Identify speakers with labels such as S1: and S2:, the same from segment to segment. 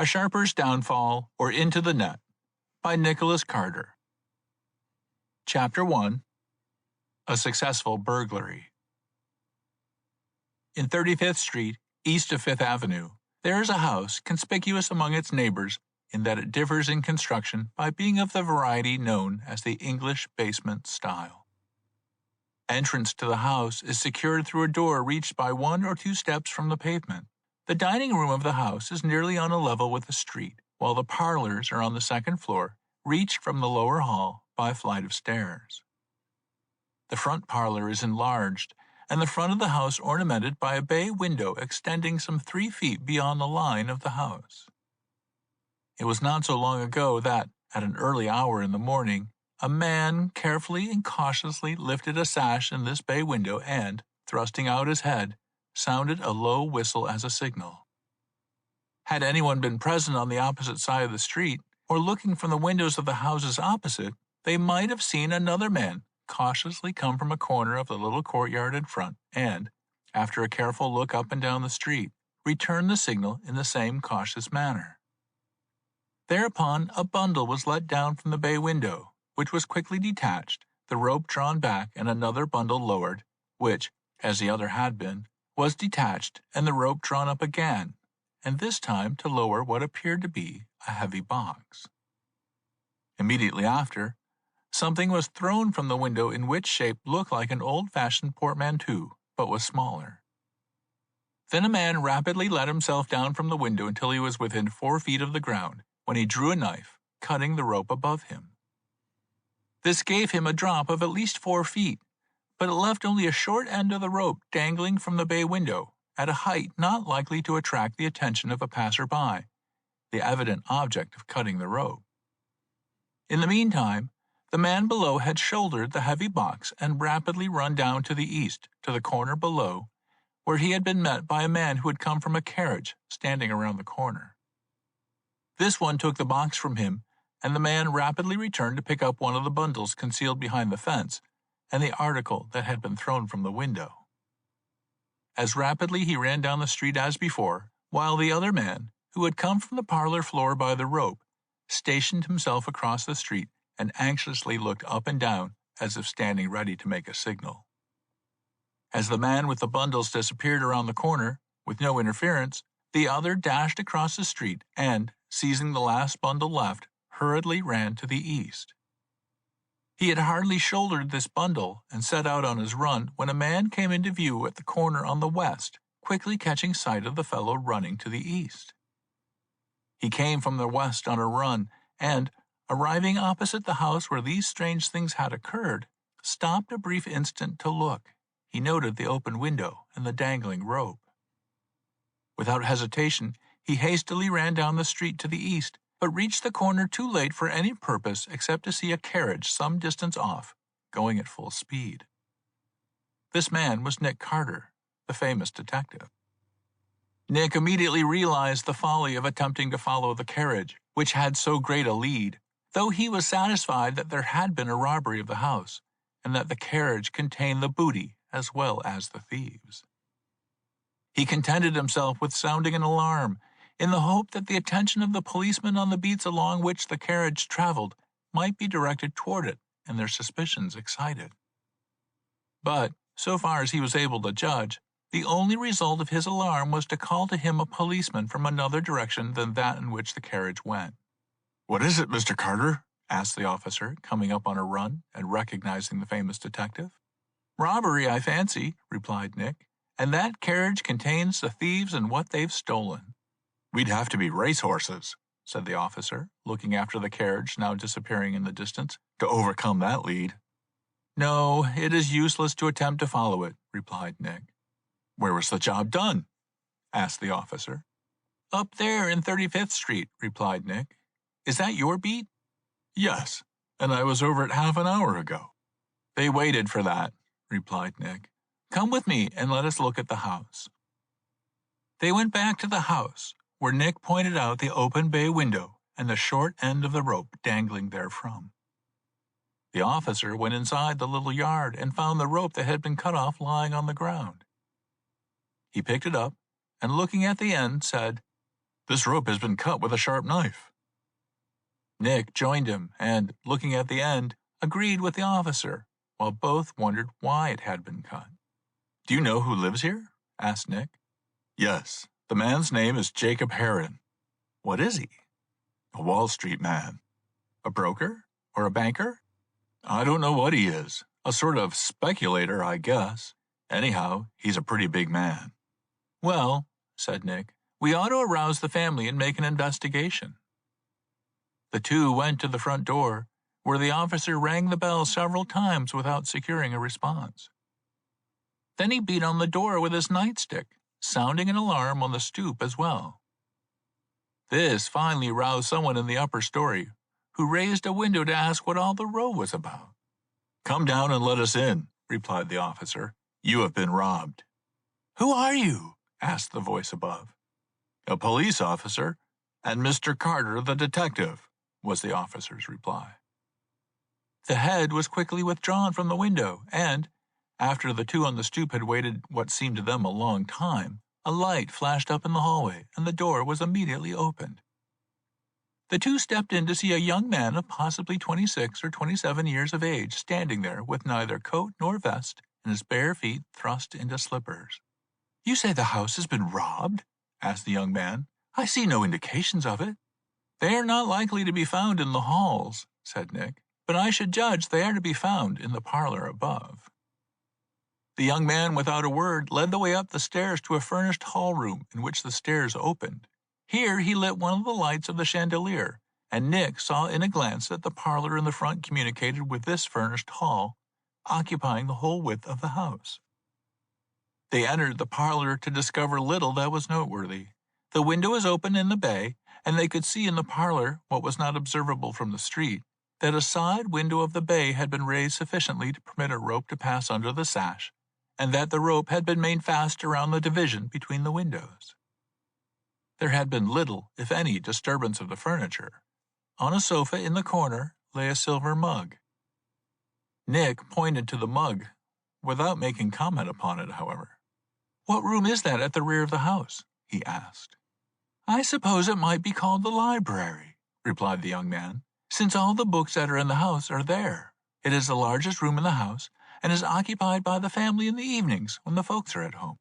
S1: A Sharper's Downfall or Into the Net by Nicholas Carter. Chapter 1. A Successful Burglary. In 35th Street, east of Fifth Avenue, there is a house conspicuous among its neighbors in that it differs in construction by being of the variety known as the English basement style. Entrance to the house is secured through a door reached by 1 or 2 steps from the pavement. The dining room of the house is nearly on a level with the street, while the parlors are on the 2nd floor, reached from the lower hall by a flight of stairs. The front parlor is enlarged, and the front of the house ornamented by a bay window extending some 3 feet beyond the line of the house. It was not so long ago that, at an early hour in the morning, a man carefully and cautiously lifted a sash in this bay window and, thrusting out his head, sounded a low whistle as a signal. Had anyone been present on the opposite side of the street, or looking from the windows of the houses opposite, they might have seen another man cautiously come from a corner of the little courtyard in front and, after a careful look up and down the street, return the signal in the same cautious manner. Thereupon a bundle was let down from the bay window, which was quickly detached, the rope drawn back and another bundle lowered, which, as the other had been, was detached and the rope drawn up again, and this time to lower what appeared to be a heavy box. Immediately after, something was thrown from the window in which shape looked like an old-fashioned portmanteau, but was smaller. Then a man rapidly let himself down from the window until he was within 4 feet of the ground, when he drew a knife, cutting the rope above him. This gave him a drop of at least 4 feet, but it left only a short end of the rope dangling from the bay window, at a height not likely to attract the attention of a passer-by, the evident object of cutting the rope. In the meantime, the man below had shouldered the heavy box and rapidly run down to the east, to the corner below, where he had been met by a man who had come from a carriage standing around the corner. This one took the box from him, and the man rapidly returned to pick up one of the bundles concealed behind the fence, and the article that had been thrown from the window. As rapidly he ran down the street as before, while the other man, who had come from the parlor floor by the rope, stationed himself across the street and anxiously looked up and down as if standing ready to make a signal. As the man with the bundles disappeared around the corner, with no interference, the other dashed across the street and, seizing the last bundle left, hurriedly ran to the east. He had hardly shouldered this bundle and set out on his run when a man came into view at the corner on the west, quickly catching sight of the fellow running to the east. He came from the west on a run and, arriving opposite the house where these strange things had occurred, stopped a brief instant to look. He noted the open window and the dangling rope. Without hesitation, he hastily ran down the street to the east, but reached the corner too late for any purpose except to see a carriage some distance off, going at full speed. This man was Nick Carter, the famous detective. Nick immediately realized the folly of attempting to follow the carriage, which had so great a lead, though he was satisfied that there had been a robbery of the house, and that the carriage contained the booty as well as the thieves. He contented himself with sounding an alarm, in the hope that the attention of the policemen on the beats along which the carriage traveled might be directed toward it and their suspicions excited. But, so far as he was able to judge, the only result of his alarm was to call to him a policeman from another direction than that in which the carriage went. "What is it, Mr. Carter?" asked the officer, coming up on a run and recognizing the famous detective. "Robbery, I fancy," replied Nick, "and that carriage contains the thieves and what they've stolen." "We'd have to be racehorses," said the officer, looking after the carriage now disappearing in the distance, "to overcome that lead." "No, it is useless to attempt to follow it," replied Nick. "Where was the job done?" asked the officer. "Up there in 35th Street," replied Nick. "Is that your beat?" "Yes, and I was over it half an hour ago." "They waited for that," replied Nick. "Come with me and let us look at the house." They went back to the house, where Nick pointed out the open bay window and the short end of the rope dangling therefrom. The officer went inside the little yard and found the rope that had been cut off lying on the ground. He picked it up and, looking at the end, said, This rope has been cut with a sharp knife." Nick joined him and, looking at the end, agreed with the officer, while both wondered why it had been cut. "Do you know who lives here?" asked Nick. "Yes, the man's name is Jacob Heron." "What is he?" "A Wall Street man." "A broker? Or a banker?" "I don't know what he is. A sort of speculator, I guess. Anyhow, he's a pretty big man." "Well," said Nick, "we ought to arouse the family and make an investigation." The two went to the front door, where the officer rang the bell several times without securing a response. Then he beat on the door with his nightstick, sounding an alarm on the stoop as well. This finally roused someone in the upper story, who raised a window to ask what all the row was about. "Come down and let us in," replied the officer. "You have been robbed." "Who are you?" asked the voice above. "A police officer, and Mr. Carter, the detective," was the officer's reply. The head was quickly withdrawn from the window, and, after the two on the stoop had waited what seemed to them a long time, a light flashed up in the hallway, and the door was immediately opened. The two stepped in to see a young man of possibly 26 or 27 years of age standing there with neither coat nor vest and his bare feet thrust into slippers. "You say the house has been robbed?" asked the young man. "I see no indications of it." "They are not likely to be found in the halls," said Nick, "but I should judge they are to be found in the parlor above." The young man, without a word, led the way up the stairs to a furnished hall room in which the stairs opened. Here he lit one of the lights of the chandelier, and Nick saw in a glance that the parlor in the front communicated with this furnished hall, occupying the whole width of the house. They entered the parlor to discover little that was noteworthy. The window was open in the bay, and they could see in the parlor, what was not observable from the street, that a side window of the bay had been raised sufficiently to permit a rope to pass under the sash, and that the rope had been made fast around the division between the windows. There had been little, if any, disturbance of the furniture. On a sofa in the corner lay a silver mug. Nick pointed to the mug, without making comment upon it, however. "What room is that at the rear of the house?" he asked. "I suppose it might be called the library," replied the young man, "since all the books that are in the house are there. It is the largest room in the house, and is occupied by the family in the evenings when the folks are at home."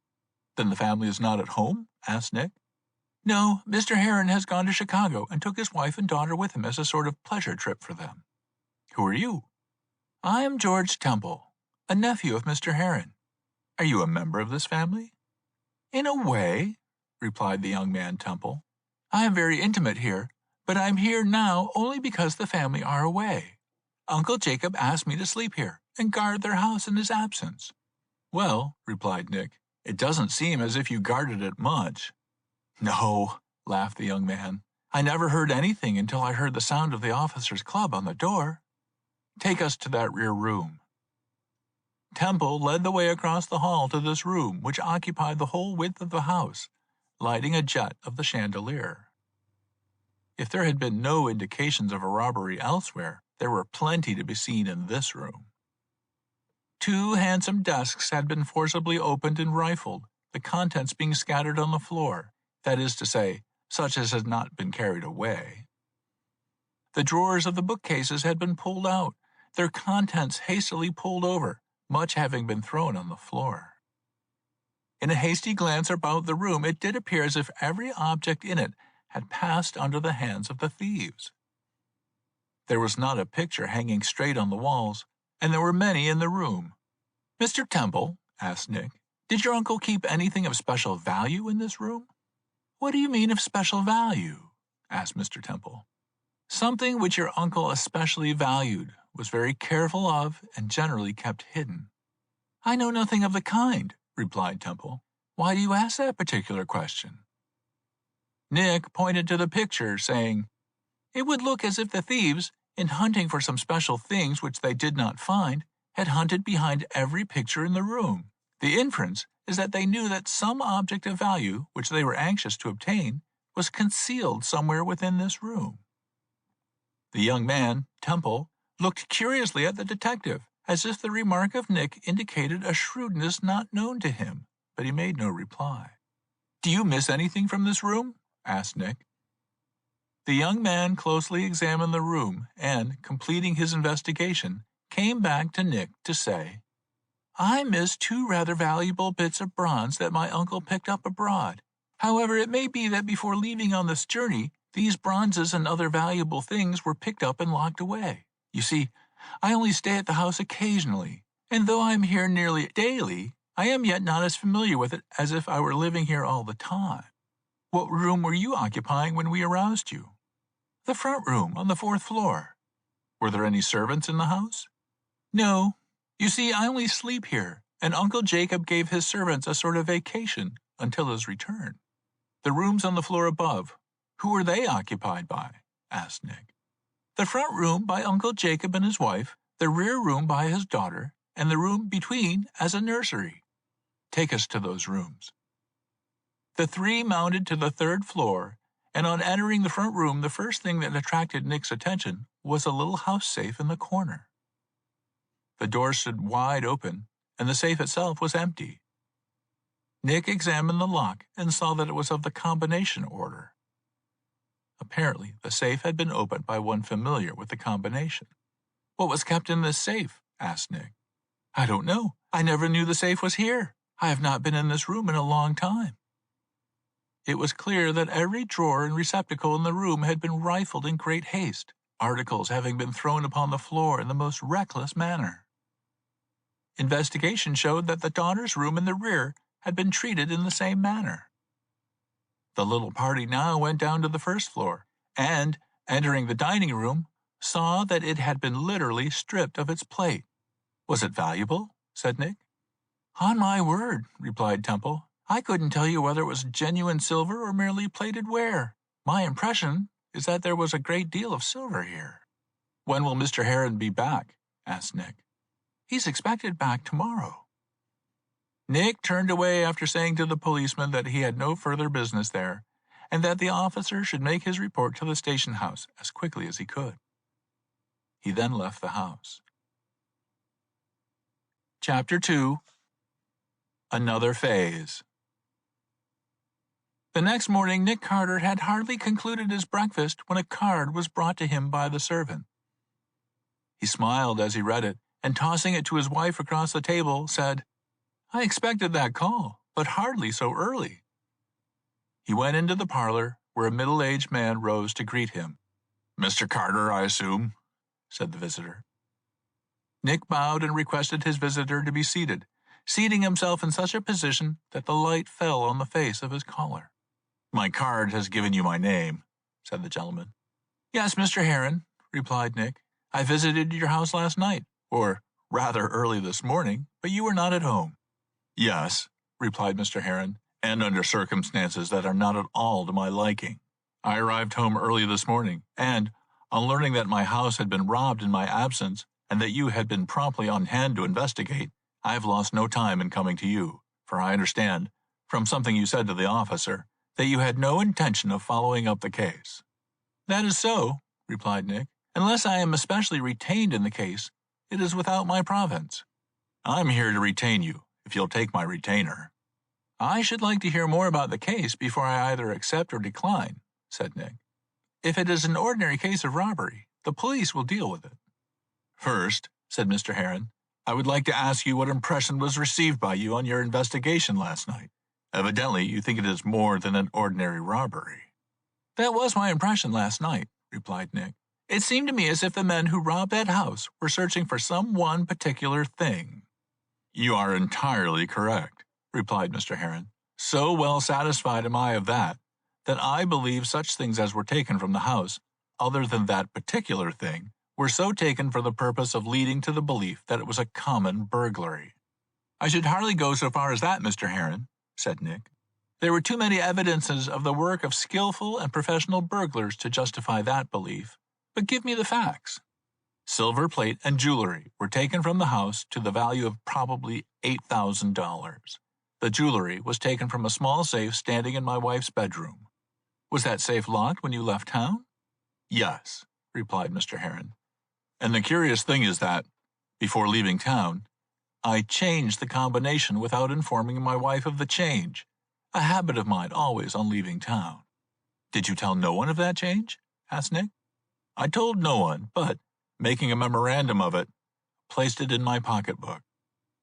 S1: "Then the family is not at home?" asked Nick. "No, Mr. Heron has gone to Chicago and took his wife and daughter with him as a sort of pleasure trip for them." "Who are you?" "I am George Temple, a nephew of Mr. Heron." "Are you a member of this family?" "In a way," replied the young man Temple. "I am very intimate here, but I'm here now only because the family are away. Uncle Jacob asked me to sleep here and guard their house in his absence." "Well," replied Nick, "it doesn't seem as if you guarded it much." "No," laughed the young man. "I never heard anything until I heard the sound of the officers' club on the door. Take us to that rear room." Temple led the way across the hall to this room, which occupied the whole width of the house, lighting a jet of the chandelier. If there had been no indications of a robbery elsewhere, there were plenty to be seen in this room. Two handsome desks had been forcibly opened and rifled, the contents being scattered on the floor, that is to say, such as had not been carried away. The drawers of the bookcases had been pulled out, their contents hastily pulled over, much having been thrown on the floor. In a hasty glance about the room, it did appear as if every object in it had passed under the hands of the thieves. There was not a picture hanging straight on the walls, and there were many in the room. "Mr. Temple," asked Nick, "did your uncle keep anything of special value in this room?" "What do you mean of special value?" asked Mr. Temple. "Something which your uncle especially valued, was very careful of, and generally kept hidden." "I know nothing of the kind," replied Temple. "Why do you ask that particular question?" Nick pointed to the picture, saying, "It would look as if the thieves, in hunting for some special things which they did not find, had hunted behind every picture in the room. The inference is that they knew that some object of value, which they were anxious to obtain, was concealed somewhere within this room." The young man, Temple, looked curiously at the detective, as if the remark of Nick indicated a shrewdness not known to him, but he made no reply. "Do you miss anything from this room?" asked Nick. The young man closely examined the room and, completing his investigation, came back to Nick to say, "I missed 2 rather valuable bits of bronze that my uncle picked up abroad. However, it may be that before leaving on this journey, these bronzes and other valuable things were picked up and locked away. You see, I only stay at the house occasionally, and though I am here nearly daily, I am yet not as familiar with it as if I were living here all the time. What room were you occupying when we aroused you?" "The front room on the 4th floor." "Were there any servants in the house?" "No. You see, I only sleep here, and Uncle Jacob gave his servants a sort of vacation until his return." "The rooms on the floor above, who were they occupied by?" asked Nick. "The front room by Uncle Jacob and his wife, the rear room by his daughter, and the room between as a nursery." "Take us to those rooms." The 3 mounted to the 3rd floor, and on entering the front room the first thing that attracted Nick's attention was a little house safe in the corner. The door stood wide open, and the safe itself was empty. Nick examined the lock and saw that it was of the combination order. Apparently, the safe had been opened by one familiar with the combination. "What was kept in this safe?" asked Nick. "I don't know. I never knew the safe was here. I have not been in this room in a long time." It was clear that every drawer and receptacle in the room had been rifled in great haste, articles having been thrown upon the floor in the most reckless manner. Investigation showed that the daughter's room in the rear had been treated in the same manner. The little party now went down to the 1st floor, and, entering the dining room, saw that it had been literally stripped of its plate. "Was it valuable?" said Nick. "On my word," replied Temple, "I couldn't tell you whether it was genuine silver or merely plated ware. My impression is that there was a great deal of silver here." "When will Mr. Heron be back?" asked Nick. "He's expected back tomorrow." Nick turned away after saying to the policeman that he had no further business there, and that the officer should make his report to the station house as quickly as he could. He then left the house. Chapter 2. Another Phase. The next morning Nick Carter had hardly concluded his breakfast when a card was brought to him by the servant. He smiled as he read it, and tossing it to his wife across the table, said, "I expected that call, but hardly so early." He went into the parlor, where a middle-aged man rose to greet him. "Mr. Carter, I assume," said the visitor. Nick bowed and requested his visitor to be seated, seating himself in such a position that the light fell on the face of his caller. "My card has given you my name," said the gentleman. "Yes, Mr. Heron," replied Nick. "I visited your house last night, or rather early this morning, but you were not at home." "Yes," replied Mr. Heron, "and under circumstances that are not at all to my liking. I arrived home early this morning, and, on learning that my house had been robbed in my absence, and that you had been promptly on hand to investigate, I have lost no time in coming to you, for I understand, from something you said to the officer, that you had no intention of following up the case." "That is so," replied Nick. "Unless I am especially retained in the case, it is without my province." "I'm here to retain you, if you'll take my retainer." "I should like to hear more about the case before I either accept or decline," said Nick. "If it is an ordinary case of robbery, the police will deal with it." "First," said Mr. Heron, "I would like to ask you what impression was received by you on your investigation last night. Evidently, you think it is more than an ordinary robbery." "That was my impression last night," replied Nick. "It seemed to me as if the men who robbed that house were searching for some one particular thing." "You are entirely correct," replied Mr. Heron. "So well satisfied am I of that I believe such things as were taken from the house, other than that particular thing, were so taken for the purpose of leading to the belief that it was a common burglary." "I should hardly go so far as that, Mr. Heron," said Nick. "There were too many evidences of the work of skillful and professional burglars to justify that belief. But give me the facts." "Silver plate and jewelry were taken from the house to the value of probably $8,000. The jewelry was taken from a small safe standing in my wife's bedroom." "Was that safe locked when you left town?" "Yes," replied Mr. Heron. "And the curious thing is that, before leaving town, I changed the combination without informing my wife of the change, a habit of mine always on leaving town." "Did you tell no one of that change?" asked Nick. "I told no one, but, making a memorandum of it, placed it in my pocketbook."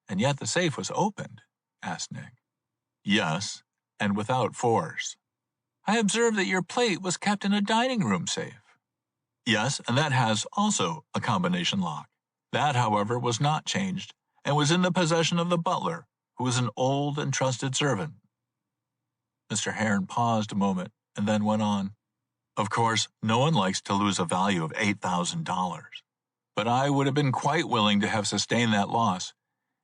S1: "And yet the safe was opened?" asked Nick. "Yes, and without force." "I observed that your plate was kept in a dining room safe." "Yes, and that has also a combination lock. That, however, was not changed, and was in the possession of the butler, who was an old and trusted servant." Mr. Heron paused a moment and then went on. "Of course, no one likes to lose a value of $8,000, but I would have been quite willing to have sustained that loss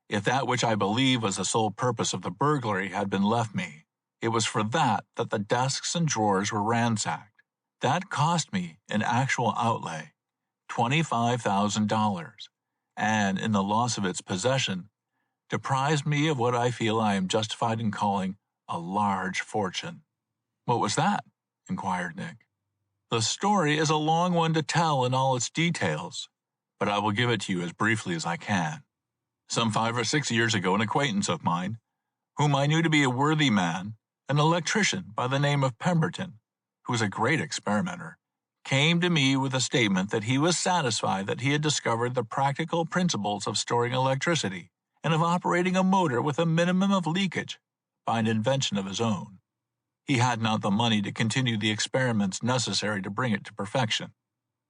S1: if that which I believe was the sole purpose of the burglary had been left me. It was for that the desks and drawers were ransacked. That cost me, in actual outlay, $25,000, and in the loss of its possession, deprived me of what I feel I am justified in calling a large fortune." "What was that?" inquired Nick. "The story is a long one to tell in all its details, but I will give it to you as briefly as I can. Some 5 or 6 years ago, an acquaintance of mine, whom I knew to be a worthy man, an electrician by the name of Pemberton, who was a great experimenter, came to me with a statement that he was satisfied that he had discovered the practical principles of storing electricity and of operating a motor with a minimum of leakage by an invention of his own. He had not the money to continue the experiments necessary to bring it to perfection.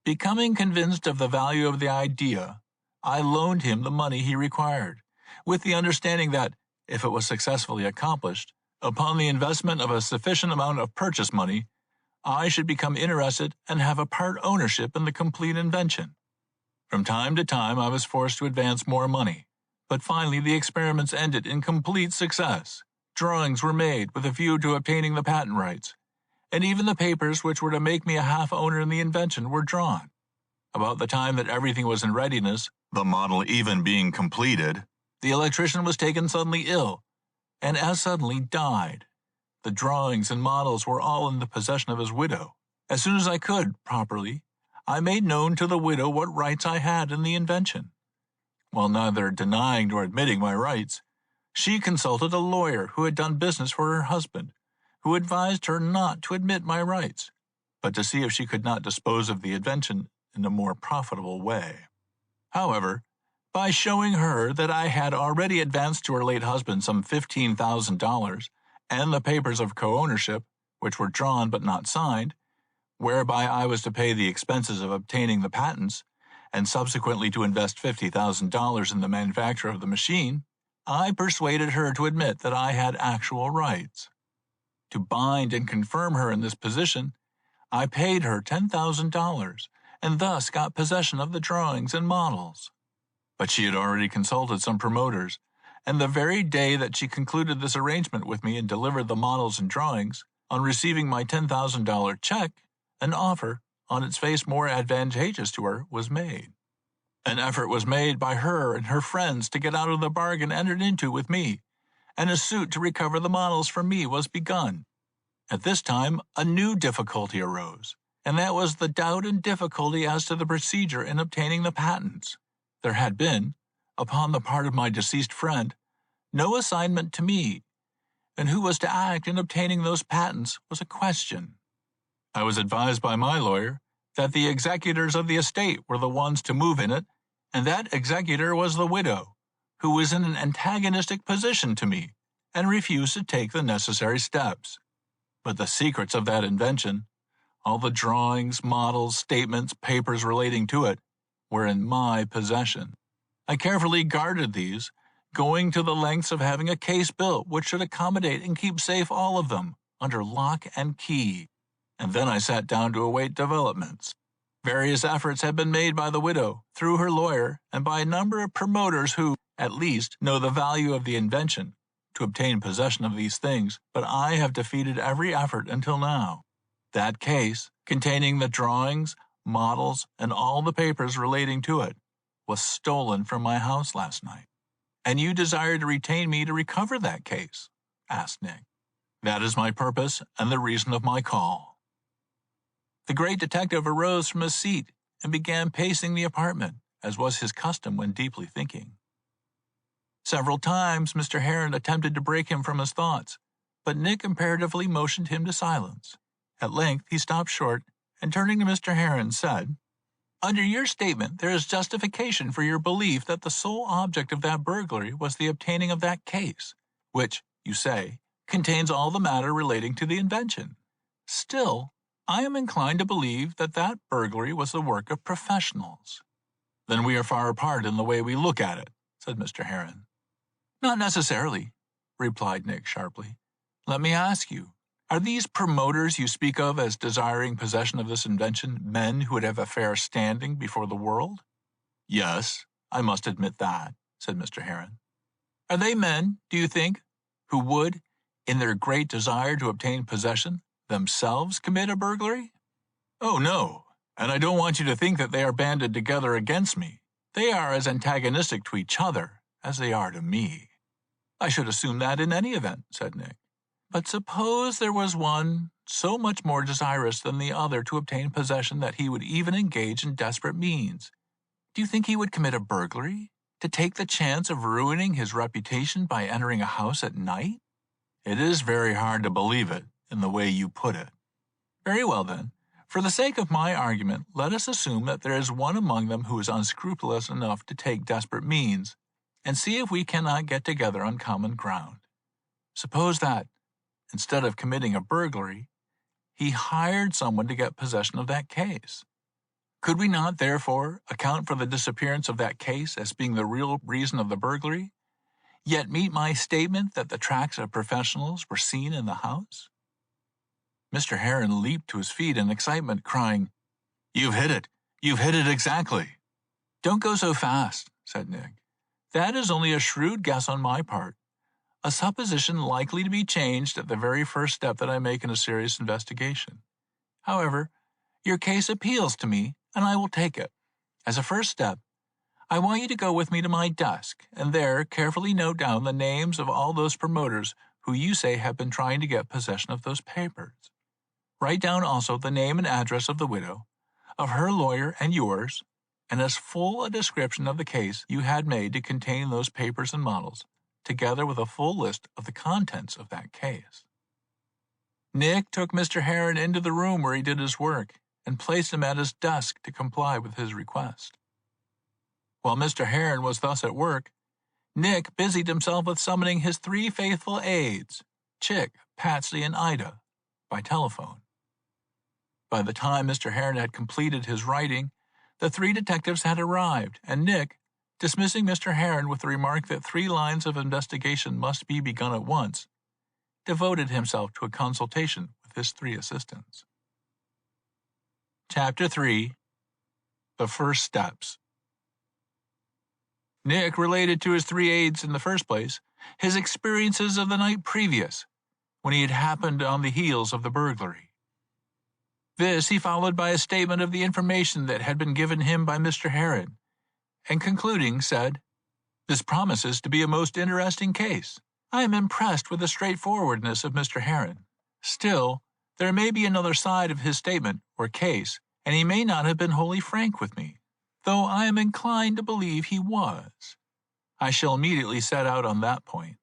S1: Becoming convinced of the value of the idea, I loaned him the money he required, with the understanding that, if it was successfully accomplished, upon the investment of a sufficient amount of purchase money, I should become interested and have a part ownership in the complete invention. From time to time I was forced to advance more money, but finally the experiments ended in complete success. Drawings were made with a view to obtaining the patent rights, and even the papers which were to make me a half-owner in the invention were drawn. About the time that everything was in readiness, the model even being completed, the electrician was taken suddenly ill, and as suddenly died. The drawings and models were all in the possession of his widow. As soon as I could, properly, I made known to the widow what rights I had in the invention. While neither denying nor admitting my rights, she consulted a lawyer who had done business for her husband, who advised her not to admit my rights, but to see if she could not dispose of the invention in a more profitable way. However, by showing her that I had already advanced to her late husband some $15,000 and the papers of co-ownership, which were drawn but not signed, whereby I was to pay the expenses of obtaining the patents and subsequently to invest $50,000 in the manufacture of the machine, I persuaded her to admit that I had actual rights. To bind and confirm her in this position, I paid her $10,000 and thus got possession of the drawings and models. But she had already consulted some promoters, and the very day that she concluded this arrangement with me and delivered the models and drawings, on receiving my $10,000 check, an offer, on its face more advantageous to her, was made. An effort was made by her and her friends to get out of the bargain entered into with me, and a suit to recover the models from me was begun. At this time, a new difficulty arose, and that was the doubt and difficulty as to the procedure in obtaining the patents. There had been, upon the part of my deceased friend, no assignment to me, and who was to act in obtaining those patents was a question. I was advised by my lawyer that the executors of the estate were the ones to move in it, and that executor was the widow, who was in an antagonistic position to me and refused to take the necessary steps. But the secrets of that invention, all the drawings, models, statements, papers relating to it, were in my possession. I carefully guarded these, going to the lengths of having a case built which should accommodate and keep safe all of them, under lock and key. And then I sat down to await developments. Various efforts had been made by the widow, through her lawyer, and by a number of promoters who, at least, know the value of the invention, to obtain possession of these things, but I have defeated every effort until now. That case, containing the drawings, models, and all the papers relating to it, was stolen from my house last night. And you desire to retain me to recover that case?" asked Nick. "That is my purpose and the reason of my call." The great detective arose from his seat and began pacing the apartment, as was his custom when deeply thinking. Several times Mr. Heron attempted to break him from his thoughts, but Nick imperatively motioned him to silence, At length he stopped short, and turning to Mr. Heron said, "Under your statement, there is justification for your belief that the sole object of that burglary was the obtaining of that case, which, you say, contains all the matter relating to the invention. Still, I am inclined to believe that that burglary was the work of professionals." "Then we are far apart in the way we look at it," said Mr. Heron. "Not necessarily," replied Nick sharply. "Let me ask you, are these promoters you speak of as desiring possession of this invention men who would have a fair standing before the world?" "Yes, I must admit that," said Mr. Heron. "Are they men, do you think, who would, in their great desire to obtain possession, themselves commit a burglary?" "Oh, no, and I don't want you to think that they are banded together against me. They are as antagonistic to each other as they are to me." "I should assume that in any event," said Nick. "But suppose there was one so much more desirous than the other to obtain possession that he would even engage in desperate means. Do you think he would commit a burglary, to take the chance of ruining his reputation by entering a house at night?" "It is very hard to believe it, in the way you put it." "Very well, then. For the sake of my argument, let us assume that there is one among them who is unscrupulous enough to take desperate means, and see if we cannot get together on common ground. Suppose that, instead of committing a burglary, he hired someone to get possession of that case. Could we not, therefore, account for the disappearance of that case as being the real reason of the burglary, yet meet my statement that the tracks of professionals were seen in the house?" Mr. Heron leaped to his feet in excitement, crying, "You've hit it! You've hit it exactly!" "Don't go so fast," said Nick. "That is only a shrewd guess on my part, a supposition likely to be changed at the very first step that I make in a serious investigation. However, your case appeals to me, and I will take it. As a first step, I want you to go with me to my desk, and there carefully note down the names of all those promoters who you say have been trying to get possession of those papers. Write down also the name and address of the widow, of her lawyer and yours, and as full a description of the case you had made to contain those papers and models, together with a full list of the contents of that case." Nick took Mr. Heron into the room where he did his work and placed him at his desk to comply with his request. While Mr. Heron was thus at work, Nick busied himself with summoning his 3 faithful aides, Chick, Patsy, and Ida, by telephone. By the time Mr. Heron had completed his writing, the 3 detectives had arrived, and Nick, dismissing Mr. Heron with the remark that 3 lines of investigation must be begun at once, devoted himself to a consultation with his 3 assistants. Chapter 3. The First Steps. Nick related to his 3 aides in the first place his experiences of the night previous, when he had happened on the heels of the burglary. This he followed by a statement of the information that had been given him by Mr. Heron, and concluding said, "This promises to be a most interesting case. I am impressed with the straightforwardness of Mr. Heron. Still, there may be another side of his statement or case, and he may not have been wholly frank with me, though I am inclined to believe he was. I shall immediately set out on that point.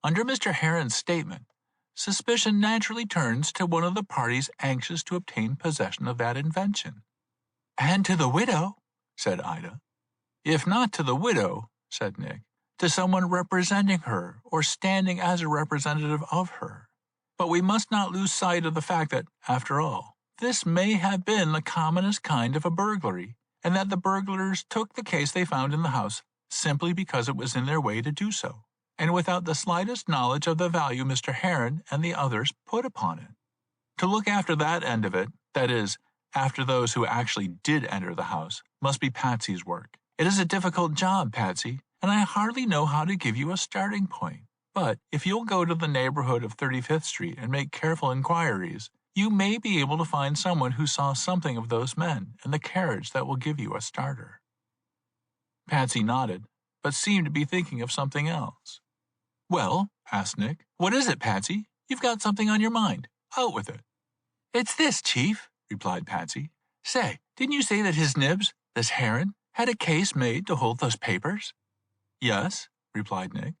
S1: Under Mr. Heron's statement, suspicion naturally turns to one of the parties anxious to obtain possession of that invention." "And to the widow," said Ida. "If not to the widow," said Nick, "to someone representing her or standing as a representative of her. But we must not lose sight of the fact that, after all, this may have been the commonest kind of a burglary, and that the burglars took the case they found in the house simply because it was in their way to do so, and without the slightest knowledge of the value Mr. Heron and the others put upon it. To look after that end of it, that is, after those who actually did enter the house, must be Patsy's work. It is a difficult job, Patsy, and I hardly know how to give you a starting point. But if you'll go to the neighborhood of 35th Street and make careful inquiries, you may be able to find someone who saw something of those men in the carriage that will give you a starter." Patsy nodded, but seemed to be thinking of something else. "Well," asked Nick, "what is it, Patsy? You've got something on your mind. Out with it." "It's this, Chief," replied Patsy. "Say, didn't you say that his nibs, this Heron, had a case made to hold those papers?" "Yes," replied Nick.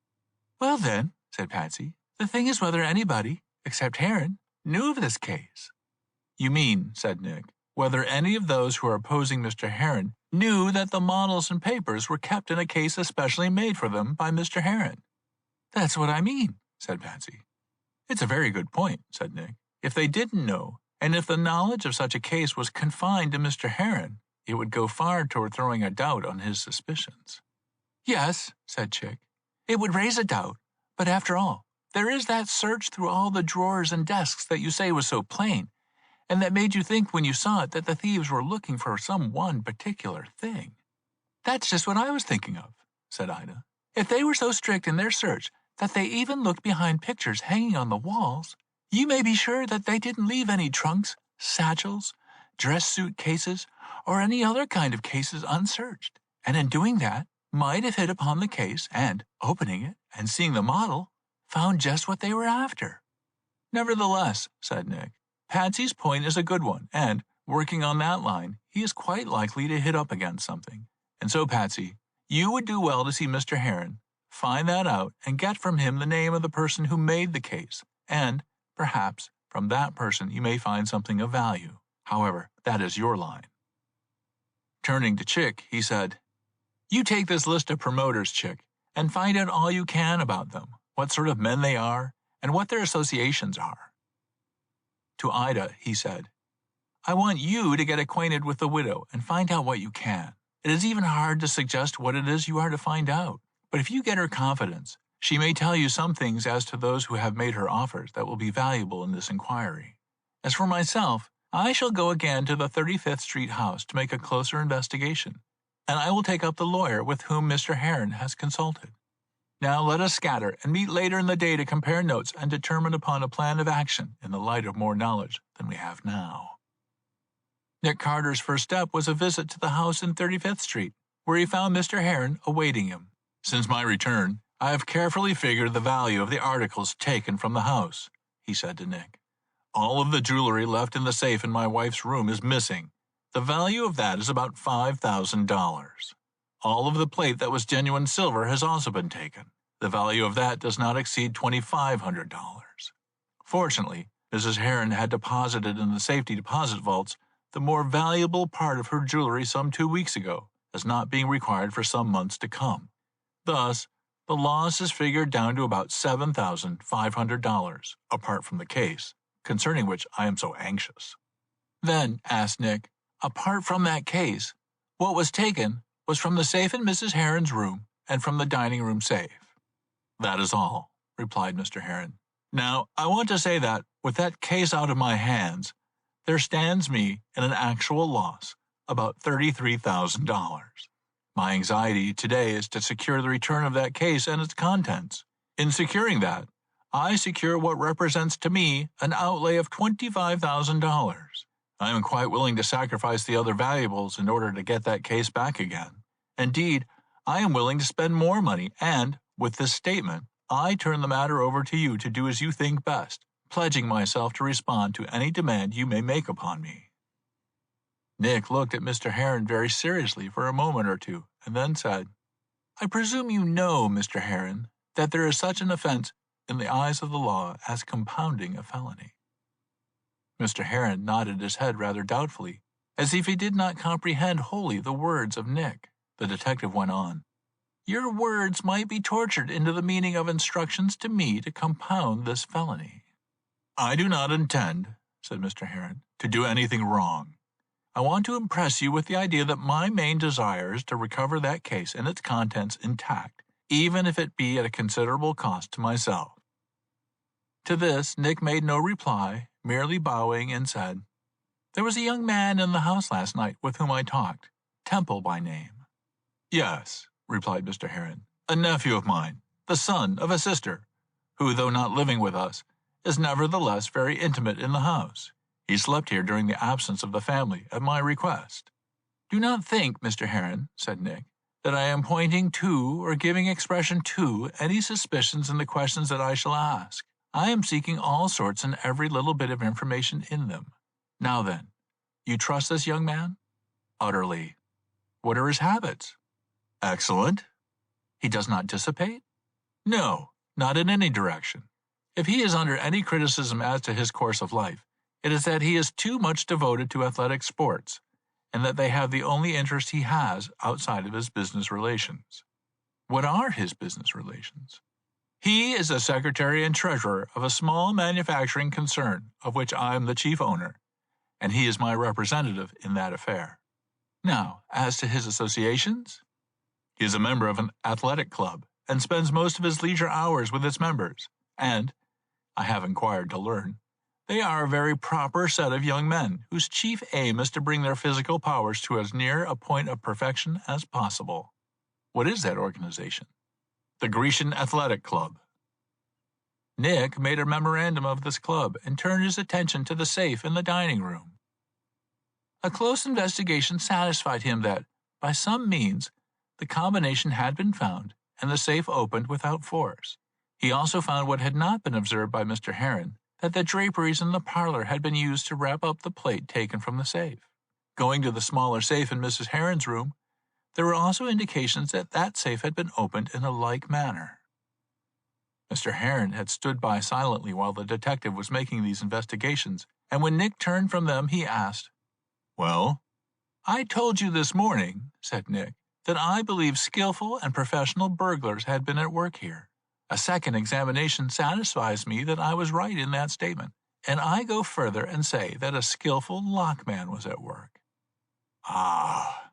S1: "Well then," said Patsy, "the thing is whether anybody, except Heron, knew of this case." You mean, said Nick, whether any of those who are opposing Mr. Heron knew that the models and papers were kept in a case especially made for them by Mr. Heron. That's what I mean, said Patsy. It's a very good point, said Nick. If they didn't know, and if the knowledge of such a case was confined to Mr. Heron, it would go far toward throwing a doubt on his suspicions. Yes, said Chick. It would raise a doubt, but after all, there is that search through all the drawers and desks that you say was so plain, and that made you think when you saw it that the thieves were looking for some one particular thing. That's just what I was thinking of, said Ida. If they were so strict in their search that they even looked behind pictures hanging on the walls, you may be sure that they didn't leave any trunks, satchels, dress suit cases, or any other kind of cases unsearched, and in doing that, might have hit upon the case and, opening it and seeing the model, found just what they were after. Nevertheless, said Nick, Patsy's point is a good one, and, working on that line, he is quite likely to hit up against something. And so, Patsy, you would do well to see Mr. Heron, find that out, and get from him the name of the person who made the case, and, perhaps, from that person you may find something of value. However, that is your line. Turning to Chick, he said, You take this list of promoters, Chick, and find out all you can about them, what sort of men they are, and what their associations are. To Ida, he said, I want you to get acquainted with the widow and find out what you can. It is even hard to suggest what it is you are to find out, but if you get her confidence, she may tell you some things as to those who have made her offers that will be valuable in this inquiry. As for myself, I shall go again to the 35th Street house to make a closer investigation, and I will take up the lawyer with whom Mr. Heron has consulted. Now let us scatter and meet later in the day to compare notes and determine upon a plan of action in the light of more knowledge than we have now. Nick Carter's first step was a visit to the house in 35th Street, where he found Mr. Heron awaiting him. Since my return, I have carefully figured the value of the articles taken from the house, he said to Nick. All of the jewelry left in the safe in my wife's room is missing. The value of that is about $5,000. All of the plate that was genuine silver has also been taken. The value of that does not exceed $2,500. Fortunately, Mrs. Heron had deposited in the safety deposit vaults the more valuable part of her jewelry some 2 weeks ago, as not being required for some months to come. Thus, the loss is figured down to about $7,500, apart from the case, concerning which I am so anxious. Then, asked Nick, apart from that case, what was taken was from the safe in Mrs. Heron's room and from the dining room safe. That is all, replied Mr. Heron. Now, I want to say that, with that case out of my hands, there stands me in an actual loss, about $33,000. My anxiety today is to secure the return of that case and its contents. In securing that, I secure what represents to me an outlay of $25,000. I am quite willing to sacrifice the other valuables in order to get that case back again. Indeed, I am willing to spend more money, and, with this statement, I turn the matter over to you to do as you think best, pledging myself to respond to any demand you may make upon me. Nick looked at Mr. Heron very seriously for a moment or two, and then said, I presume you know, Mr. Heron, that there is such an offense in the eyes of the law as compounding a felony. Mr. Heron nodded his head rather doubtfully, as if he did not comprehend wholly the words of Nick. The detective went on. Your words might be tortured into the meaning of instructions to me to compound this felony. I do not intend, said Mr. Heron, to do anything wrong. I want to impress you with the idea that my main desire is to recover that case and its contents intact, even if it be at a considerable cost to myself. To this, Nick made no reply, merely bowing, and said, There was a young man in the house last night with whom I talked, Temple by name. Yes, replied Mr. Heron, a nephew of mine, the son of a sister, who, though not living with us, is nevertheless very intimate in the house. He slept here during the absence of the family at my request. Do not think, Mr. Heron, said Nick, that I am pointing to or giving expression to any suspicions in the questions that I shall ask. I am seeking all sorts and every little bit of information in them. Now then, you trust this young man? Utterly. What are his habits? Excellent. He does not dissipate? No, not in any direction. If he is under any criticism as to his course of life, It is that he is too much devoted to athletic sports, and that they have the only interest he has outside of his business relations. What are his business relations? He is the secretary and treasurer of a small manufacturing concern of which I am the chief owner, and he is my representative in that affair. Now, as to his associations, he is a member of an athletic club and spends most of his leisure hours with its members, and, I have inquired to learn, they are a very proper set of young men whose chief aim is to bring their physical powers to as near a point of perfection as possible. What is that organization? The Grecian Athletic Club. Nick made a memorandum of this club and turned his attention to the safe in the dining room. A close investigation satisfied him that, by some means, the combination had been found and the safe opened without force. He also found what had not been observed by Mr. Heron, that the draperies in the parlor had been used to wrap up the plate taken from the safe. Going to the smaller safe in Mrs. Heron's room, there were also indications that that safe had been opened in a like manner. Mr. Heron had stood by silently while the detective was making these investigations, and when Nick turned from them, he asked, "Well?" "I told you this morning," said Nick, "that I believe skillful and professional burglars had been at work here. A second examination satisfies me that I was right in that statement, and I go further and say that a skillful lockman was at work." "Ah!"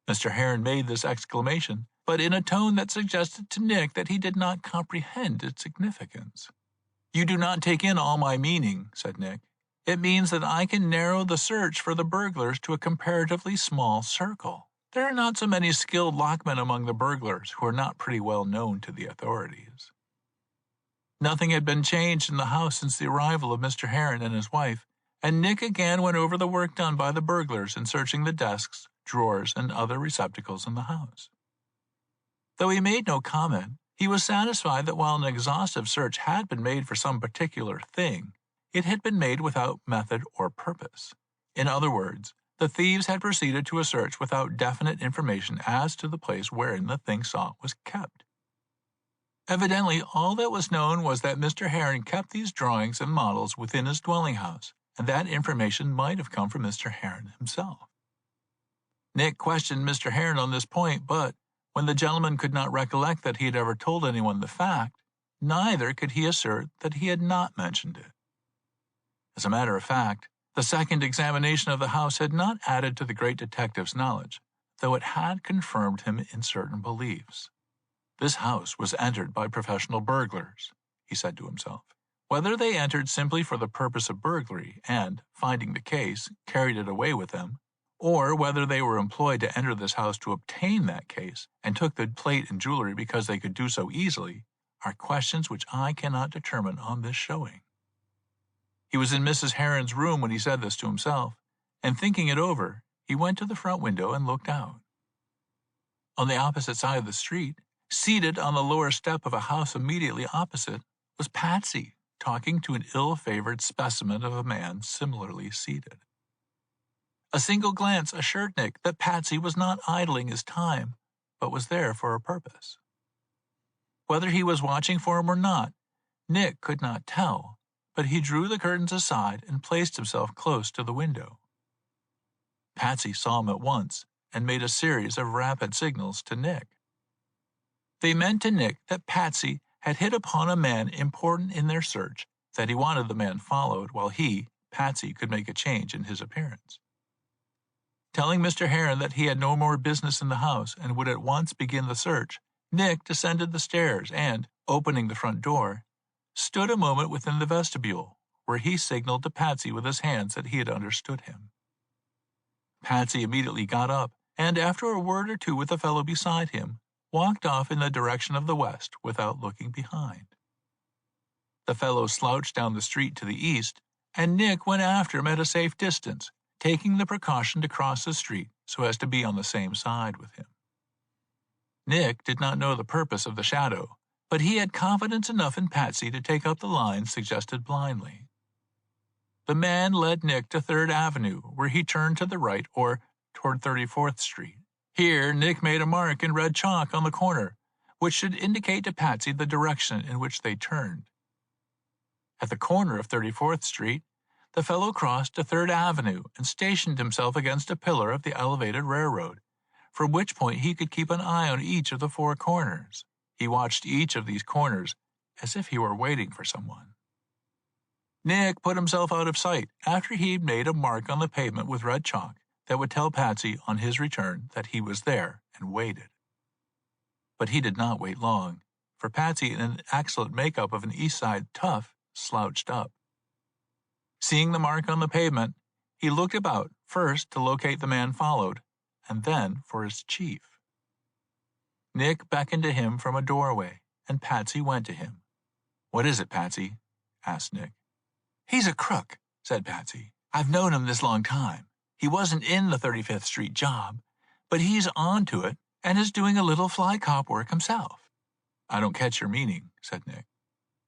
S1: Mr. Heron made this exclamation, but in a tone that suggested to Nick that he did not comprehend its significance. "You do not take in all my meaning," said Nick. "It means that I can narrow the search for the burglars to a comparatively small circle. There are not so many skilled lockmen among the burglars who are not pretty well known to the authorities." Nothing had been changed in the house since the arrival of Mr. Heron and his wife, and Nick again went over the work done by the burglars in searching the desks, drawers, and other receptacles in the house. Though he made no comment, he was satisfied that while an exhaustive search had been made for some particular thing, it had been made without method or purpose. In other words, the thieves had proceeded to a search without definite information as to the place wherein the thing sought was kept. Evidently, all that was known was that Mr. Heron kept these drawings and models within his dwelling house, and that information might have come from Mr. Heron himself. Nick questioned Mr. Heron on this point, but when the gentleman could not recollect that he had ever told anyone the fact, neither could he assert that he had not mentioned it. As a matter of fact, the second examination of the house had not added to the great detective's knowledge, though it had confirmed him in certain beliefs. This house was entered by professional burglars, he said to himself. Whether they entered simply for the purpose of burglary and, finding the case, carried it away with them, or whether they were employed to enter this house to obtain that case and took the plate and jewelry because they could do so easily, are questions which I cannot determine on this showing. He was in Mrs. Heron's room when he said this to himself, and thinking it over, he went to the front window and looked out. On the opposite side of the street, seated on the lower step of a house immediately opposite, was Patsy, talking to an ill-favored specimen of a man similarly seated. A single glance assured Nick that Patsy was not idling his time, but was there for a purpose. Whether he was watching for him or not, Nick could not tell, but he drew the curtains aside and placed himself close to the window. Patsy saw him at once and made a series of rapid signals to Nick. They meant to Nick that Patsy had hit upon a man important in their search, that he wanted the man followed while he, Patsy, could make a change in his appearance. Telling Mr. Heron that he had no more business in the house and would at once begin the search, Nick descended the stairs and, opening the front door, stood a moment within the vestibule, where he signaled to Patsy with his hands that he had understood him. Patsy immediately got up, and after a word or two with the fellow beside him, walked off in the direction of the west without looking behind. The fellow slouched down the street to the east, and Nick went after him at a safe distance, taking the precaution to cross the street so as to be on the same side with him. Nick did not know the purpose of the shadow, but he had confidence enough in Patsy to take up the line suggested blindly. The man led Nick to 3rd Avenue, where he turned to the right or toward 34th Street. Here, Nick made a mark in red chalk on the corner, which should indicate to Patsy the direction in which they turned. At the corner of 34th Street, the fellow crossed to 3rd Avenue and stationed himself against a pillar of the elevated railroad, from which point he could keep an eye on each of the 4 corners. He watched each of these corners as if he were waiting for someone. Nick put himself out of sight after he'd made a mark on the pavement with red chalk that would tell Patsy on his return that he was there and waited. But he did not wait long, for Patsy, in an excellent makeup of an East Side tough, slouched up. Seeing the mark on the pavement, he looked about, first to locate the man followed, and then for his chief. Nick beckoned to him from a doorway, and Patsy went to him. "What is it, Patsy?" asked Nick. "He's a crook," said Patsy. "I've known him this long time. He wasn't in the 35th Street job, but he's on to it and is doing a little fly cop work himself." "I don't catch your meaning," said Nick.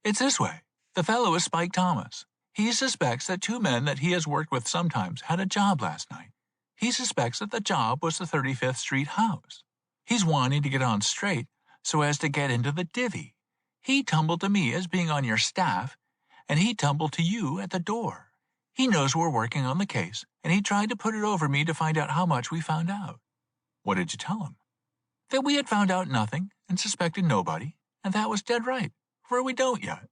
S1: "It's this way. The fellow is Spike Thomas. He suspects that 2 men that he has worked with sometimes had a job last night. He suspects that the job was the 35th Street house. He's wanting to get on straight so as to get into the divvy. He tumbled to me as being on your staff, and he tumbled to you at the door. He knows we're working on the case, and he tried to put it over me to find out how much we found out." "What did you tell him?" "That we had found out nothing and suspected nobody, and that was dead right, for we don't yet."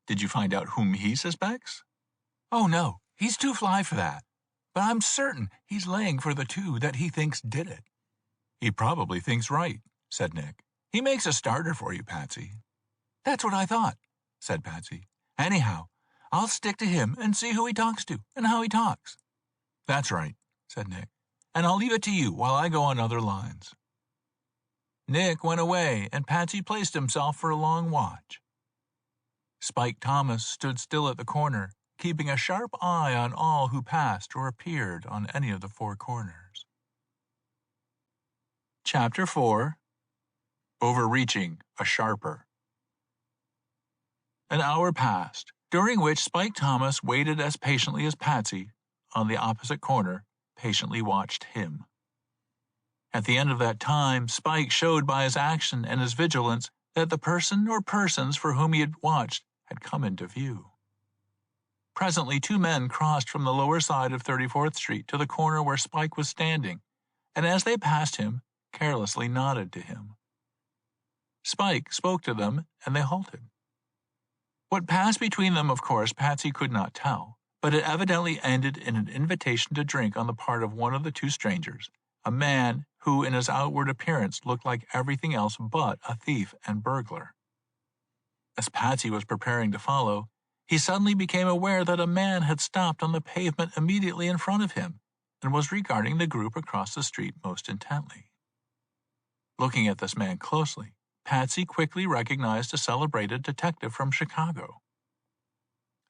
S1: "Did you find out whom he suspects?" "Oh, no, he's too fly for that. But I'm certain he's laying for the 2 that he thinks did it." "He probably thinks right," said Nick. "He makes a starter for you, Patsy." "That's what I thought," said Patsy. "Anyhow, I'll stick to him and see who he talks to and how he talks." "That's right," said Nick. "And I'll leave it to you while I go on other lines." Nick went away, and Patsy placed himself for a long watch. Spike Thomas stood still at the corner, keeping a sharp eye on all who passed or appeared on any of the 4 corners. Chapter 4. Overreaching a Sharper. An hour passed, during which Spike Thomas waited as patiently as Patsy, on the opposite corner, patiently watched him. At the end of that time, Spike showed by his action and his vigilance that the person or persons for whom he had watched had come into view. Presently 2 men crossed from the lower side of 34th Street to the corner where Spike was standing, and as they passed him, carelessly nodded to him. Spike spoke to them, and they halted. What passed between them, of course, Patsy could not tell, but it evidently ended in an invitation to drink on the part of one of the 2 strangers, a man who in his outward appearance looked like everything else but a thief and burglar. As Patsy was preparing to follow, he suddenly became aware that a man had stopped on the pavement immediately in front of him and was regarding the group across the street most intently. Looking at this man closely, Patsy quickly recognized a celebrated detective from Chicago.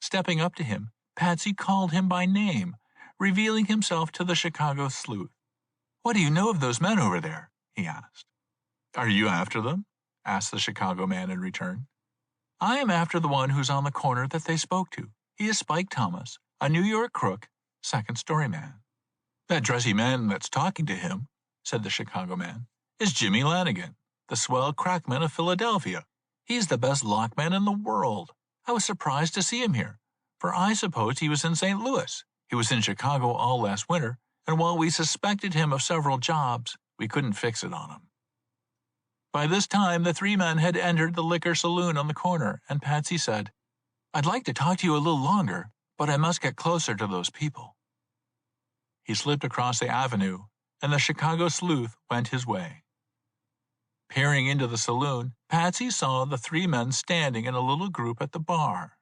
S1: Stepping up to him, Patsy called him by name, revealing himself to the Chicago sleuth. "What do you know of those men over there?" he asked. "Are you after them?" asked the Chicago man in return. "I am after the one who's on the corner that they spoke to. He is Spike Thomas, a New York crook, 2nd-story man." "That dressy man that's talking to him," said the Chicago man, "is Jimmy Lanigan, the swell crackman of Philadelphia. He's the best lockman in the world. I was surprised to see him here, for I supposed he was in St. Louis. He was in Chicago all last winter, and while we suspected him of several jobs, we couldn't fix it on him." By this time, the 3 men had entered the liquor saloon on the corner, and Patsy said, "I'd like to talk to you a little longer, but I must get closer to those people." He slipped across the avenue, and the Chicago sleuth went his way. Peering into the saloon, Patsy saw the 3 men standing in a little group at the bar.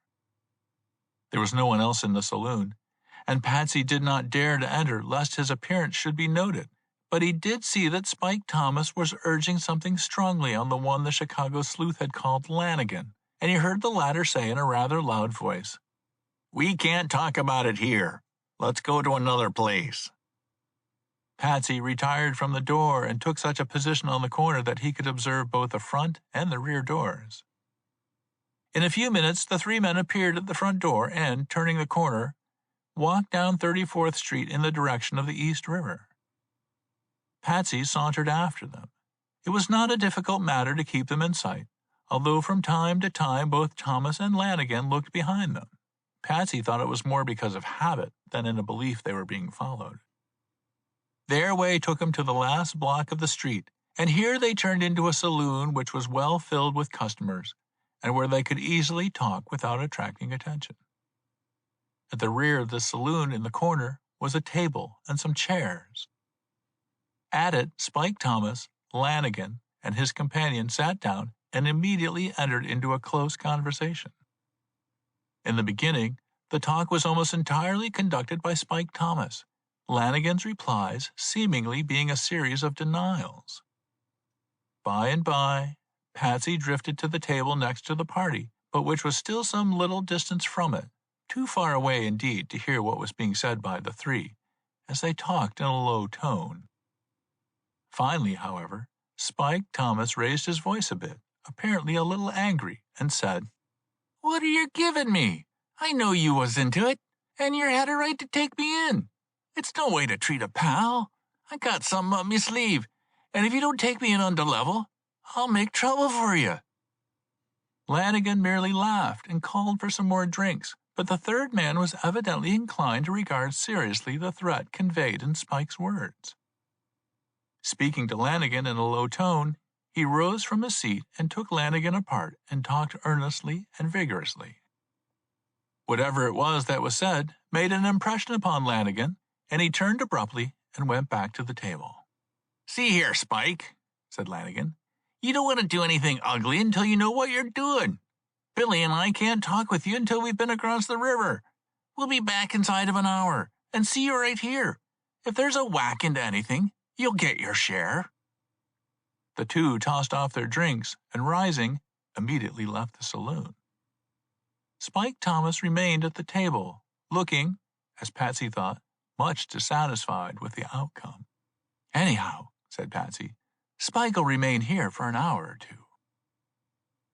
S1: There was no one else in the saloon, and Patsy did not dare to enter lest his appearance should be noted, but he did see that Spike Thomas was urging something strongly on the one the Chicago sleuth had called Lanigan, and he heard the latter say in a rather loud voice, "We can't talk about it here. Let's go to another place." Patsy retired from the door and took such a position on the corner that he could observe both the front and the rear doors. In a few minutes, the 3 men appeared at the front door and, turning the corner, walked down 34th Street in the direction of the East River. Patsy sauntered after them. It was not a difficult matter to keep them in sight, although from time to time both Thomas and Lanigan looked behind them. Patsy thought it was more because of habit than in a belief they were being followed. Their way took them to the last block of the street, and here they turned into a saloon which was well filled with customers, and where they could easily talk without attracting attention. At the rear of the saloon in the corner was a table and some chairs. At it, Spike Thomas, Lanigan, and his companion sat down and immediately entered into a close conversation. In the beginning, the talk was almost entirely conducted by Spike Thomas, Lanigan's replies seemingly being a series of denials. By and by, Patsy drifted to the table next to the party, but which was still some little distance from it, too far away indeed to hear what was being said by the three, as they talked in a low tone. Finally, however, Spike Thomas raised his voice a bit, apparently a little angry, and said, "What are you giving me? I know you was into it, and you had a right to take me in. It's no way to treat a pal. I got something up me sleeve, and if you don't take me in on the level, I'll make trouble for you." Lanigan merely laughed and called for some more drinks, but the third man was evidently inclined to regard seriously the threat conveyed in Spike's words. Speaking to Lanigan in a low tone, he rose from his seat and took Lanigan apart and talked earnestly and vigorously. Whatever it was that was said made an impression upon Lanigan, and he turned abruptly and went back to the table. "See here, Spike," said Lanigan. "You don't want to do anything ugly until you know what you're doing. Billy and I can't talk with you until we've been across the river. We'll be back inside of an hour, and see you right here. If there's a whack into anything, you'll get your share." The two tossed off their drinks and, rising, immediately left the saloon. Spike Thomas remained at the table, looking, as Patsy thought, much dissatisfied with the outcome. "Anyhow," said Patsy, "Spike'll remain here for an hour or two."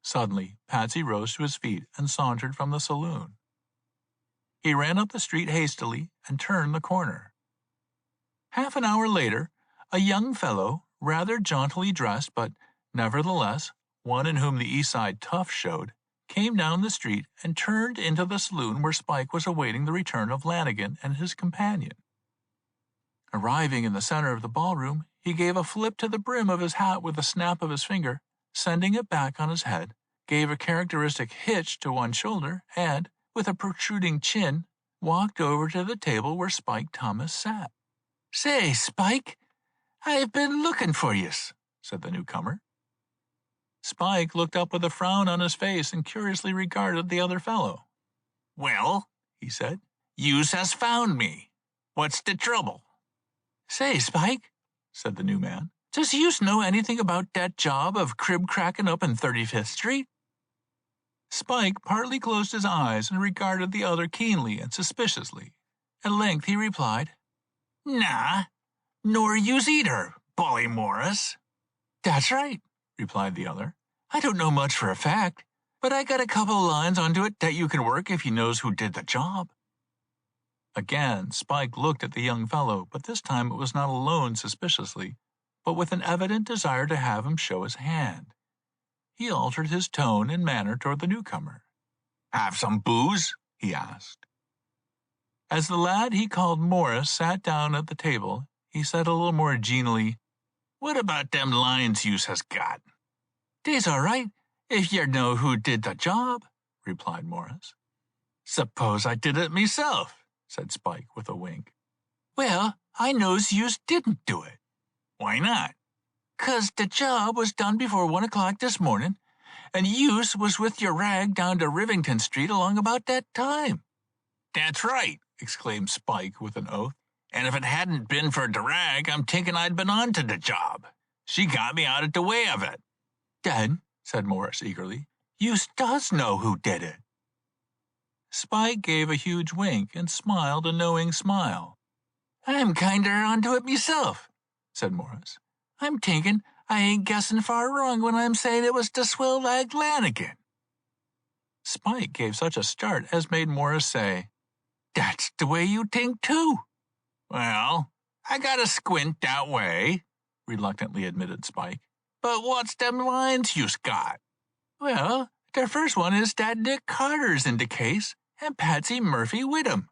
S1: Suddenly, Patsy rose to his feet and sauntered from the saloon. He ran up the street hastily and turned the corner. Half an hour later, a young fellow, rather jauntily dressed, but nevertheless one in whom the East Side tough showed, came down the street and turned into the saloon where Spike was awaiting the return of Lanigan and his companion. Arriving in the center of the ballroom, he gave a flip to the brim of his hat with a snap of his finger, sending it back on his head, gave a characteristic hitch to one shoulder, and, with a protruding chin, walked over to the table where Spike Thomas sat. "Say, Spike, I've been looking for yous," said the newcomer. Spike looked up with a frown on his face and curiously regarded the other fellow. "Well," he said, "yous has found me. What's the trouble?" "Say, Spike," said the new man, "does yous know anything about that job of crib cracking up in 35th Street? Spike partly closed his eyes and regarded the other keenly and suspiciously. At length he replied, "Nah, nor yous either, Bully Morris." "That's right," replied the other. "I don't know much for a fact, but I got a couple of lines onto it that you can work if you knows who did the job." Again, Spike looked at the young fellow, but this time it was not alone suspiciously, but with an evident desire to have him show his hand. He altered his tone and manner toward the newcomer. "Have some booze?" he asked. As the lad he called Morris sat down at the table, he said a little more genially, "What about them lines yous has got?" "Dey's all right, if yer know who did the job," replied Morris. "Suppose I did it myself," said Spike with a wink. "Well, I knows yous didn't do it." "Why not?" "'Cause the job was done before 1 o'clock this morning, and yous was with your rag down to Rivington Street along about that time." "That's right," exclaimed Spike with an oath. "And if it hadn't been for the rag, I'm thinking I'd been on to the job. She got me out of the way of it." "Then," said Morris eagerly, "yous does know who did it." Spike gave a huge wink and smiled a knowing smile. "I'm kinder onto it myself," said Morris. "I'm thinking I ain't guessing far wrong when I'm saying it was the swell-lagged Lanigan." Spike gave such a start as made Morris say, "That's the way you think, too." "Well, I got a squint that way," reluctantly admitted Spike. "But what's them lines yous got?" "Well, the first one is that Nick Carter's in the case, and Patsy Murphy with him."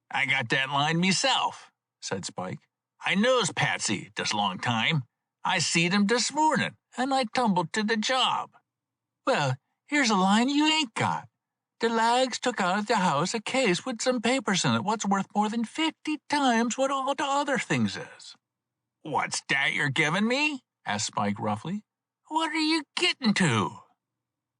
S1: "I got that line myself," said Spike. "I knows Patsy this long time. I seed him this morning, and I tumbled to the job." "Well, here's a line you ain't got. The lags took out of the house a case with some papers in it what's worth more than 50 times what all the other things is." "What's that you're giving me?" asked Spike roughly. "What are you getting to?"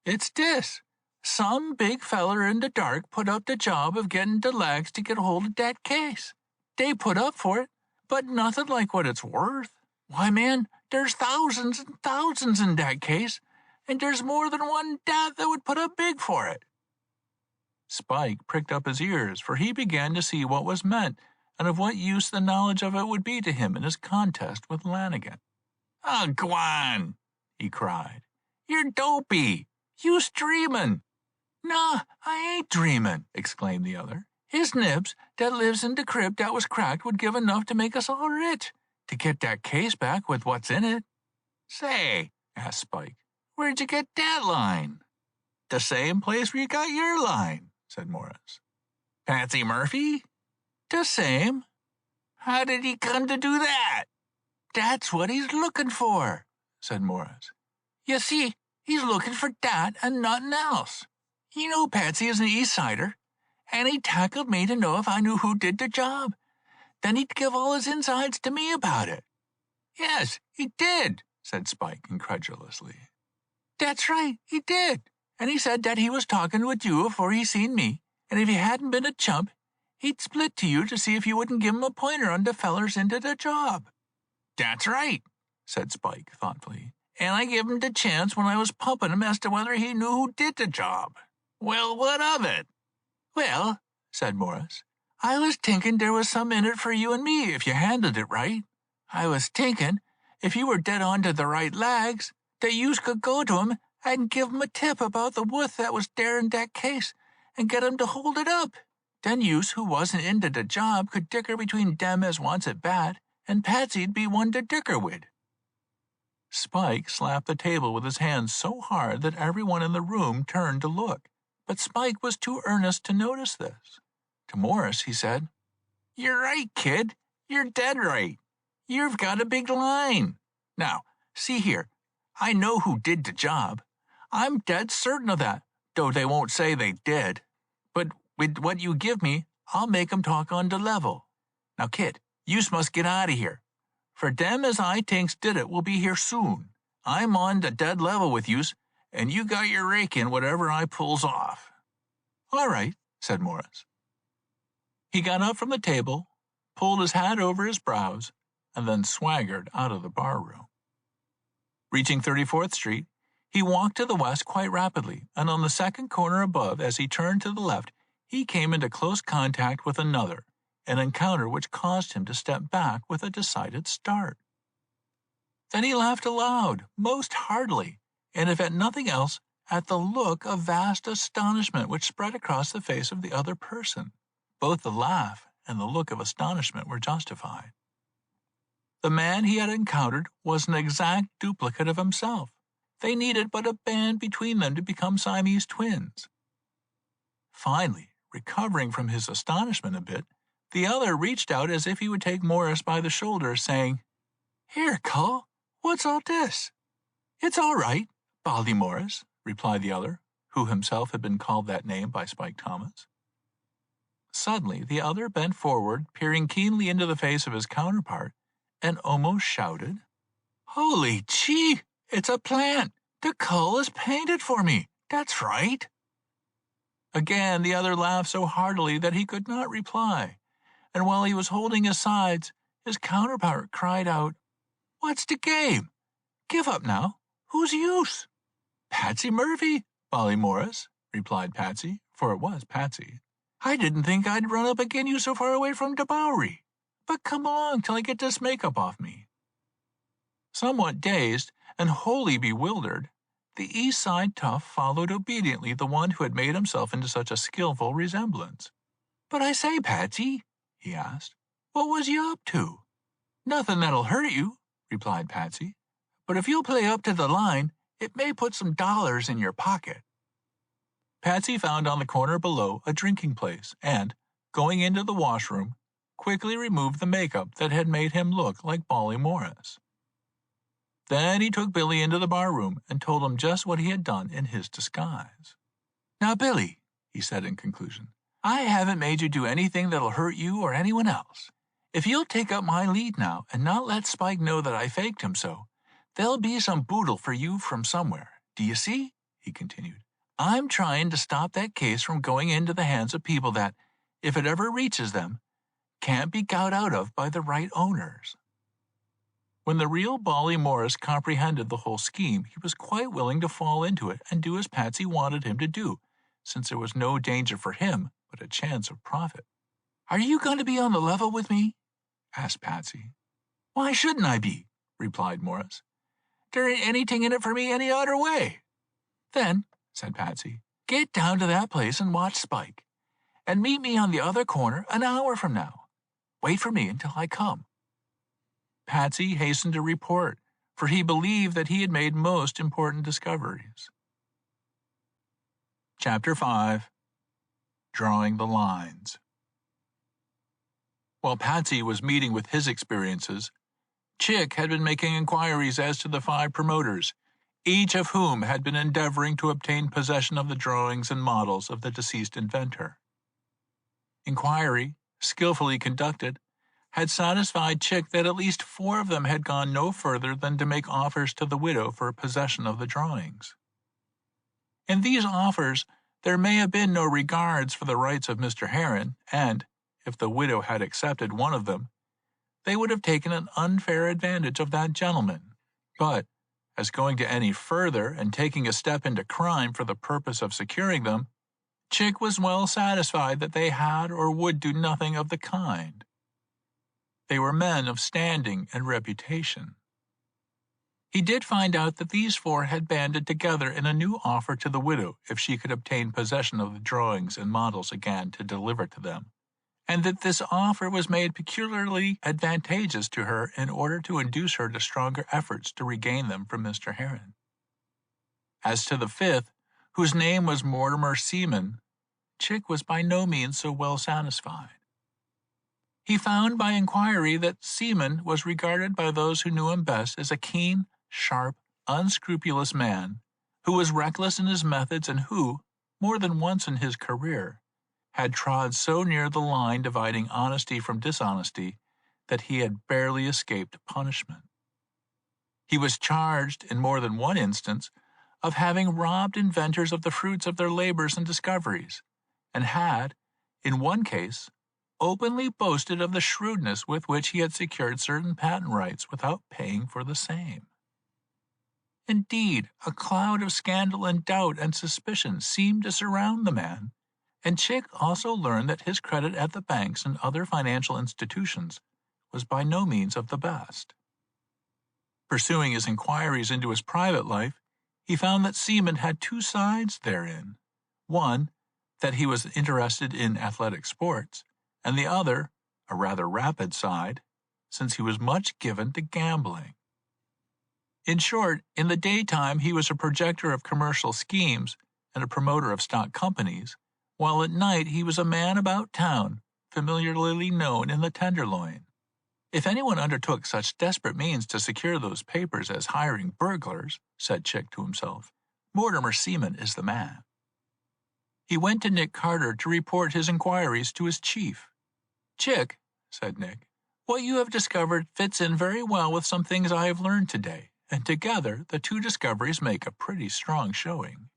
S1: "It's this. Some big feller in the dark put up the job of getting the lags to get hold of that case. They put up for it, but nothing like what it's worth. Why, man, there's thousands and thousands in that case, and there's more than one dad that would put up big for it." Spike pricked up his ears, for he began to see what was meant and of what use the knowledge of it would be to him in his contest with Lanigan. "Oh, go on," he cried. "You're dopey. You's dreamin'." "Nah, I ain't dreamin'," exclaimed the other. "His nibs that lives in the crib that was cracked would give enough to make us all rich, to get that case back with what's in it." "Say," asked Spike, "where'd you get that line?" "The same place where you got your line," said Morris. "Patsy Murphy?" "The same." "How did he come to do that?" "That's what he's looking for," said Morris. "You see, he's looking for that and nothing else. You know Patsy is an East Sider, and he tackled me to know if I knew who did the job. Then he'd give all his insides to me about it." "Yes, he did," said Spike incredulously. "That's right, he did. And he said that he was talking with you afore he seen me, and if he hadn't been a chump, he'd split to you to see if you wouldn't give him a pointer on the fellers into the job." "That's right," said Spike thoughtfully. "And I gave him the chance when I was pumping him as to whether he knew who did the job." "Well, what of it?" "Well," said Morris, "I was tinking there was some in it for you and me if you handled it right. I was tinking, if you were dead on to the right lags, that yous could go to him and give him a tip about the wuth that was there in that case and get him to hold it up. Then yous who wasn't into the job could dicker between them as wants it bad, and Patsy'd be one to dicker with." Spike slapped the table with his hands so hard that everyone in the room turned to look, but Spike was too earnest to notice this. To Morris he said, "You're right, kid. You're dead right. You've got a big line. Now, see here, I know who did the job. I'm dead certain of that, though they won't say they did. But with what you give me, I'll make 'em talk on the level. Now, kid, yous must get out of here. For them as I thinks did it will be here soon. I'm on the dead level with yous, and you got your rake in whatever I pulls off." "All right," said Morris. He got up from the table, pulled his hat over his brows, and then swaggered out of the barroom. Reaching 34th Street, he walked to the west quite rapidly, and on the second corner above, as he turned to the left, he came into close contact with another, an encounter which caused him to step back with a decided start. Then he laughed aloud, most heartily, and if at nothing else, at the look of vast astonishment which spread across the face of the other person. Both the laugh and the look of astonishment were justified. The man he had encountered was an exact duplicate of himself. They needed but a band between them to become Siamese twins. Finally, recovering from his astonishment a bit, the other reached out as if he would take Morris by the shoulder, saying, "Here, cull, what's all this?" "It's all right, Baldy Morris," replied the other, who himself had been called that name by Spike Thomas. Suddenly, the other bent forward, peering keenly into the face of his counterpart, and almost shouted, "Holy gee! It's a plant! The cull is painted for me! That's right!" Again the other laughed so heartily that he could not reply, and while he was holding his sides, his counterpart cried out, "What's the game? Give up now. Who's use?" "Patsy Murphy, Bolly Morris," replied Patsy, for it was Patsy. "I didn't think I'd run up agin you so far away from the Bowery. But come along till I get this makeup off me." Somewhat dazed and wholly bewildered, the East Side tough followed obediently the one who had made himself into such a skillful resemblance. "But I say, Patsy," he asked, "what was you up to?" "Nothing that'll hurt you," replied Patsy. "But if you'll play up to the line, it may put some dollars in your pocket." Patsy found on the corner below a drinking place and, going into the washroom, quickly removed the makeup that had made him look like Bally Morris. Then he took Billy into the barroom and told him just what he had done in his disguise. "Now, Billy," he said in conclusion, "I haven't made you do anything that'll hurt you or anyone else. If you'll take up my lead now and not let Spike know that I faked him so, there'll be some boodle for you from somewhere. Do you see?" he continued. "I'm trying to stop that case from going into the hands of people that, if it ever reaches them, can't be got out of by the right owners." When the real Bally Morris comprehended the whole scheme, he was quite willing to fall into it and do as Patsy wanted him to do, since there was no danger for him but a chance of profit. "Are you going to be on the level with me?" asked Patsy. "Why shouldn't I be?" replied Morris. "There ain't anything in it for me any other way." "Then," said Patsy, "get down to that place and watch Spike, and meet me on the other corner an hour from now. Wait for me until I come." Patsy hastened to report, for he believed that he had made most important discoveries. Chapter 5. Drawing the Lines. While Patsy was meeting with his experiences, Chick had been making inquiries as to the 5 promoters, each of whom had been endeavoring to obtain possession of the drawings and models of the deceased inventor. Inquiry, skillfully conducted, had satisfied Chick that at least 4 of them had gone no further than to make offers to the widow for possession of the drawings. In these offers, there may have been no regards for the rights of Mr. Heron, and, if the widow had accepted one of them, they would have taken an unfair advantage of that gentleman. But, as going to any further and taking a step into crime for the purpose of securing them, Chick was well satisfied that they had or would do nothing of the kind. They were men of standing and reputation. He did find out that these 4 had banded together in a new offer to the widow if she could obtain possession of the drawings and models again to deliver to them, and that this offer was made peculiarly advantageous to her in order to induce her to stronger efforts to regain them from Mr. Heron. As to the 5th, whose name was Mortimer Seaman, Chick was by no means so well satisfied. He found by inquiry that Seaman was regarded by those who knew him best as a keen, sharp, unscrupulous man, who was reckless in his methods and who, more than once in his career, had trod so near the line dividing honesty from dishonesty that he had barely escaped punishment. He was charged, in more than one instance, of having robbed inventors of the fruits of their labors and discoveries, and had, in one case, openly boasted of the shrewdness with which he had secured certain patent rights without paying for the same. Indeed, a cloud of scandal and doubt and suspicion seemed to surround the man, and Chick also learned that his credit at the banks and other financial institutions was by no means of the best. Pursuing his inquiries into his private life, he found that Seaman had 2 sides therein. One, that he was interested in athletic sports, and the other, a rather rapid side, since he was much given to gambling. In short, in the daytime he was a projector of commercial schemes and a promoter of stock companies, while at night he was a man about town, familiarly known in the Tenderloin. If anyone undertook such desperate means to secure those papers as hiring burglars, said Chick to himself, Mortimer Seaman is the man. He went to Nick Carter to report his inquiries to his chief. "Chick," said Nick, "what you have discovered fits in very well with some things I have learned today, and together the 2 discoveries make a pretty strong showing."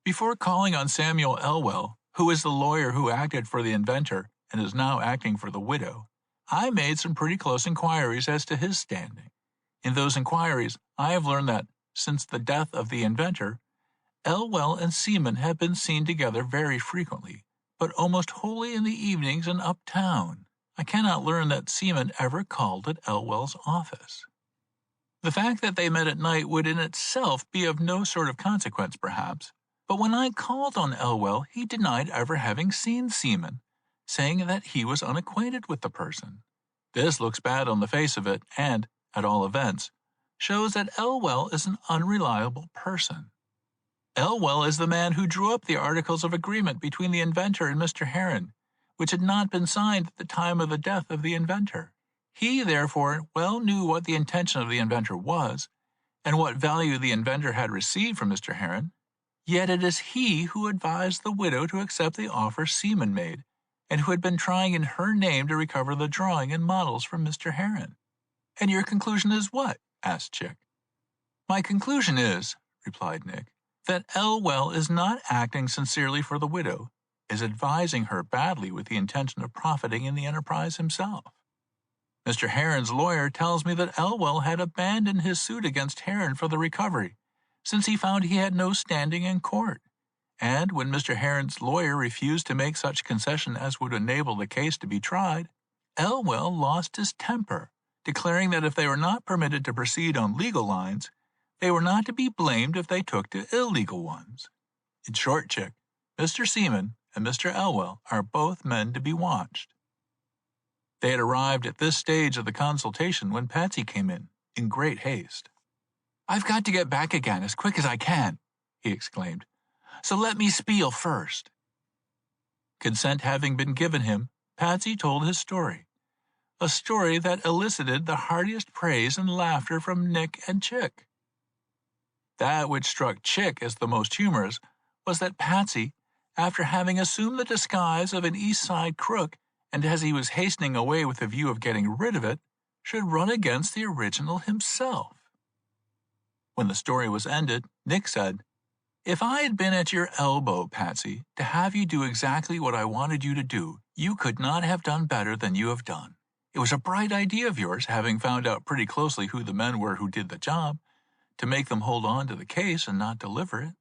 S1: Before calling on Samuel Elwell, who is the lawyer who acted for the inventor and is now acting for the widow, I made some pretty close inquiries as to his standing. In those inquiries, I have learned that, since the death of the inventor, Elwell and Seaman have been seen together very frequently, but almost wholly in the evenings and uptown. I cannot learn that Seaman ever called at Elwell's office. The fact that they met at night would in itself be of no sort of consequence, perhaps, but when I called on Elwell, he denied ever having seen Seaman, saying that he was unacquainted with the person. This looks bad on the face of it, and, at all events, shows that Elwell is an unreliable person. Elwell is the man who drew up the articles of agreement between the inventor and Mr. Heron, which had not been signed at the time of the death of the inventor. He, therefore, well knew what the intention of the inventor was, and what value the inventor had received from Mr. Heron. Yet it is he who advised the widow to accept the offer Seaman made, and who had been trying in her name to recover the drawing and models from Mr. Heron. "And your conclusion is what?" asked Chick. "My conclusion is," replied Nick, "that Elwell is not acting sincerely for the widow, is advising her badly with the intention of profiting in the enterprise himself. Mr. Heron's lawyer tells me that Elwell had abandoned his suit against Heron for the recovery, since he found he had no standing in court, and when Mr. Heron's lawyer refused to make such concession as would enable the case to be tried, Elwell lost his temper, declaring that if they were not permitted to proceed on legal lines, they were not to be blamed if they took to illegal ones. In short, Chick, Mr. Seaman and Mr. Elwell are both men to be watched." They had arrived at this stage of the consultation when Patsy came in great haste. "I've got to get back again as quick as I can," he exclaimed, "so let me spiel first." Consent having been given him, Patsy told his story, a story that elicited the heartiest praise and laughter from Nick and Chick. That which struck Chick as the most humorous was that Patsy, after having assumed the disguise of an East Side crook, and as he was hastening away with the view of getting rid of it, should run against the original himself. When the story was ended, Nick said, "If I had been at your elbow, Patsy, to have you do exactly what I wanted you to do, you could not have done better than you have done. It was a bright idea of yours, having found out pretty closely who the men were who did the job, to make them hold on to the case and not deliver it.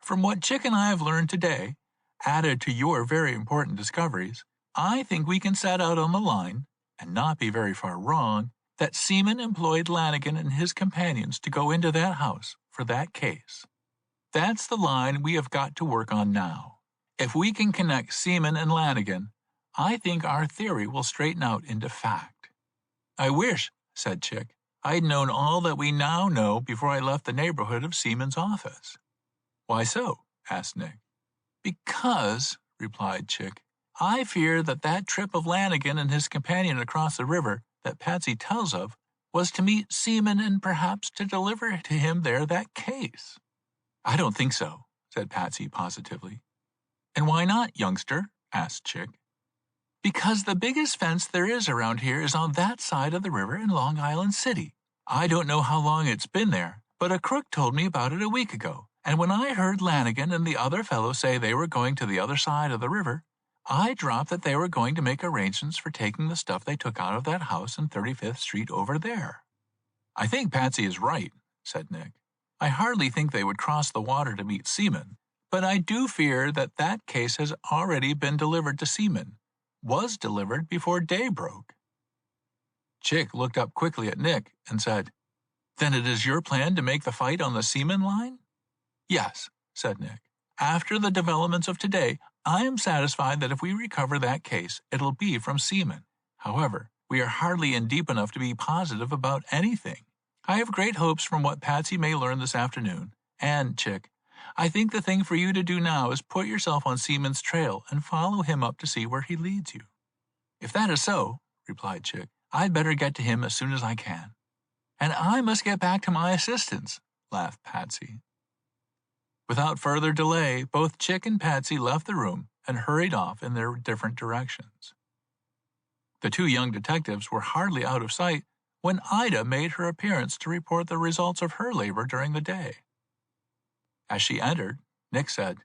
S1: From what Chick and I have learned today, added to your very important discoveries, I think we can set out on the line, and not be very far wrong, that Seaman employed Lanigan and his companions to go into that house for that case. That's the line we have got to work on now. If we can connect Seaman and Lanigan, I think our theory will straighten out into fact." "I wish," said Chick, "I'd known all that we now know before I left the neighborhood of Seaman's office." "Why so?" asked Nick. "Because," replied Chick, "I fear that trip of Lanigan and his companion across the river that Patsy tells of was to meet Seaman and perhaps to deliver to him there that case." "I don't think so," said Patsy positively. "And why not, youngster?" asked Chick. "Because the biggest fence there is around here is on that side of the river in Long Island City. I don't know how long it's been there, but a crook told me about it a week ago, and when I heard Lanigan and the other fellow say they were going to the other side of the river, I dropped that they were going to make arrangements for taking the stuff they took out of that house in 35th Street over there." "I think Patsy is right," said Nick. "I hardly think they would cross the water to meet Seaman, but I do fear that case has already been delivered to Seaman, was delivered before day broke." Chick looked up quickly at Nick and said, "Then it is your plan to make the fight on the Seaman line?" "Yes," said Nick. "After the developments of today, I am satisfied that if we recover that case, it'll be from Seaman. However, we are hardly in deep enough to be positive about anything. I have great hopes from what Patsy may learn this afternoon, and, Chick, I think the thing for you to do now is put yourself on Seaman's trail and follow him up to see where he leads you." "If that is so," replied Chick, "I'd better get to him as soon as I can." "And I must get back to my assistants," laughed Patsy. Without further delay, both Chick and Patsy left the room and hurried off in their different directions. The two young detectives were hardly out of sight when Ida made her appearance to report the results of her labor during the day. As she entered, Nick said,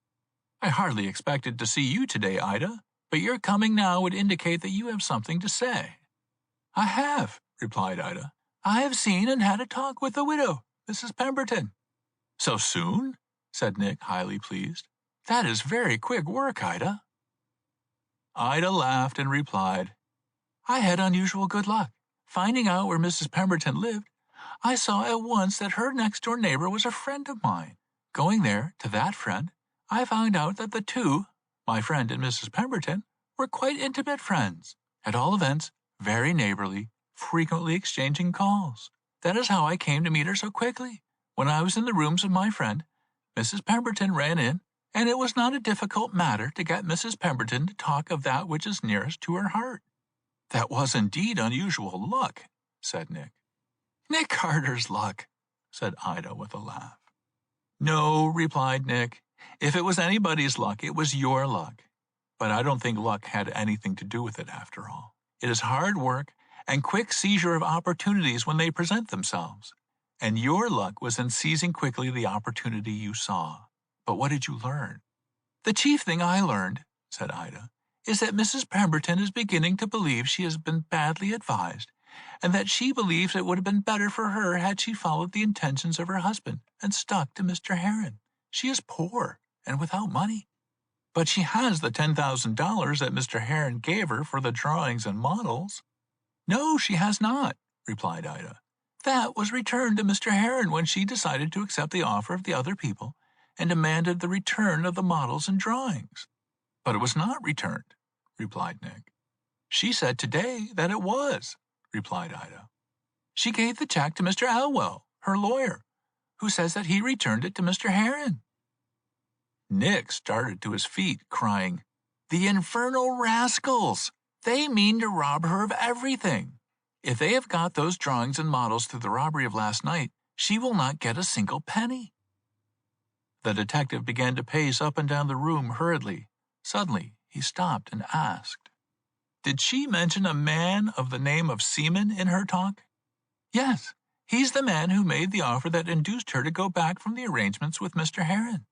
S1: "I hardly expected to see you today, Ida, but your coming now would indicate that you have something to say." "I have," replied Ida. "I have seen and had a talk with the widow, Mrs. Pemberton." "So soon?" said Nick, highly pleased. "That is very quick work, Ida." Ida laughed and replied, "I had unusual good luck. Finding out where Mrs. Pemberton lived, I saw at once that her next-door neighbor was a friend of mine. Going there, to that friend, I found out that the two, my friend and Mrs. Pemberton, were quite intimate friends. At all events, very neighborly, frequently exchanging calls. That is how I came to meet her so quickly. When I was in the rooms of my friend, Mrs. Pemberton ran in, and it was not a difficult matter to get Mrs. Pemberton to talk of that which is nearest to her heart. That was indeed unusual luck, said Nick. Nick Carter's luck, said Ida with a laugh. No, replied Nick. If it was anybody's luck, it was your luck. But I don't think luck had anything to do with it after all. It is hard work and quick seizure of opportunities when they present themselves. And your luck was in seizing quickly the opportunity you saw. But what did you learn? The chief thing I learned, said Ida, is that Mrs. Pemberton is beginning to believe she has been badly advised, and that she believes it would have been better for her had she followed the intentions of her husband and stuck to Mr. Heron. She is poor and without money. But she has the $10,000 that Mr. Heron gave her for the drawings and models. No, she has not, replied Ida. That was returned to Mr. Heron when she decided to accept the offer of the other people and demanded the return of the models and drawings. But it was not returned, replied Nick. She said today that it was, replied Ida. She gave the check to Mr. Elwell, her lawyer, who says that he returned it to Mr. Heron. Nick started to his feet, crying, "The infernal rascals! They mean to rob her of everything. If they have got those drawings and models through the robbery of last night, she will not get a single penny." The detective began to pace up and down the room hurriedly. Suddenly, he stopped and asked, "Did she mention a man of the name of Seaman in her talk?" "Yes, he's the man who made the offer that induced her to go back from the arrangements with Mr. Heron."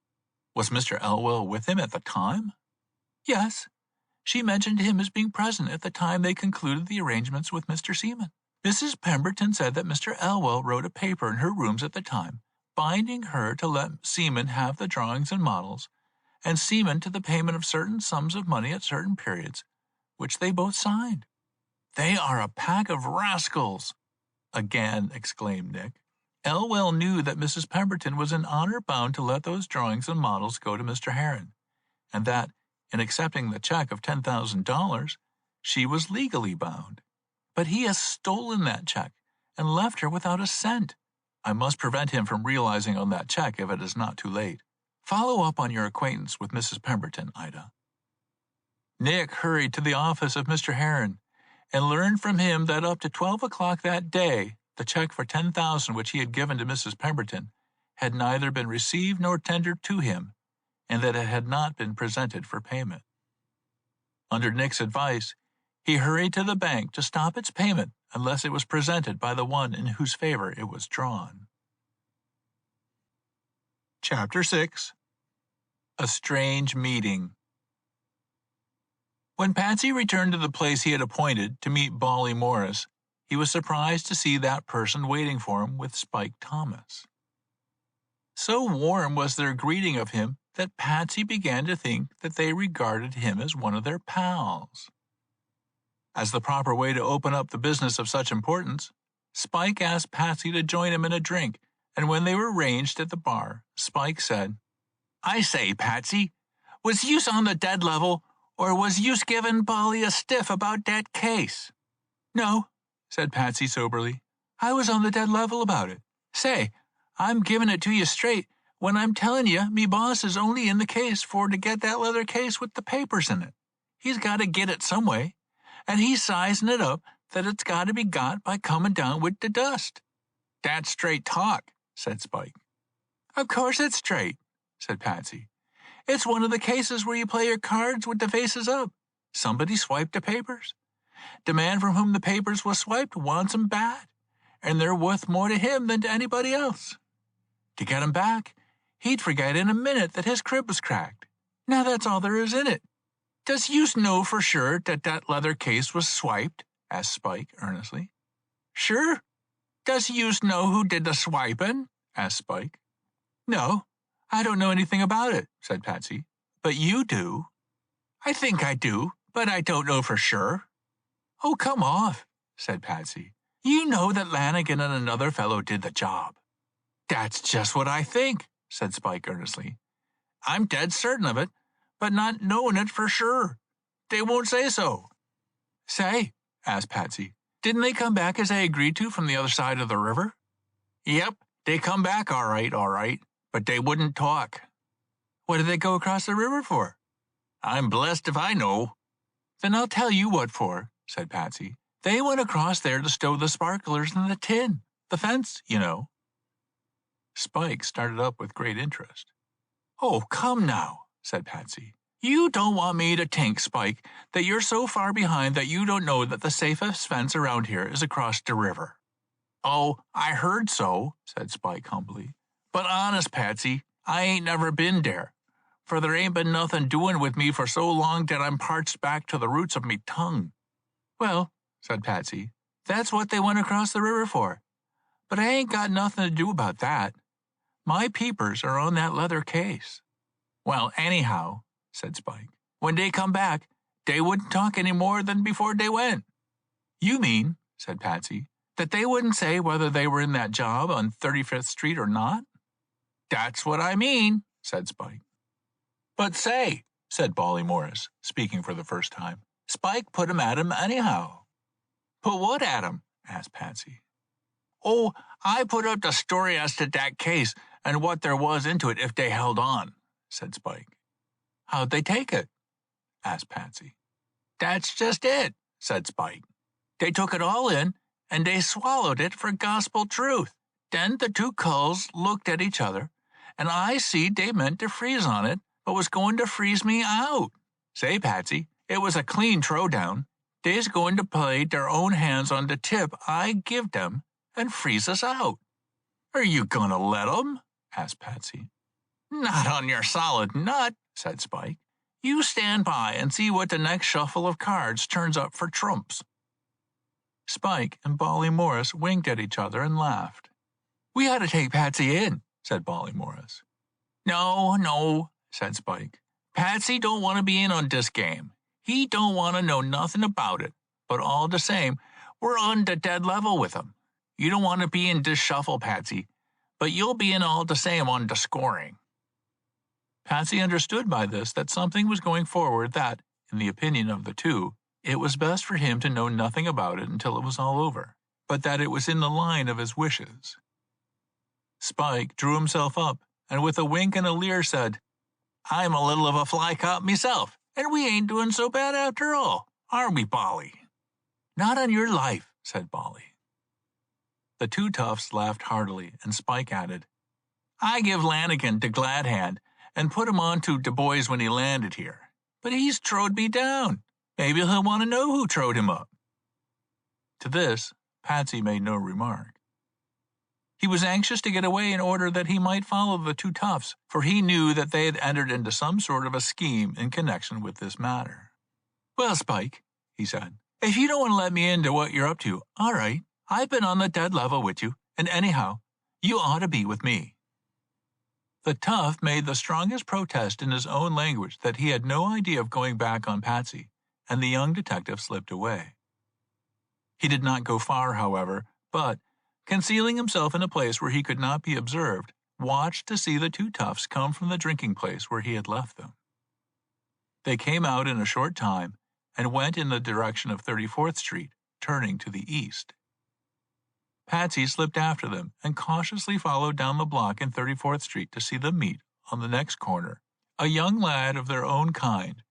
S1: "Was Mr. Elwell with him at the time?" "Yes. She mentioned him as being present at the time they concluded the arrangements with Mr. Seaman. Mrs. Pemberton said that Mr. Elwell wrote a paper in her rooms at the time, binding her to let Seaman have the drawings and models, and Seaman to the payment of certain sums of money at certain periods, which they both signed." "They are a pack of rascals!" again exclaimed Nick. Elwell knew that Mrs. Pemberton was in honor bound to let those drawings and models go to Mr. Heron, and that, in accepting the check of $10,000, she was legally bound. But he has stolen that check and left her without a cent. I must prevent him from realizing on that check if it is not too late. Follow up on your acquaintance with Mrs. Pemberton, Ida." Nick hurried to the office of Mr. Heron and learned from him that up to 12 o'clock that day, the check for $10,000 which he had given to Mrs. Pemberton had neither been received nor tendered to him, and that it had not been presented for payment. Under Nick's advice, he hurried to the bank to stop its payment unless it was presented by the one in whose favor it was drawn. Chapter 6. A Strange Meeting. When Patsy returned to the place he had appointed to meet Bawley Morris, he was surprised to see that person waiting for him with Spike Thomas. So warm was their greeting of him that Patsy began to think that they regarded him as one of their pals. As the proper way to open up the business of such importance, Spike asked Patsy to join him in a drink, and when they were ranged at the bar, Spike said, "I say, Patsy, was yous on the dead level, or was yous giving Bawley a stiff about that case?" "No," said Patsy soberly. "I was on the dead level about it. Say, I'm giving it to you straight when I'm telling you me boss is only in the case for to get that leather case with the papers in it. He's got to get it some way, and he's sizing it up that it's got to be got by coming down with the dust." "That's straight talk," said Spike. "Of course it's straight," said Patsy. "It's one of the cases where you play your cards with the faces up. Somebody swiped the papers. The man from whom the papers was swiped wants 'em bad, and they're worth more to him than to anybody else. To get 'em back, he'd forget in a minute that his crib was cracked. Now that's all there is in it." "Does yous know for sure that that leather case was swiped?" asked Spike earnestly. "Sure." "Does yous know who did the swiping?" asked Spike. "No, I don't know anything about it," said Patsy. "But you do." "I think I do, but I don't know for sure." "Oh, come off," said Patsy. "You know that Lanigan and another fellow did the job." "That's just what I think," said Spike earnestly. "I'm dead certain of it, but not knowing it for sure. They won't say so." "Say," asked Patsy, "didn't they come back as they agreed to from the other side of the river?" "Yep, they come back all right, but they wouldn't talk. What did they go across the river for? I'm blessed if I know. Then I'll tell you what for, said Patsy. They went across there to stow the sparklers in the tin. The fence, you know. Spike started up with great interest. Oh, come now, said Patsy. You don't want me to think, Spike, that you're so far behind that you don't know that the safest fence around here is across the river. Oh, I heard so, said Spike humbly. But honest, Patsy, I ain't never been there, for there ain't been nothing doing with me for so long that I'm parched back to the roots of me tongue. Well, said Patsy, that's what they went across the river for. But I ain't got nothing to do about that. My peepers are on that leather case. Well, anyhow, said Spike, when they come back, they wouldn't talk any more than before they went. You mean, said Patsy, that they wouldn't say whether they were in that job on 35th Street or not? That's what I mean, said Spike. But say, said Bolly Morris, speaking for the first time, Spike put 'em at him anyhow. Put what at him? Asked Patsy. Oh, I put up the story as to that case and what there was into it if they held on, said Spike. How'd they take it? Asked Patsy. That's just it, said Spike. They took it all in, and they swallowed it for gospel truth. Then the two culls looked at each other, and I see they meant to freeze on it, but was going to freeze me out. Say, Patsy, it was a clean throwdown. They's going to play their own hands on the tip I give them and freeze us out. Are you going to let 'em? Asked Patsy. Not on your solid nut, said Spike. You stand by and see what the next shuffle of cards turns up for trumps. Spike and Bolly Morris winked at each other and laughed. We ought to take Patsy in, said Bolly Morris. No, said Spike. Patsy don't want to be in on this game. He don't want to know nothing about it, but all the same, we're on the dead level with him. You don't want to be in this shuffle, Patsy, but you'll be in all the same on the scoring. Patsy understood by this that something was going forward that, in the opinion of the two, it was best for him to know nothing about it until it was all over, but that it was in the line of his wishes. Spike drew himself up, and with a wink and a leer said, I'm a little of a fly cop myself, and we ain't doing so bad after all, are we, Bolly? Not on your life, said Bolly. The two toughs laughed heartily, and Spike added, I give Lanigan the glad hand, and put him on to the boys when he landed here. But he's trod me down. Maybe he'll want to know who trod him up. To this, Patsy made no remark. He was anxious to get away in order that he might follow the two toughs, for he knew that they had entered into some sort of a scheme in connection with this matter. Well, Spike, he said, if you don't want to let me into what you're up to, all right, I've been on the dead level with you, and anyhow, you ought to be with me. The tough made the strongest protest in his own language that he had no idea of going back on Patsy, and the young detective slipped away. He did not go far, however, but, concealing himself in a place where he could not be observed, watched to see the two toughs come from the drinking place where he had left them. They came out in a short time and went in the direction of 34th Street, turning to the east. Patsy slipped after them and cautiously followed down the block in 34th Street to see them meet, on the next corner, a young lad of their own kind,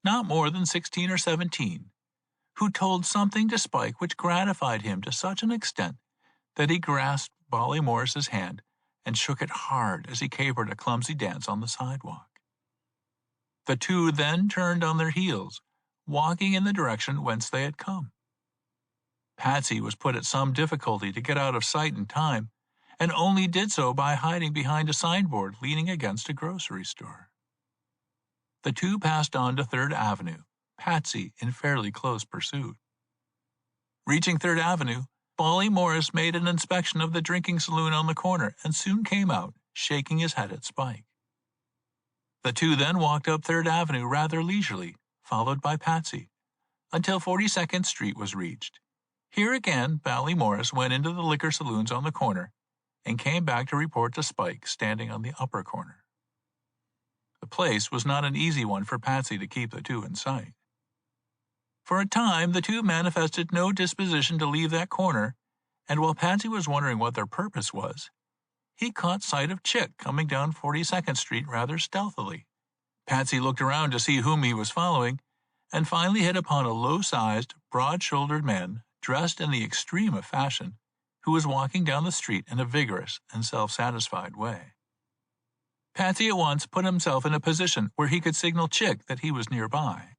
S1: not more than 16 or 17, who told something to Spike which gratified him to such an extent that he grasped Bolly Morris's hand and shook it hard as he capered a clumsy dance on the sidewalk. The two then turned on their heels, walking in the direction whence they had come. Patsy was put at some difficulty to get out of sight in time, and only did so by hiding behind a signboard leaning against a grocery store. The two passed on to 3rd Avenue, Patsy in fairly close pursuit. Reaching 3rd Avenue, Bolly Morris made an inspection of the drinking saloon on the corner and soon came out, shaking his head at Spike. The two then walked up 3rd Avenue rather leisurely, followed by Patsy, until 42nd Street was reached. Here again, Bolly Morris went into the liquor saloons on the corner and came back to report to Spike standing on the upper corner. The place was not an easy one for Patsy to keep the two in sight. For a time, the two manifested no disposition to leave that corner, and while Patsy was wondering what their purpose was, he caught sight of Chick coming down 42nd Street rather stealthily. Patsy looked around to see whom he was following, and finally hit upon a low-sized, broad-shouldered man dressed in the extreme of fashion, who was walking down the street in a vigorous and self-satisfied way. Patsy at once put himself in a position where he could signal Chick that he was nearby.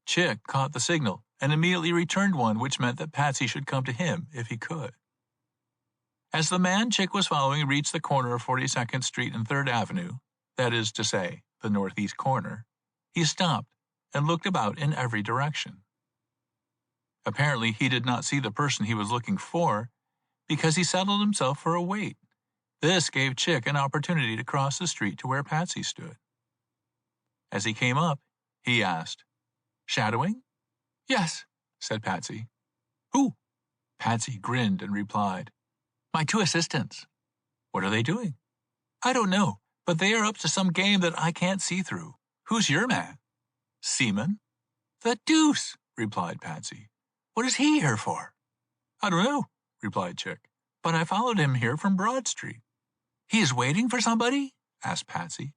S1: Chick caught the signal and immediately returned one, which meant that Patsy should come to him if he could. As the man Chick was following reached the corner of 42nd Street and 3rd Avenue, that is to say, the northeast corner, he stopped and looked about in every direction. Apparently, he did not see the person he was looking for, because he settled himself for a wait. This gave Chick an opportunity to cross the street to where Patsy stood. As he came up, he asked, "Shadowing?" "Yes," said Patsy. "Who?" Patsy grinned and replied, "My 2 assistants." "What are they doing?" "I don't know, but they are up to some game that I can't see through." "Who's your man?" "Seaman." "The deuce," replied Patsy. "What is he here for?" "I don't know," replied Chick, "but I followed him here from Broad Street." "He is waiting for somebody?" asked Patsy.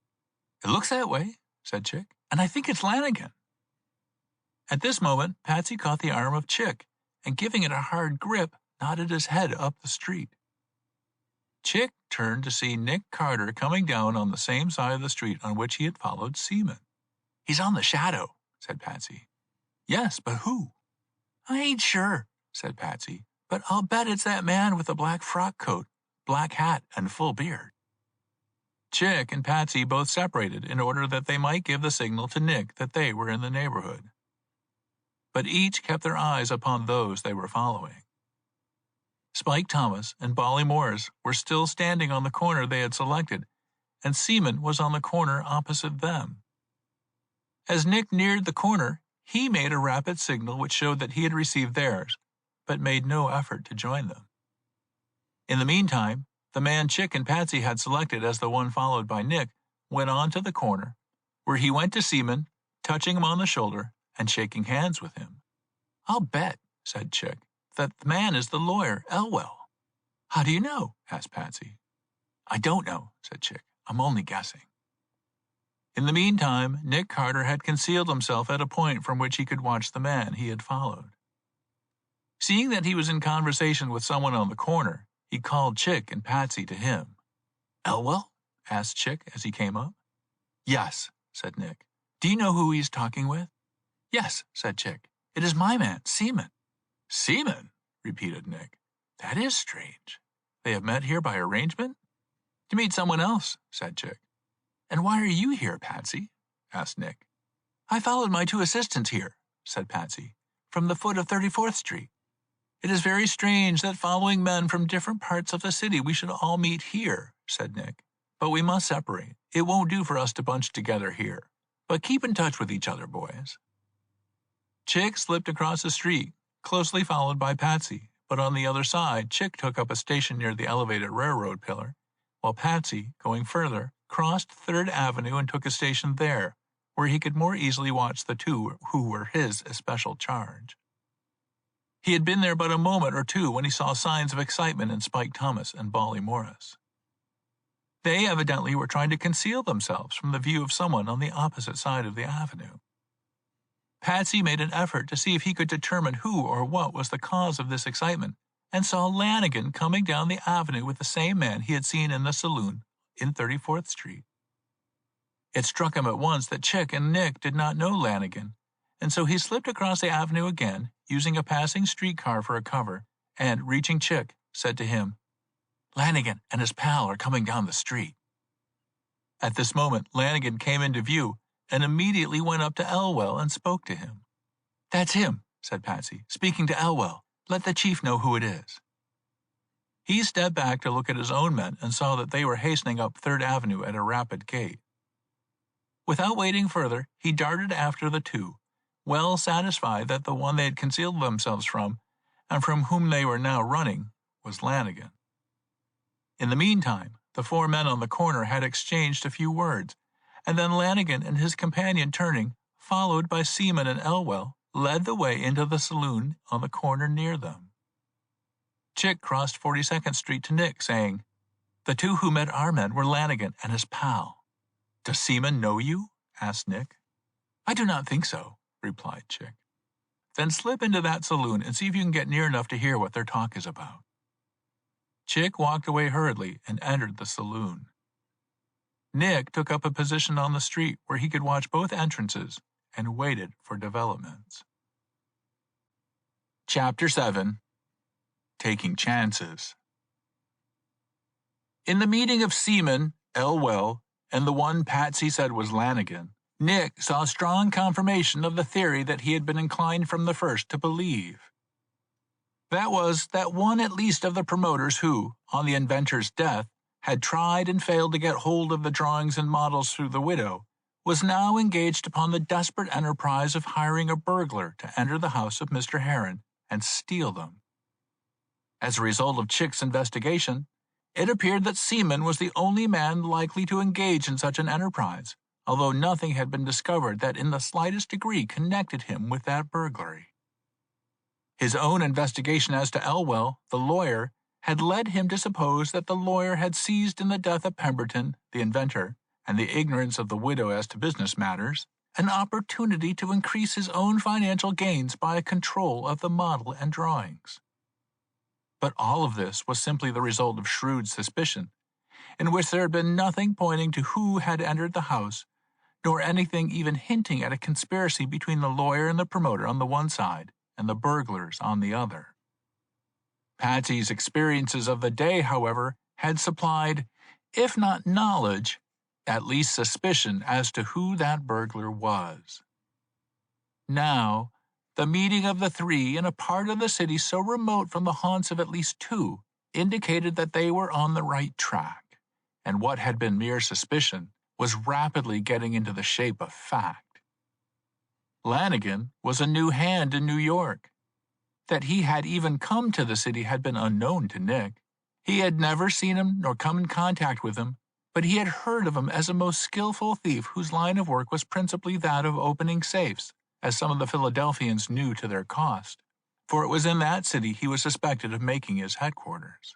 S1: "It looks that way," said Chick, "and I think it's Lanigan." At this moment, Patsy caught the arm of Chick, and giving it a hard grip, nodded his head up the street. Chick turned to see Nick Carter coming down on the same side of the street on which he had followed Seaman. "He's on the shadow," said Patsy. "Yes, but who?" "I ain't sure," said Patsy, "but I'll bet it's that man with the black frock coat, black hat, and full beard." Chick and Patsy both separated in order that they might give the signal to Nick that they were in the neighborhood. But each kept their eyes upon those they were following. Spike Thomas and Bolly Morris were still standing on the corner they had selected, and Seaman was on the corner opposite them. As Nick neared the corner, he made a rapid signal which showed that he had received theirs, but made no effort to join them. In the meantime, the man Chick and Patsy had selected as the one followed by Nick went on to the corner, where he went to Seaman, touching him on the shoulder and shaking hands with him. "I'll bet," said Chick, "that the man is the lawyer, Elwell." "How do you know?" asked Patsy. "I don't know," said Chick. "I'm only guessing." In the meantime, Nick Carter had concealed himself at a point from which he could watch the man he had followed. Seeing that he was in conversation with someone on the corner, he called Chick and Patsy to him. "Elwell?" asked Chick as he came up. "Yes," said Nick. "Do you know who he is talking with?" "Yes," said Chick. "It is my man, Seaman." "Seaman?" repeated Nick. "That is strange. They have met here by arrangement?" "To meet someone else," said Chick. "And why are you here, Patsy?" asked Nick. "I followed my 2 assistants here," said Patsy, "from the foot of 34th Street. It is very strange that following men from different parts of the city we should all meet here," said Nick. "But we must separate. It won't do for us to bunch together here. But keep in touch with each other, boys." Chick slipped across the street, closely followed by Patsy, but on the other side, Chick took up a station near the elevated railroad pillar, while Patsy, going further, crossed 3rd Avenue and took a station there, where he could more easily watch the 2 who were his especial charge. He had been there but a moment or 2 when he saw signs of excitement in Spike Thomas and Bolly Morris. They evidently were trying to conceal themselves from the view of someone on the opposite side of the avenue. Patsy made an effort to see if he could determine who or what was the cause of this excitement, and saw Lanigan coming down the avenue with the same man he had seen in the saloon in 34th Street. It struck him at once that Chick and Nick did not know Lanigan, and so he slipped across the avenue again, using a passing streetcar for a cover, and, reaching Chick, said to him, "Lanigan and his pal are coming down the street." At this moment, Lanigan came into view and immediately went up to Elwell and spoke to him. "That's him," said Patsy, "speaking to Elwell. Let the chief know who it is." He stepped back to look at his own men and saw that they were hastening up 3rd Avenue at a rapid gait. Without waiting further, he darted after the 2, well satisfied that the one they had concealed themselves from, and from whom they were now running, was Lanigan. In the meantime, the 4 men on the corner had exchanged a few words, and then Lanigan and his companion turning, followed by Seaman and Elwell, led the way into the saloon on the corner near them. Chick crossed 42nd Street to Nick, saying, The two who met our men were Lanigan and his pal. Does Seaman know you? Asked Nick. I do not think so, replied Chick. Then slip into that saloon and see if you can get near enough to hear what their talk is about. Chick walked away hurriedly and entered the saloon. Nick took up a position on the street where he could watch both entrances and waited for developments. Chapter 7. Taking Chances. In the meeting of Seaman, Elwell, and the one Patsy said was Lanigan, Nick saw strong confirmation of the theory that he had been inclined from the first to believe. That was that one at least of the promoters who, on the inventor's death, had tried and failed to get hold of the drawings and models through the widow, was now engaged upon the desperate enterprise of hiring a burglar to enter the house of Mr. Heron and steal them. As a result of Chick's investigation, it appeared that Seaman was the only man likely to engage in such an enterprise, although nothing had been discovered that in the slightest degree connected him with that burglary. His own investigation as to Elwell, the lawyer, had led him to suppose that the lawyer had seized in the death of Pemberton, the inventor, and the ignorance of the widow as to business matters, an opportunity to increase his own financial gains by a control of the model and drawings. But all of this was simply the result of shrewd suspicion, in which there had been nothing pointing to who had entered the house, nor anything even hinting at a conspiracy between the lawyer and the promoter on the one side and the burglars on the other. Patsy's experiences of the day, however, had supplied, if not knowledge, at least suspicion as to who that burglar was. Now, the meeting of the three in a part of the city so remote from the haunts of at least two indicated that they were on the right track, and what had been mere suspicion was rapidly getting into the shape of fact. Lanigan was a new hand in New York. That he had even come to the city had been unknown to Nick. He had never seen him nor come in contact with him, but he had heard of him as a most skillful thief whose line of work was principally that of opening safes, as some of the Philadelphians knew to their cost, for it was in that city he was suspected of making his headquarters.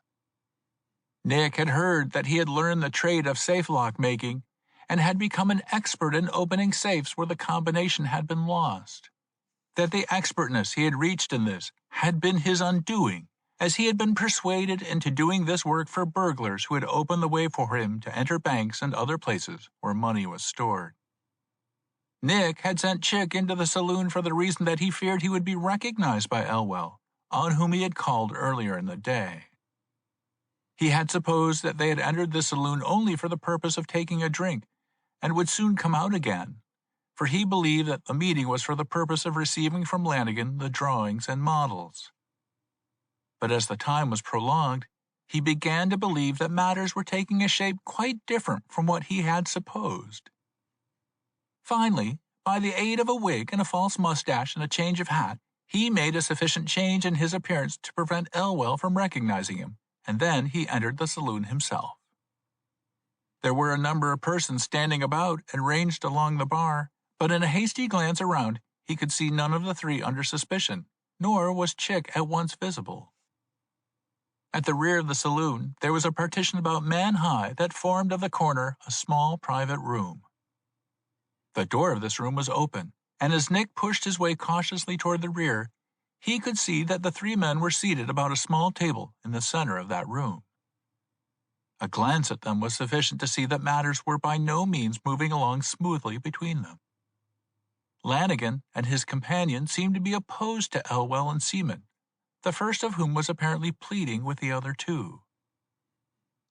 S1: Nick had heard that he had learned the trade of safe lock making and had become an expert in opening safes where the combination had been lost. That the expertness he had reached in this had been his undoing, as he had been persuaded into doing this work for burglars who had opened the way for him to enter banks and other places where money was stored. Nick had sent Chick into the saloon for the reason that he feared he would be recognized by Elwell, on whom he had called earlier in the day. He had supposed that they had entered the saloon only for the purpose of taking a drink, and would soon come out again, for he believed that the meeting was for the purpose of receiving from Lanigan the drawings and models. But as the time was prolonged, he began to believe that matters were taking a shape quite different from what he had supposed. Finally, by the aid of a wig and a false mustache and a change of hat, he made a sufficient change in his appearance to prevent Elwell from recognizing him, and then he entered the saloon himself. There were a number of persons standing about and ranged along the bar, but in a hasty glance around, he could see none of the three under suspicion, nor was Chick at once visible. At the rear of the saloon, there was a partition about man-high that formed of the corner a small private room. The door of this room was open, and as Nick pushed his way cautiously toward the rear, he could see that the three men were seated about a small table in the center of that room. A glance at them was sufficient to see that matters were by no means moving along smoothly between them. Lanigan and his companion seemed to be opposed to Elwell and Seaman, the first of whom was apparently pleading with the other two.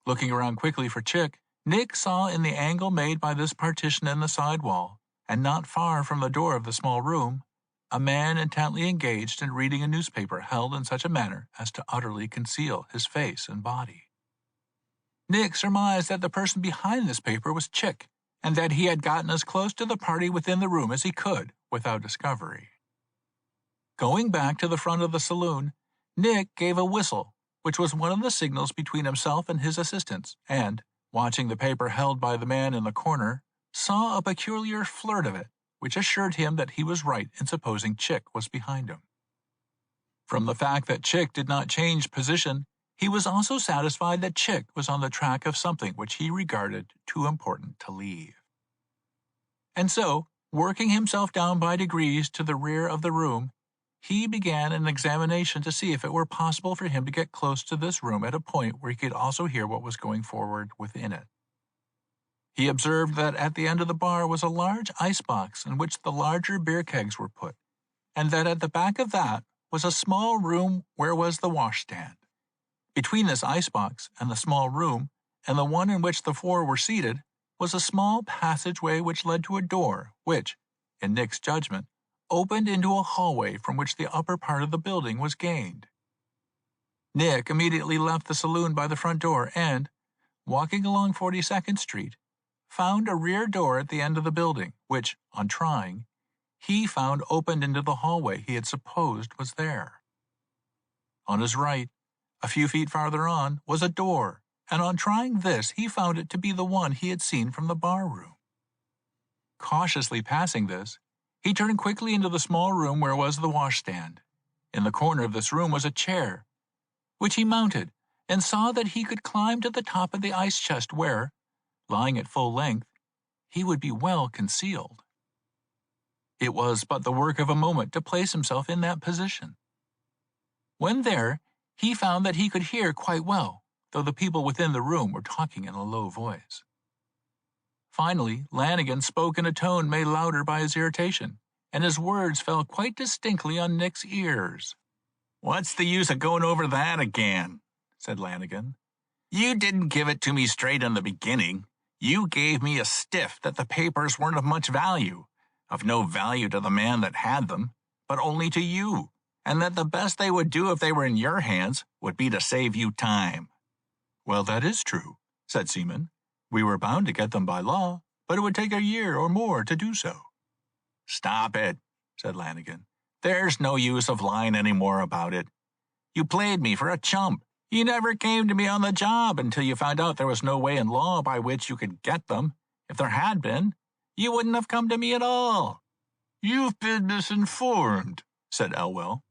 S1: Looking around quickly for Chick, Nick saw in the angle made by this partition in the side wall, and not far from the door of the small room, a man intently engaged in reading a newspaper held in such a manner as to utterly conceal his face and body. Nick surmised that the person behind this paper was Chick, and that he had gotten as close to the party within the room as he could without discovery. Going back to the front of the saloon, Nick gave a whistle, which was one of the signals between himself and his assistants, and, watching the paper held by the man in the corner, saw a peculiar flirt of it, which assured him that he was right in supposing Chick was behind him. From the fact that Chick did not change position, He was also satisfied that Chick was on the track of something which he regarded too important to leave. And so, working himself down by degrees to the rear of the room, he began an examination to see if it were possible for him to get close to this room at a point where he could also hear what was going forward within it. He observed that at the end of the bar was a large icebox in which the larger beer kegs were put, and that at the back of that was a small room where was the washstand. Between this icebox and the small room, and the one in which the four were seated, was a small passageway which led to a door which, in Nick's judgment, opened into a hallway from which the upper part of the building was gained. Nick immediately left the saloon by the front door and, walking along 42nd Street, found a rear door at the end of the building, which, on trying, he found opened into the hallway he had supposed was there. On his right, a few feet farther on, was a door, and on trying this he found it to be the one he had seen from the bar room. Cautiously passing this, he turned quickly into the small room where was the washstand. In the corner of this room was a chair, which he mounted, and saw that he could climb to the top of the ice chest where, lying at full length, he would be well concealed. It was but the work of a moment to place himself in that position. When there, he found that he could hear quite well, though the people within the room were talking in a low voice. Finally, Lanigan spoke in a tone made louder by his irritation, and his words fell quite distinctly on Nick's ears. "What's the use of going over that again?" said Lanigan. "You didn't give it to me straight in the beginning. You gave me a stiff that the papers weren't of much value, of no value to the man that had them, but only to you, and that the best they would do if they were in your hands would be to save you time." "Well, that is true," said Seaman. "We were bound to get them by law, but it would take a year or more to do so." "Stop it," said Lanigan. "There's no use of lying any more about it. You played me for a chump. You never came to me on the job until you found out there was no way in law by which you could get them. If there had been, you wouldn't have come to me at all." "You've been misinformed," said Elwell.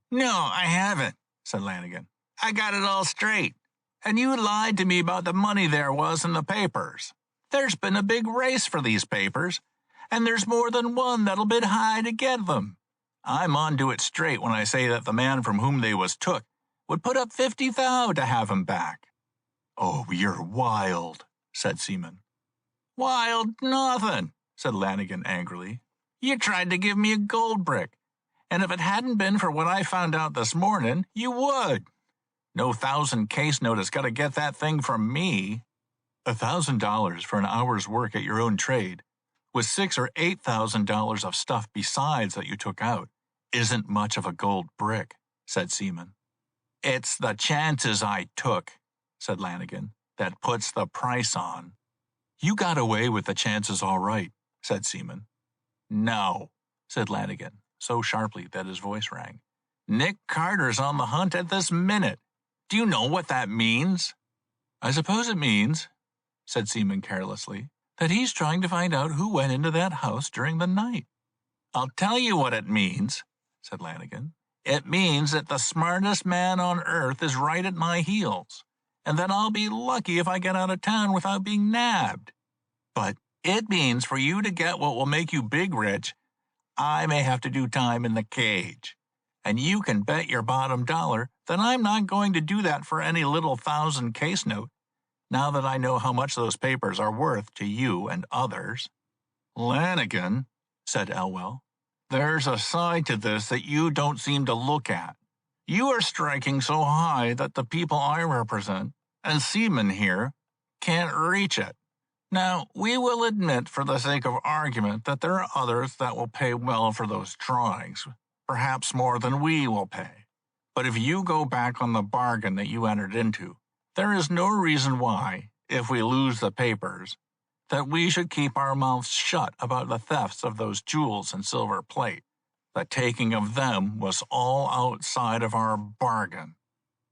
S1: "No, I haven't," said Lanigan. "I got it all straight. And you lied to me about the money there was in the papers. There's been a big race for these papers, and there's more than one that'll bid high to get them. I'm on to it straight when I say that the man from whom they was took would put up 50,000 to have 'em back." "Oh, you're wild," said Seaman. "Wild nothing," said Lanigan angrily. "You tried to give me a gold brick, and if it hadn't been for what I found out this morning, you would. No 1,000 case note has got to get that thing from me." $1,000 for an hour's work at your own trade, with $6,000 or $8,000 of stuff besides that you took out, isn't much of a gold brick, said Seaman. "It's the chances I took," said Lanigan, "that puts the price on." "You got away with the chances all right," said Seaman. "No," said Lanigan, so sharply that his voice rang. "Nick Carter's on the hunt at this minute. Do you know what that means?" "I suppose it means," said Seaman carelessly, "that he's trying to find out who went into that house during the night." "I'll tell you what it means," said Lanigan. "It means that the smartest man on earth is right at my heels, and that I'll be lucky if I get out of town without being nabbed. But it means for you to get what will make you big rich, I may have to do time in the cage. And you can bet your bottom dollar that I'm not going to do that for any little 1,000 case note, now that I know how much those papers are worth to you and others." "Lanigan," said Elwell, "there's a side to this that you don't seem to look at. You are striking so high that the people I represent, and Seaman here, can't reach it. Now, we will admit for the sake of argument that there are others that will pay well for those drawings, perhaps more than we will pay. But if you go back on the bargain that you entered into, there is no reason why, if we lose the papers, that we should keep our mouths shut about the thefts of those jewels and silver plate. The taking of them was all outside of our bargain."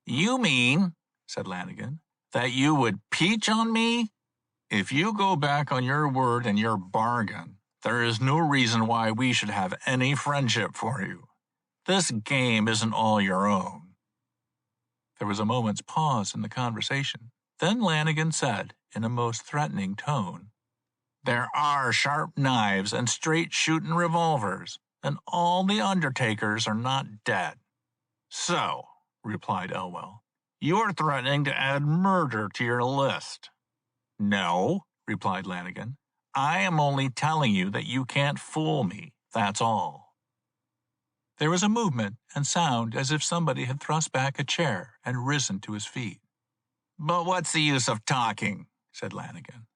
S1: "You mean," said Lanigan, "that you would peach on me?" "If you go back on your word and your bargain, there is no reason why we should have any friendship for you. This game isn't all your own." There was a moment's pause in the conversation. Then Lanigan said, in a most threatening tone, "There are sharp knives and straight-shooting revolvers, and all the undertakers are not dead." "So," replied Elwell, "you're threatening to add murder to your list." "No," replied Lanigan. "I am only telling you that you can't fool me, that's all." There was a movement and sound as if somebody had thrust back a chair and risen to his feet. "But what's the use of talking?" said Lanigan.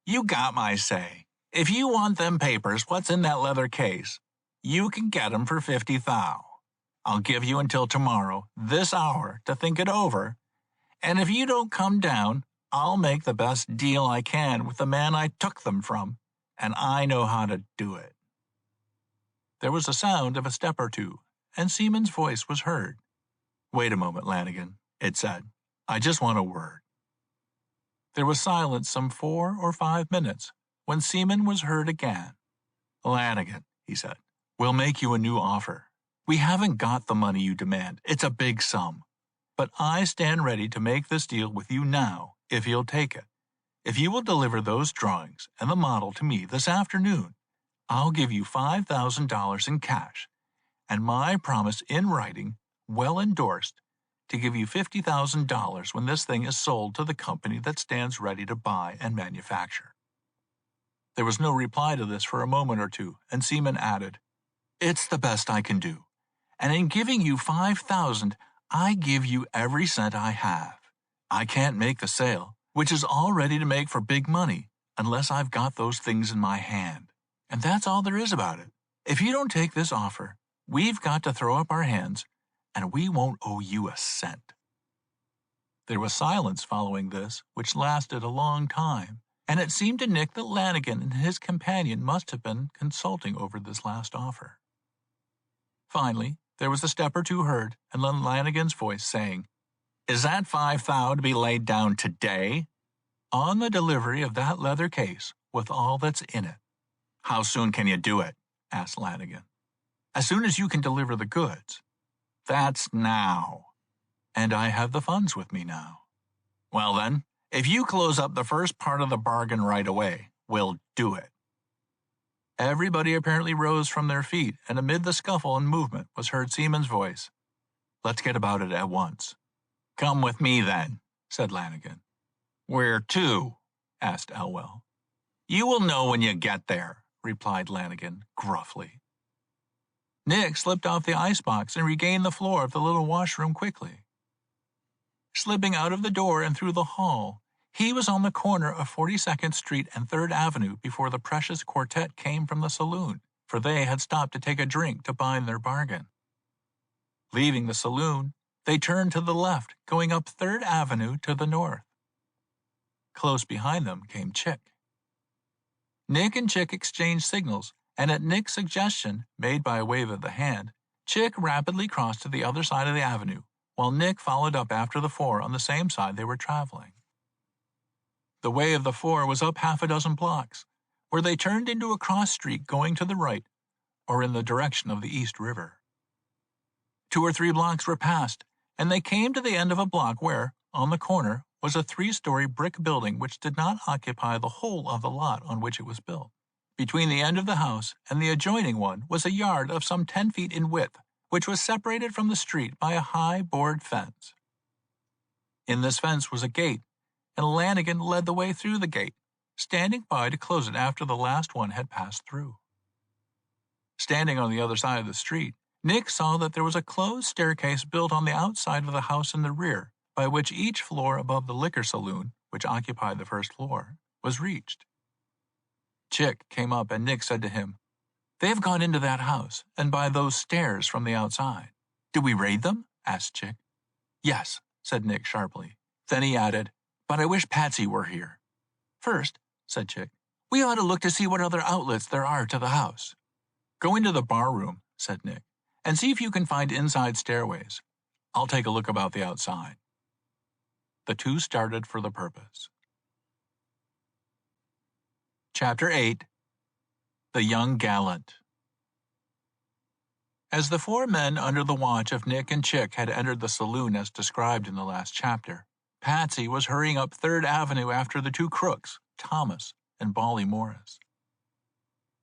S1: "You got my say. If you want them papers, what's in that leather case, you can get 'em for 50 thou. I'll give you until tomorrow, this hour, to think it over, and if you don't come down, I'll make the best deal I can with the man I took them from, and I know how to do it." There was a sound of a step or two, and Seaman's voice was heard. "Wait a moment, Lanigan," it said. "I just want a word." There was silence some 4 or 5 minutes, when Seaman was heard again. "Lanigan," he said, "we'll make you a new offer. We haven't got the money you demand. It's a big sum. But I stand ready to make this deal with you now, if you'll take it. If you will deliver those drawings and the model to me this afternoon, I'll give you $5,000 in cash, and my promise in writing, well endorsed, to give you $50,000 when this thing is sold to the company that stands ready to buy and manufacture." There was no reply to this for a moment or two, and Seaman added, "It's the best I can do, and in giving you $5,000, I give you every cent I have. I can't make the sale, which is all ready to make for big money, unless I've got those things in my hand. And that's all there is about it. If you don't take this offer, we've got to throw up our hands, and we won't owe you a cent." There was silence following this, which lasted a long time, and it seemed to Nick that Lanigan and his companion must have been consulting over this last offer. Finally, there was a step or two heard, and then Lanigan's voice saying, "Is that 5 thou to be laid down today?" "On the delivery of that leather case, with all that's in it." "How soon can you do it?" asked Lanigan. "As soon as you can deliver the goods." "That's now." "And I have the funds with me now." "Well then, if you close up the first part of the bargain right away, we'll do it." Everybody apparently rose from their feet, and amid the scuffle and movement was heard Seaman's voice. "Let's get about it at once." "Come with me then," said Lanigan. "Where to?" asked Elwell. "You will know when you get there," replied Lanigan gruffly. Nick slipped off the icebox and regained the floor of the little washroom quickly. Slipping out of the door and through the hall, he was on the corner of 42nd Street and 3rd Avenue before the precious quartet came from the saloon, for they had stopped to take a drink to bind their bargain. Leaving the saloon, they turned to the left, going up 3rd Avenue to the north. Close behind them came Chick. Nick and Chick exchanged signals, and at Nick's suggestion, made by a wave of the hand, Chick rapidly crossed to the other side of the avenue, while Nick followed up after the 4 on the same side they were traveling. The way of the 4 was up half a dozen blocks, where they turned into a cross street going to the right, or in the direction of the East River. 2 or 3 blocks were passed, and they came to the end of a block where, on the corner, was a 3-story brick building which did not occupy the whole of the lot on which it was built. Between the end of the house and the adjoining one was a yard of some 10 feet in width, which was separated from the street by a high board fence. In this fence was a gate, and Lanigan led the way through the gate, standing by to close it after the last one had passed through. Standing on the other side of the street, Nick saw that there was a closed staircase built on the outside of the house in the rear, by which each floor above the liquor saloon, which occupied the first floor, was reached. Chick came up, and Nick said to him, "They've gone into that house, and by those stairs from the outside." "Did we raid them?" asked Chick. "Yes," said Nick sharply. Then he added, "But I wish Patsy were here." "First," said Chick, "we ought to look to see what other outlets there are to the house." "Go into the bar room," said Nick, "and see if you can find inside stairways. I'll take a look about the outside." The two started for the purpose. Chapter 8. The Young Gallant. As the four men under the watch of Nick and Chick had entered the saloon as described in the last chapter, Patsy was hurrying up 3rd Avenue after the two crooks, Thomas and Bally Morris.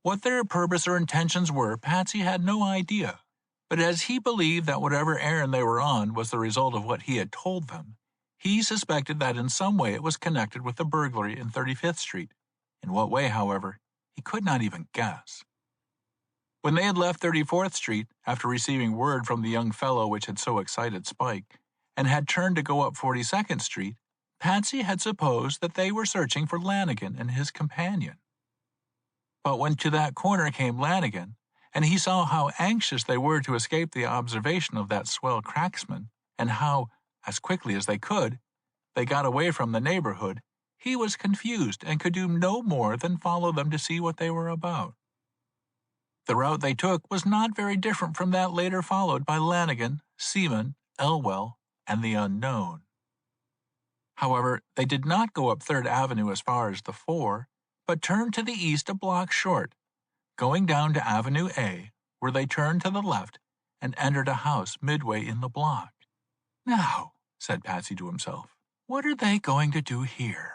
S1: What their purpose or intentions were, Patsy had no idea, but as he believed that whatever errand they were on was the result of what he had told them, he suspected that in some way it was connected with the burglary in 35th Street. In what way, however, he could not even guess. When they had left 34th Street, after receiving word from the young fellow which had so excited Spike, and had turned to go up 42nd Street, Patsy had supposed that they were searching for Lanigan and his companion. But when to that corner came Lanigan, and he saw how anxious they were to escape the observation of that swell cracksman, and how, as quickly as they could, they got away from the neighborhood, he was confused and could do no more than follow them to see what they were about. The route they took was not very different from that later followed by Lanigan, Seaman, Elwell, and the unknown. However, they did not go up 3rd Avenue as far as the 4, but turned to the east a block short, going down to Avenue A, where they turned to the left and entered a house midway in the block. "Now," said Patsy to himself, "what are they going to do here?"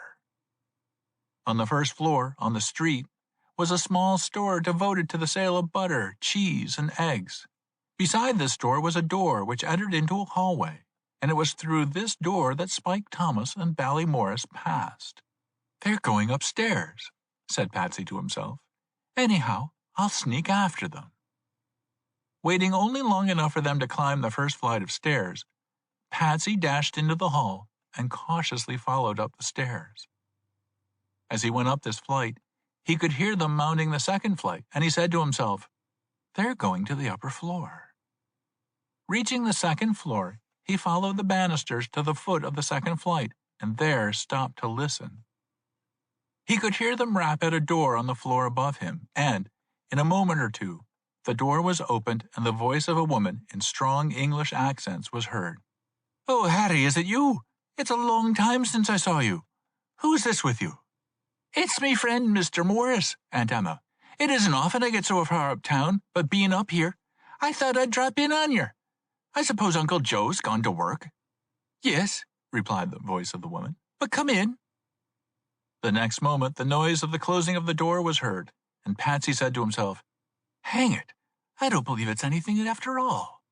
S1: On the first floor, on the street, was a small store devoted to the sale of butter, cheese, and eggs. Beside this store was a door which entered into a hallway, and it was through this door that Spike Thomas and Bally Morris passed. "They're going upstairs," said Patsy to himself. "Anyhow, I'll sneak after them." Waiting only long enough for them to climb the first flight of stairs, Patsy dashed into the hall and cautiously followed up the stairs. As he went up this flight, he could hear them mounting the second flight, and he said to himself, "They're going to the upper floor." Reaching the second floor, he followed the banisters to the foot of the second flight, and there stopped to listen. He could hear them rap at a door on the floor above him, and, in a moment or two, the door was opened and the voice of a woman in strong English accents was heard. "Oh, Harry, is it you? It's a long time since I saw you. Who's this with you?" "It's me friend, Mr. Morris, Aunt Emma. It isn't often I get so far uptown, but being up here, I thought I'd drop in on yer. I suppose Uncle Joe's gone to work." "Yes," replied the voice of the woman, "but come in." The next moment the noise of the closing of the door was heard, and Patsy said to himself, "Hang it, I don't believe it's anything after all."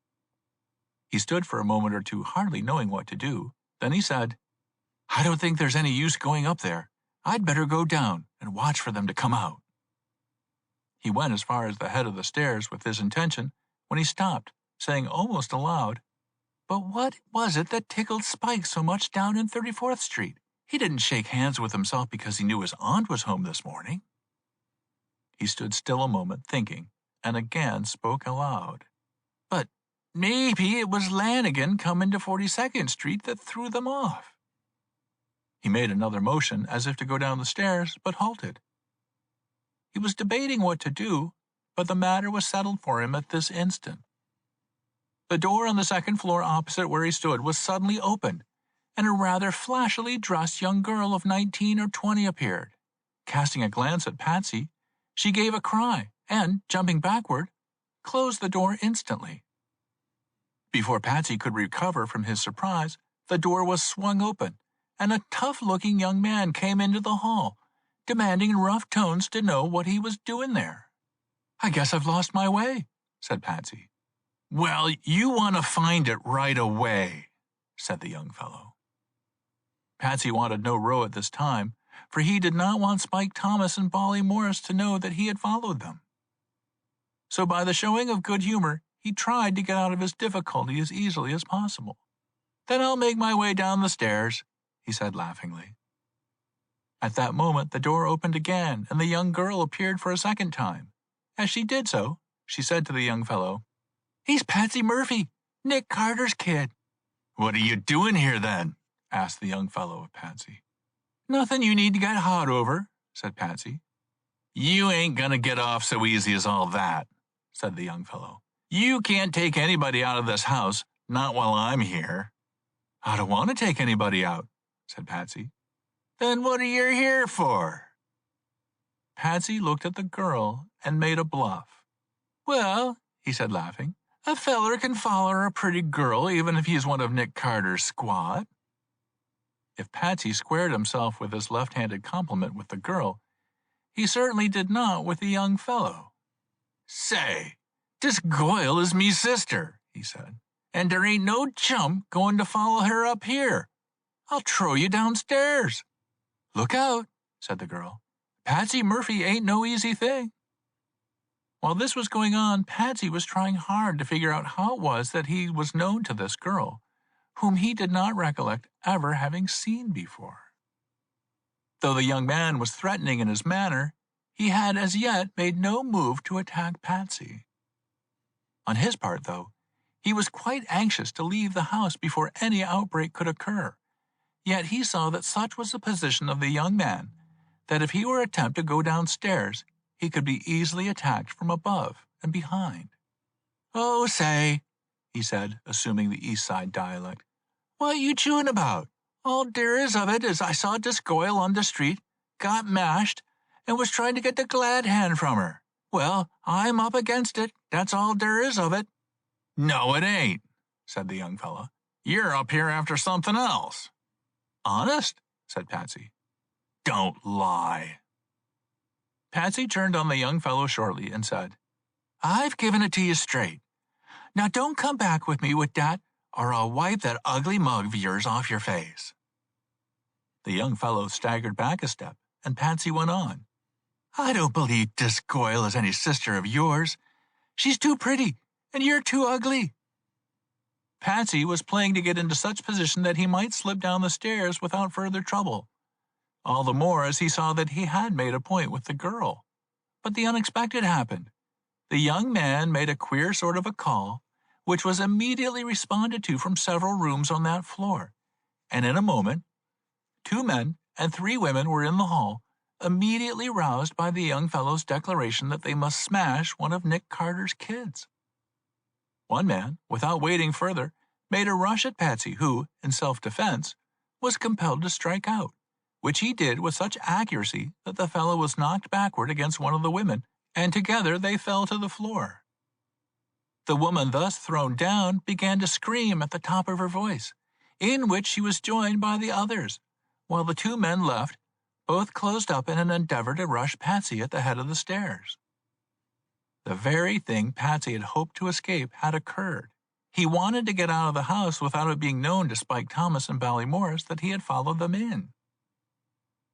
S1: He stood for a moment or two hardly knowing what to do. Then he said, "I don't think there's any use going up there. I'd better go down and watch for them to come out." He went as far as the head of the stairs with this intention when he stopped, saying almost aloud, "But what was it that tickled Spike so much down in 34th Street? He didn't shake hands with himself because he knew his aunt was home this morning." He stood still a moment thinking, and again spoke aloud. "But maybe it was Lanigan coming to 42nd Street that threw them off." He made another motion as if to go down the stairs, but halted. He was debating what to do, but the matter was settled for him at this instant. The door on the second floor opposite where he stood was suddenly opened, and a rather flashily dressed young girl of 19 or 20 appeared. Casting a glance at Patsy, she gave a cry and, jumping backward, closed the door instantly. Before Patsy could recover from his surprise, the door was swung open, and a tough-looking young man came into the hall, demanding in rough tones to know what he was doing there. "I guess I've lost my way," said Patsy. "Well, you want to find it right away," said the young fellow. Patsy wanted no row at this time, for he did not want Spike Thomas and Bally Morris to know that he had followed them. So by the showing of good humor, he tried to get out of his difficulty as easily as possible. "Then I'll make my way down the stairs," he said laughingly. At that moment the door opened again, and the young girl appeared for a second time. As she did so, she said to the young fellow, "He's Patsy Murphy, Nick Carter's kid." "What are you doing here, then?" asked the young fellow of Patsy. "Nothing you need to get hot over," said Patsy. "You ain't gonna get off so easy as all that," said the young fellow. "You can't take anybody out of this house, not while I'm here." "I don't want to take anybody out," said Patsy. "Then what are you here for?" Patsy looked at the girl and made a bluff. "Well," he said laughing, A feller can follow a pretty girl even if he's one of Nick Carter's squad. If Patsy squared himself with his left-handed compliment with the girl, he certainly did not with the young fellow. "Say, this Goyle is me sister," he said, "and there ain't no chump going to follow her up here. I'll throw you downstairs." "Look out," said the girl. "Patsy Murphy ain't no easy thing." While this was going on, Patsy was trying hard to figure out how it was that he was known to this girl, whom he did not recollect ever having seen before. Though the young man was threatening in his manner, he had as yet made no move to attack Patsy. On his part, though, he was quite anxious to leave the house before any outbreak could occur, yet he saw that such was the position of the young man that if he were to attempt to go downstairs, he could be easily attacked from above and behind. "Oh, say," he said, assuming the East Side dialect, "what you chewing about? All there is of it is I saw this Goyle on the street, got mashed, and was trying to get the glad hand from her. Well, I'm up against it, that's all there is of it." "No, it ain't," said the young fellow. "You're up here after something else." "Honest?" said Patsy. "Don't lie." Patsy turned on the young fellow shortly and said, "I've given it to you straight. Now don't come back with me with that, or I'll wipe that ugly mug of yours off your face." The young fellow staggered back a step, and Patsy went on. "I don't believe this Goyle is any sister of yours. She's too pretty, and you're too ugly." Patsy was playing to get into such position that he might slip down the stairs without further trouble, all the more as he saw that he had made a point with the girl. But the unexpected happened. The young man made a queer sort of a call, which was immediately responded to from several rooms on that floor, and in a moment 2 men and 3 women were in the hall, immediately roused by the young fellow's declaration that they must smash one of Nick Carter's kids. One man, without waiting further, made a rush at Patsy, who, in self-defense, was compelled to strike out, which he did with such accuracy that the fellow was knocked backward against one of the women, and together they fell to the floor. The woman thus thrown down began to scream at the top of her voice, in which she was joined by the others, while the 2 men left, both closed up in an endeavor to rush Patsy at the head of the stairs. The very thing Patsy had hoped to escape had occurred. He wanted to get out of the house without it being known to Spike Thomas and Ballymorris that he had followed them in.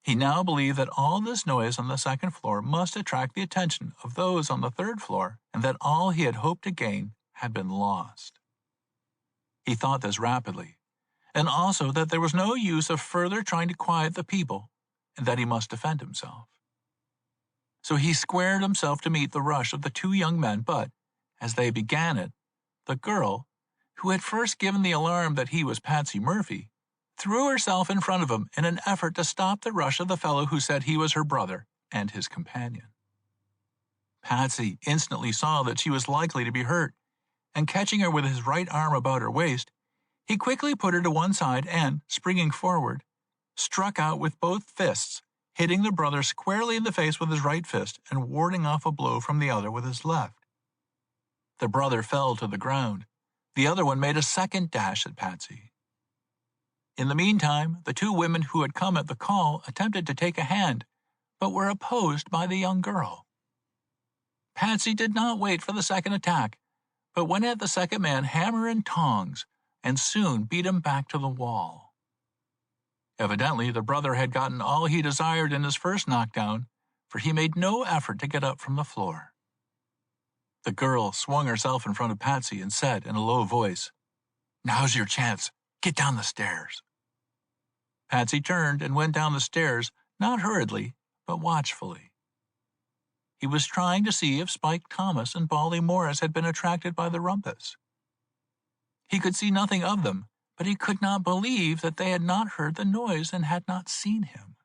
S1: He now believed that all this noise on the 2nd floor must attract the attention of those on the 3rd floor, and that all he had hoped to gain had been lost. He thought this rapidly, and also that there was no use of further trying to quiet the people, and that he must defend himself. So he squared himself to meet the rush of the 2 young men, but, as they began it, the girl, who had first given the alarm that he was Patsy Murphy, threw herself in front of him in an effort to stop the rush of the fellow who said he was her brother and his companion. Patsy instantly saw that she was likely to be hurt, and catching her with his right arm about her waist, he quickly put her to one side and, springing forward, struck out with both fists, hitting the brother squarely in the face with his right fist and warding off a blow from the other with his left. The brother fell to the ground. The other one made a second dash at Patsy. In the meantime, the 2 women who had come at the call attempted to take a hand, but were opposed by the young girl. Patsy did not wait for the second attack, but went at the second man hammer and tongs, and soon beat him back to the wall. Evidently, the brother had gotten all he desired in his first knockdown, for he made no effort to get up from the floor. The girl swung herself in front of Patsy and said in a low voice, "Now's your chance. Get down the stairs." Patsy turned and went down the stairs, not hurriedly, but watchfully. He was trying to see if Spike Thomas and Ballymorris had been attracted by the rumpus. He could see nothing of them, but he could not believe that they had not heard the noise and had not seen him.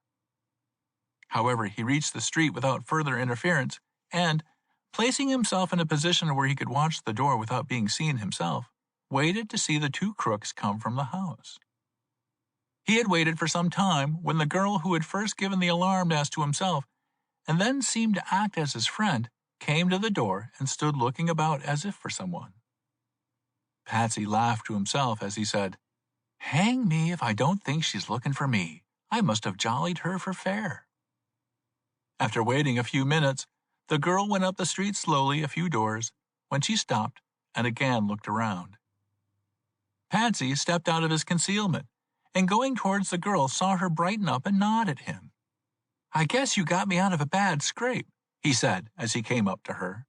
S1: However, he reached the street without further interference, and, placing himself in a position where he could watch the door without being seen himself, waited to see the 2 crooks come from the house. He had waited for some time when the girl who had first given the alarm as to himself, and then seemed to act as his friend, came to the door and stood looking about as if for someone. Patsy laughed to himself as he said, "Hang me if I don't think she's looking for me. I must have jollied her for fair." After waiting a few minutes, the girl went up the street slowly a few doors, when she stopped and again looked around. Patsy stepped out of his concealment, and going towards the girl saw her brighten up and nod at him. "I guess you got me out of a bad scrape," he said as he came up to her.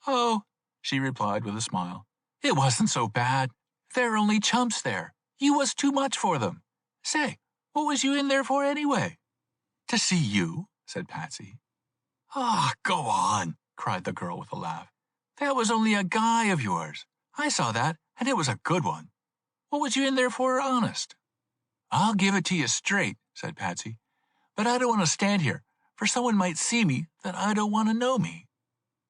S1: "Oh," she replied with a smile, "it wasn't so bad. There are only chumps there. You was too much for them. Say, what was you in there for anyway?" "To see you," said Patsy. "Ah, go on," cried the girl with a laugh. "That was only a guy of yours. I saw that, and it was a good one. What was you in there for, honest?" "I'll give it to you straight," said Patsy, "but I don't want to stand here, for someone might see me that I don't want to know me."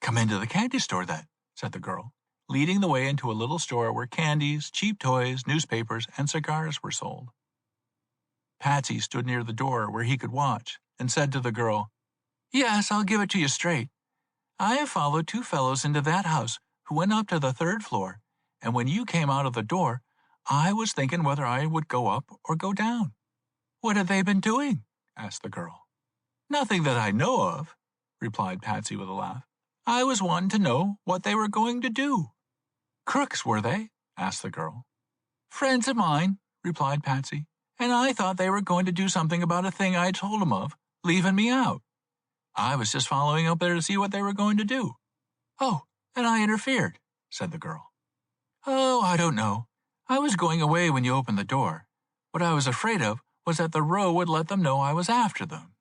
S1: "Come into the candy store, then," said the girl, leading the way into a little store where candies, cheap toys, newspapers, and cigars were sold. Patsy stood near the door where he could watch, and said to the girl, "Yes, I'll give it to you straight. I have followed two fellows into that house who went up to the third floor, and when you came out of the door, I was thinking whether I would go up or go down." "What have they been doing?" asked the girl. "Nothing that I know of," replied Patsy with a laugh. "I was wanting to know what they were going to do." "Crooks, were they?" asked the girl. "Friends of mine," replied Patsy, "and I thought they were going to do something about a thing I told them of, leaving me out. I was just following up there to see what they were going to do." "Oh, and I interfered," said the girl. "Oh, I don't know. I was going away when you opened the door. What I was afraid of was that the row would let them know I was after them."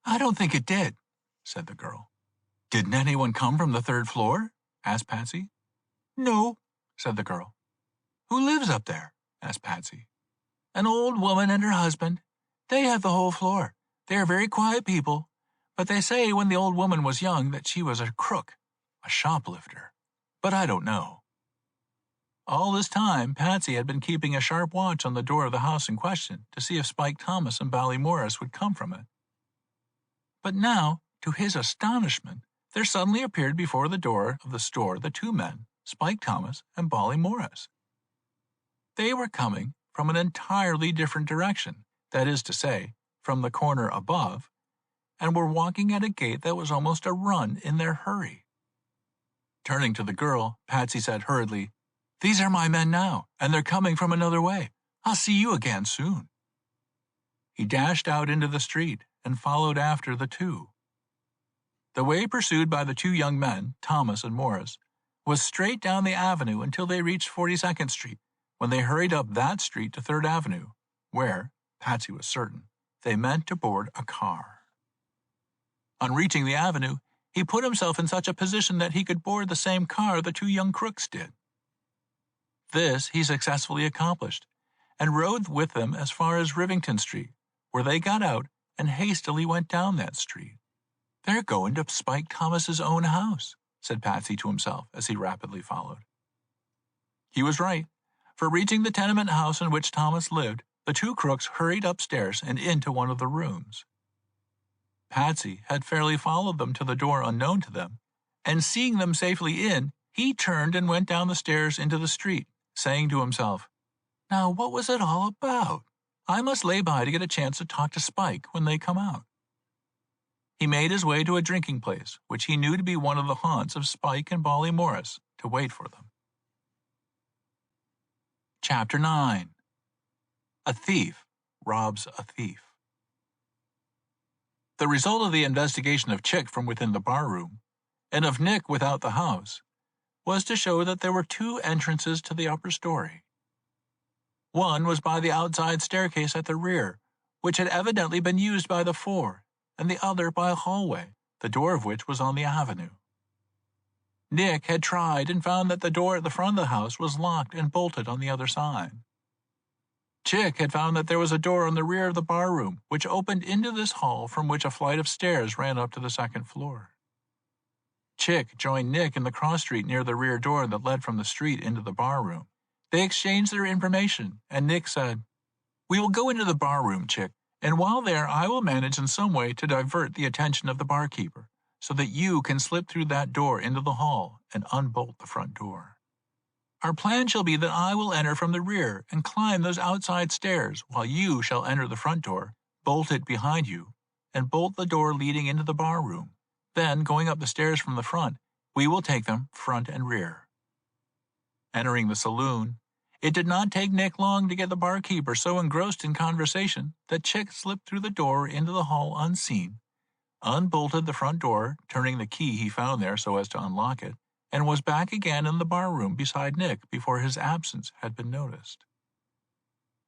S1: "I don't think it did," said the girl. "Didn't anyone come from the third floor?" asked Patsy. "No," said the girl. "Who lives up there?" asked Patsy. "An old woman and her husband. They have the whole floor. They are very quiet people, but they say when the old woman was young that she was a crook, a shoplifter. But I don't know." All this time, Patsy had been keeping a sharp watch on the door of the house in question to see if Spike Thomas and Morris would come from it. But now, to his astonishment, there suddenly appeared before the door of the store the two men, Spike Thomas and Morris. They were coming from an entirely different direction, that is to say, from the corner above, and were walking at a gait that was almost a run in their hurry. Turning to the girl, Patsy said hurriedly, "These are my men now, and they're coming from another way. I'll see you again soon." He dashed out into the street and followed after the two. The way pursued by the two young men, Thomas and Morris, was straight down the avenue until they reached 42nd Street, when they hurried up that street to 3rd Avenue, where, Patsy was certain, they meant to board a car. On reaching the avenue, he put himself in such a position that he could board the same car the two young crooks did. This he successfully accomplished, and rode with them as far as Rivington Street, where they got out and hastily went down that street. "They're going to Spike Thomas's own house," said Patsy to himself as he rapidly followed. He was right, for reaching the tenement house in which Thomas lived, the two crooks hurried upstairs and into one of the rooms. Patsy had fairly followed them to the door unknown to them, and seeing them safely in, he turned and went down the stairs into the street, saying to himself, "Now what was it all about? I must lay by to get a chance to talk to Spike when they come out." He made his way to a drinking place, which he knew to be one of the haunts of Spike and Morris, to wait for them. Chapter 9. A Thief Robs a Thief. The result of the investigation of Chick from within the barroom, and of Nick without the house, was to show that there were two entrances to the upper story. One was by the outside staircase at the rear, which had evidently been used by the four, and the other by a hallway, the door of which was on the avenue. Nick had tried and found that the door at the front of the house was locked and bolted on the other side. Chick had found that there was a door on the rear of the barroom which opened into this hall from which a flight of stairs ran up to the 2nd floor. Chick joined Nick in the cross street near the rear door that led from the street into the barroom. They exchanged their information, and Nick said, "We will go into the barroom, Chick, and while there I will manage in some way to divert the attention of the barkeeper, so that you can slip through that door into the hall and unbolt the front door." Our plan shall be that I will enter from the rear and climb those outside stairs, while you shall enter the front door, bolt it behind you, and bolt the door leading into the bar room. Then, going up the stairs from the front, we will take them front and rear." Entering the saloon, it did not take Nick long to get the barkeeper so engrossed in conversation that Chick slipped through the door into the hall unseen, unbolted the front door, turning the key he found there so as to unlock it, and was back again in the bar room beside Nick before his absence had been noticed.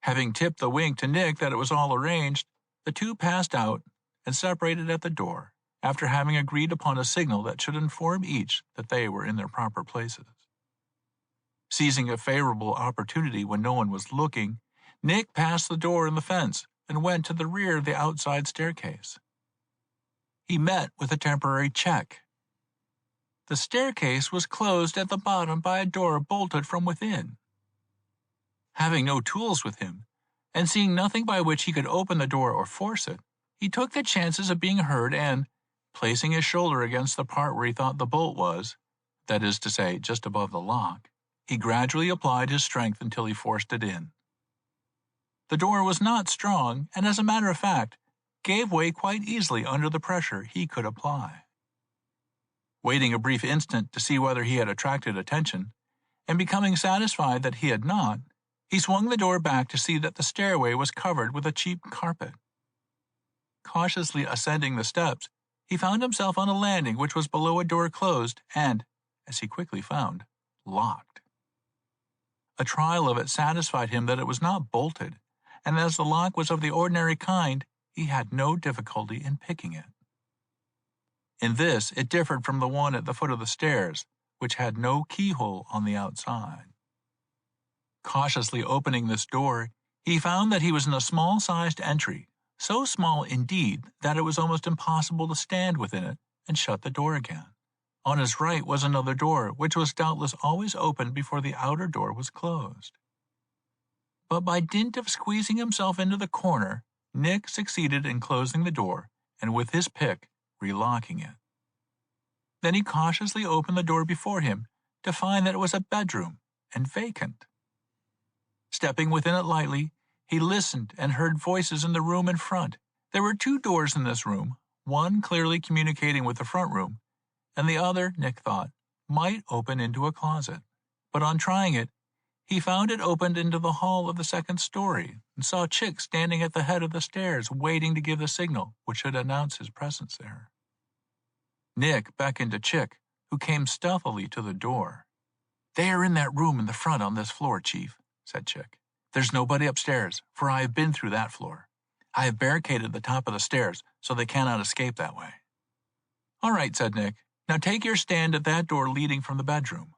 S1: Having tipped the wink to Nick that it was all arranged, the two passed out and separated at the door, after having agreed upon a signal that should inform each that they were in their proper places. Seizing a favorable opportunity when no one was looking, Nick passed the door in the fence and went to the rear of the outside staircase. He met with a temporary check. The staircase was closed at the bottom by a door bolted from within. Having no tools with him, and seeing nothing by which he could open the door or force it, he took the chances of being heard and, placing his shoulder against the part where he thought the bolt was, that is to say, just above the lock, he gradually applied his strength until he forced it in. The door was not strong, and as a matter of fact, gave way quite easily under the pressure he could apply. Waiting a brief instant to see whether he had attracted attention, and becoming satisfied that he had not, he swung the door back to see that the stairway was covered with a cheap carpet. Cautiously ascending the steps, he found himself on a landing which was below a door closed and, as he quickly found, locked. A trial of it satisfied him that it was not bolted, and as the lock was of the ordinary kind, he had no difficulty in picking it. In this, it differed from the one at the foot of the stairs, which had no keyhole on the outside. Cautiously opening this door, he found that he was in a small-sized entry, so small indeed that it was almost impossible to stand within it and shut the door again. On his right was another door, which was doubtless always opened before the outer door was closed. But by dint of squeezing himself into the corner, Nick succeeded in closing the door and with his pick relocking it. Then he cautiously opened the door before him to find that it was a bedroom and vacant. Stepping within it lightly, he listened and heard voices in the room in front. There were two doors in this room, one clearly communicating with the front room, and the other, Nick thought, might open into a closet. But on trying it, he found it opened into the hall of the second story and saw Chick standing at the head of the stairs waiting to give the signal which should announce his presence there. Nick beckoned to Chick, who came stealthily to the door. "They are in that room in the front on this floor, Chief," said Chick. "There's nobody upstairs, for I have been through that floor. I have barricaded the top of the stairs so they cannot escape that way." "All right," said Nick. "Now take your stand at that door leading from the bedroom.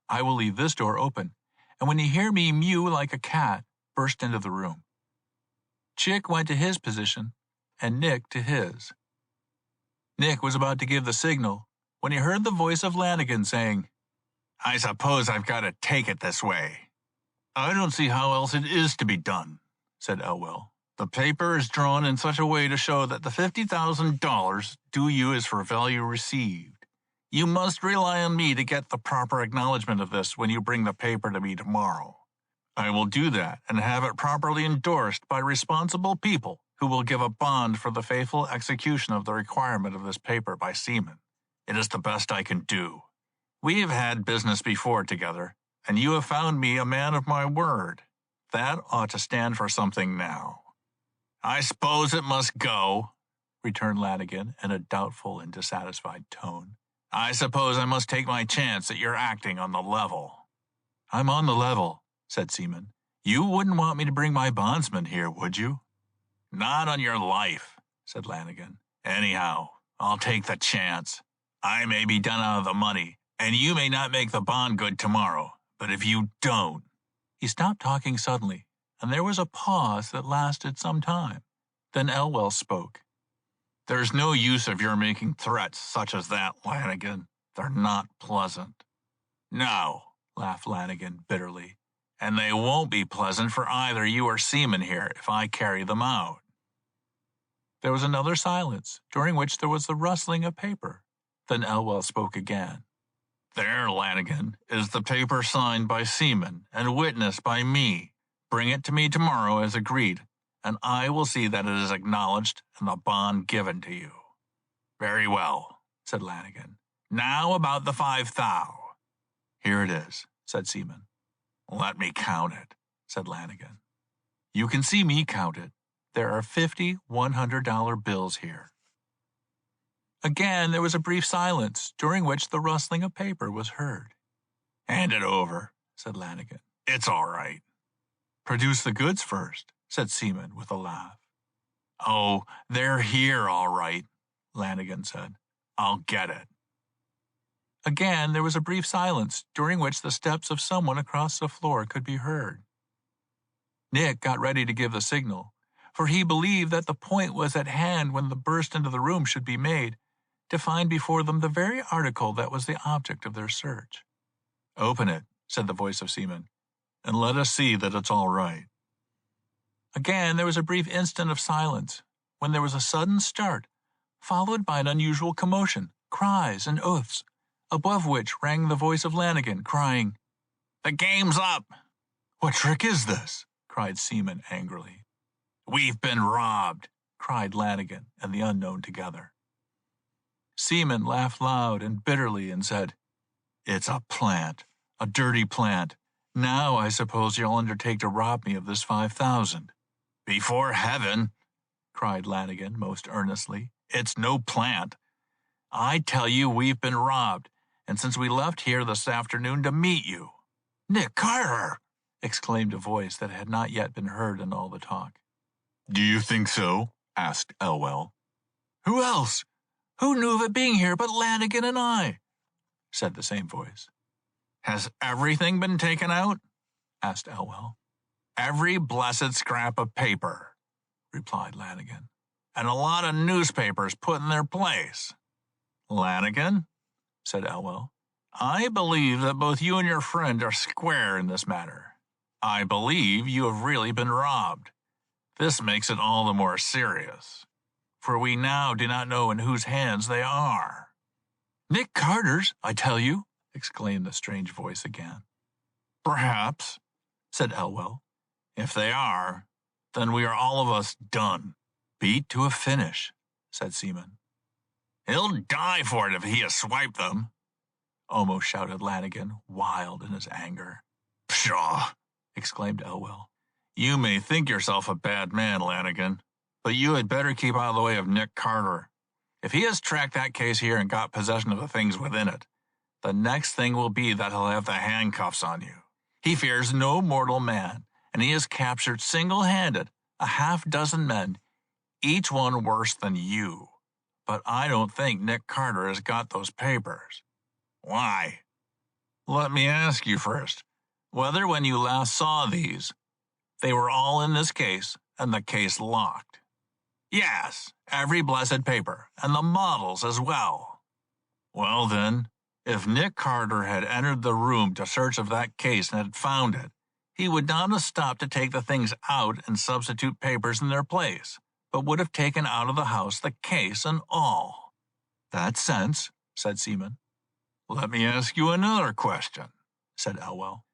S1: I will leave this door open, and when you hear me mew like a cat, burst into the room." Chick went to his position, and Nick to his. Nick was about to give the signal when he heard the voice of Lanigan saying, "I suppose I've got to take it this way." "I don't see how else it is to be done," said Elwell. "The paper is drawn in such a way to show that the $50,000 due you is for value received. You must rely on me to get the proper acknowledgement of this when you bring the paper to me tomorrow. I will do that and have it properly endorsed by responsible people who will give a bond for the faithful execution of the requirement of this paper by seamen. It is the best I can do. We have had business before together, and you have found me a man of my word. That ought to stand for something now." "I suppose it must go," returned Lanigan in a doubtful and dissatisfied tone. "I suppose I must take my chance that you're acting on the level." "I'm on the level," said Seaman. "You wouldn't want me to bring my bondsman here, would you?" "Not on your life," said Lanigan. "Anyhow, I'll take the chance. I may be done out of the money, and you may not make the bond good tomorrow, but if you don't—" He stopped talking suddenly, and there was a pause that lasted some time. Then Elwell spoke. "There's no use of your making threats such as that, Lanigan. They're not pleasant." "No," laughed Lanigan bitterly, "and they won't be pleasant for either you or Seaman here if I carry them out." There was another silence, during which there was the rustling of paper. Then Elwell spoke again. There, Lanigan, is the paper signed by Seaman and witnessed by me. Bring it to me tomorrow as agreed, and I will see that it is acknowledged and the bond given to you." "Very well," said Lanigan. "Now about the 5 thou." "Here it is," said Seaman. "Let me count it," said Lanigan. "You can see me count it. There are 50 $100 bills here." Again there was a brief silence, during which the rustling of paper was heard. "Hand it over," said Lanigan. "It's all right." "Produce the goods first," said Seaman with a laugh. "Oh, they're here all right," Lanigan said. "I'll get it." Again there was a brief silence, during which the steps of someone across the floor could be heard. Nick got ready to give the signal, for he believed that the point was at hand when the burst into the room should be made, to find before them the very article that was the object of their search. "Open it," said the voice of Seaman, "and let us see that it's all right." Again there was a brief instant of silence, when there was a sudden start, followed by an unusual commotion, cries and oaths, above which rang the voice of Lanigan, crying, "The game's up!" "What trick is this?" cried Seaman angrily. "We've been robbed!" cried Lanigan and the unknown together. Seaman laughed loud and bitterly and said, "It's a plant, a dirty plant. Now I suppose you'll undertake to rob me of this 5,000. "Before heaven," cried Lanigan most earnestly, "it's no plant. I tell you we've been robbed, and since we left here this afternoon to meet you." "Nick Carter!" exclaimed a voice that had not yet been heard in all the talk.
S2: "Do you think so?" asked Elwell.
S1: "Who else? Who knew of it being here but Lanigan and I?" said the same voice. "Has everything been taken out?" asked Elwell. "Every blessed scrap of paper," replied Lanigan, "and a lot of newspapers put in their place." "Lanigan," said Elwell, "I believe that both you and your friend are square in this matter. I believe you have really been robbed. This makes it all the more serious, for we now do not know in whose hands they are." "Nick Carter's, I tell you!" exclaimed the strange voice again. "Perhaps," said Elwell. "If they are, then we are all of us done." "Beat to a finish," said Seaman. "He'll die for it if he has swiped them," almost shouted Lanigan, wild in his anger. "Pshaw!" exclaimed Elwell. "You may think yourself a bad man, Lanigan, but you had better keep out of the way of Nick Carter. If he has tracked that case here and got possession of the things within it, the next thing will be that he'll have the handcuffs on you. He fears no mortal man, and he has captured single-handed a half-dozen men, each one worse than you. But I don't think Nick Carter has got those papers." "Why?" "Let me ask you first, whether when you last saw these, they were all in this case and the case locked." "Yes, every blessed paper, and the models as well." "Well then, if Nick Carter had entered the room to search of that case and had found it, he would not have stopped to take the things out and substitute papers in their place, but would have taken out of the house the case and all." "That's sense," said Seaman. "Let me ask you another question," said Elwell.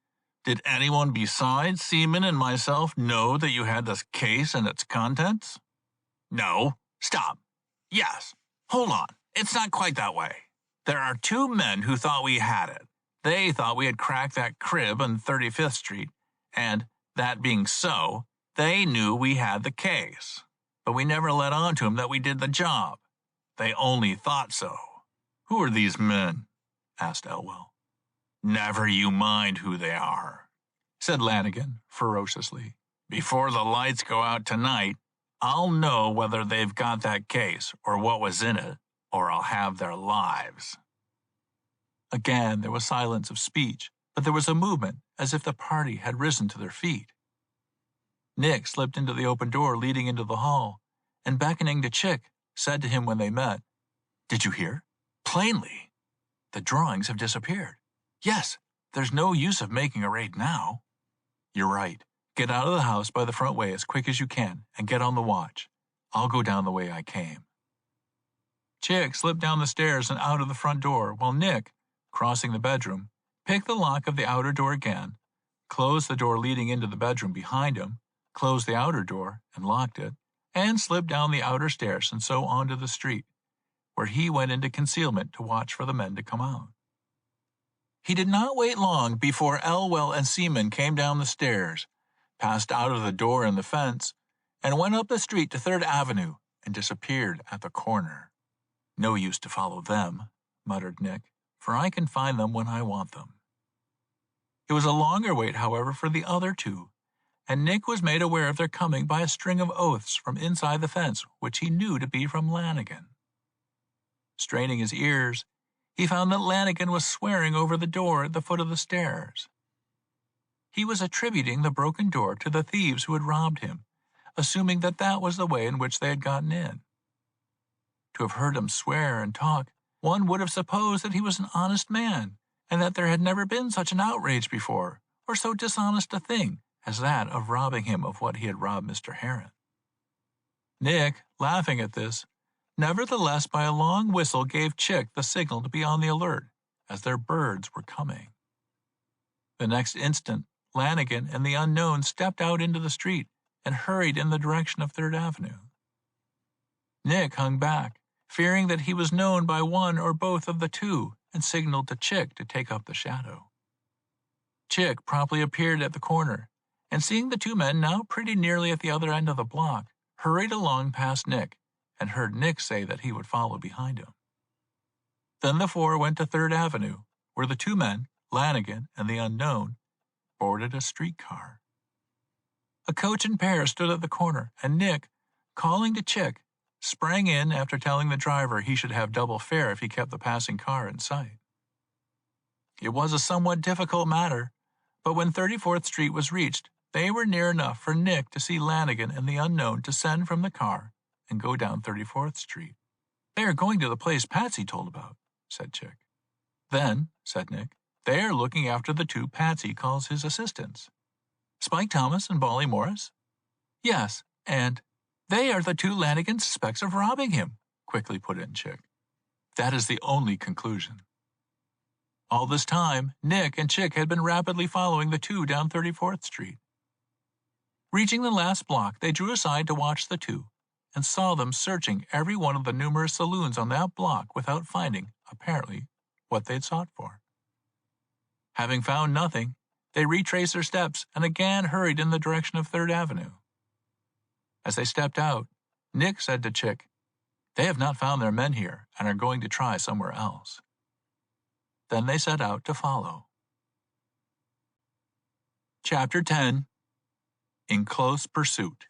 S1: "Did anyone besides Seaman and myself know that you had this case and its contents?" "No. Stop. Yes. Hold on. It's not quite that way. There are 2 men who thought we had it. They thought we had cracked that crib on 35th Street, and, that being so, they knew we had the case. But we never let on to them that we did the job. They only thought so." "Who are these men?" asked Elwell. "Never you mind who they are," said Lanigan ferociously. "Before the lights go out tonight, I'll know whether they've got that case or what was in it, or I'll have their lives." Again there was silence of speech, but there was a movement as if the party had risen to their feet. Nick slipped into the open door leading into the hall, and beckoning to Chick, said to him when they met, "Did you hear? Plainly. The drawings have disappeared. Yes, there's no use of making a raid now." "You're right. Get out of the house by the front way as quick as you can, and get on the watch. I'll go down the way I came." Chick slipped down the stairs and out of the front door, while Nick, crossing the bedroom, picked the lock of the outer door again, closed the door leading into the bedroom behind him, closed the outer door and locked it, and slipped down the outer stairs and so onto the street, where he went into concealment to watch for the men to come out. He did not wait long before Elwell and Seaman came down the stairs, passed out of the door in the fence, and went up the street to 3rd Avenue and disappeared at the corner. "No use to follow them," muttered Nick, "for I can find them when I want them." It was a longer wait, however, for the other two, and Nick was made aware of their coming by a string of oaths from inside the fence, which he knew to be from Lanigan. Straining his ears, he found that Lanigan was swearing over the door at the foot of the stairs. He was attributing the broken door to the thieves who had robbed him, assuming that that was the way in which they had gotten in. To have heard him swear and talk, one would have supposed that he was an honest man, and that there had never been such an outrage before, or so dishonest a thing as that of robbing him of what he had robbed Mr. Heron. Nick, laughing at this, nevertheless by a long whistle gave Chick the signal to be on the alert, as their birds were coming. The next instant, Lanigan and the unknown stepped out into the street and hurried in the direction of 3rd Avenue. Nick hung back, fearing that he was known by one or both of the two, and signaled to Chick to take up the shadow. Chick promptly appeared at the corner, and seeing the two men now pretty nearly at the other end of the block, hurried along past Nick, and heard Nick say that he would follow behind him. Then the four went to 3rd Avenue, where the two men, Lanigan and the unknown, boarded a streetcar. A coach and pair stood at the corner, and Nick, calling to Chick, sprang in after telling the driver he should have double fare if he kept the passing car in sight. It was a somewhat difficult matter, but when 34th Street was reached, they were near enough for Nick to see Lanigan and the unknown descend from the car and go down 34th Street. "They are going to the place Patsy told about," said Chick. "Then," said Nick, "they are looking after the two Patsy calls his assistants." "Spike Thomas and Bolly Morris?" "Yes, and they are the two Lanigan suspects of robbing him," quickly put in Chick. "That is the only conclusion." All this time, Nick and Chick had been rapidly following the two down 34th Street. Reaching the last block, they drew aside to watch the two, and saw them searching every one of the numerous saloons on that block without finding, apparently, what they'd sought for. Having found nothing, they retraced their steps and again hurried in the direction of 3rd Avenue. As they stepped out, Nick said to Chick, "They have not found their men here and are going to try somewhere else." Then they set out to follow. Chapter 10. In Close Pursuit.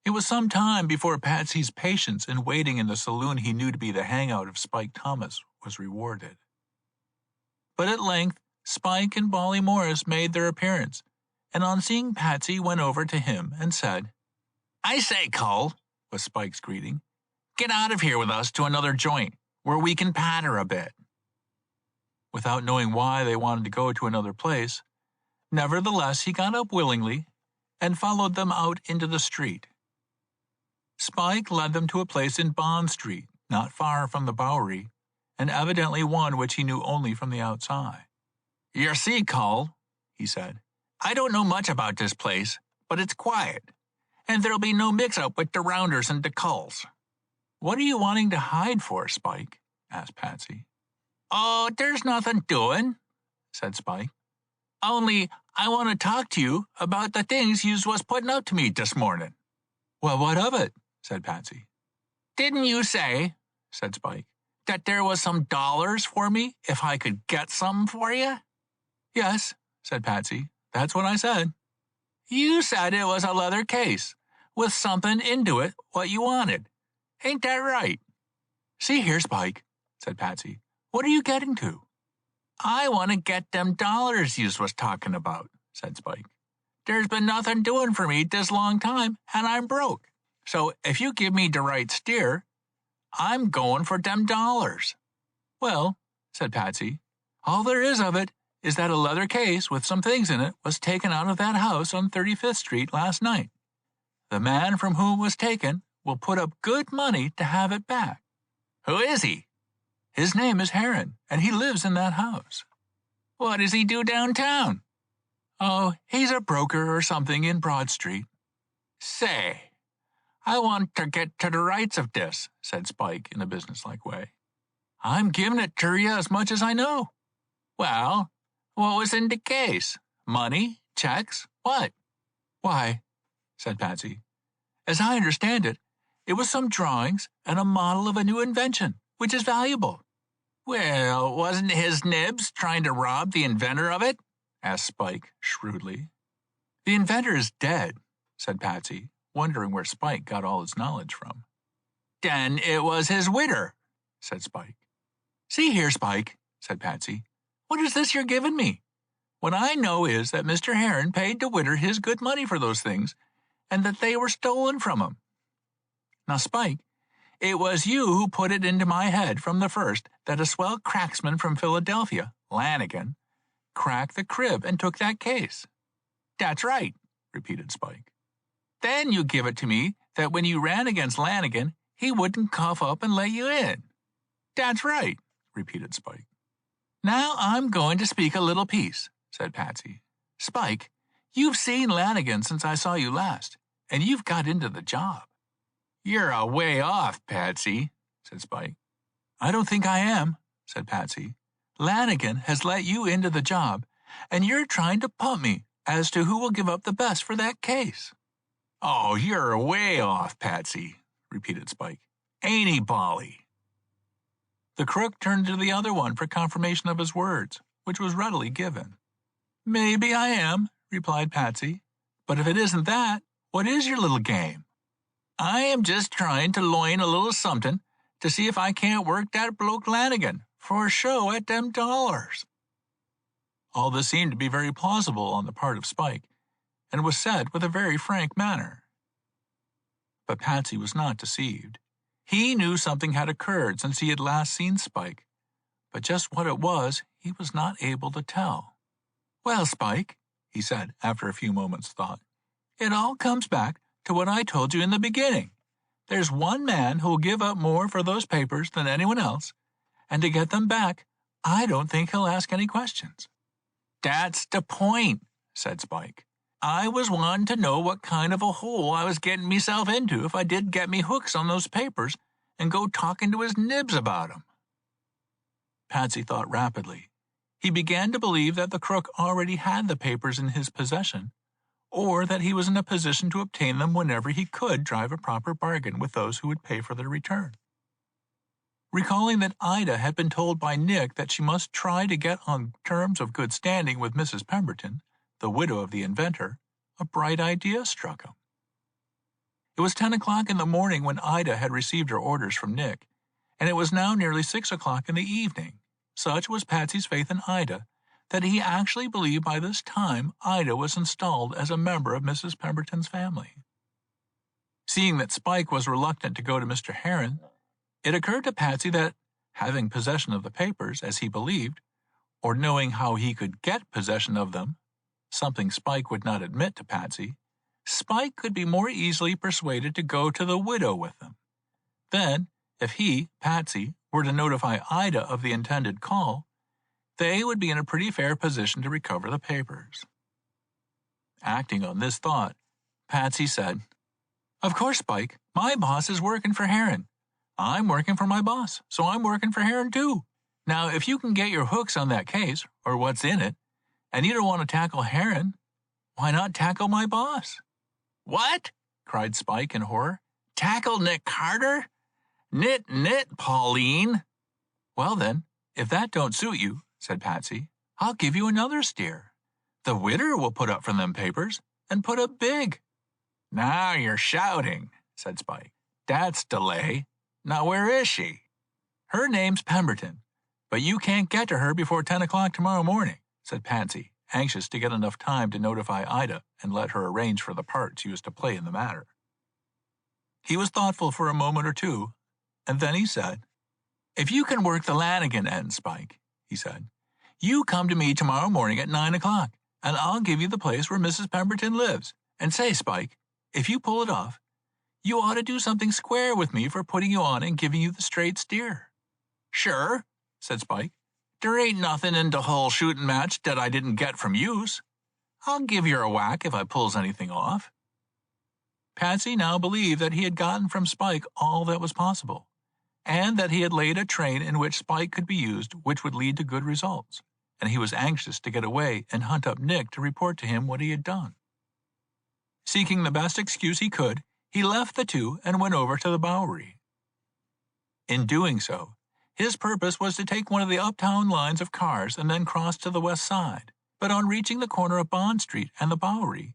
S1: It was some time before Patsy's patience in waiting in the saloon he knew to be the hangout of Spike Thomas was rewarded. But at length, Spike and Bolly Morris made their appearance, and on seeing Patsy went over to him and said, "I say, Cole," was Spike's greeting, "get out of here with us to another joint, where we can patter a bit." Without knowing why they wanted to go to another place, nevertheless he got up willingly and followed them out into the street. Spike led them to a place in Bond Street, not far from the Bowery, and evidently one which he knew only from the outside. "You see, Cole," he said, "I don't know much about this place, but it's quiet, and there'll be no mix-up with the Rounders and the Culls." "What are you wanting to hide for, Spike?" asked Patsy. "Oh, there's nothing doing," said Spike. "Only I want to talk to you about the things yous was putting up to me this morning." "Well, what of it?" said Patsy. "Didn't you say," said Spike, "that there was some dollars for me if I could get something for you?" "Yes," said Patsy, "that's what I said." "You said it was a leather case, with something into it what you wanted. Ain't that right?" "See here, Spike," said Patsy, "what are you getting to?" "I want to get them dollars yous was talking about," said Spike. "There's been nothing doing for me this long time, and I'm broke. So if you give me the right steer, I'm going for them dollars." "Well," said Patsy, "all there is of it is that a leather case with some things in it was taken out of that house on 35th Street last night. The man from whom it was taken will put up good money to have it back." "Who is he?" His name is Heron, and he lives in that house." "What does he do downtown?" "Oh, he's a broker or something in Broad Street." "Say, I want to get to the rights of this," said Spike in a businesslike way. "I'm giving it to you as much as I know." "Well, what was in the case? Money? Checks? What?" "Why," said Patsy, "as I understand it, it was some drawings and a model of a new invention, which is valuable." "Well, wasn't his nibs trying to rob the inventor of it?" asked Spike shrewdly. "The inventor is dead," said Patsy, wondering where Spike got all his knowledge from. "Then it was his widder," said Spike. "See here, Spike," said Patsy, "what is this you're giving me? What I know is that Mr. Heron paid the widder his good money for those things, and that they were stolen from him. Now, Spike, it was you who put it into my head from the first that a swell cracksman from Philadelphia, Lanigan, cracked the crib and took that case." "That's right," repeated Spike. "Then you give it to me that when you ran against Lanigan, he wouldn't cough up and let you in." "That's right," repeated Spike. "Now I'm going to speak a little piece," said Patsy. "Spike, you've seen Lanigan since I saw you last, and you've got into the job." "You're a way off, Patsy," said Spike. "I don't think I am," said Patsy. "Lanigan has let you into the job, and you're trying to pump me as to who will give up the best for that case." "Oh, you're way off, Patsy," repeated Spike. "Ain't he, Bolly?" The crook turned to the other one for confirmation of his words, which was readily given. "Maybe I am," replied Patsy. "But if it isn't that, what is your little game?" "I am just trying to loin a little something to see if I can't work that bloke Lanigan for a show at them dollars." All this seemed to be very plausible on the part of Spike, and was said with a very frank manner. But Patsy was not deceived. He knew something had occurred since he had last seen Spike, but just what it was he was not able to tell. "Well, Spike," he said after a few moments' thought, "it all comes back to what I told you in the beginning. There's one man who'll give up more for those papers than anyone else, and to get them back, I don't think he'll ask any questions." "That's the point," said Spike. "I was wanting to know what kind of a hole I was getting myself into if I did get me hooks on those papers and go talking to his nibs about 'em." Patsy thought rapidly. He began to believe that the crook already had the papers in his possession, or that he was in a position to obtain them whenever he could drive a proper bargain with those who would pay for their return. Recalling that Ida had been told by Nick that she must try to get on terms of good standing with Mrs. Pemberton, the widow of the inventor, a bright idea struck him. It was 10 o'clock in the morning when Ida had received her orders from Nick, and it was now nearly 6 o'clock in the evening. Such was Patsy's faith in Ida that he actually believed by this time Ida was installed as a member of Mrs. Pemberton's family. Seeing that Spike was reluctant to go to Mr. Heron, it occurred to Patsy that, having possession of the papers, as he believed, or knowing how he could get possession of them, something Spike would not admit to Patsy, Spike could be more easily persuaded to go to the widow with them. Then, if he, Patsy, were to notify Ida of the intended call, they would be in a pretty fair position to recover the papers. Acting on this thought, Patsy said, "Of course, Spike, my boss is working for Heron. I'm working for my boss, so I'm working for Heron too. Now, if you can get your hooks on that case, or what's in it, and you don't want to tackle Heron, why not tackle my boss?" "What?" cried Spike in horror. "Tackle Nick Carter? Nit, Pauline." "Well then, if that don't suit you," said Patsy, "I'll give you another steer. The widder will put up for them papers, and put up big." "Now you're shouting," said Spike. "That's delay. Now where is she?" "Her name's Pemberton, but you can't get to her before 10 o'clock tomorrow morning," said Patsy, anxious to get enough time to notify Ida and let her arrange for the part she was to play in the matter. He was thoughtful for a moment or two, and then he said, "If you can work the Lanigan end, Spike," he said, "you come to me tomorrow morning at 9 o'clock, and I'll give you the place where Mrs. Pemberton lives. And say, Spike, if you pull it off, you ought to do something square with me for putting you on and giving you the straight steer." "Sure," said Spike. "Der ain't nothing in de whole shooting match dat I didn't get from yous. I'll give yer a whack if I pulls anything off." Patsy now believed that he had gotten from Spike all that was possible, and that he had laid a train in which Spike could be used which would lead to good results, and he was anxious to get away and hunt up Nick to report to him what he had done. Seeking the best excuse he could, he left the two and went over to the Bowery. In doing so, his purpose was to take one of the uptown lines of cars and then cross to the west side, but on reaching the corner of Bond Street and the Bowery,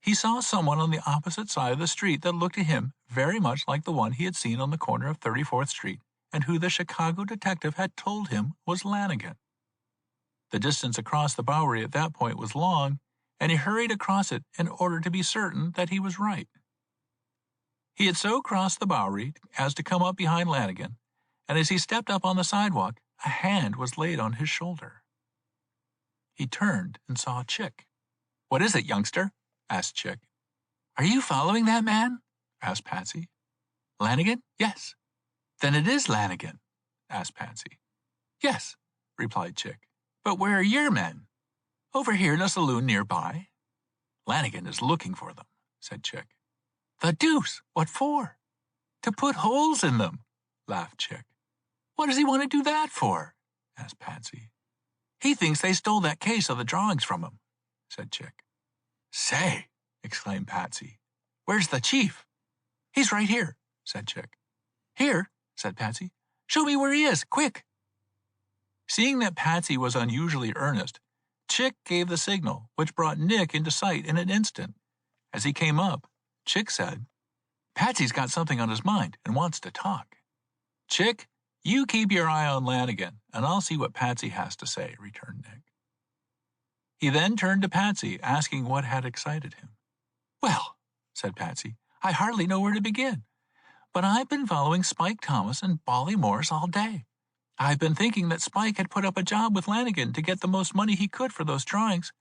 S1: he saw someone on the opposite side of the street that looked to him very much like the one he had seen on the corner of 34th Street and who the Chicago detective had told him was Lanigan. The distance across the Bowery at that point was long, and he hurried across it in order to be certain that he was right. He had so crossed the Bowery as to come up behind Lanigan, and as he stepped up on the sidewalk, a hand was laid on his shoulder. He turned and saw Chick. "What is it, youngster?" asked Chick. "Are you following that man?" asked Patsy. "Lanigan? Yes." "Then it is Lanigan?" asked Patsy. "Yes," replied Chick. "But where are your men?" "Over here in a saloon nearby." "Lanigan is looking for them," said Chick. "The deuce! What for?" "To put holes in them," laughed Chick. "What does he want to do that for?" asked Patsy. "He thinks they stole that case of the drawings from him," said Chick. "Say," exclaimed Patsy, "where's the chief?" "He's right here," said Chick. "Here?" said Patsy. "Show me where he is, quick." Seeing that Patsy was unusually earnest, Chick gave the signal, which brought Nick into sight in an instant. As he came up, Chick said, "Patsy's got something on his mind and wants to talk." "Chick, you keep your eye on Lanigan, and I'll see what Patsy has to say," returned Nick. He then turned to Patsy, asking what had excited him. "Well," said Patsy, "I hardly know where to begin, but I've been following Spike Thomas and Bally Morris all day. I've been thinking that Spike had put up a job with Lanigan to get the most money he could for those drawings,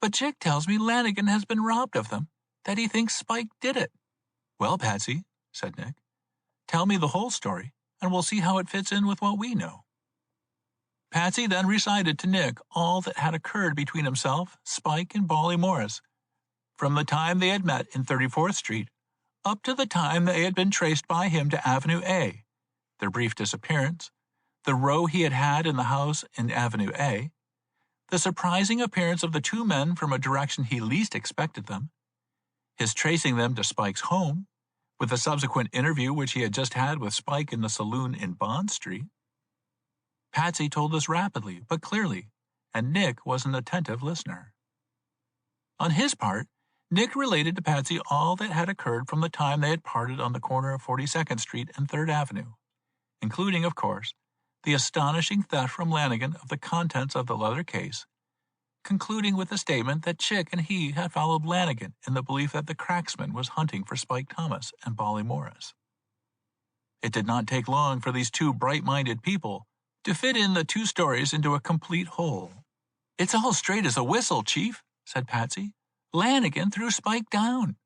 S1: but Chick tells me Lanigan has been robbed of them, that he thinks Spike did it." "Well, Patsy," said Nick, "tell me the whole story, and we'll see how it fits in with what we know." Patsy then recited to Nick all that had occurred between himself, Spike, and Bally Morris, from the time they had met in 34th Street up to the time they had been traced by him to Avenue A, their brief disappearance, the row he had had in the house in Avenue A, the surprising appearance of the two men from a direction he least expected them, his tracing them to Spike's home, with the subsequent interview which he had just had with Spike in the saloon in Bond Street. Patsy told us rapidly but clearly, and Nick was an attentive listener. On his part, Nick related to Patsy all that had occurred from the time they had parted on the corner of 42nd Street and 3rd Avenue, including, of course, the astonishing theft from Lanigan of the contents of the leather case, concluding with the statement that Chick and he had followed Lanigan in the belief that the cracksman was hunting for Spike Thomas and Bally Morris. It did not take long for these two bright-minded people to fit in the two stories into a complete whole. "It's all straight as a whistle, Chief," said Patsy. "Lanigan threw Spike down.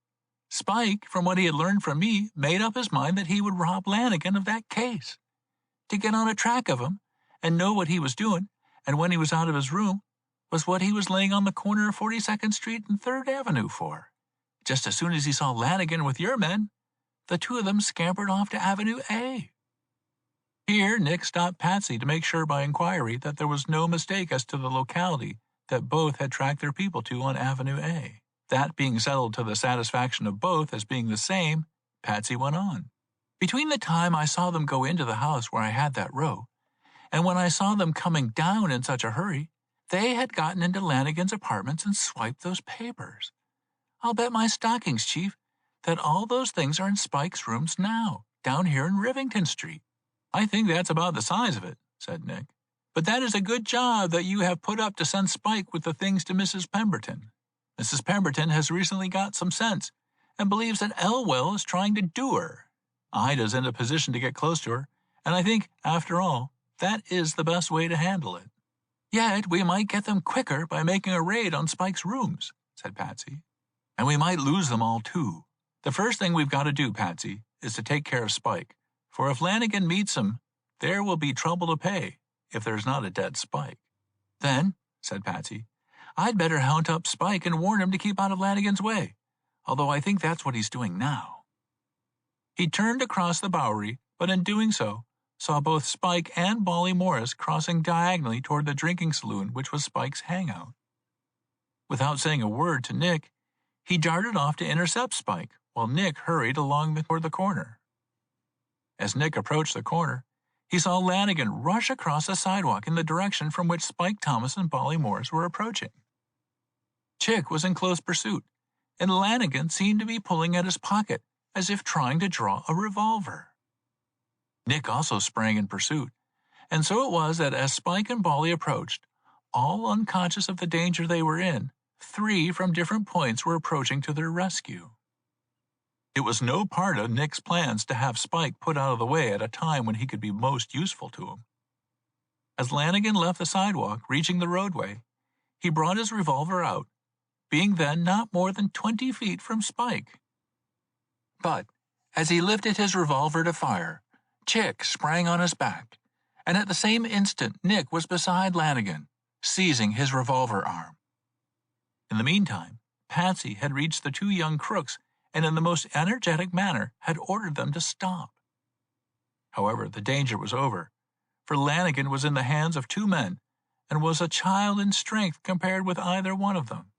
S1: Spike, from what he had learned from me, made up his mind that he would rob Lanigan of that case. To get on a track of him and know what he was doing, and when he was out of his room, was what he was laying on the corner of 42nd Street and 3rd Avenue for. Just as soon as he saw Lanigan with your men, the two of them scampered off to Avenue A." Here Nick stopped Patsy to make sure by inquiry that there was no mistake as to the locality that both had tracked their people to on Avenue A. That being settled to the satisfaction of both as being the same, Patsy went on. "Between the time I saw them go into the house where I had that row, and when I saw them coming down in such a hurry, they had gotten into Lanigan's apartments and swiped those papers. I'll bet my stockings, Chief, that all those things are in Spike's rooms now, down here in Rivington Street." "I think that's about the size of it," said Nick. "But that is a good job that you have put up to send Spike with the things to Mrs. Pemberton. Mrs. Pemberton has recently got some sense, and believes that Elwell is trying to do her. Ida's in a position to get close to her, and I think, after all, that is the best way to handle it." "Yet we might get them quicker by making a raid on Spike's rooms," said Patsy. "And we might lose them all, too. The first thing we've got to do, Patsy, is to take care of Spike, for if Lanigan meets him, there will be trouble to pay if there's not a dead Spike." "Then," said Patsy, "I'd better hunt up Spike and warn him to keep out of Lanigan's way, although I think that's what he's doing now." He turned across the Bowery, but in doing so, saw both Spike and Bolly Morris crossing diagonally toward the drinking saloon which was Spike's hangout. Without saying a word to Nick, he darted off to intercept Spike, while Nick hurried along toward the corner. As Nick approached the corner, he saw Lanigan rush across the sidewalk in the direction from which Spike Thomas and Bolly Morris were approaching. Chick was in close pursuit, and Lanigan seemed to be pulling at his pocket as if trying to draw a revolver. Nick also sprang in pursuit, and so it was that as Spike and Bolly approached, all unconscious of the danger they were in, 3 from different points were approaching to their rescue. It was no part of Nick's plans to have Spike put out of the way at a time when he could be most useful to him. As Lanigan left the sidewalk, reaching the roadway, he brought his revolver out, being then not more than 20 feet from Spike. But as he lifted his revolver to fire, Chick sprang on his back, and at the same instant Nick was beside Lanigan, seizing his revolver arm. In the meantime, Patsy had reached the 2 young crooks and in the most energetic manner had ordered them to stop. However, the danger was over, for Lanigan was in the hands of 2 men and was a child in strength compared with either one of them.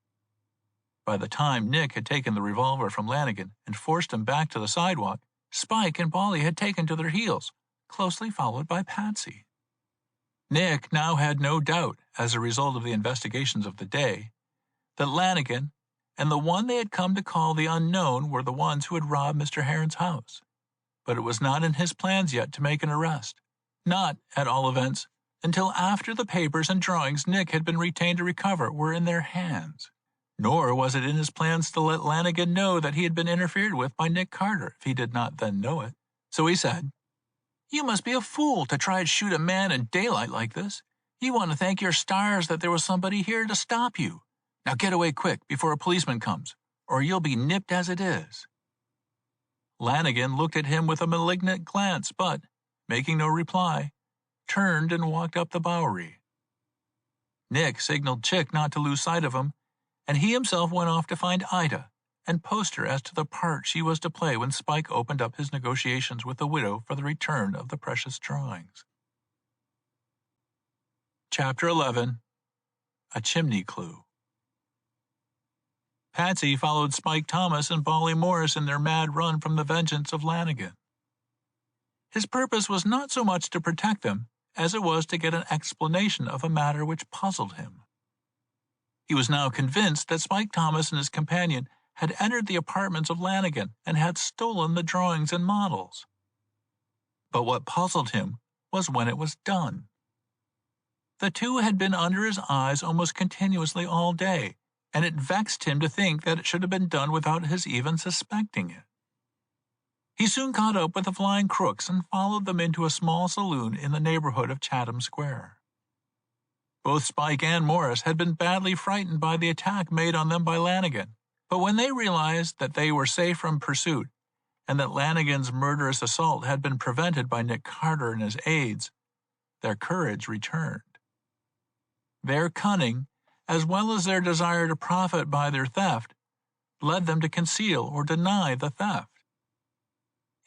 S1: By the time Nick had taken the revolver from Lanigan and forced him back to the sidewalk, Spike and Bolly had taken to their heels, closely followed by Patsy. Nick now had no doubt, as a result of the investigations of the day, that Lanigan and the one they had come to call the Unknown were the ones who had robbed Mr. Heron's house. But it was not in his plans yet to make an arrest, not, at all events, until after the papers and drawings Nick had been retained to recover were in their hands. Nor was it in his plans to let Lanigan know that he had been interfered with by Nick Carter if he did not then know it. So he said, "You must be a fool to try to shoot a man in daylight like this. You want to thank your stars that there was somebody here to stop you. Now get away quick before a policeman comes, or you'll be nipped as it is." Lanigan looked at him with a malignant glance, but, making no reply, turned and walked up the Bowery. Nick signaled Chick not to lose sight of him, and he himself went off to find Ida and post her as to the part she was to play when Spike opened up his negotiations with the widow for the return of the precious drawings. Chapter 11. A Chimney Clue. Patsy followed Spike Thomas and Bolly Morris in their mad run from the vengeance of Lanigan. His purpose was not so much to protect them as it was to get an explanation of a matter which puzzled him. He was now convinced that Spike Thomas and his companion had entered the apartments of Lanigan and had stolen the drawings and models. But what puzzled him was when it was done. The 2 had been under his eyes almost continuously all day, and it vexed him to think that it should have been done without his even suspecting it. He soon caught up with the flying crooks and followed them into a small saloon in the neighborhood of Chatham Square. Both Spike and Morris had been badly frightened by the attack made on them by Lanigan, but when they realized that they were safe from pursuit and that Lanigan's murderous assault had been prevented by Nick Carter and his aides, their courage returned. Their cunning, as well as their desire to profit by their theft, led them to conceal or deny the theft.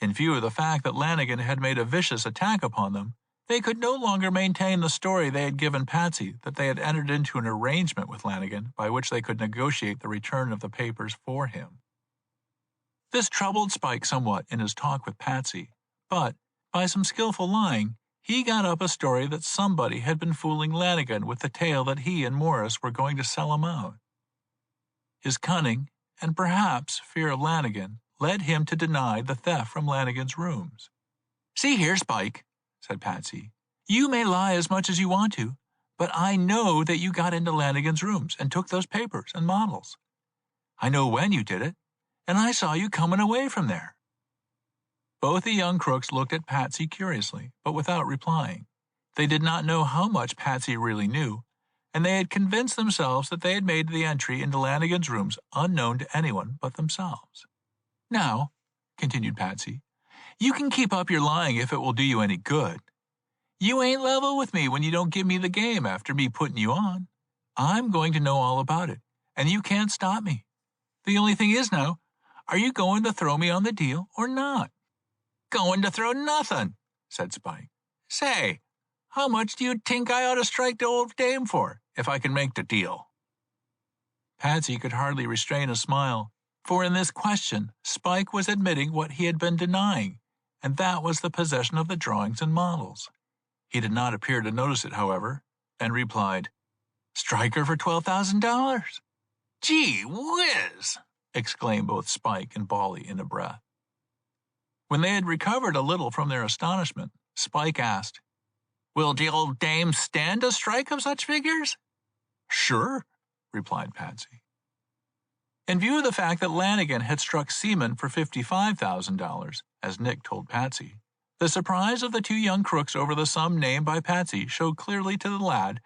S1: In view of the fact that Lanigan had made a vicious attack upon them, they could no longer maintain the story they had given Patsy that they had entered into an arrangement with Lanigan by which they could negotiate the return of the papers for him. This troubled Spike somewhat in his talk with Patsy, but, by some skillful lying, he got up a story that somebody had been fooling Lanigan with the tale that he and Morris were going to sell him out. His cunning, and perhaps fear of Lanigan, led him to deny the theft from Lanigan's rooms. "See here, Spike," said Patsy, "you may lie as much as you want to, but I know that you got into Lanigan's rooms and took those papers and models. I know when you did it, and I saw you coming away from there." Both the young crooks looked at Patsy curiously, but without replying. They did not know how much Patsy really knew, and they had convinced themselves that they had made the entry into Lanigan's rooms unknown to anyone but themselves. "Now," continued Patsy, "you can keep up your lying if it will do you any good. You ain't level with me when you don't give me the game after me putting you on. I'm going to know all about it, and you can't stop me. The only thing is now, are you going to throw me on the deal or not?" "Going to throw nothing," said Spike. "Say, how much do you think I ought to strike the old dame for, if I can make the deal?" Patsy could hardly restrain a smile, for in this question Spike was admitting what he had been denying, and that was the possession of the drawings and models. He did not appear to notice it, however, and replied, "Strike her for $12,000. "Gee whiz!" exclaimed both Spike and Bolly in a breath. When they had recovered a little from their astonishment, Spike asked, "Will the old dame stand a strike of such figures?"
S2: "Sure,"
S1: replied Patsy. In view of the fact that Lanigan had struck Seaman for $55,000, as Nick told Patsy, the surprise of the two young crooks over the sum named by Patsy showed clearly to the lad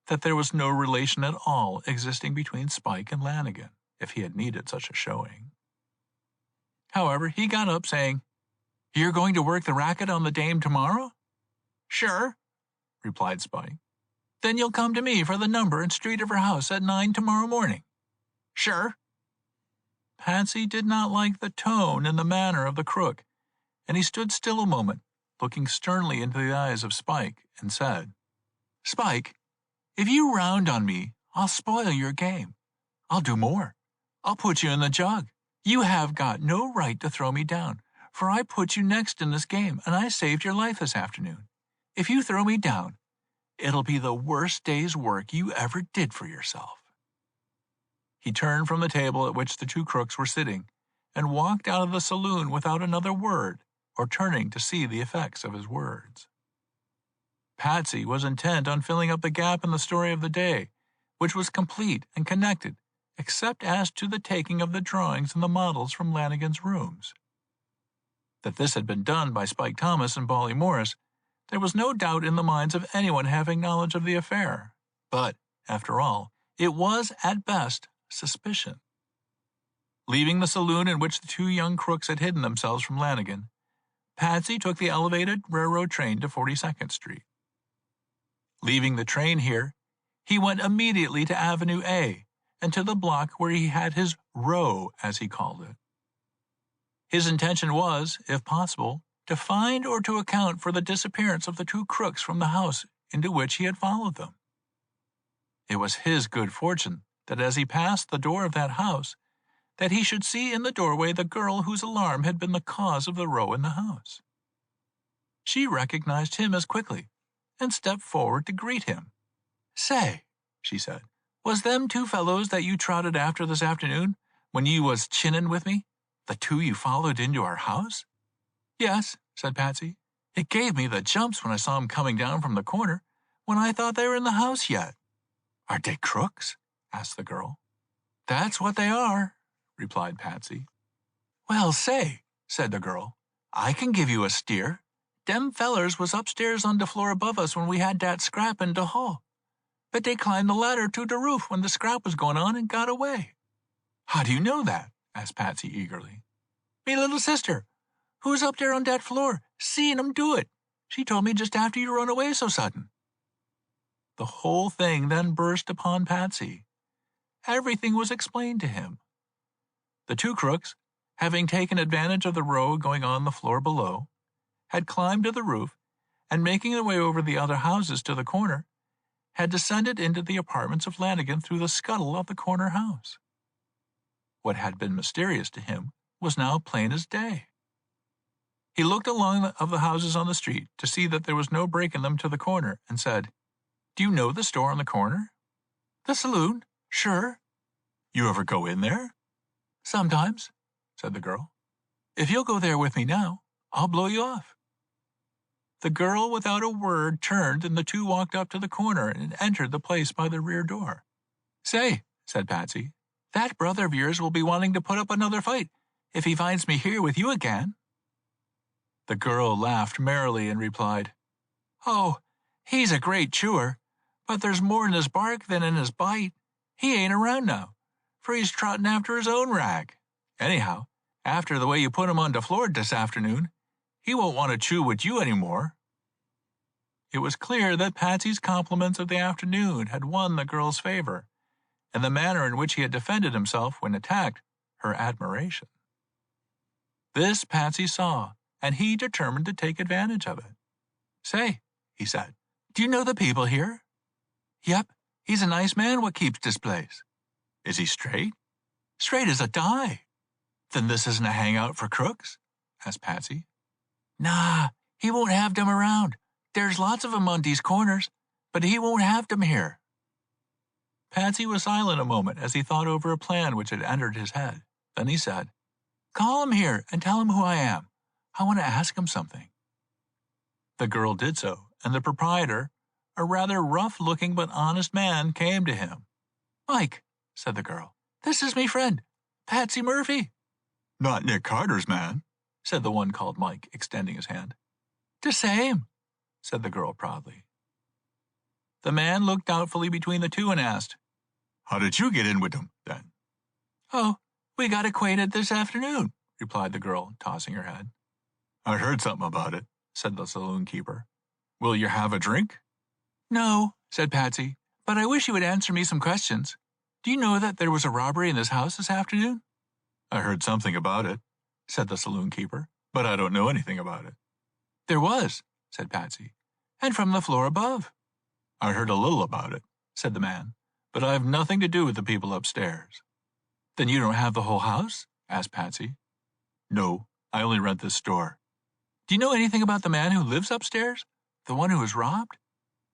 S1: that there was no relation at all existing between Spike and Lanigan, if he had needed such a showing. However, he got up, saying, "You're going to work the racket on the dame tomorrow?" "Sure," replied Spike. "Then you'll come to me for the number and street of her house at 9 tomorrow morning." "Sure." Patsy did not like the tone and the manner of the crook, and he stood still a moment, looking sternly into the eyes of Spike, and said, "Spike, if you round on me, I'll spoil your game. I'll do more. I'll put you in the jug. You have got no right to throw me down, for I put you next in this game, and I saved your life this afternoon. If you throw me down, it'll be the worst day's work you ever did for yourself." He turned from the table at which the two crooks were sitting, and walked out of the saloon without another word, or turning to see the effects of his words. Patsy was intent on filling up the gap in the story of the day, which was complete and connected, except as to the taking of the drawings and the models from Lanigan's rooms. That this had been done by Spike Thomas and Bolly Morris, there was no doubt in the minds of anyone having knowledge of the affair, but, after all, it was, at best, suspicion. Leaving the saloon in which the two young crooks had hidden themselves from Lanigan, Patsy took the elevated railroad train to 42nd Street. Leaving the train here, he went immediately to Avenue A and to the block where he had his row, as he called it. His intention was, if possible, to find or to account for the disappearance of the two crooks from the house into which he had followed them. It was his good fortune that as he passed the door of that house, that he should see in the doorway the girl whose alarm had been the cause of the row in the house. She recognized him as quickly, and stepped forward to greet him. "Say," she said, "was them two fellows that you trotted after this afternoon, when you was chinning with me, the two you followed into our house?" "Yes," said Patsy. "It gave me the jumps when I saw 'em coming down from the corner, when I thought they were in the house yet." "Are they crooks?" asked the girl. "That's what they are," replied Patsy. "Well, say," said the girl, "I can give you a steer. Dem fellers was upstairs on the floor above us when we had dat scrap in de hall. But they climbed the ladder to the roof when the scrap was going on and got away." "How do you know that?" asked Patsy eagerly. "Me little sister, who was up there on dat floor, seeing 'em do it. She told me just after you run away so sudden." The whole thing then burst upon Patsy. Everything was explained to him. The two crooks, having taken advantage of the row going on the floor below, had climbed to the roof, and making their way over the other houses to the corner, had descended into the apartments of Lanigan through the scuttle of the corner house. What had been mysterious to him was now plain as day. He looked along the houses on the street to see that there was no break in them to the corner, and said, "Do you know the store on the corner?" "The saloon, sure."
S2: "You ever go in there?"
S1: "Sometimes," said the girl. "If you'll go there with me now, I'll blow you off." The girl, without a word, turned, and the two walked up to the corner and entered the place by the rear door. "Say," said Patsy, "that brother of yours will be wanting to put up another fight if he finds me here with you again." The girl laughed merrily and replied, "Oh, he's a great chewer, but there's more in his bark than in his bite. He ain't around now, for he's trotting after his own rag. Anyhow, after the way you put him on the floor this afternoon, he won't want to chew with you any more." It was clear that Patsy's compliments of the afternoon had won the girl's favor, and the manner in which he had defended himself when attacked, her admiration. This Patsy saw, and he determined to take advantage of it. "Say," he said, "do you know the people here?" "Yep, he's a nice man what keeps this place."
S2: Is he straight?
S1: "Straight as a die." "Then this isn't a hangout for crooks?" asked Patsy. "Nah, he won't have them around. There's lots of 'em on these corners, but he won't have them here." Patsy was silent a moment as he thought over a plan which had entered his head. Then he said, "Call him here and tell him who I am. I want to ask him something." The girl did so, and the proprietor, a rather rough-looking but honest man, came to him. "Mike," said the girl, "this is me friend, Patsy Murphy."
S2: Not Nick Carter's man,
S1: said the one called Mike, extending his hand. "The same," said the girl proudly. The man looked doubtfully between the two and asked,
S2: How did you get in with them, then?
S1: "Oh, we got acquainted this afternoon," replied the girl, tossing her head.
S2: I heard something about it, said the saloon keeper. Will you have a drink?
S1: "No," said Patsy, "but I wish you would answer me some questions. Do you know that there was a robbery in this house this afternoon?"
S2: I heard something about it, said the saloon keeper, but I don't know anything about it.
S1: "There was," said Patsy, "and from the floor above."
S2: I heard a little about it, said the man, but I have nothing to do with the people upstairs.
S1: "Then you don't have the whole house?" asked Patsy.
S2: No, I only rent this store.
S1: "Do you know anything about the man who lives upstairs? The one who was robbed?"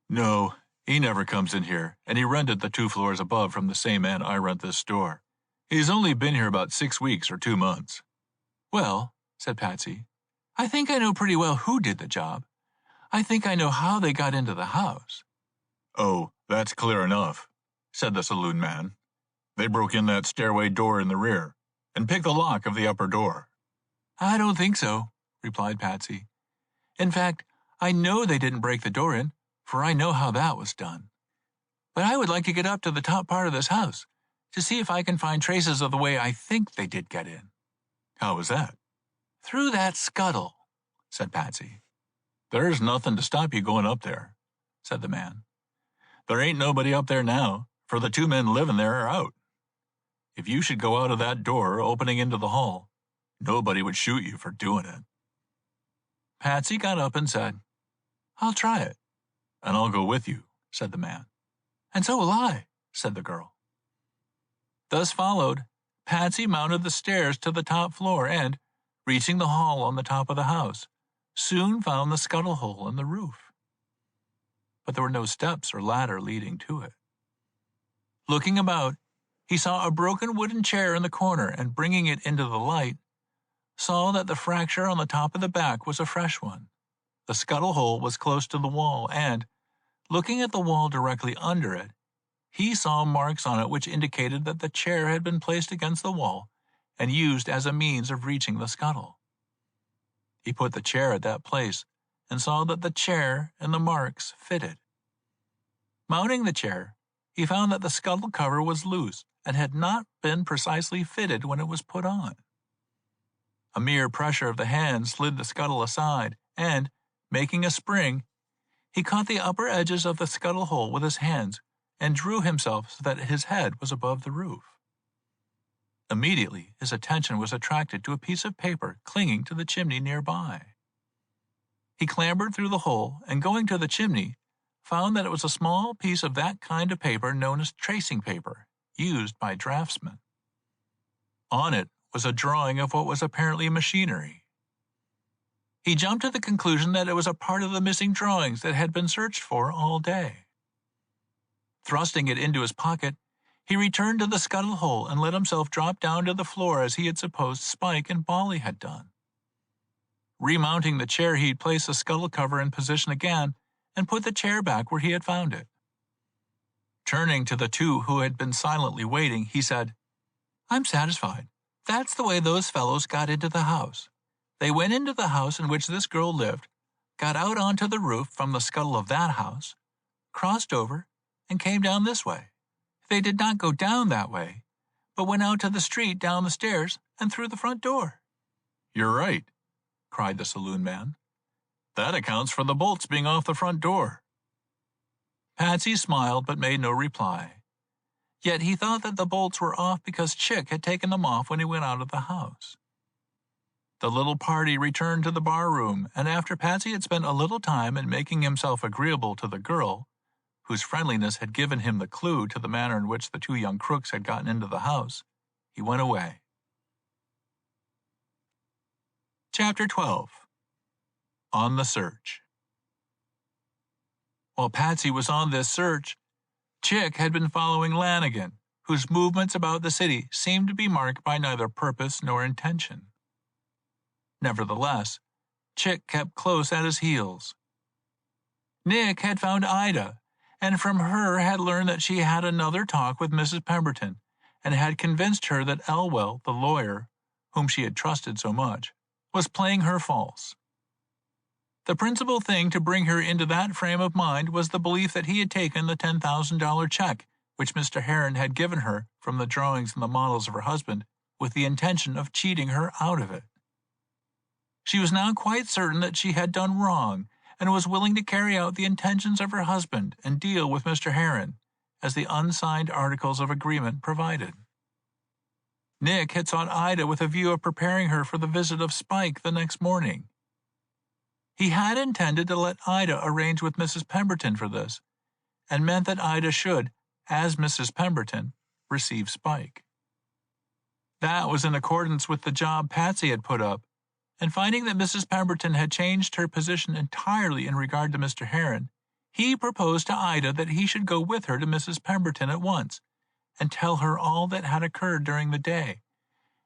S2: No, he never comes in here, and he rented the 2 floors above from the same man I rent this store. He's only been here about 6 weeks or 2 months.
S1: "Well," said Patsy, "I think I know pretty well who did the job. I think I know how they got into the house."
S2: Oh, that's clear enough, said the saloon man. They broke in that stairway door in the rear and picked the lock of the upper door.
S1: "I don't think so," replied Patsy. "In fact, I know they didn't break the door in, for I know how that was done. But I would like to get up to the top part of this house to see if I can find traces of the way I think they did get in."
S2: How was that?
S1: "Through that scuttle," said Patsy.
S2: There's nothing to stop you going up there, said the man. There ain't nobody up there now, for the 2 men living there are out. If you should go out of that door opening into the hall, nobody would shoot you for doing it.
S1: Patsy got up and said, "I'll try it."
S2: And I'll go with you, said the man.
S1: "And so will I," said the girl. Thus followed, Patsy mounted the stairs to the top floor and, reaching the hall on the top of the house, soon found the scuttle hole in the roof. But there were no steps or ladder leading to it. Looking about, he saw a broken wooden chair in the corner and, bringing it into the light, saw that the fracture on the top of the back was a fresh one. The scuttle hole was close to the wall and, looking at the wall directly under it, he saw marks on it which indicated that the chair had been placed against the wall and used as a means of reaching the scuttle. He put the chair at that place and saw that the chair and the marks fitted. Mounting the chair, he found that the scuttle cover was loose and had not been precisely fitted when it was put on. A mere pressure of the hand slid the scuttle aside, and, making a spring, he caught the upper edges of the scuttle hole with his hands and drew himself so that his head was above the roof. Immediately, his attention was attracted to a piece of paper clinging to the chimney nearby. He clambered through the hole and, going to the chimney, found that it was a small piece of that kind of paper known as tracing paper, used by draftsmen. On it was a drawing of what was apparently machinery. He jumped to the conclusion that it was a part of the missing drawings that had been searched for all day. Thrusting it into his pocket, he returned to the scuttle hole and let himself drop down to the floor as he had supposed Spike and Bolly had done. Remounting the chair, he placed the scuttle cover in position again and put the chair back where he had found it. Turning to the 2 who had been silently waiting, he said, "I'm satisfied. That's the way those fellows got into the house. They went into the house in which this girl lived, got out onto the roof from the scuttle of that house, crossed over, and came down this way. They did not go down that way, but went out to the street down the stairs and through the front door."
S2: You're right,
S1: cried the saloon man.
S2: That accounts for the bolts being off the front door."
S1: Patsy smiled but made no reply. Yet he thought that the bolts were off because Chick had taken them off when he went out of the house. The little party returned to the bar room, and after Patsy had spent a little time in making himself agreeable to the girl, whose friendliness had given him the clue to the manner in which the two young crooks had gotten into the house, he went away. Chapter 12. On the Search. While Patsy was on this search, Chick had been following Lanigan, whose movements about the city seemed to be marked by neither purpose nor intention. Nevertheless, Chick kept close at his heels. Nick had found Ida, and from her had learned that she had another talk with Mrs. Pemberton, and had convinced her that Elwell, the lawyer, whom she had trusted so much, was playing her false. The principal thing to bring her into that frame of mind was the belief that he had taken the $10,000 check which Mr. Heron had given her from the drawings and the models of her husband with the intention of cheating her out of it. She was now quite certain that she had done wrong and was willing to carry out the intentions of her husband and deal with Mr. Heron, as the unsigned articles of agreement provided. Nick had sought Ida with a view of preparing her for the visit of Spike the next morning. He had intended to let Ida arrange with Mrs. Pemberton for this, and meant that Ida should, as Mrs. Pemberton, receive Spike. That was in accordance with the job Patsy had put up, and finding that Mrs. Pemberton had changed her position entirely in regard to Mr. Heron, he proposed to Ida that he should go with her to Mrs. Pemberton at once, and tell her all that had occurred during the day,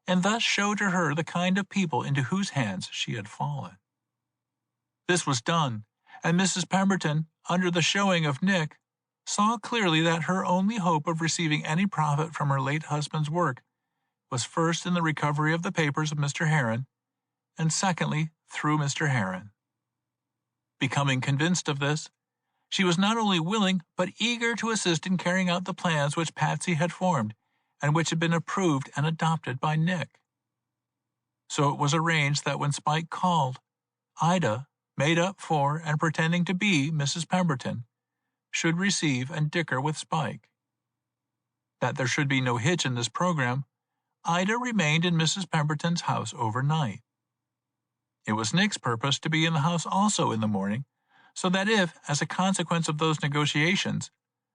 S1: and thus show to her the kind of people into whose hands she had fallen. This was done, and Mrs. Pemberton, under the showing of Nick, saw clearly that her only hope of receiving any profit from her late husband's work was first in the recovery of the papers of Mr. Heron, and secondly through Mr. Heron. Becoming convinced of this, she was not only willing but eager to assist in carrying out the plans which Patsy had formed and which had been approved and adopted by Nick. So it was arranged that when Spike called, Ida, made up for and pretending to be Mrs. Pemberton, should receive and dicker with Spike. That there should be no hitch in this program, Ida remained in Mrs. Pemberton's house overnight. It was Nick's purpose to be in the house also in the morning, so that if, as a consequence of those negotiations,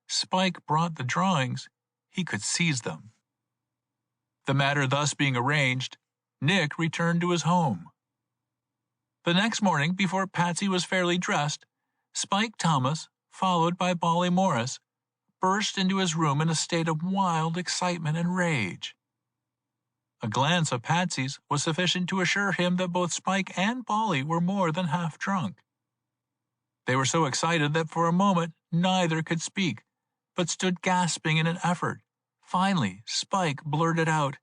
S1: Spike brought the drawings, he could seize them. The matter thus being arranged, Nick returned to his home. The next morning, before Patsy was fairly dressed, Spike Thomas, followed by Bolly Morris, burst into his room in a state of wild excitement and rage. A glance of Patsy's was sufficient to assure him that both Spike and Bolly were more than half drunk. They were so excited that for a moment neither could speak, but stood gasping in an effort. Finally, Spike blurted out,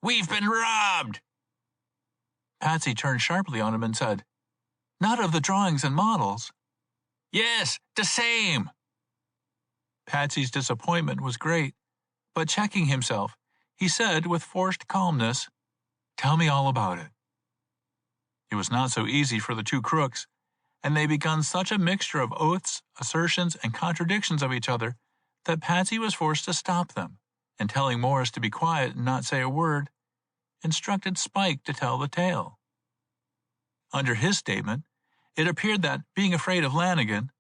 S1: "We've been robbed!" Patsy turned sharply on him and said, "Not of the drawings and models?" "Yes, the same." Patsy's disappointment was great, but checking himself, he said with forced calmness, "Tell me all about it." It was not so easy for the two crooks, and they begun such a mixture of oaths, assertions, and contradictions of each other that Patsy was forced to stop them, and telling Morris to be quiet and not say a word, instructed Spike to tell the tale. Under his statement, it appeared that, being afraid of Lanigan,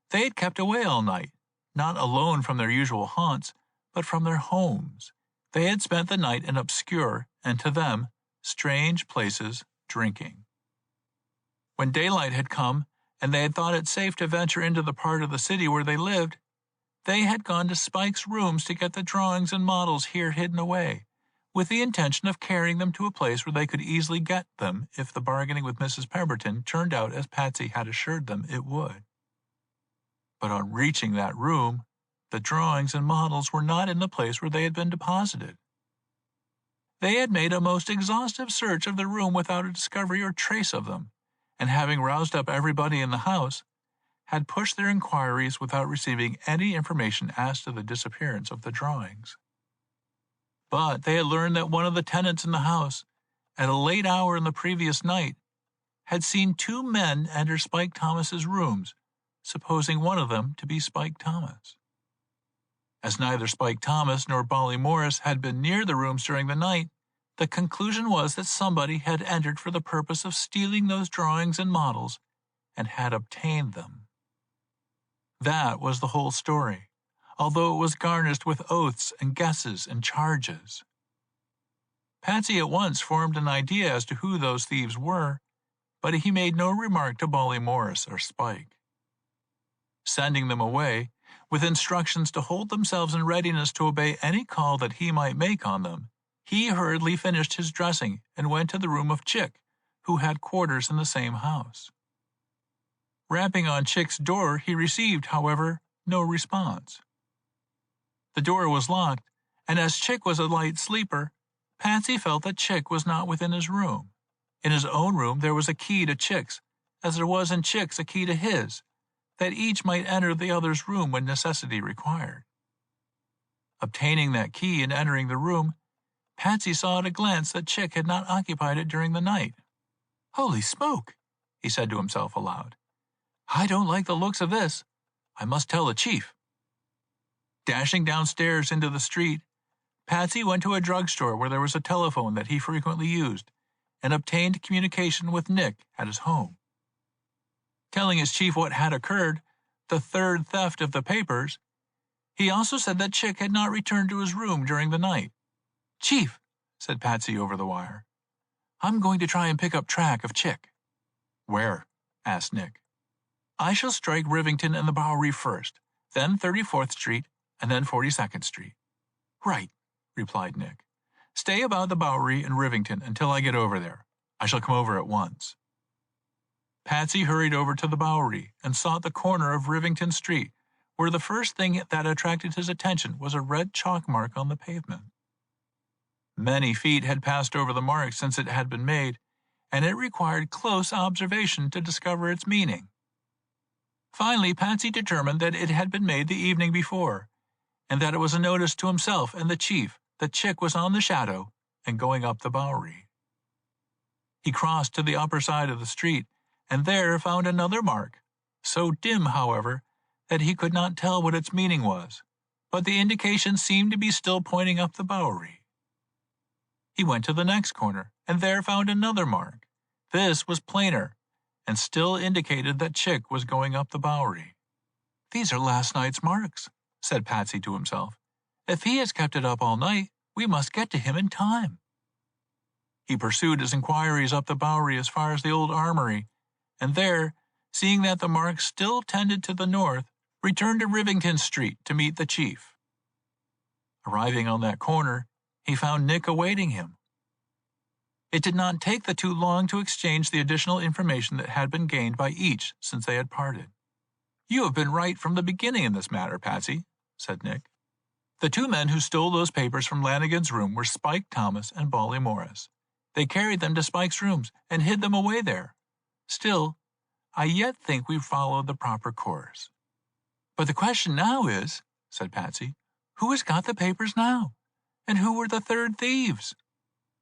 S1: they had kept away all night, not alone from their usual haunts, but from their homes. They had spent the night in obscure, and to them, strange places drinking. When daylight had come, and they had thought it safe to venture into the part of the city where they lived, they had gone to Spike's rooms to get the drawings and models here hidden away, with the intention of carrying them to a place where they could easily get them if the bargaining with Mrs. Pemberton turned out as Patsy had assured them it would. But on reaching that room, the drawings and models were not in the place where they had been deposited. They had made a most exhaustive search of the room without a discovery or trace of them, and having roused up everybody in the house, had pushed their inquiries without receiving any information as to the disappearance of the drawings. But they had learned that one of the tenants in the house, at a late hour in the previous night, had seen two men enter Spike Thomas's rooms, supposing one of them to be Spike Thomas. As neither Spike Thomas nor Bolly Morris had been near the rooms during the night, the conclusion was that somebody had entered for the purpose of stealing those drawings and models and had obtained them. That was the whole story, although it was garnished with oaths and guesses and charges. Patsy at once formed an idea as to who those thieves were, but he made no remark to Bolly Morris or Spike. Sending them away, with instructions to hold themselves in readiness to obey any call that he might make on them, he hurriedly finished his dressing and went to the room of Chick, who had quarters in the same house. Rapping on Chick's door, he received, however, no response. The door was locked, and as Chick was a light sleeper, Patsy felt that Chick was not within his room. In his own room there was a key to Chick's, as there was in Chick's a key to his, that each might enter the other's room when necessity required. Obtaining that key and entering the room, Patsy saw at a glance that Chick had not occupied it during the night. "Holy smoke," he said to himself aloud. "I don't like the looks of this. I must tell the chief." Dashing downstairs into the street, Patsy went to a drugstore where there was a telephone that he frequently used, and obtained communication with Nick at his home. Telling his chief what had occurred, the third theft of the papers, he also said that Chick had not returned to his room during the night. "Chief," said Patsy over the wire, "I'm going to try and pick up track of Chick." "Where?" asked Nick. "I shall strike Rivington and the Bowery first, then 34th Street, and then 42nd Street." "Right," replied Nick. "Stay about the Bowery and Rivington until I get over there. I shall come over at once." Patsy hurried over to the Bowery and sought the corner of Rivington Street, where the first thing that attracted his attention was a red chalk mark on the pavement. Many feet had passed over the mark since it had been made, and it required close observation to discover its meaning. Finally, Patsy determined that it had been made the evening before, and that it was a notice to himself and the chief that Chick was on the shadow and going up the Bowery. He crossed to the upper side of the street, and there found another mark, so dim, however, that he could not tell what its meaning was, but the indication seemed to be still pointing up the Bowery. He went to the next corner, and there found another mark. This was plainer, and still indicated that Chick was going up the Bowery. "These are last night's marks," said Patsy to himself. "If he has kept it up all night, we must get to him in time." He pursued his inquiries up the Bowery as far as the old armory, and there, seeing that the marks still tended to the north, returned to Rivington Street to meet the chief. Arriving on that corner, he found Nick awaiting him. It did not take the two long to exchange the additional information that had been gained by each since they had parted. "You have been right from the beginning in this matter, Patsy," said Nick. "The two men who stole those papers from Lanigan's room were Spike Thomas and Bolly Morris. They carried them to Spike's rooms and hid them away there. Still, I yet think we followed the proper course." "But the question now is," said Patsy, "who has got the papers now? And who were the third thieves?"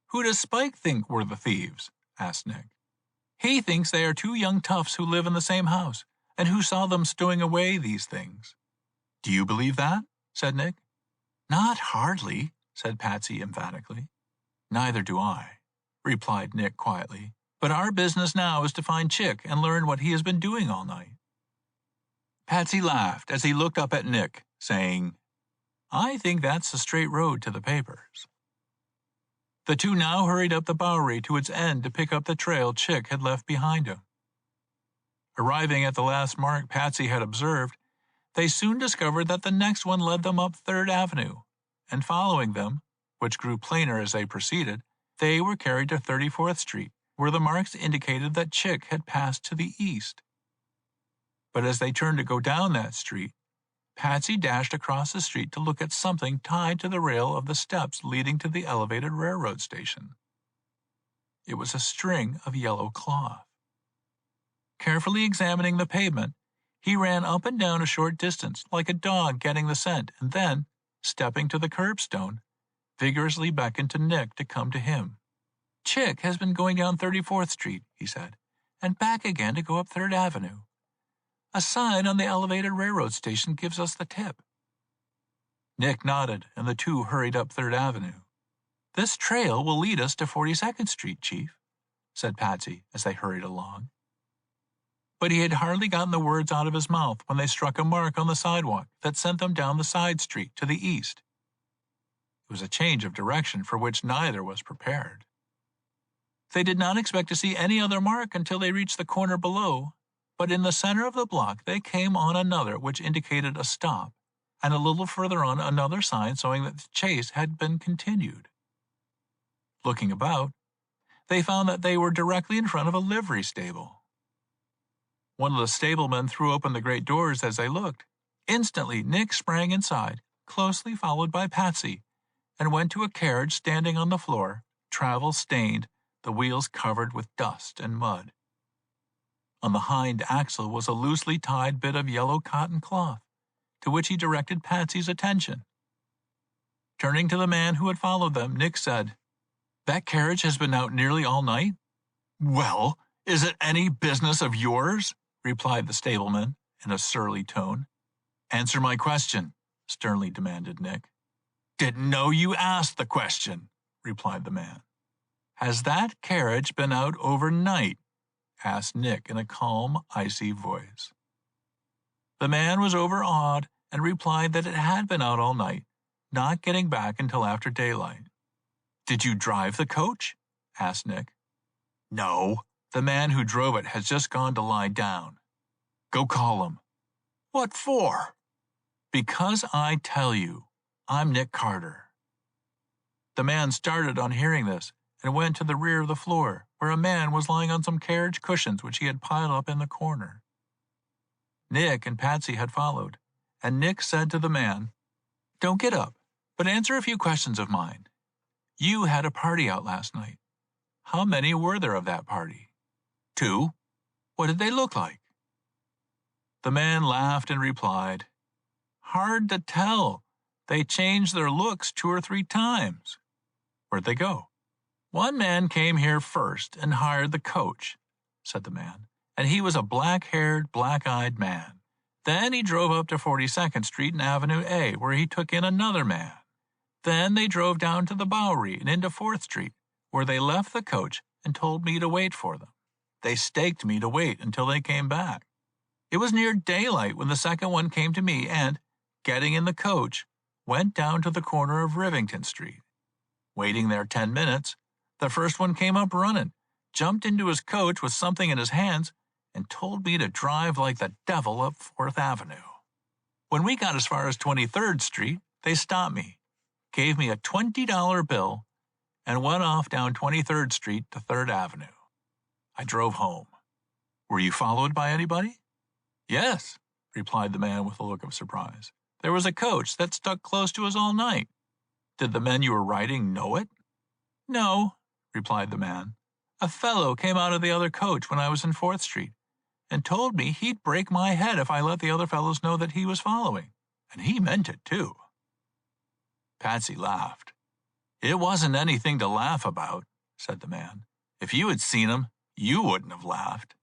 S1: "Who does Spike think were the thieves?" asked Nick. "He thinks they are two young toughs who live in the same house, and who saw them stowing away these things." "Do you believe that?" said Nick. "Not hardly," said Patsy emphatically. "Neither do I," replied Nick quietly. "But our business now is to find Chick and learn what he has been doing all night." Patsy laughed as he looked up at Nick, saying, "I think that's the straight road to the papers." The two now hurried up the Bowery to its end to pick up the trail Chick had left behind him. Arriving at the last mark Patsy had observed, they soon discovered that the next one led them up 3rd Avenue, and following them, which grew plainer as they proceeded, they were carried to 34th Street, where the marks indicated that Chick had passed to the east. But as they turned to go down that street, Patsy dashed across the street to look at something tied to the rail of the steps leading to the elevated railroad station. It was a string of yellow cloth. Carefully examining the pavement, he ran up and down a short distance like a dog getting the scent, and then, stepping to the curbstone, vigorously beckoned to Nick to come to him. "Chick has been going down 34th Street," he said, and back again to go up 3rd Avenue. A sign on the elevated railroad station gives us the tip." Nick nodded, and the two hurried up 3rd Avenue. "This trail will lead us to 42nd Street, Chief," said Patsy as they hurried along. But he had hardly gotten the words out of his mouth when they struck a mark on the sidewalk that sent them down the side street to the east. It was a change of direction for which neither was prepared. They did not expect to see any other mark until they reached the corner below, but in the center of the block they came on another which indicated a stop, and a little further on another sign showing that the chase had been continued. Looking about, they found that they were directly in front of a livery stable. One of the stablemen threw open the great doors as they looked. Instantly, Nick sprang inside, closely followed by Patsy, and went to a carriage standing on the floor, travel-stained, the wheels covered with dust and mud. On the hind axle was a loosely tied bit of yellow cotton cloth, to which he directed Patsy's attention. Turning to the man who had followed them, Nick said, "That carriage has been out nearly all night?" "Well, is it any business of yours?" replied the stableman in a surly tone. "Answer my question," sternly demanded Nick. "Didn't know you asked the question," replied the man. "Has that carriage been out overnight?" asked Nick in a calm, icy voice. The man was overawed and replied that it had been out all night, not getting back until after daylight. "Did you drive the coach?" asked Nick. "No, the man who drove it has just gone to lie down." "Go call him." "What for?" "Because I tell you, I'm Nick Carter." The man started on hearing this and went to the rear of the floor, where a man was lying on some carriage cushions which he had piled up in the corner. Nick and Patsy had followed, and Nick said to the man, "Don't get up, but answer a few questions of mine. You had a party out last night. How many were there of that party?" "2. What did they look like?" The man laughed and replied, "Hard to tell. They changed their looks 2 or 3 times." "Where'd they go?" "One man came here first and hired the coach," said the man, "and he was a black-haired, black-eyed man. Then he drove up to 42nd Street and Avenue A, where he took in another man. Then they drove down to the Bowery and into 4th Street, where they left the coach and told me to wait for them. They staked me to wait until they came back. It was near daylight when the second one came to me and, getting in the coach, went down to the corner of Rivington Street. Waiting there 10 minutes, the first one came up running, jumped into his coach with something in his hands, and told me to drive like the devil up 4th Avenue. When we got as far as 23rd Street, they stopped me, gave me a $20 bill, and went off down 23rd Street to 3rd Avenue. I drove home." "Were you followed by anybody?" "Yes," replied the man with a look of surprise. "There was a coach that stuck close to us all night." "Did the men you were riding know it?" "No," replied the man. "A fellow came out of the other coach when I was in 4th Street, and told me he'd break my head if I let the other fellows know that he was following. And he meant it, too." Patsy laughed. "It wasn't anything to laugh about," said the man. "If you had seen him, you wouldn't have laughed."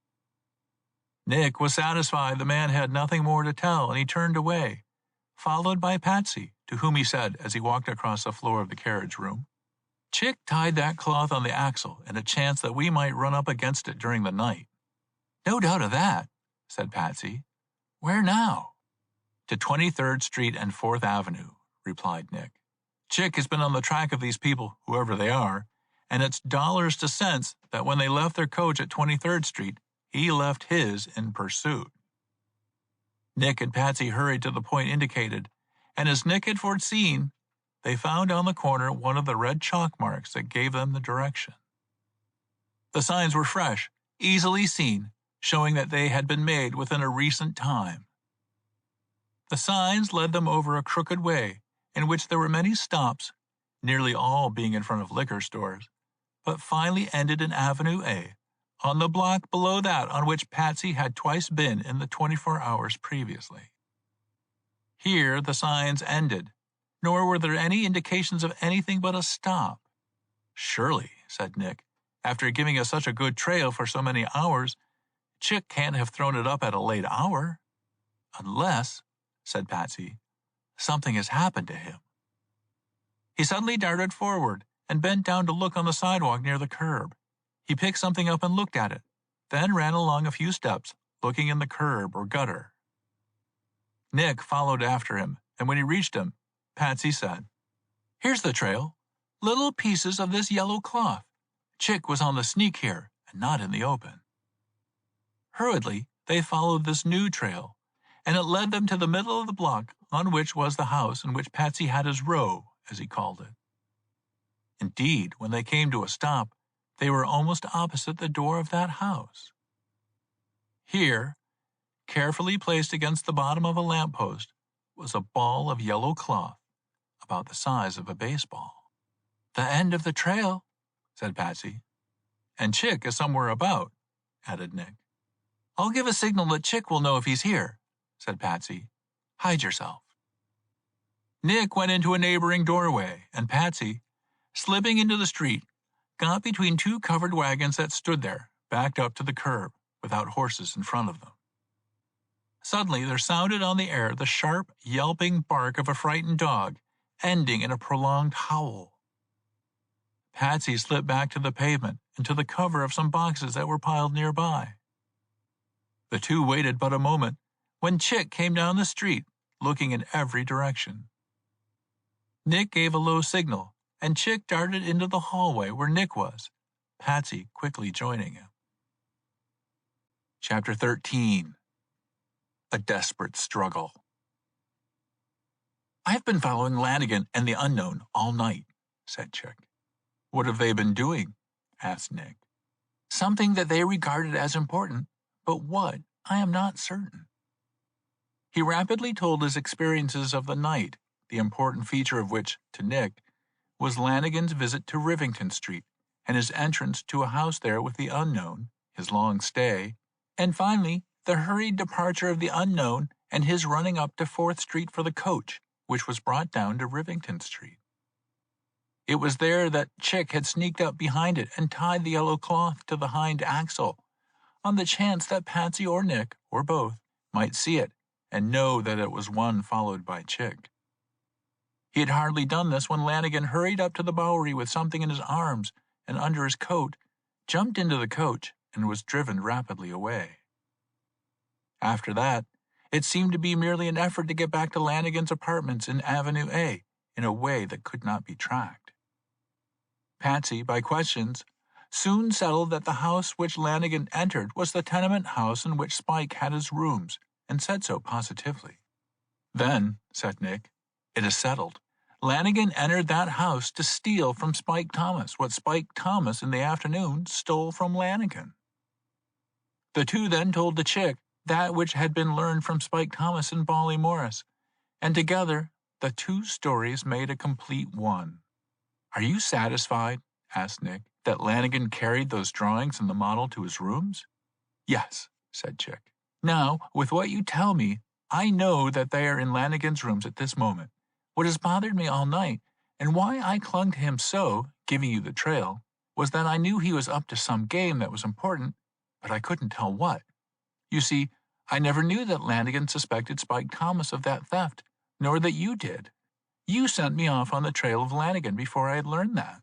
S1: Nick was satisfied the man had nothing more to tell, and he turned away, followed by Patsy, to whom he said as he walked across the floor of the carriage room, "Chick tied that cloth on the axle in a chance that we might run up against it during the night." "No doubt of that," said Patsy. "Where now?" "To 23rd Street and 4th Avenue," replied Nick. "Chick has been on the track of these people, whoever they are, and it's dollars to cents that when they left their coach at 23rd Street, he left his in pursuit." Nick and Patsy hurried to the point indicated, and as Nick had foreseen, they found on the corner one of the red chalk marks that gave them the direction. The signs were fresh, easily seen, showing that they had been made within a recent time. The signs led them over a crooked way, in which there were many stops, nearly all being in front of liquor stores, but finally ended in Avenue A, on the block below that on which Patsy had twice been in the 24 hours previously. Here the signs ended, nor were there any indications of anything but a stop. "Surely," said Nick, "after giving us such a good trail for so many hours, Chick can't have thrown it up at a late hour. Unless, said Patsy, something has happened to him. He suddenly darted forward and bent down to look on the sidewalk near the curb. He picked something up and looked at it, then ran along a few steps, looking in the curb or gutter. Nick followed after him, and when he reached him, Patsy said, "Here's the trail. Little pieces of this yellow cloth. Chick was on the sneak here, and not in the open." Hurriedly, they followed this new trail, and it led them to the middle of the block on which was the house in which Patsy had his row, as he called it. Indeed, when they came to a stop, they were almost opposite the door of that house. Here, carefully placed against the bottom of a lamppost, was a ball of yellow cloth, about the size of a baseball. "The end of the trail," said Patsy. "And Chick is somewhere about," added Nick. "I'll give a signal that Chick will know if he's here," said Patsy. "Hide yourself." Nick went into a neighboring doorway, and Patsy, slipping into the street, got between two covered wagons that stood there, backed up to the curb, without horses in front of them. Suddenly there sounded on the air the sharp, yelping bark of a frightened dog, ending in a prolonged howl. Patsy slipped back to the pavement and to the cover of some boxes that were piled nearby. The two waited but a moment when Chick came down the street, looking in every direction. Nick gave a low signal, and Chick darted into the hallway where Nick was, Patsy quickly joining him. Chapter 13. A Desperate Struggle. "I've been following Lanigan and the unknown all night," said Chick. "What have they been doing?" asked Nick. "Something that they regarded as important, but what, I am not certain." He rapidly told his experiences of the night, the important feature of which, to Nick, was Lanigan's visit to Rivington Street and his entrance to a house there with the unknown, his long stay, and finally the hurried departure of the unknown and his running up to 4th Street for the coach, which was brought down to Rivington Street. It was there that Chick had sneaked up behind it and tied the yellow cloth to the hind axle, on the chance that Patsy or Nick, or both, might see it and know that it was one followed by Chick. He had hardly done this when Lanigan hurried up to the Bowery with something in his arms and under his coat, jumped into the coach, and was driven rapidly away. After that, it seemed to be merely an effort to get back to Lanigan's apartments in Avenue A in a way that could not be tracked. Patsy, by questions, soon settled that the house which Lanigan entered was the tenement house in which Spike had his rooms, and said so positively. "Then," said Nick, "it is settled. Lanigan entered that house to steal from Spike Thomas what Spike Thomas in the afternoon stole from Lanigan." The two then told the Chick that which had been learned from Spike Thomas and Bolly Morris, and together the two stories made a complete one. "Are you satisfied," asked Nick, "that Lanigan carried those drawings and the model to his rooms?" "Yes," said Chick. "Now, with what you tell me, I know that they are in Lanigan's rooms at this moment. What has bothered me all night, and why I clung to him so, giving you the trail, was that I knew he was up to some game that was important, but I couldn't tell what. You see, I never knew that Lanigan suspected Spike Thomas of that theft, nor that you did. You sent me off on the trail of Lanigan before I had learned that.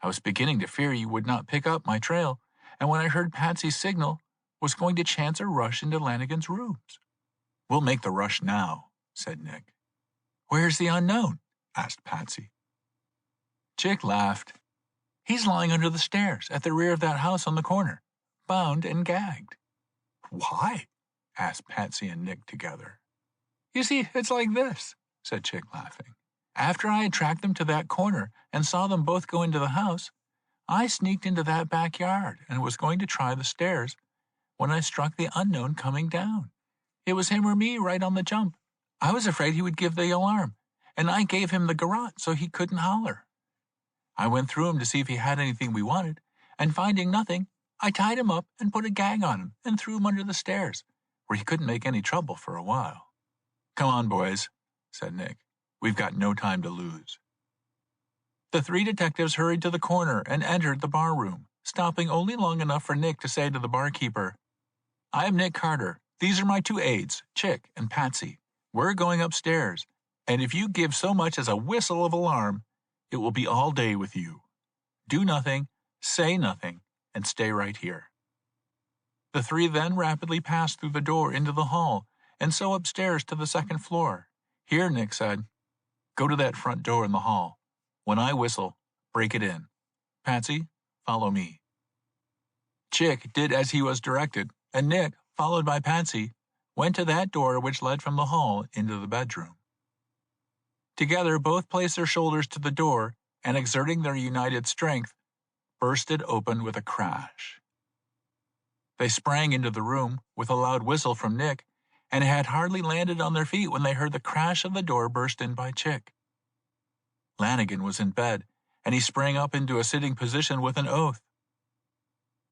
S1: I was beginning to fear you would not pick up my trail, and when I heard Patsy's signal, was going to chance a rush into Lanigan's rooms." "We'll make the rush now," said Nick. "Where's the unknown?" asked Patsy. Chick laughed. "He's lying under the stairs at the rear of that house on the corner, bound and gagged." "Why?" asked Patsy and Nick together. "You see, it's like this," said Chick, laughing. "After I had tracked them to that corner and saw them both go into the house, I sneaked into that backyard and was going to try the stairs when I struck the unknown coming down. It was him or me right on the jump. I was afraid he would give the alarm, and I gave him the garrote so he couldn't holler. I went through him to see if he had anything we wanted, and finding nothing, I tied him up and put a gag on him and threw him under the stairs, where he couldn't make any trouble for a while." "Come on, boys," said Nick. "We've got no time to lose." The three detectives hurried to the corner and entered the bar room, stopping only long enough for Nick to say to the barkeeper, I am Nick Carter. These are my two aides, Chick and Patsy. We're going upstairs, and if you give so much as a whistle of alarm, it will be all day with you. Do nothing, say nothing, and stay right here." The three then rapidly passed through the door into the hall, and so upstairs to the second floor. Here, Nick said, "Go to that front door in the hall. When I whistle, break it in. Patsy, follow me." Chick did as he was directed, and Nick, followed by Patsy, went to that door which led from the hall into the bedroom. Together, both placed their shoulders to the door, and exerting their united strength, burst it open with a crash. They sprang into the room with a loud whistle from Nick, and had hardly landed on their feet when they heard the crash of the door burst in by Chick. Lanigan was in bed, and he sprang up into a sitting position with an oath.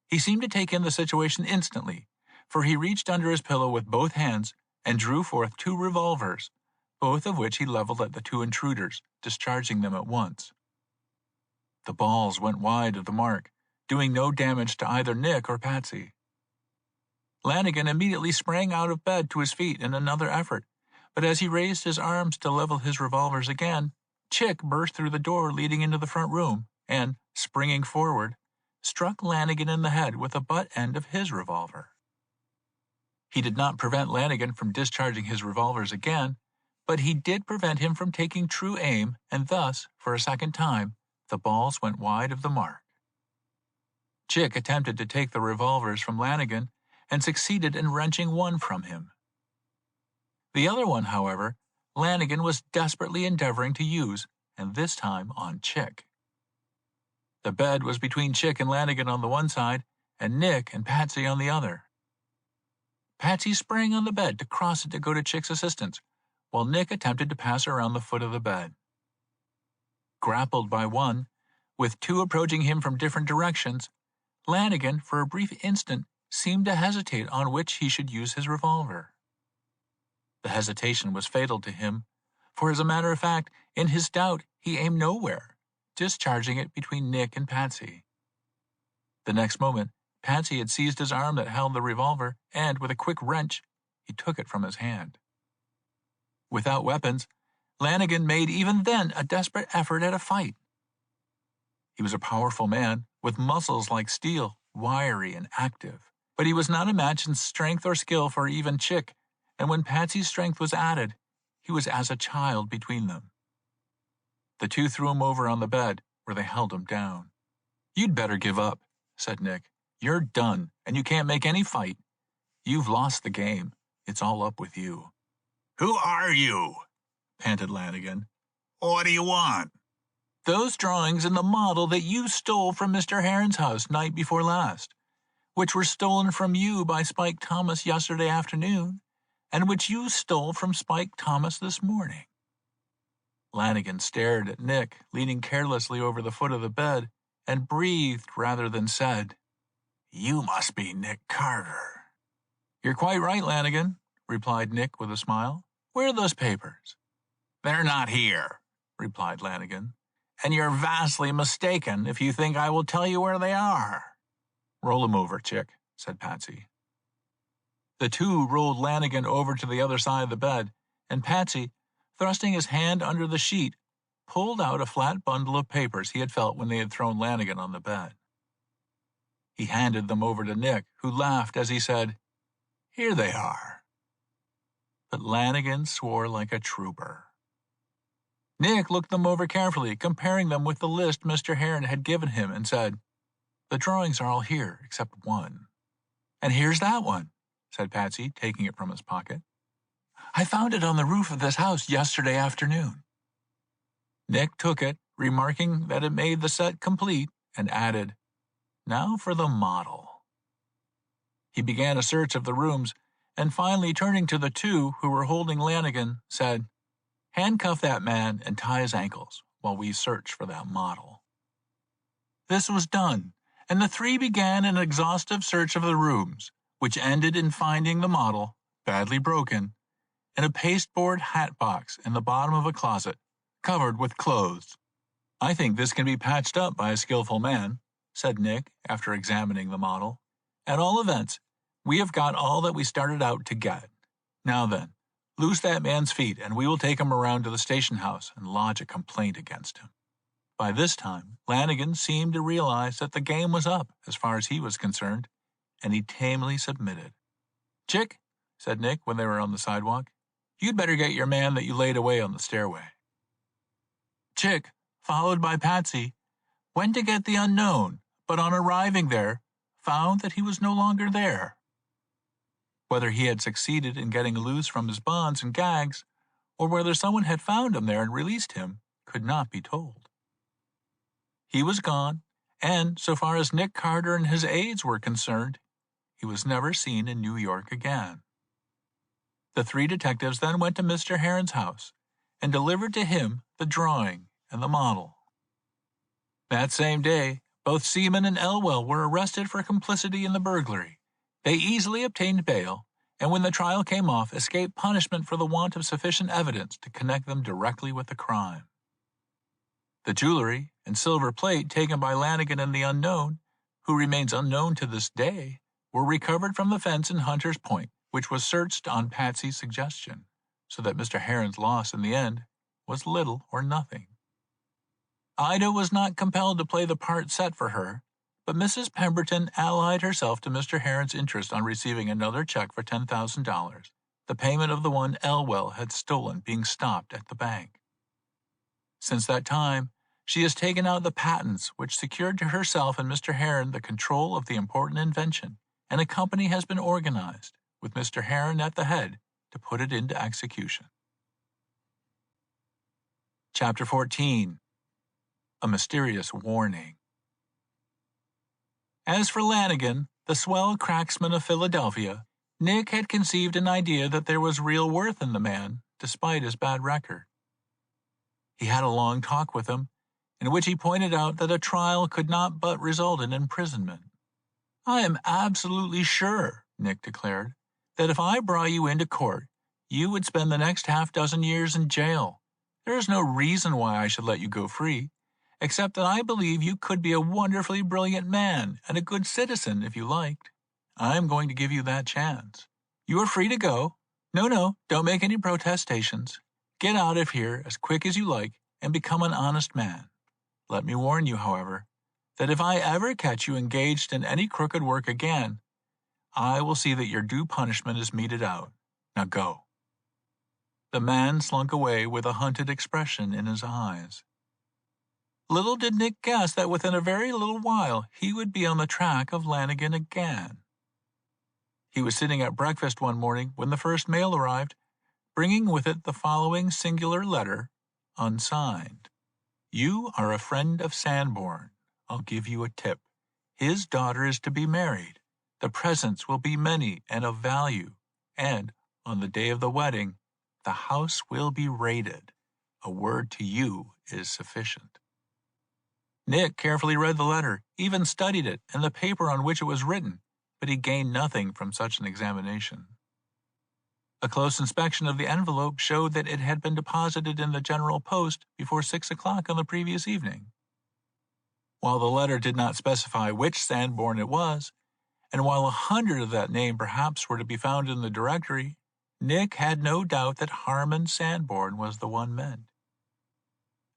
S1: He seemed to take in the situation instantly, for he reached under his pillow with both hands and drew forth 2 revolvers, both of which he leveled at the 2 intruders, discharging them at once. The balls went wide of the mark, doing no damage to either Nick or Patsy. Lanigan immediately sprang out of bed to his feet in another effort, but as he raised his arms to level his revolvers again, Chick burst through the door leading into the front room and, springing forward, struck Lanigan in the head with the butt end of his revolver. He did not prevent Lanigan from discharging his revolvers again, but he did prevent him from taking true aim, and thus, for a second time, the balls went wide of the mark. Chick attempted to take the revolvers from Lanigan and succeeded in wrenching one from him. The other one, however, Lanigan was desperately endeavoring to use, and this time on Chick. The bed was between Chick and Lanigan on the one side, and Nick and Patsy on the other. Patsy sprang on the bed to cross it to go to Chick's assistance, while Nick attempted to pass around the foot of the bed. Grappled by one, with 2 approaching him from different directions, Lanigan, for a brief instant, seemed to hesitate on which he should use his revolver. The hesitation was fatal to him, for as a matter of fact, in his doubt, he aimed nowhere, discharging it between Nick and Patsy. The next moment, Patsy had seized his arm that held the revolver, and, with a quick wrench, he took it from his hand. Without weapons, Lanigan made even then a desperate effort at a fight. He was a powerful man, with muscles like steel, wiry and active, but he was not a match in strength or skill for even Chick, and when Patsy's strength was added, he was as a child between them. The 2 threw him over on the bed, where they held him down. "You'd better give up," said Nick. "You're done, and you can't make any fight. You've lost the game. It's all up with you."
S2: "Who are you?" panted Lanigan. "What do you want?"
S1: "Those drawings and the model that you stole from Mr. Heron's house night before last, which were stolen from you by Spike Thomas yesterday afternoon, and which you stole from Spike Thomas this morning." Lanigan stared at Nick, leaning carelessly over the foot of the bed, and breathed rather than said, "You must be Nick Carter." "You're quite right, Lanigan," replied Nick with a smile. "Where are those papers?"
S2: "They're not here,"
S1: replied Lanigan.
S2: "and you're vastly mistaken if you think I will tell you where they are."
S1: "Roll him over, Chick," said Patsy. The 2 rolled Lanigan over to the other side of the bed, and Patsy, thrusting his hand under the sheet, pulled out a flat bundle of papers he had felt when they had thrown Lanigan on the bed. He handed them over to Nick, who laughed as he said, "Here they are." But Lanigan swore like a trooper. Nick looked them over carefully, comparing them with the list Mr. Heron had given him, and said, "The drawings are all here, except one." "And here's that one," said Patsy, taking it from his pocket. "I found it on the roof of this house yesterday afternoon." Nick took it, remarking that it made the set complete, and added, "Now for the model." He began a search of the rooms, and finally turning to the 2 who were holding Lanigan, said, "Handcuff that man and tie his ankles while we search for that model." This was done, and the 3 began an exhaustive search of the rooms, which ended in finding the model, badly broken, in a pasteboard hat box in the bottom of a closet, covered with clothes. "I think this can be patched up by a skillful man," said Nick after examining the model. "At all events, We have got all that we started out to get. Now then, loose that man's feet, and we will take him around to the station house and lodge a complaint against him." By this time, Lanigan seemed to realize that the game was up as far as he was concerned, and he tamely submitted. "Chick," said Nick when they were on the sidewalk, "you'd better get your man that you laid away on the stairway." Chick, followed by Patsy, went to get the unknown, but on arriving there, found that he was no longer there. Whether he had succeeded in getting loose from his bonds and gags, or whether someone had found him there and released him, could not be told. He was gone, and so far as Nick Carter and his aides were concerned, he was never seen in New York again. The three detectives then went to Mr. Heron's house and delivered to him the drawing and the model. That same day, both Seaman and Elwell were arrested for complicity in the burglary. They easily obtained bail, and when the trial came off, escaped punishment for the want of sufficient evidence to connect them directly with the crime. The jewelry and silver plate taken by Lanigan and the unknown, who remains unknown to this day, were recovered from the fence in Hunter's Point, which was searched on Patsy's suggestion, so that Mr. Heron's loss in the end was little or nothing. Ida was not compelled to play the part set for her, but Mrs. Pemberton allied herself to Mr. Heron's interest on receiving another check for $10,000, the payment of the one Elwell had stolen being stopped at the bank. Since that time, she has taken out the patents which secured to herself and Mr. Heron the control of the important invention, and a company has been organized, with Mr. Heron at the head, to put it into execution. Chapter 14. A Mysterious Warning. As for Lanigan, the swell cracksman of Philadelphia, Nick had conceived an idea that there was real worth in the man, despite his bad record. He had a long talk with him, in which he pointed out that a trial could not but result in imprisonment. "I am absolutely sure," Nick declared, "that if I brought you into court, you would spend the next half-dozen years in jail. There is no reason why I should let you go free, except that I believe you could be a wonderfully brilliant man and a good citizen if you liked. I am going to give you that chance. You are free to go. No, don't make any protestations. Get out of here as quick as you like and become an honest man. Let me warn you, however, that if I ever catch you engaged in any crooked work again, I will see that your due punishment is meted out. Now go." The man slunk away with a hunted expression in his eyes. Little did Nick guess that within a very little while he would be on the track of Lanigan again. He was sitting at breakfast one morning when the first mail arrived, bringing with it the following singular letter, unsigned. "You are a friend of Sanborn. I'll give you a tip. His daughter is to be married. The presents will be many and of value, and, on the day of the wedding, the house will be raided. A word to you is sufficient." Nick carefully read the letter, even studied it and the paper on which it was written, but he gained nothing from such an examination. A close inspection of the envelope showed that it had been deposited in the General Post before 6 o'clock on the previous evening. While the letter did not specify which Sanborn it was, and while 100 of that name perhaps were to be found in the directory, Nick had no doubt that Harmon Sanborn was the one meant.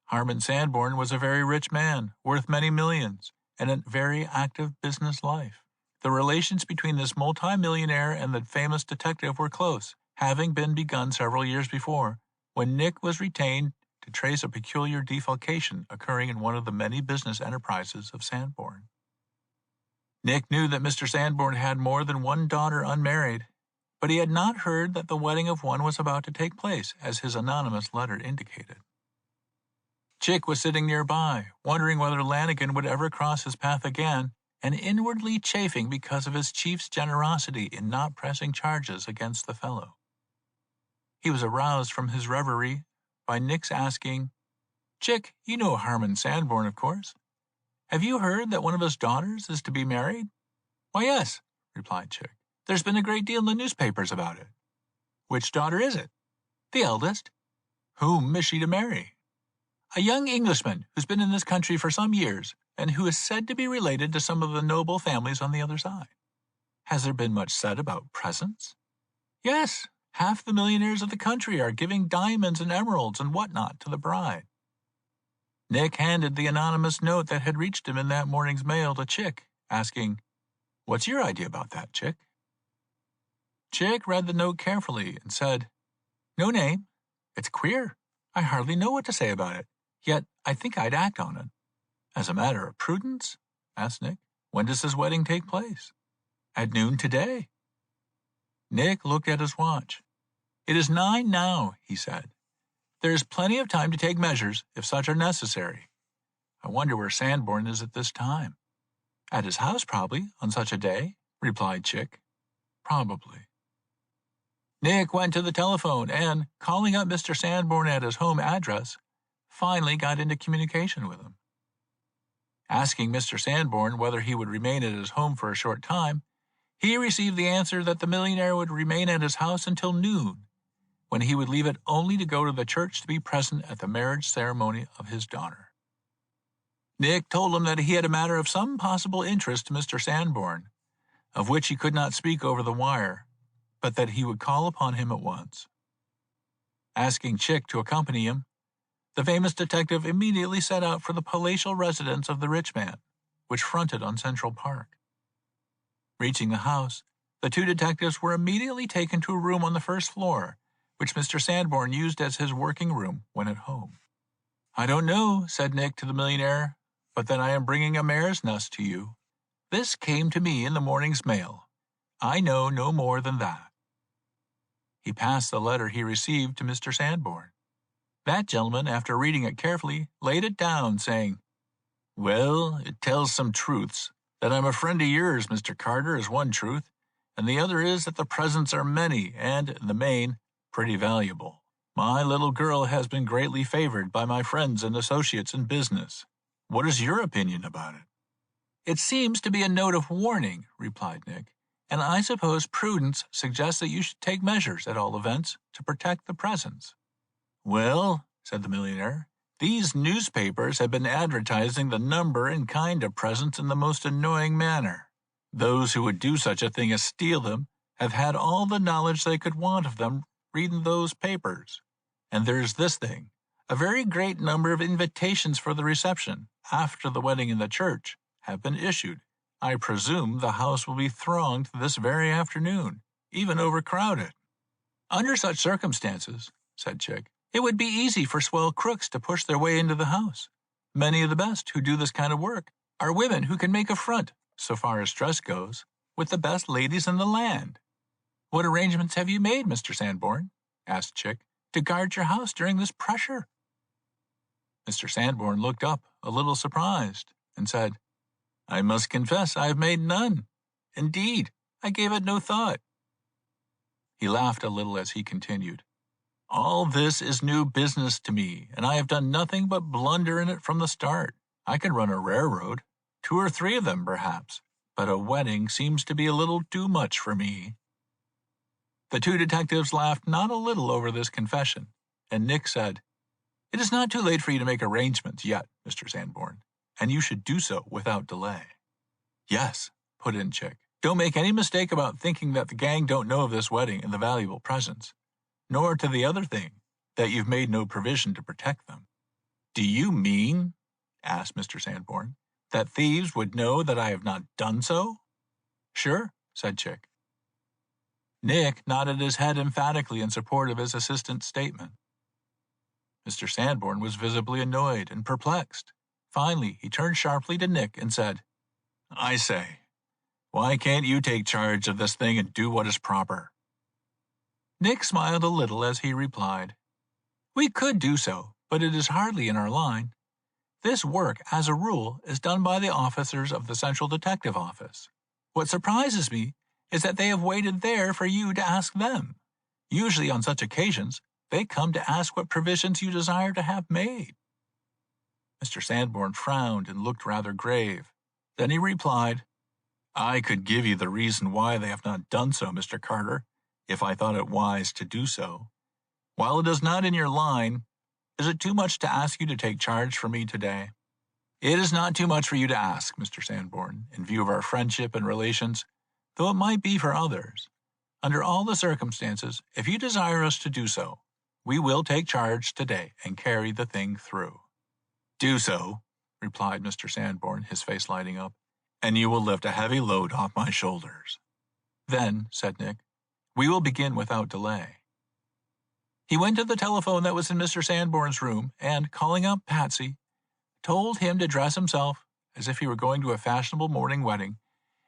S1: Harmon Sanborn was a very rich man, worth many millions, and a very active business life. The relations between this multimillionaire and the famous detective were close, having been begun several years before, when Nick was retained to trace a peculiar defalcation occurring in one of the many business enterprises of Sanborn. Nick knew that Mr. Sanborn had more than one daughter unmarried, but he had not heard that the wedding of one was about to take place, as his anonymous letter indicated. Chick was sitting nearby, wondering whether Lanigan would ever cross his path again, and inwardly chafing because of his chief's generosity in not pressing charges against the fellow. He was aroused from his reverie by Nick's asking, "Chick, you know Harmon Sanborn, of course. Have you heard that one of his daughters is to be married?" "Why, yes," replied Chick. "There's been a great deal in the newspapers about it." "Which daughter is it?" "The eldest." "Whom is she to marry?" "A young Englishman who's been in this country for some years, and who is said to be related to some of the noble families on the other side." Has there been much said about presents? Yes, half the millionaires of the country are giving diamonds and emeralds and whatnot to the bride. Nick handed the anonymous note that had reached him in that morning's mail to Chick, asking, "What's your idea about that, Chick?" Chick read the note carefully and said, "No name. It's queer. I hardly know what to say about it, yet I think I'd act on it." "As a matter of prudence?" asked Nick. "When does his wedding take place?" "At noon today." Nick looked at his watch. "It is 9 now," he said. "There is plenty of time to take measures, if such are necessary. I wonder where Sanborn is at this time." "At his house, probably, on such a day," replied Chick. "Probably." Nick went to the telephone and, calling up Mr. Sanborn at his home address, finally got into communication with him. Asking Mr. Sanborn whether he would remain at his home for a short time, he received the answer that the millionaire would remain at his house until noon, when he would leave it only to go to the church to be present at the marriage ceremony of his daughter. Nick told him that he had a matter of some possible interest to Mr. Sanborn, of which he could not speak over the wire, but that he would call upon him at once. Asking Chick to accompany him, the famous detective immediately set out for the palatial residence of the rich man, which fronted on Central Park. Reaching the house, the two detectives were immediately taken to a room on the first floor, which Mr. Sanborn used as his working room when at home. "I don't know," said Nick to the millionaire, "but that I am bringing a mare's nest to you. This came to me in the morning's mail. I know no more than that." He passed the letter he received to Mr. Sanborn. That gentleman, after reading it carefully, laid it down, saying, "Well, it tells some truths. That I'm a friend of yours, Mr. Carter, is one truth, and the other is that the presents are many and, in the main, pretty valuable. My little girl has been greatly favored by my friends and associates in business. What is your opinion about it?" "It seems to be a note of warning," replied Nick, "and I suppose prudence suggests that you should take measures, at all events, to protect the presents." "Well," said the millionaire, "these newspapers have been advertising the number and kind of presents in the most annoying manner. Those who would do such a thing as steal them have had all the knowledge they could want of them reading those papers. And there's this thing. A very great number of invitations for the reception, after the wedding in the church, have been issued. I presume the house will be thronged this very afternoon, even overcrowded." "Under such circumstances," said Chick, "it would be easy for swell crooks to push their way into the house. Many of the best who do this kind of work are women who can make a front, so far as dress goes, with the best ladies in the land." "What arrangements have you made, Mr. Sanborn," asked Chick, "to guard your house during this pressure?" Mr. Sanborn looked up, a little surprised, and said, "I must confess I have made none. Indeed, I gave it no thought." He laughed a little as he continued, "All this is new business to me, and I have done nothing but blunder in it from the start. I can run a railroad, 2 or 3 of them perhaps, but a wedding seems to be a little too much for me." The two detectives laughed not a little over this confession, and Nick said, "It is not too late for you to make arrangements yet, Mr. Sanborn, and you should do so without delay." "Yes," put in Chick. "Don't make any mistake about thinking that the gang don't know of this wedding and the valuable presents, nor to the other thing, that you've made no provision to protect them." "Do you mean," asked Mr. Sanborn, "that thieves would know that I have not done so?" "Sure," said Chick. Nick nodded his head emphatically in support of his assistant's statement. Mr. Sanborn was visibly annoyed and perplexed. Finally, he turned sharply to Nick and said, "I say, why can't you take charge of this thing and do what is proper?" Nick smiled a little as he replied, "We could do so, but it is hardly in our line. This work, as a rule, is done by the officers of the Central Detective Office. What surprises me is that they have waited there for you to ask them. Usually on such occasions, they come to ask what provisions you desire to have made." Mr. Sanborn frowned and looked rather grave. Then he replied, "I could give you the reason why they have not done so, Mr. Carter, if I thought it wise to do so. While it is not in your line, is it too much to ask you to take charge for me today?" "It is not too much for you to ask, Mr. Sanborn, in view of our friendship and relations, though it might be for others. Under all the circumstances, if you desire us to do so, we will take charge today and carry the thing through." "Do so," replied Mr. Sanborn, his face lighting up, "and you will lift a heavy load off my shoulders." "Then," said Nick, "we will begin without delay." He went to the telephone that was in Mr. Sanborn's room and, calling up Patsy, told him to dress himself as if he were going to a fashionable morning wedding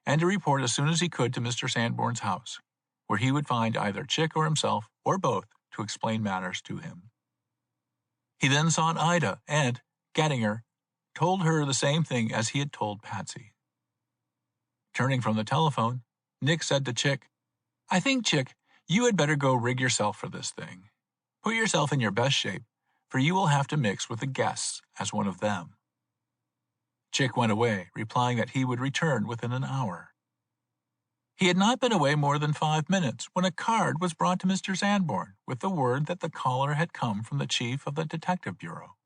S1: and to report as soon as he could to Mr. Sanborn's house, where he would find either Chick or himself, or both, to explain matters to him. He then sought Ida and, getting her, told her the same thing as he had told Patsy. Turning from the telephone, Nick said to Chick, "I think, Chick, you had better go rig yourself for this thing. Put yourself in your best shape, for you will have to mix with the guests as one of them." Chick went away, replying that he would return within an hour. He had not been away more than 5 minutes when a card was brought to Mr. Sanborn with the word that the caller had come from the chief of the Detective Bureau.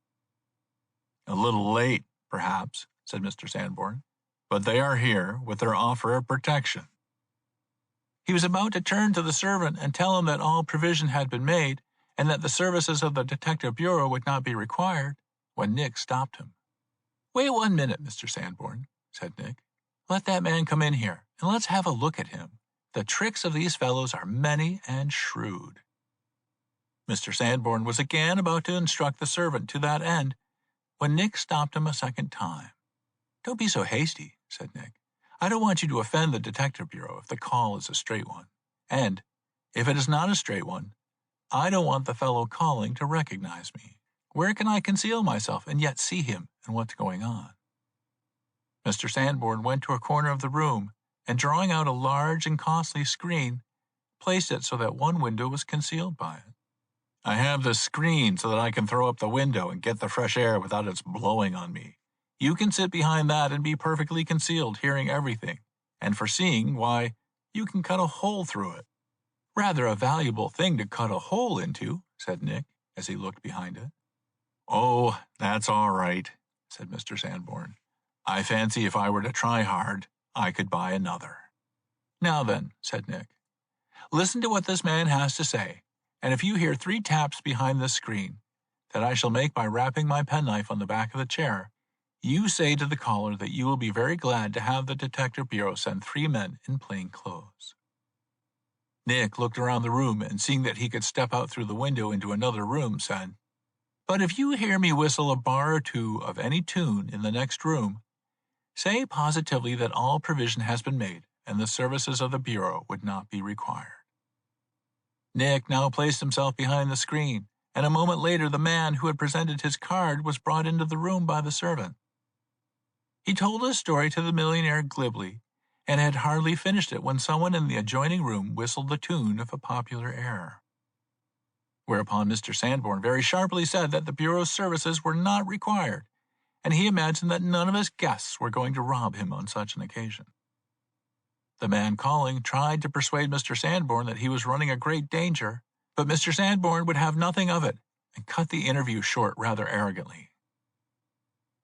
S1: "A little late, perhaps," said Mr. Sanborn, "but they are here with their offer of protection." He was about to turn to the servant and tell him that all provision had been made and that the services of the Detective Bureau would not be required, when Nick stopped him. "Wait 1 minute, Mr. Sanborn," said Nick. "Let that man come in here, and let's have a look at him. The tricks of these fellows are many and shrewd." Mr. Sanborn was again about to instruct the servant to that end, when Nick stopped him a second time. "Don't be so hasty," said Nick. "I don't want you to offend the Detective Bureau if the call is a straight one. And, if it is not a straight one, I don't want the fellow calling to recognize me. Where can I conceal myself and yet see him and what's going on?" Mr. Sanborn went to a corner of the room and, drawing out a large and costly screen, placed it so that one window was concealed by it. "I have this screen so that I can throw up the window and get the fresh air without its blowing on me. You can sit behind that and be perfectly concealed, hearing everything, and for seeing, why, you can cut a hole through it." "Rather a valuable thing to cut a hole into," said Nick, as he looked behind it. "Oh, that's all right," said Mr. Sanborn. "I fancy if I were to try hard, I could buy another." "Now then," said Nick, "listen to what this man has to say, and if you hear 3 taps behind this screen, that I shall make by rapping my penknife on the back of the chair, you say to the caller that you will be very glad to have the Detective Bureau send 3 men in plain clothes." Nick looked around the room and, seeing that he could step out through the window into another room, said, "But if you hear me whistle a bar or 2 of any tune in the next room, say positively that all provision has been made and the services of the Bureau would not be required." Nick now placed himself behind the screen, and a moment later the man who had presented his card was brought into the room by the servant. He told his story to the millionaire glibly, and had hardly finished it when someone in the adjoining room whistled the tune of a popular air. Whereupon Mr. Sanborn very sharply said that the Bureau's services were not required, and he imagined that none of his guests were going to rob him on such an occasion. The man calling tried to persuade Mr. Sanborn that he was running a great danger, but Mr. Sanborn would have nothing of it and cut the interview short rather arrogantly.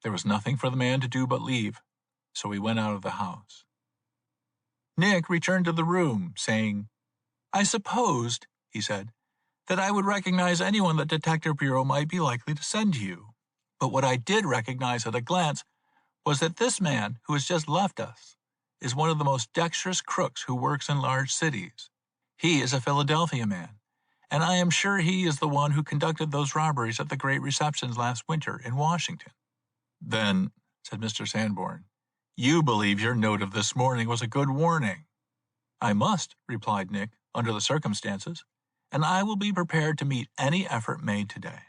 S1: There was nothing for the man to do but leave, so he went out of the house. Nick returned to the room, saying, "I supposed," he said, "that I would recognize anyone the Detective Bureau might be likely to send to you. But what I did recognize at a glance was that this man who has just left us is one of the most dexterous crooks who works in large cities. He is a Philadelphia man, and I am sure he is the one who conducted those robberies at the great receptions last winter in Washington." "Then," said Mr. Sanborn, "you believe your note of this morning was a good warning?" "I must," replied Nick, "under the circumstances, and I will be prepared to meet any effort made today."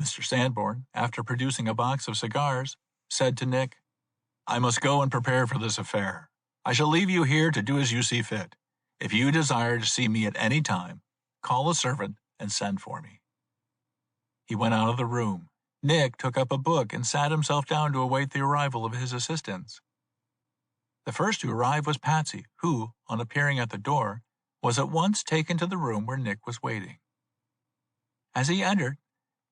S1: Mr. Sanborn, after producing a box of cigars, said to Nick, "I must go and prepare for this affair. I shall leave you here to do as you see fit. If you desire to see me at any time, call a servant and send for me." He went out of the room. Nick took up a book and sat himself down to await the arrival of his assistants. The first to arrive was Patsy, who, on appearing at the door, was at once taken to the room where Nick was waiting. As he entered,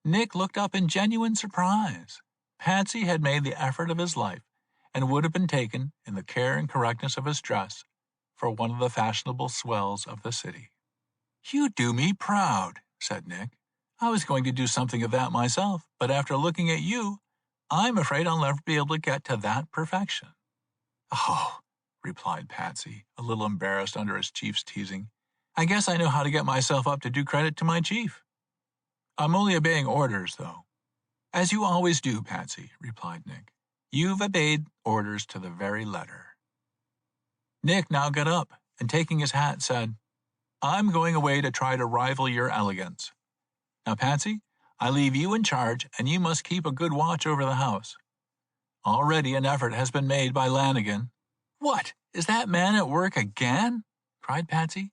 S1: Nick looked up in genuine surprise. Patsy had made the effort of his life and would have been taken, in the care and correctness of his dress, for one of the fashionable swells of the city. "You do me proud," said Nick. "I was going to do something of that myself, but after looking at you, I'm afraid I'll never be able to get to that perfection." "Oh," replied Patsy, a little embarrassed under his chief's teasing. "I guess I know how to get myself up to do credit to my chief. I'm only obeying orders, though." "As you always do, Patsy," replied Nick. "You've obeyed orders to the very letter." Nick now got up and, taking his hat, said, "I'm going away to try to rival your elegance. Now, Patsy, I leave you in charge, and you must keep a good watch over the house. Already an effort has been made by Lanigan." "What, is that man at work again?" cried Patsy.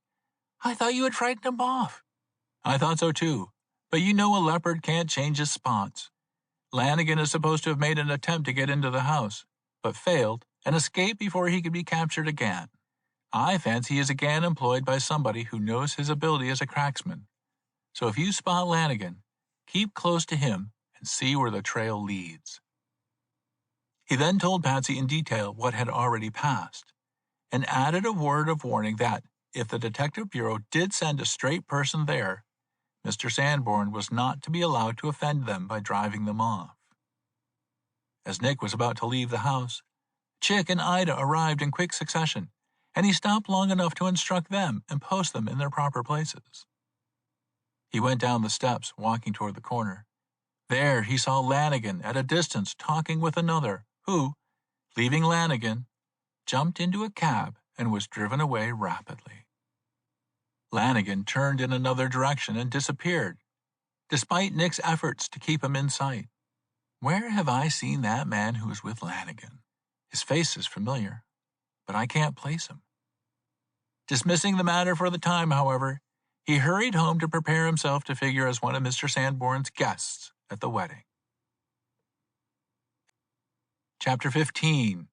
S1: "I thought you had frightened him off." "I thought so too, but you know a leopard can't change his spots. Lanigan is supposed to have made an attempt to get into the house, but failed and escaped before he could be captured again. I fancy he is again employed by somebody who knows his ability as a cracksman. So if you spot Lanigan, keep close to him and see where the trail leads." He then told Patsy in detail what had already passed, and added a word of warning that, if the Detective Bureau did send a straight person there, Mr. Sanborn was not to be allowed to offend them by driving them off. As Nick was about to leave the house, Chick and Ida arrived in quick succession, and he stopped long enough to instruct them and post them in their proper places. He went down the steps, walking toward the corner. There he saw Lanigan at a distance talking with another, who, leaving Lanigan, jumped into a cab and was driven away rapidly. Lanigan turned in another direction and disappeared, despite Nick's efforts to keep him in sight. Where have I seen that man who is with Lanigan? His face is familiar, but I can't place him. Dismissing the matter for the time, however, he hurried home to prepare himself to figure as one of Mr. Sanborn's guests at the wedding. Chapter 15.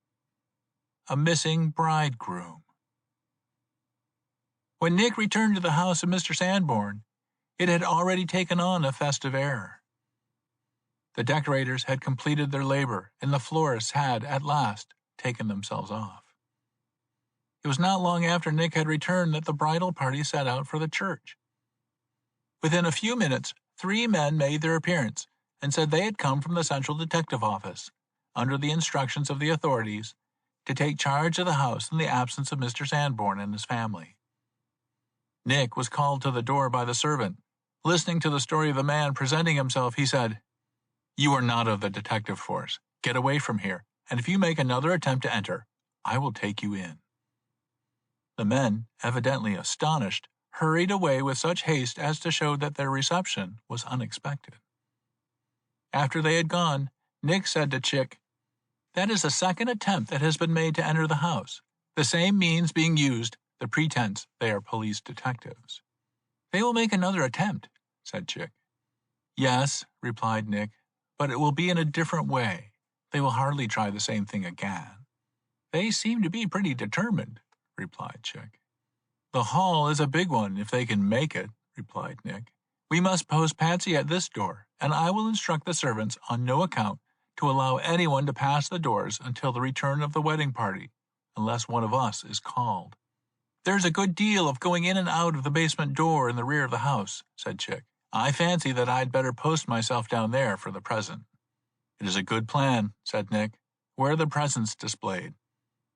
S1: A Missing Bridegroom. When Nick returned to the house of Mr. Sanborn, it had already taken on a festive air. The decorators had completed their labor, and the florists had, at last, taken themselves off. It was not long after Nick had returned that the bridal party set out for the church. Within a few minutes, 3 men made their appearance and said they had come from the Central Detective Office, under the instructions of the authorities, to take charge of the house in the absence of Mr. Sanborn and his family. Nick was called to the door by the servant. Listening to the story of the man presenting himself, he said, "You are not of the detective force. Get away from here, and if you make another attempt to enter, I will take you in." The men, evidently astonished, hurried away with such haste as to show that their reception was unexpected. After they had gone, Nick said to Chick, "That is the second attempt that has been made to enter the house, the same means being used, the pretense they are police detectives." "They will make another attempt," said Chick. "Yes," replied Nick, "but it will be in a different way. They will hardly try the same thing again." "They seem to be pretty determined," replied Chick. "The hall is a big one if they can make it," replied Nick. "We must post Patsy at this door, and I will instruct the servants on no account to allow anyone to pass the doors until the return of the wedding party, unless one of us is called." "There's a good deal of going in and out of the basement door in the rear of the house," said Chick. "I fancy that I'd better post myself down there for the present." "It is a good plan," said Nick. "Where are the presents displayed?"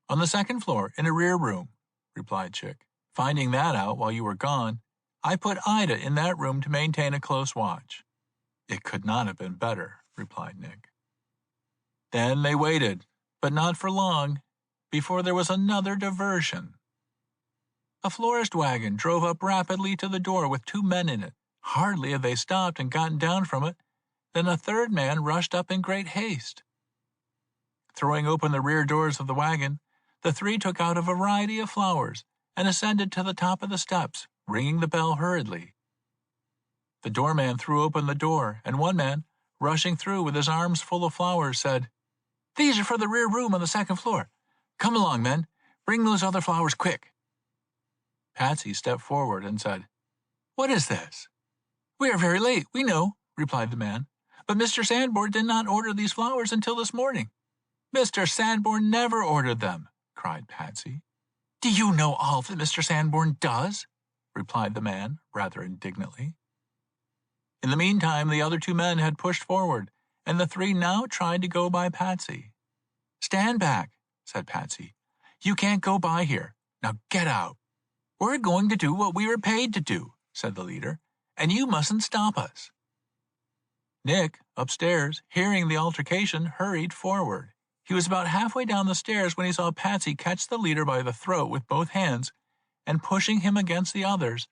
S1: "On the second floor, in a rear room," replied Chick. "Finding that out while you were gone, I put Ida in that room to maintain a close watch." "It could not have been better," replied Nick. Then they waited, but not for long, before there was another diversion. A florist wagon drove up rapidly to the door with 2 men in it. Hardly had they stopped and gotten down from it, than a third man rushed up in great haste. Throwing open the rear doors of the wagon, the 3 took out a variety of flowers and ascended to the top of the steps, ringing the bell hurriedly. The doorman threw open the door, and one man, rushing through with his arms full of flowers, said, "These are for the rear room on the second floor. Come along, men. Bring those other flowers quick." Patsy stepped forward and said, "What is this?" "We are very late, we know," replied the man, "but Mr. Sanborn did not order these flowers until this morning." "Mr. Sanborn never ordered them," cried Patsy. "Do you know all that Mr. Sanborn does?" replied the man, rather indignantly. In the meantime, the other two men had pushed forward, and the three now tried to go by Patsy. "Stand back," said Patsy. "You can't go by here. Now get out." "We're going to do what we were paid to do," said the leader, "and you mustn't stop us." Nick, upstairs, hearing the altercation, hurried forward. He was about halfway down the stairs when he saw Patsy catch the leader by the throat with both hands and, pushing him against the others,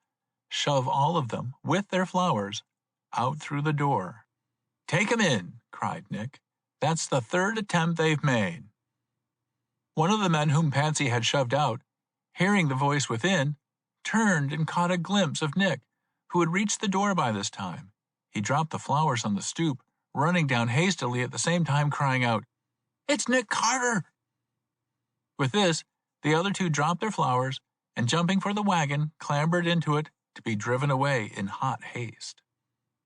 S1: shove all of them, with their flowers, out through the door. "Take 'em in," cried Nick. "That's the third attempt they've made." One of the men whom Patsy had shoved out, hearing the voice within, turned and caught a glimpse of Nick, who had reached the door by this time. He dropped the flowers on the stoop, running down hastily at the same time crying out, "It's Nick Carter!" With this, the other two dropped their flowers and, jumping for the wagon, clambered into it to be driven away in hot haste.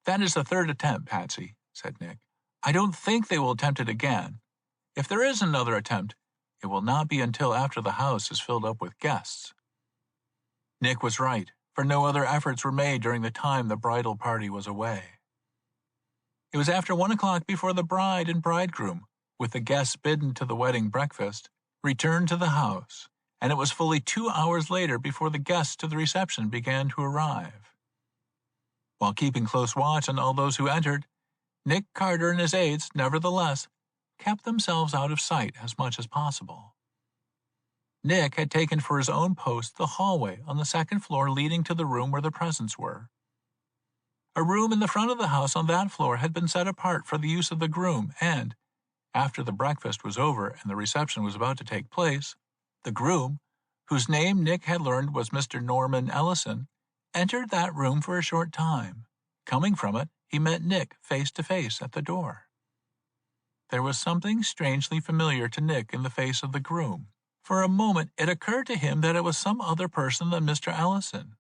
S1: "That is the third attempt, Patsy," said Nick. "I don't think they will attempt it again. If there is another attempt, it will not be until after the house is filled up with guests." Nick was right, for no other efforts were made during the time the bridal party was away. It was after 1 o'clock before the bride and bridegroom, with the guests bidden to the wedding breakfast, returned to the house, and it was fully 2 hours later before the guests to the reception began to arrive. While keeping close watch on all those who entered, Nick Carter and his aides, nevertheless, kept themselves out of sight as much as possible. Nick had taken for his own post the hallway on the second floor leading to the room where the presents were. A room in the front of the house on that floor had been set apart for the use of the groom, and, after the breakfast was over and the reception was about to take place, the groom, whose name Nick had learned was Mr. Norman Ellison, entered that room for a short time. Coming from it, he met Nick face to face at the door. There was something strangely familiar to Nick in the face of the groom. For a moment it occurred to him that it was some other person than Mr. Ellison.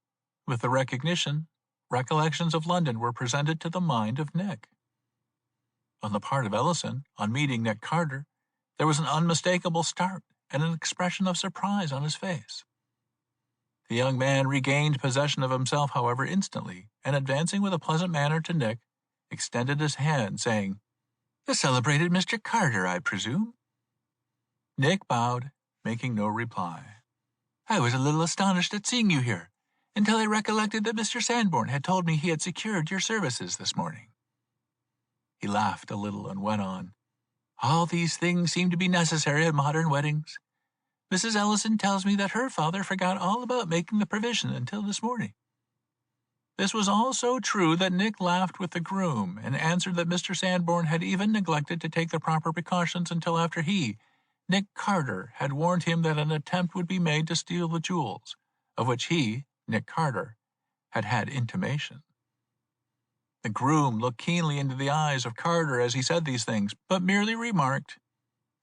S1: With the recognition, recollections of London were presented to the mind of Nick. On the part of Ellison, on meeting Nick Carter, there was an unmistakable start and an expression of surprise on his face. The young man regained possession of himself, however, instantly, and advancing with a pleasant manner to Nick, extended his hand, saying, "The celebrated Mr. Carter, I presume?" Nick bowed, making no reply. "I was a little astonished at seeing you here, until I recollected that Mr. Sanborn had told me he had secured your services this morning." He laughed a little and went on, "All these things seem to be necessary at modern weddings. Mrs. Ellison tells me that her father forgot all about making the provision until this morning." This was all so true that Nick laughed with the groom and answered that Mr. Sanborn had even neglected to take the proper precautions until after he, Nick Carter, had warned him that an attempt would be made to steal the jewels, of which he, Nick Carter, had had intimation. The groom looked keenly into the eyes of Carter as he said these things, but merely remarked,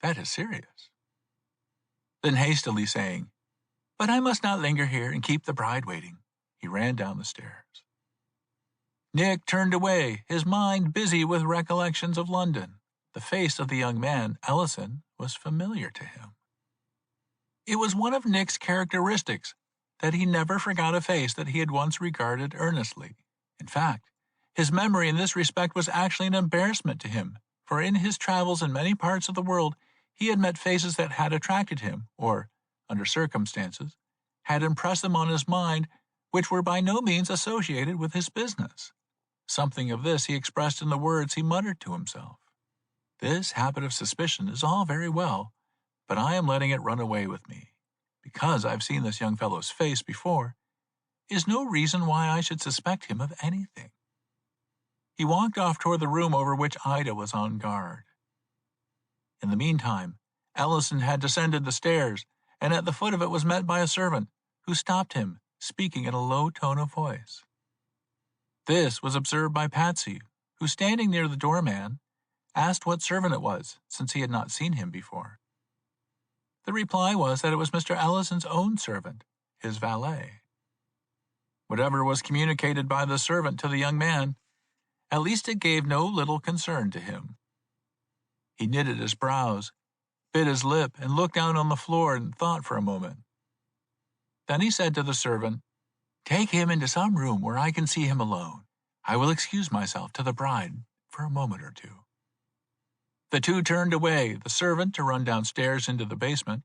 S1: "That is serious." Then hastily saying, "But I must not linger here and keep the bride waiting," he ran down the stairs. Nick turned away, his mind busy with recollections of London. The face of the young man, Ellison, was familiar to him. It was one of Nick's characteristics that he never forgot a face that he had once regarded earnestly. In fact, his memory in this respect was actually an embarrassment to him, for in his travels in many parts of the world he had met faces that had attracted him, or, under circumstances, had impressed them on his mind which were by no means associated with his business. Something of this he expressed in the words he muttered to himself. "This habit of suspicion is all very well, but I am letting it run away with me. Because I've seen this young fellow's face before, is no reason why I should suspect him of anything." He walked off toward the room over which Ida was on guard. In the meantime, Ellison had descended the stairs, and at the foot of it was met by a servant, who stopped him, speaking in a low tone of voice. This was observed by Patsy, who, standing near the doorman, asked what servant it was, since he had not seen him before. The reply was that it was Mr. Ellison's own servant, his valet. Whatever was communicated by the servant to the young man, at least it gave no little concern to him. He knitted his brows, bit his lip, and looked down on the floor and thought for a moment. Then he said to the servant, "Take him into some room where I can see him alone. I will excuse myself to the bride for a moment or two." The two turned away, the servant to run downstairs into the basement,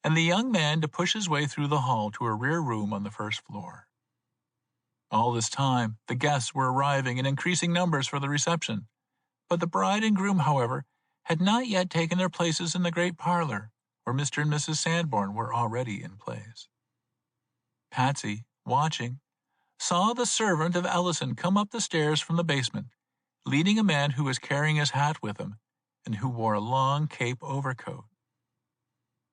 S1: and the young man to push his way through the hall to a rear room on the first floor. All this time, the guests were arriving in increasing numbers for the reception, but the bride and groom, however, had not yet taken their places in the great parlor, where Mr. and Mrs. Sanborn were already in place. Patsy, watching, saw the servant of Ellison come up the stairs from the basement, leading a man who was carrying his hat with him and who wore a long cape overcoat.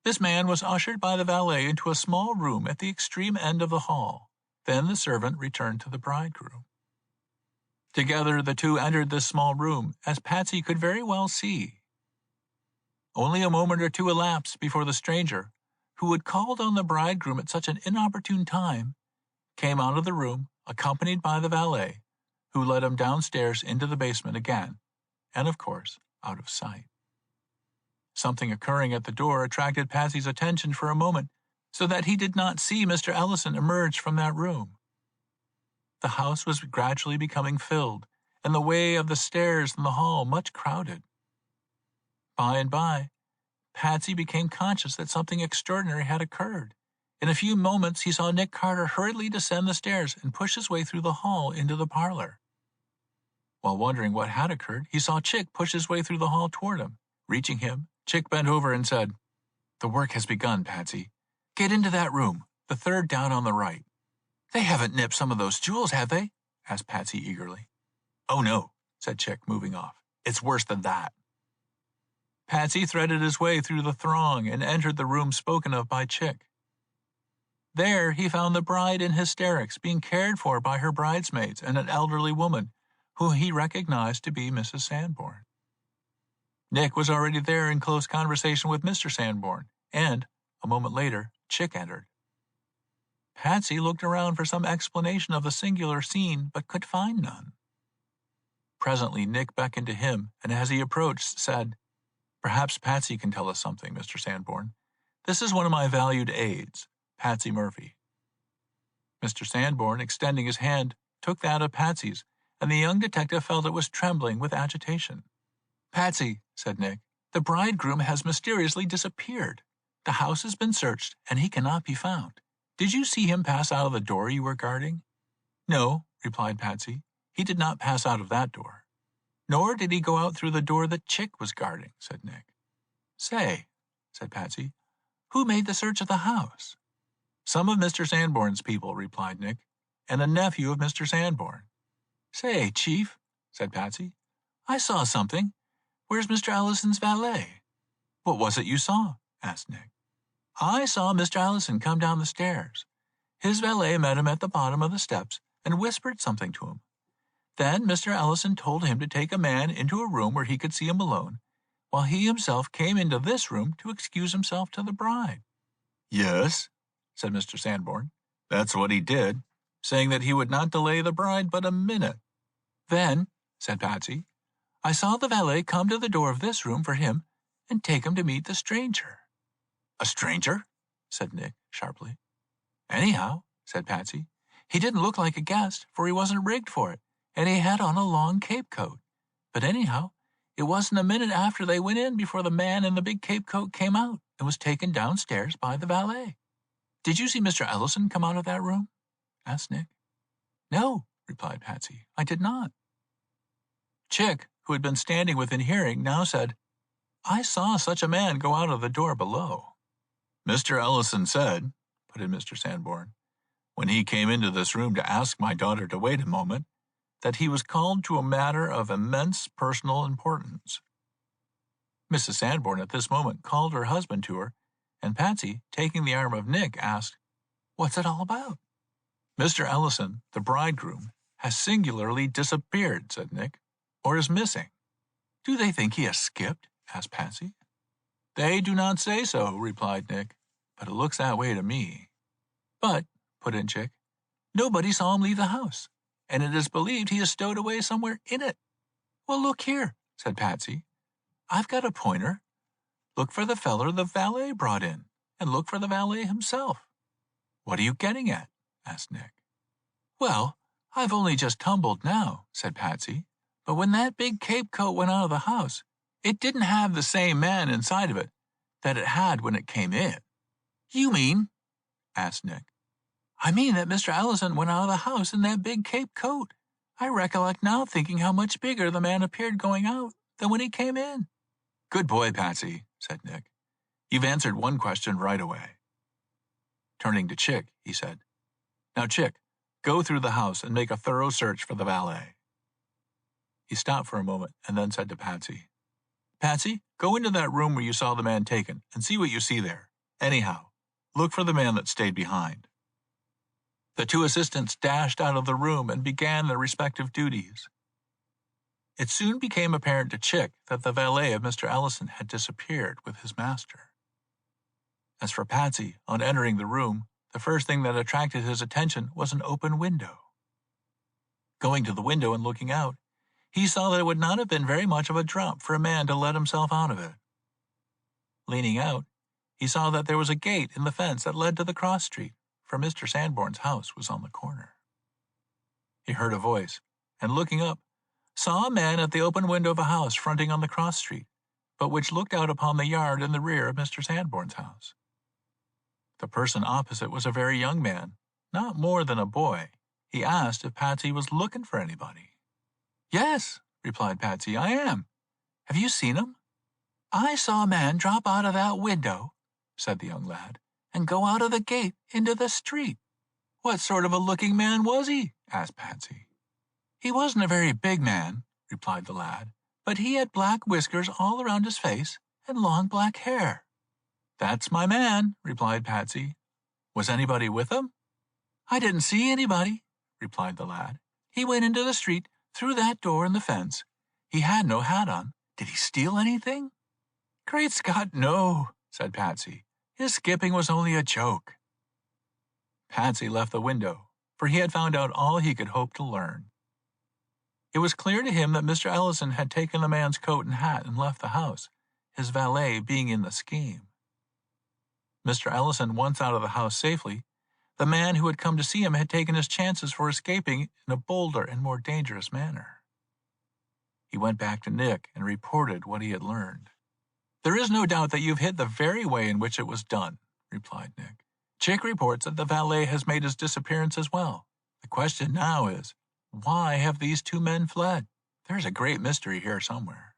S1: This man was ushered by the valet into a small room at the extreme end of the hall. Then the servant returned to the bridegroom. Together the two entered this small room, as Patsy could very well see. Only a moment or two elapsed before the stranger, who had called on the bridegroom at such an inopportune time, came out of the room, accompanied by the valet, who led him downstairs into the basement again, and of course, out of sight. Something occurring at the door attracted Patsy's attention for a moment, so that he did not see Mr. Ellison emerge from that room. The house was gradually becoming filled, and the way of the stairs and the hall much crowded. By and by, Patsy became conscious that something extraordinary had occurred. In a few moments, he saw Nick Carter hurriedly descend the stairs and push his way through the hall into the parlor. While wondering what had occurred, he saw Chick push his way through the hall toward him. Reaching him, Chick bent over and said, "The work has begun, Patsy. Get into that room, the third down on the right." "They haven't nipped some of those jewels, have they?" asked Patsy eagerly. "Oh, no," said Chick, moving off. "It's worse than that." Patsy threaded his way through the throng and entered the room spoken of by Chick. There he found the bride in hysterics, being cared for by her bridesmaids and an elderly woman, whom he recognized to be Mrs. Sanborn. Nick was already there in close conversation with Mr. Sanborn, and, a moment later, Chick entered. Patsy looked around for some explanation of the singular scene, but could find none. Presently Nick beckoned to him, and as he approached, said, "Perhaps Patsy can tell us something, Mr. Sanborn. This is one of my valued aides, Patsy Murphy." Mr. Sanborn, extending his hand, took that of Patsy's, and the young detective felt it was trembling with agitation. "Patsy," said Nick, "the bridegroom has mysteriously disappeared. The house has been searched, and he cannot be found. Did you see him pass out of the door you were guarding?" "No," replied Patsy. "He did not pass out of that door." "Nor did he go out through the door that Chick was guarding," said Nick. "Say," said Patsy, "who made the search of the house?" "Some of Mr. Sanborn's people," replied Nick, "and a nephew of Mr. Sanborn." "Say, Chief," said Patsy, "I saw something. Where's Mr. Ellison's valet?" "What was it you saw?" asked Nick. "I saw Mr. Ellison come down the stairs. His valet met him at the bottom of the steps and whispered something to him. Then Mr. Ellison told him to take a man into a room where he could see him alone, while he himself came into this room to excuse himself to the bride." "Yes," said Mr. Sanborn. "That's what he did, saying that he would not delay the bride but a minute." "Then," said Patsy, "I saw the valet come to the door of this room for him and take him to meet the stranger." "A stranger?" said Nick sharply. "Anyhow," said Patsy, "he didn't look like a guest, for he wasn't rigged for it, and he had on a long cape coat. But anyhow, it wasn't a minute after they went in before the man in the big cape coat came out and was taken downstairs by the valet." "Did you see Mr. Ellison come out of that room?" asked Nick. "No," replied Patsy, "I did not." Chick, who had been standing within hearing, now said, "I saw such a man go out of the door below." "Mr. Ellison said," put in Mr. Sanborn, "when he came into this room to ask my daughter to wait a moment, that he was called to a matter of immense personal importance." Mrs. Sanborn at this moment called her husband to her, and Patsy, taking the arm of Nick, asked, "What's it all about?" "Mr. Ellison, the bridegroom, has singularly disappeared," said Nick, "or is missing." "Do they think he has skipped?" asked Patsy. "They do not say so," replied Nick, "but it looks that way to me." "But," put in Chick, "nobody saw him leave the house, and it is believed he is stowed away somewhere in it." "Well, look here," said Patsy. "I've got a pointer. Look for the feller the valet brought in, and look for the valet himself." "What are you getting at?" asked Nick. "Well, I've only just tumbled now," said Patsy. "But when that big cape coat went out of the house, it didn't have the same man inside of it that it had when it came in." "You mean?" asked Nick. "I mean that Mr. Ellison went out of the house in that big cape coat. I recollect now thinking how much bigger the man appeared going out than when he came in." "Good boy, Patsy," said Nick. "You've answered one question right away." Turning to Chick, he said, "Now, Chick, go through the house and make a thorough search for the valet." He stopped for a moment and then said to Patsy, "Patsy, go into that room where you saw the man taken and see what you see there. Anyhow, look for the man that stayed behind." The two assistants dashed out of the room and began their respective duties. It soon became apparent to Chick that the valet of Mr. Ellison had disappeared with his master. As for Patsy, on entering the room, the first thing that attracted his attention was an open window. Going to the window and looking out, he saw that it would not have been very much of a drop for a man to let himself out of it. Leaning out, he saw that there was a gate in the fence that led to the cross street, for Mr. Sanborn's house was on the corner. He heard a voice, and looking up, saw a man at the open window of a house fronting on the cross street, but which looked out upon the yard in the rear of Mr. Sanborn's house. The person opposite was a very young man, not more than a boy. He asked if Patsy was looking for anybody. "Yes," replied Patsy, "I am. Have you seen him?" "I saw a man drop out of that window," said the young lad, "and go out of the gate into the street." "What sort of a looking man was he?" asked Patsy. "He wasn't a very big man," replied the lad, "but he had black whiskers all around his face and long black hair." "That's my man," replied Patsy. "Was anybody with him?" "I didn't see anybody," replied the lad. "He went into the street through that door in the fence. He had no hat on. Did he steal anything?" "Great Scott, no," said Patsy. "His skipping was only a joke." Patsy left the window, for he had found out all he could hope to learn. It was clear to him that Mr. Ellison had taken the man's coat and hat and left the house, his valet being in the scheme. Mr. Ellison once out of the house safely, the man who had come to see him had taken his chances for escaping in a bolder and more dangerous manner. He went back to Nick and reported what he had learned. "There is no doubt that you've hit the very way in which it was done," replied Nick. "Chick reports that the valet has made his disappearance as well. The question now is, why have these two men fled? There's a great mystery here somewhere."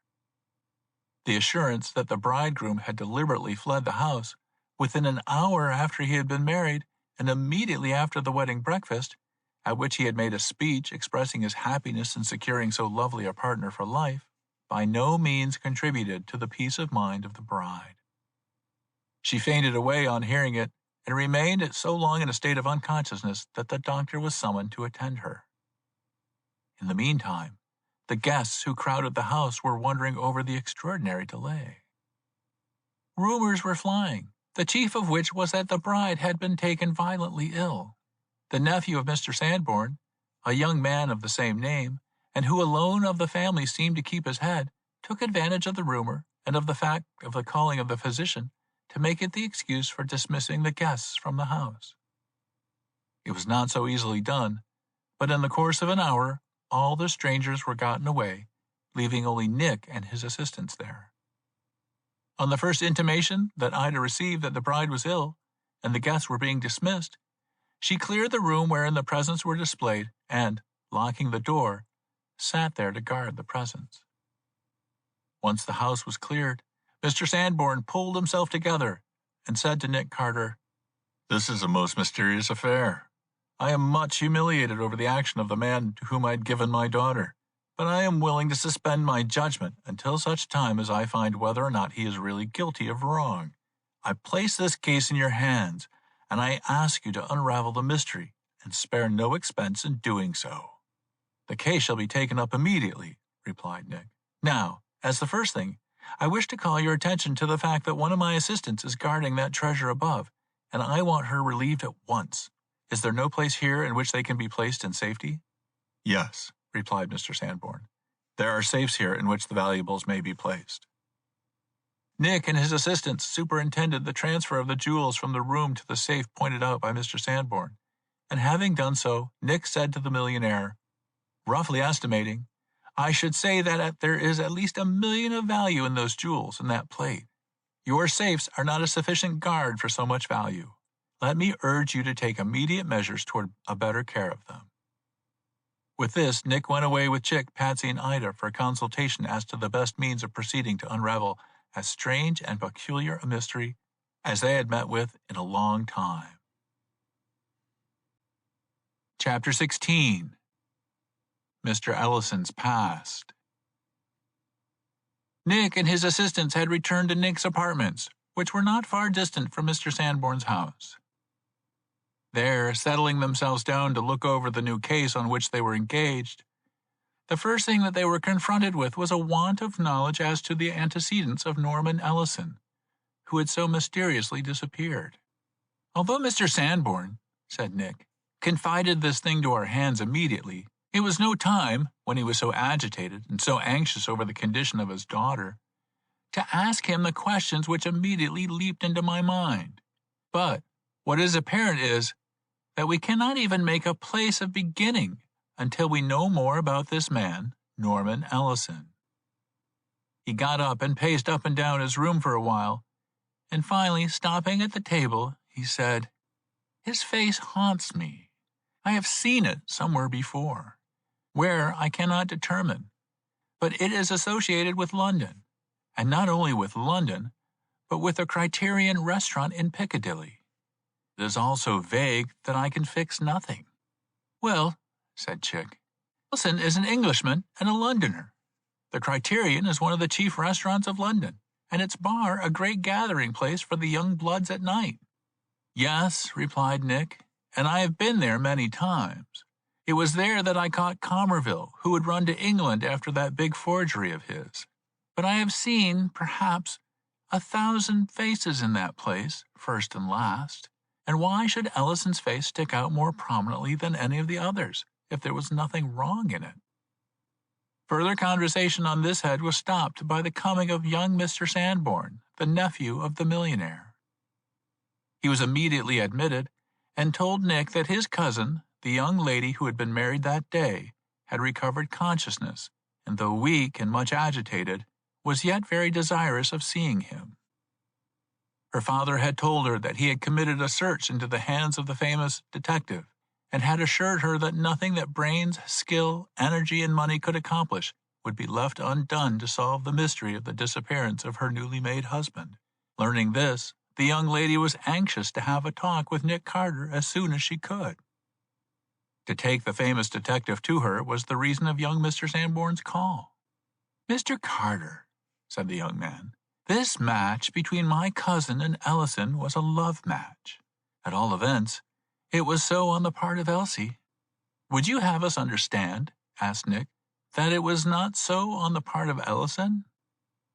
S1: The assurance that the bridegroom had deliberately fled the house within an hour after he had been married and immediately after the wedding breakfast, at which he had made a speech expressing his happiness in securing so lovely a partner for life, by no means contributed to the peace of mind of the bride. She fainted away on hearing it and remained so long in a state of unconsciousness that the doctor was summoned to attend her. In the meantime, the guests who crowded the house were wondering over the extraordinary delay. Rumors were flying, the chief of which was that the bride had been taken violently ill. The nephew of Mr. Sanborn, a young man of the same name, and who alone of the family seemed to keep his head, took advantage of the rumor and of the fact of the calling of the physician to make it the excuse for dismissing the guests from the house. It was not so easily done, but in the course of an hour all the strangers were gotten away, leaving only Nick and his assistants there. On the first intimation that Ida received that the bride was ill and the guests were being dismissed, she cleared the room wherein the presents were displayed and, locking the door, sat there to guard the presents. Once the house was cleared, Mr. Sanborn pulled himself together and said to Nick Carter, "This is a most mysterious affair. I am much humiliated over the action of the man to whom I had given my daughter, but I am willing to suspend my judgment until such time as I find whether or not he is really guilty of wrong. I place this case in your hands, and I ask you to unravel the mystery and spare no expense in doing so." "The case shall be taken up immediately," replied Nick. "Now, as the first thing, I wish to call your attention to the fact that one of my assistants is guarding that treasure above, and I want her relieved at once. Is there no place here in which they can be placed in safety?" "Yes," replied Mr. Sanborn. "There are safes here in which the valuables may be placed." Nick and his assistants superintended the transfer of the jewels from the room to the safe pointed out by Mr. Sanborn, and having done so, Nick said to the millionaire, "Roughly estimating, I should say that there is at least $1 million of value in those jewels and that plate. Your safes are not a sufficient guard for so much value. Let me urge you to take immediate measures toward a better care of them." With this, Nick went away with Chick, Patsy, and Ida for a consultation as to the best means of proceeding to unravel as strange and peculiar a mystery as they had met with in a long time. Chapter 16. Mr. Ellison's Past. Nick and his assistants had returned to Nick's apartments, which were not far distant from Mr. Sanborn's house. There, settling themselves down to look over the new case on which they were engaged, the first thing that they were confronted with was a want of knowledge as to the antecedents of Norman Ellison, who had so mysteriously disappeared. "Although Mr. Sanborn," said Nick, "confided this thing to our hands immediately, it was no time, when he was so agitated and so anxious over the condition of his daughter, to ask him the questions which immediately leaped into my mind. But what is apparent is that we cannot even make a place of beginning until we know more about this man, Norman Ellison." He got up and paced up and down his room for a while, and finally, stopping at the table, he said, "His face haunts me. I have seen it somewhere before. Where, I cannot determine, but it is associated with London, and not only with London, but with a Criterion restaurant in Piccadilly. It is all so vague that I can fix nothing." "Well," said Chick, "Ellison is an Englishman and a Londoner. The Criterion is one of the chief restaurants of London, and its bar a great gathering place for the young bloods at night." "Yes," replied Nick, "and I have been there many times. It was there that I caught Comerville, who would run to England after that big forgery of his. But I have seen, perhaps, 1,000 faces in that place, first and last, and why should Ellison's face stick out more prominently than any of the others, if there was nothing wrong in it?" Further conversation on this head was stopped by the coming of young Mr. Sanborn, the nephew of the millionaire. He was immediately admitted, and told Nick that his cousin, the young lady who had been married that day, had recovered consciousness, and though weak and much agitated, was yet very desirous of seeing him. Her father had told her that he had committed a search into the hands of the famous detective, and had assured her that nothing that brains, skill, energy, and money could accomplish would be left undone to solve the mystery of the disappearance of her newly made husband. Learning this, the young lady was anxious to have a talk with Nick Carter as soon as she could. To take the famous detective to her was the reason of young Mr. Sanborn's call. "Mr. Carter," said the young man, "this match between my cousin and Ellison was a love match. At all events, it was so on the part of Elsie." "Would you have us understand," asked Nick, "that it was not so on the part of Ellison?"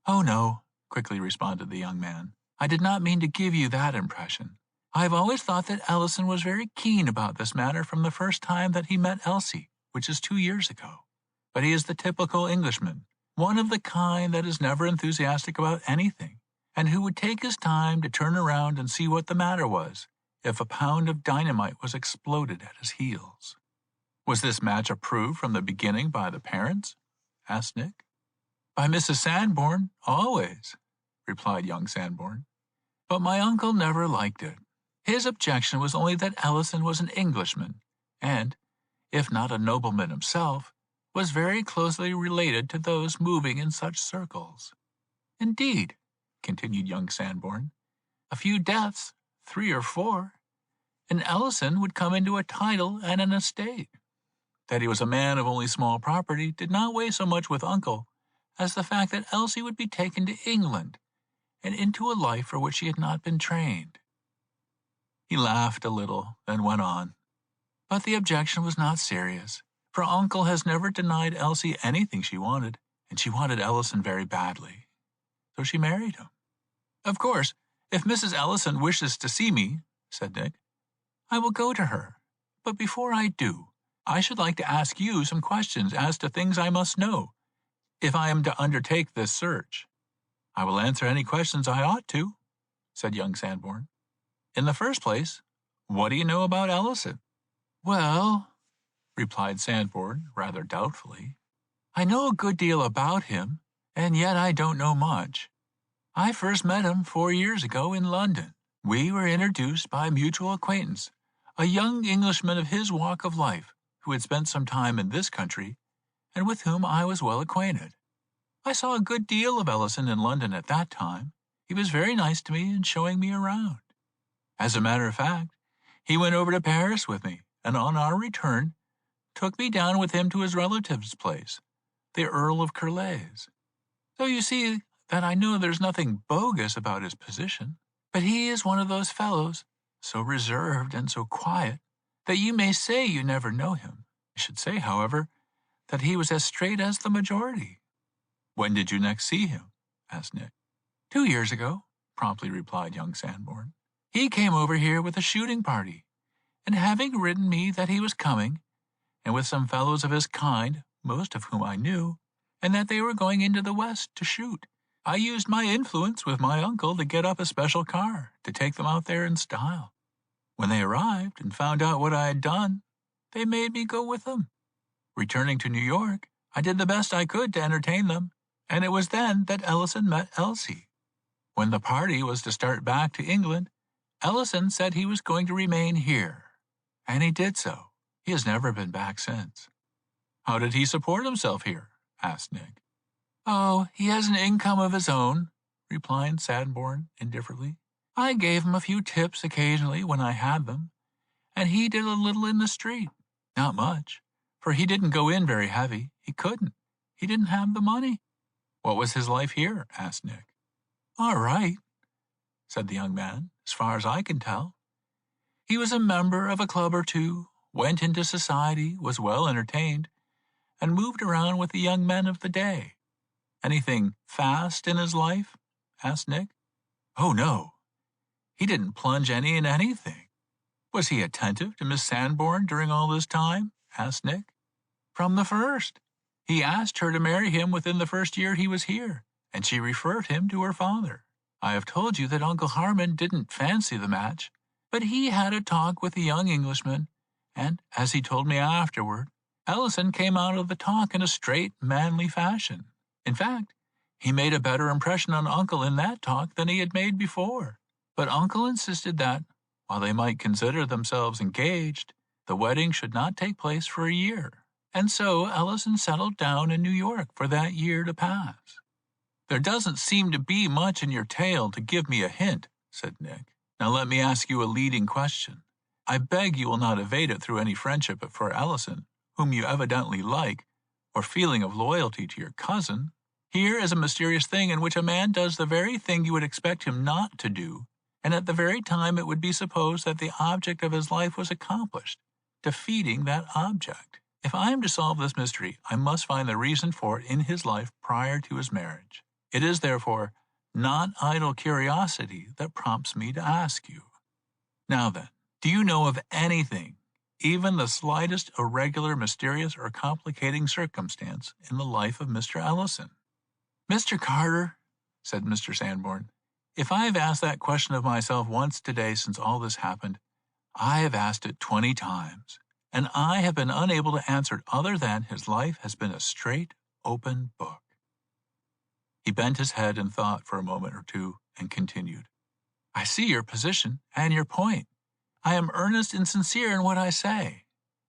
S1: "Oh, no," quickly responded the young man. "I did not mean to give you that impression. I have always thought that Ellison was very keen about this matter from the first time that he met Elsie, which is 2 years ago. But he is the typical Englishman, one of the kind that is never enthusiastic about anything, and who would take his time to turn around and see what the matter was if a pound of dynamite was exploded at his heels." "Was this match approved from the beginning by the parents?" asked Nick. "By Mrs. Sanborn, always," replied young Sanborn. "But my uncle never liked it. His objection was only that Ellison was an Englishman, and, if not a nobleman himself, was very closely related to those moving in such circles. Indeed," continued young Sanborn, "a few deaths, 3 or 4, and Ellison would come into a title and an estate. That he was a man of only small property did not weigh so much with Uncle as the fact that Elsie would be taken to England and into a life for which she had not been trained." He laughed a little, then went on. "But the objection was not serious, for Uncle has never denied Elsie anything she wanted, and she wanted Ellison very badly. So she married him. Of course, if Mrs. Ellison wishes to see me," said Nick, "I will go to her. But before I do, I should like to ask you some questions as to things I must know, if I am to undertake this search. I will answer any questions I ought to, said young Sanborn. In the first place, what do you know about Ellison? Well, replied Sanborn rather doubtfully, I know a good deal about him, and yet I don't know much. I first met him 4 years ago in London. We were introduced by a mutual acquaintance, a young Englishman of his walk of life, who had spent some time in this country, and with whom I was well acquainted. I saw a good deal of Ellison in London at that time. He was very nice to me in showing me around. As a matter of fact, he went over to Paris with me, and on our return, took me down with him to his relative's place, the Earl of Curlay's. So you see that I know there's nothing bogus about his position, but he is one of those fellows, so reserved and so quiet, that you may say you never know him. I should say, however, that he was as straight as the majority. When did you next see him? Asked Nick. 2 years ago, promptly replied young Sanborn. He came over here with a shooting party, and having written me that he was coming, and with some fellows of his kind, most of whom I knew, and that they were going into the West to shoot, I used my influence with my uncle to get up a special car to take them out there in style. When they arrived and found out what I had done, they made me go with them. Returning to New York, I did the best I could to entertain them, and it was then that Ellison met Elsie. When the party was to start back to England, Ellison said he was going to remain here, and he did so. He has never been back since. How did he support himself here? Asked Nick. Oh, he has an income of his own, replied Sanborn indifferently. I gave him a few tips occasionally when I had them, and he did a little in the street. Not much, for he didn't go in very heavy. He couldn't. He didn't have the money. What was his life here? Asked Nick. All right, said the young man, as far as I can tell. He was a member of a club or two, went into society, was well entertained, and moved around with the young men of the day. Anything fast in his life? Asked Nick. Oh, no. He didn't plunge any in anything. Was he attentive to Miss Sanborn during all this time? Asked Nick. From the first. He asked her to marry him within the first year he was here, and she referred him to her father. I have told you that Uncle Harmon didn't fancy the match, but he had a talk with the young Englishman, and, as he told me afterward, Ellison came out of the talk in a straight, manly fashion. In fact, he made a better impression on Uncle in that talk than he had made before. But Uncle insisted that, while they might consider themselves engaged, the wedding should not take place for a year. And so Ellison settled down in New York for that year to pass. There doesn't seem to be much in your tale to give me a hint, said Nick. Now let me ask you a leading question. I beg you will not evade it through any friendship for Ellison, whom you evidently like, or feeling of loyalty to your cousin. Here is a mysterious thing in which a man does the very thing you would expect him not to do, and at the very time it would be supposed that the object of his life was accomplished, defeating that object. If I am to solve this mystery, I must find the reason for it in his life prior to his marriage. It is, therefore, not idle curiosity that prompts me to ask you. Now then, do you know of anything, even the slightest irregular, mysterious, or complicating circumstance in the life of Mr. Ellison? Mr. Carter, said Mr. Sanborn, if I have asked that question of myself once today since all this happened, I have asked it 20 times, and I have been unable to answer it other than his life has been a straight, open book. He bent his head in thought for a moment or two and continued. I see your position and your point. I am earnest and sincere in what I say.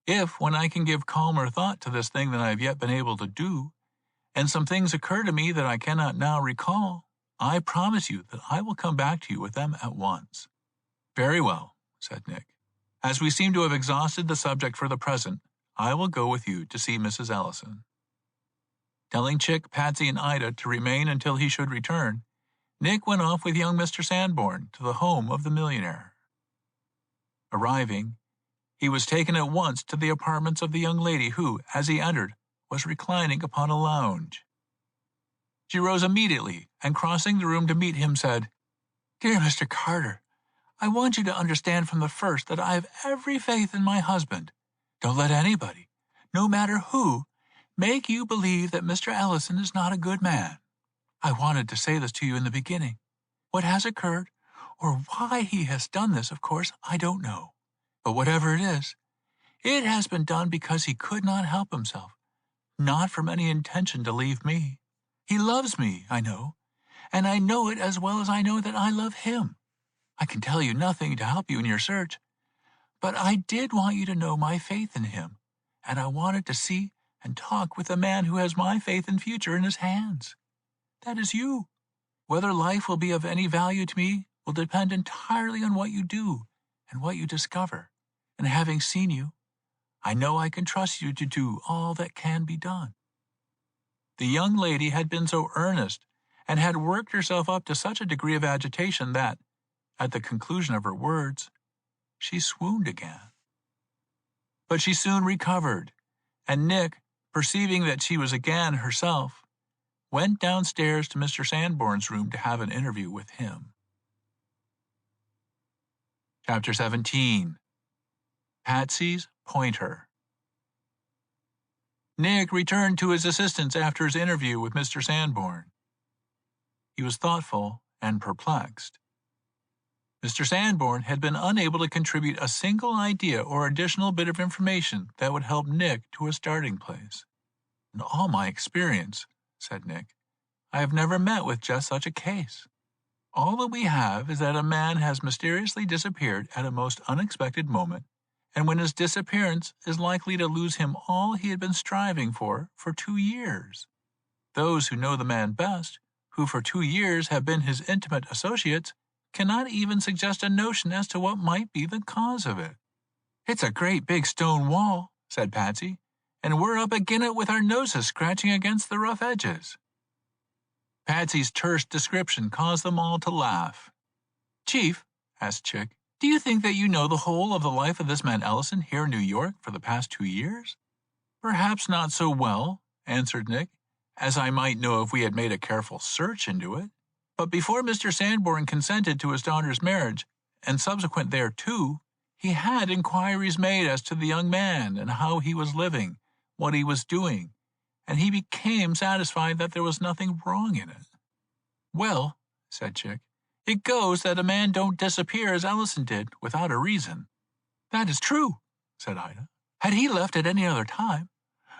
S1: If, when I can give calmer thought to this thing than I have yet been able to do, and some things occur to me that I cannot now recall, I promise you that I will come back to you with them at once. Very well, said Nick. As we seem to have exhausted the subject for the present, I will go with you to see Mrs. Ellison. Telling Chick, Patsy, and Ida to remain until he should return, Nick went off with young Mr. Sanborn to the home of the millionaire. Arriving, he was taken at once to the apartments of the young lady who, as he entered, was reclining upon a lounge. She rose immediately, and crossing the room to meet him, said, Dear Mr. Carter, I want you to understand from the first that I have every faith in my husband. Don't let anybody, no matter who, make you believe that Mr. Ellison is not a good man. I wanted to say this to you in the beginning. What has occurred, or why he has done this, of course, I don't know. But whatever it has been done because he could not help himself, not from any intention to leave me. He loves me, I know, and I know it as well as I know that I love him. I can tell you nothing to help you in your search, but I did want you to know my faith in him, and I wanted to see and talk with the man who has my faith and future in his hands. That is you. Whether life will be of any value to me will depend entirely on what you do and what you discover. And having seen you, I know I can trust you to do all that can be done. The young lady had been so earnest and had worked herself up to such a degree of agitation that, at the conclusion of her words, she swooned again. But she soon recovered, and Nick, perceiving that she was again herself, went downstairs to Mr. Sanborn's room to have an interview with him. Chapter 17. Patsy's Pointer. Nick returned to his assistants after his interview with Mr. Sanborn. He was thoughtful and perplexed. Mr. Sanborn had been unable to contribute a single idea or additional bit of information that would help Nick to a starting place. In all my experience, said Nick, I have never met with just such a case. All that we have is that a man has mysteriously disappeared at a most unexpected moment, and when his disappearance is likely to lose him all he had been striving for 2 years. Those who know the man best, who for 2 years have been his intimate associates, cannot even suggest a notion as to what might be the cause of it. It's a great big stone wall, said Patsy, and we're up agin it with our noses scratching against the rough edges. Patsy's terse description caused them all to laugh. Chief, asked Chick, do you think that you know the whole of the life of this man Ellison here in New York for the past 2 years? Perhaps not so well, answered Nick, as I might know if we had made a careful search into it. But before Mr. Sanborn consented to his daughter's marriage, and subsequent thereto, he had inquiries made as to the young man and how he was living, what he was doing, and he became satisfied that there was nothing wrong in it. Well, said Chick, it goes that a man don't disappear as Ellison did without a reason. That is true, said Ida. Had he left at any other time,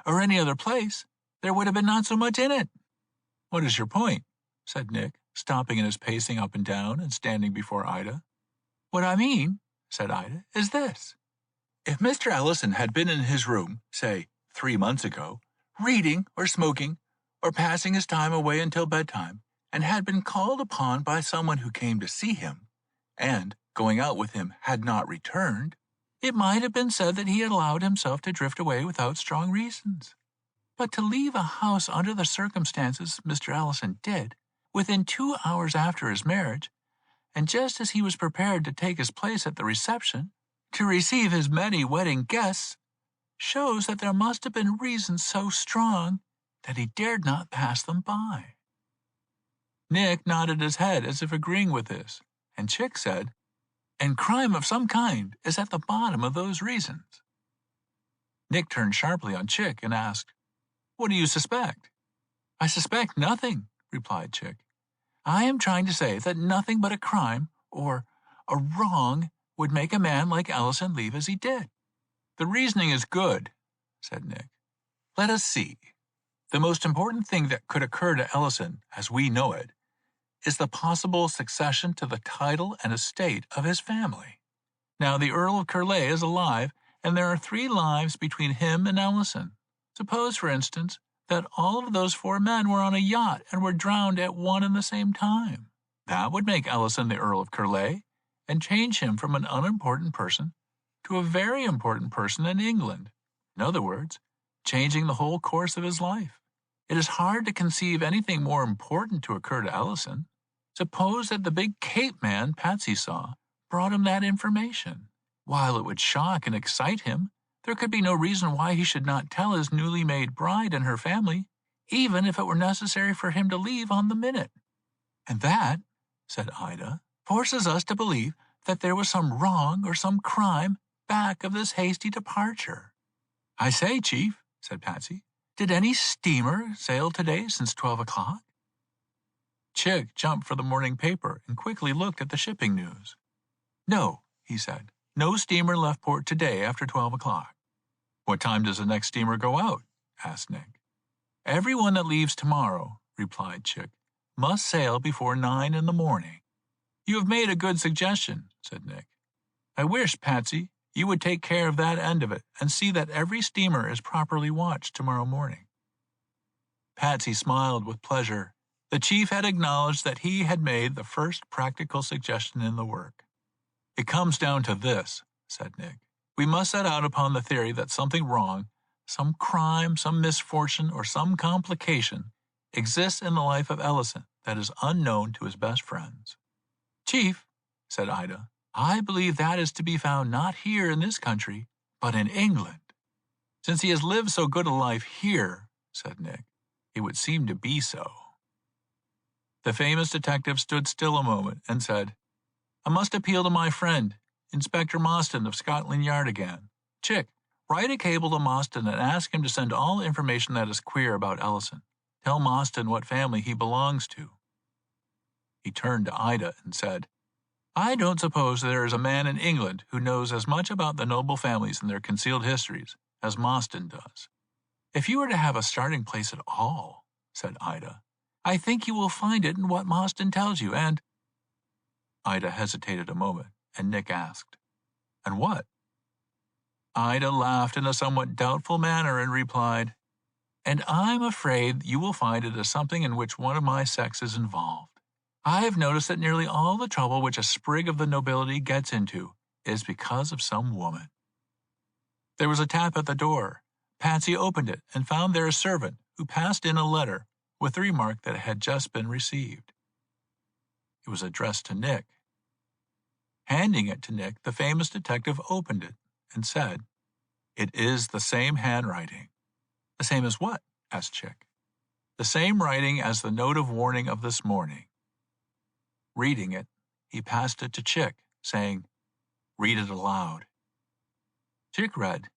S1: or any other place, there would have been not so much in it. What is your point? Said Nick, stopping in his pacing up and down and standing before Ida. What I mean, said Ida, is this. If Mr. Ellison had been in his room, say, 3 months ago, reading or smoking, or passing his time away until bedtime, and had been called upon by someone who came to see him, and, going out with him, had not returned, it might have been said that he had allowed himself to drift away without strong reasons. But to leave a house under the circumstances Mr. Ellison did, within 2 hours after his marriage, and just as he was prepared to take his place at the reception, to receive his many wedding guests, shows that there must have been reasons so strong that he dared not pass them by. Nick nodded his head as if agreeing with this, and Chick said, and crime of some kind is at the bottom of those reasons. Nick turned sharply on Chick and asked, What do you suspect? I suspect nothing, replied Chick. I am trying to say that nothing but a crime, or a wrong, would make a man like Ellison leave as he did. The reasoning is good, said Nick. Let us see. The most important thing that could occur to Ellison, as we know it, is the possible succession to the title and estate of his family. Now, the Earl of Curlay is alive, and there are 3 lives between him and Ellison. Suppose, for instance, that all of those 4 men were on a yacht and were drowned at one and the same time. That would make Ellison the Earl of Curlay, and change him from an unimportant person to a very important person in England. In other words, changing the whole course of his life. It is hard to conceive anything more important to occur to Ellison. Suppose that the big Cape man Patsy saw brought him that information. While it would shock and excite him, there could be no reason why he should not tell his newly made bride and her family, even if it were necessary for him to leave on the minute. And that, said Ida, forces us to believe that there was some wrong or some crime back of this hasty departure. I say, Chief, said Patsy, did any steamer sail today since 12 o'clock? Chick jumped for the morning paper and quickly looked at the shipping news. "No," he said. "No steamer left port today after 12 o'clock. "What time does the next steamer go out?" asked Nick. "Everyone that leaves tomorrow," replied Chick, "must sail before 9 in the morning." "You have made a good suggestion," said Nick. "I wish, Patsy, you would take care of that end of it and see that every steamer is properly watched tomorrow morning." Patsy smiled with pleasure. The chief had acknowledged that he had made the first practical suggestion in the work. "It comes down to this," said Nick. "We must set out upon the theory that something wrong, some crime, some misfortune, or some complication exists in the life of Ellison that is unknown to his best friends." "Chief," said Ida, "I believe that is to be found not here in this country, but in England." "Since he has lived so good a life here," said Nick, "it would seem to be so." The famous detective stood still a moment and said, "I must appeal to my friend, Inspector Mostyn of Scotland Yard again. Chick, write a cable to Mostyn and ask him to send all information that is queer about Ellison. Tell Mostyn what family he belongs to." He turned to Ida and said, "I don't suppose there is a man in England who knows as much about the noble families and their concealed histories as Mostyn does." "If you were to have a starting place at all," said Ida, "I think you will find it in what Mostyn tells you, and—" Ida hesitated a moment, and Nick asked, "And what?" Ida laughed in a somewhat doubtful manner and replied, "And I'm afraid you will find it as something in which one of my sex is involved. I've noticed that nearly all the trouble which a sprig of the nobility gets into is because of some woman." There was a tap at the door. Patsy opened it and found there a servant who passed in a letter with the remark that it had just been received. It was addressed to Nick. Handing it to Nick, the famous detective opened it and said, "It is the same handwriting." "The same as what?" asked Chick. "The same writing as the note of warning of this morning." Reading it, he passed it to Chick, saying, "Read it aloud." Chick read,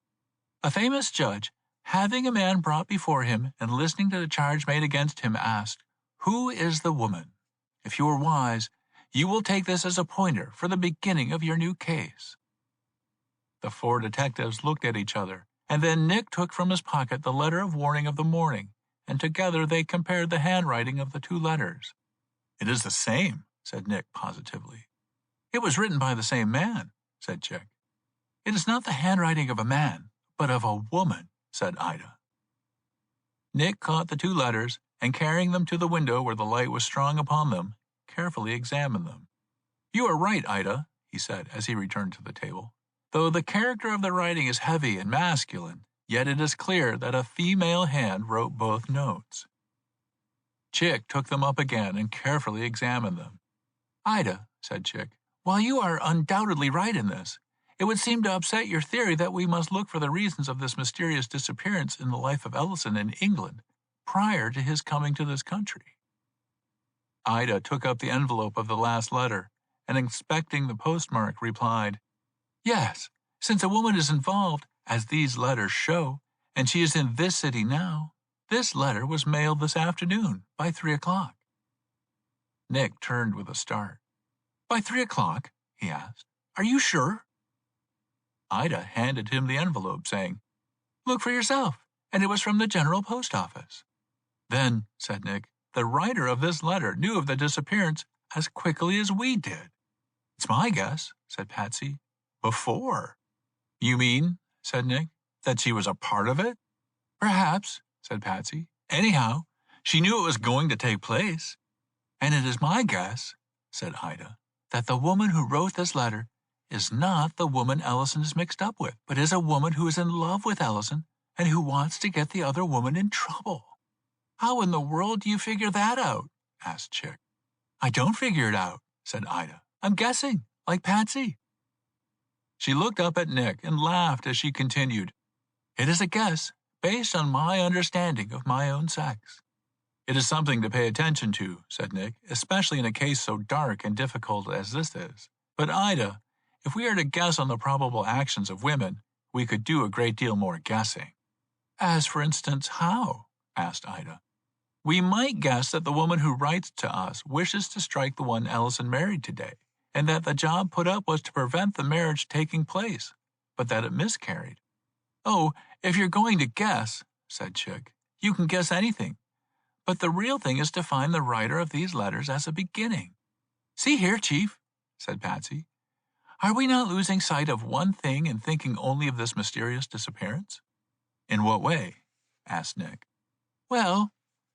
S1: "A famous judge, having a man brought before him and listening to the charge made against him, asked, 'Who is the woman?' If you are wise, you will take this as a pointer for the beginning of your new case." The four detectives looked at each other, and then Nick took from his pocket the letter of warning of the morning, and together they compared the handwriting of the two letters. "It is the same," said Nick positively. "It was written by the same man," said Chick. "It is not the handwriting of a man, but of a woman," said Ida. Nick caught the two letters, and carrying them to the window where the light was strong upon them, carefully examined them. "You are right, Ida," he said as he returned to the table. "Though the character of the writing is heavy and masculine, yet it is clear that a female hand wrote both notes." Chick took them up again and carefully examined them. "Ida," said Chick, "while you are undoubtedly right in this, it would seem to upset your theory that we must look for the reasons of this mysterious disappearance in the life of Ellison in England prior to his coming to this country." Ida took up the envelope of the last letter, and inspecting the postmark, replied, "Yes, since a woman is involved, as these letters show, and she is in this city now, this letter was mailed this afternoon by 3 o'clock." Nick turned with a start. "By 3 o'clock?" he asked. "Are you sure?" Ida handed him the envelope, saying, "Look for yourself, and it was from the General Post Office." "Then," said Nick, "the writer of this letter knew of the disappearance as quickly as we did." "It's my guess," said Patsy. "Before." "You mean," said Nick, "that she was a part of it?" "Perhaps," said Patsy. "Anyhow, she knew it was going to take place. And it is my guess," said Ida, "that the woman who wrote this letter is not the woman Ellison is mixed up with, but is a woman who is in love with Ellison and who wants to get the other woman in trouble." "How in the world do you figure that out?" asked Chick. "I don't figure it out," said Ida. "I'm guessing, like Patsy." She looked up at Nick and laughed as she continued, "It is a guess based on my understanding of my own sex." "It is something to pay attention to," said Nick, "especially in a case so dark and difficult as this is. But, Ida, if we are to guess on the probable actions of women, we could do a great deal more guessing." "As, for instance, how?" asked Ida. We might guess that the woman who writes to us wishes to strike the one Ellison married today, and that the job put up was to prevent the marriage taking place, but that it miscarried. Oh, if you're going to guess, said Chick, you can guess anything. But the real thing is to find the writer of these letters as a beginning. See here, Chief, said Patsy. Are we not losing sight of one thing and thinking only of this mysterious disappearance? In what way? Asked Nick. Well,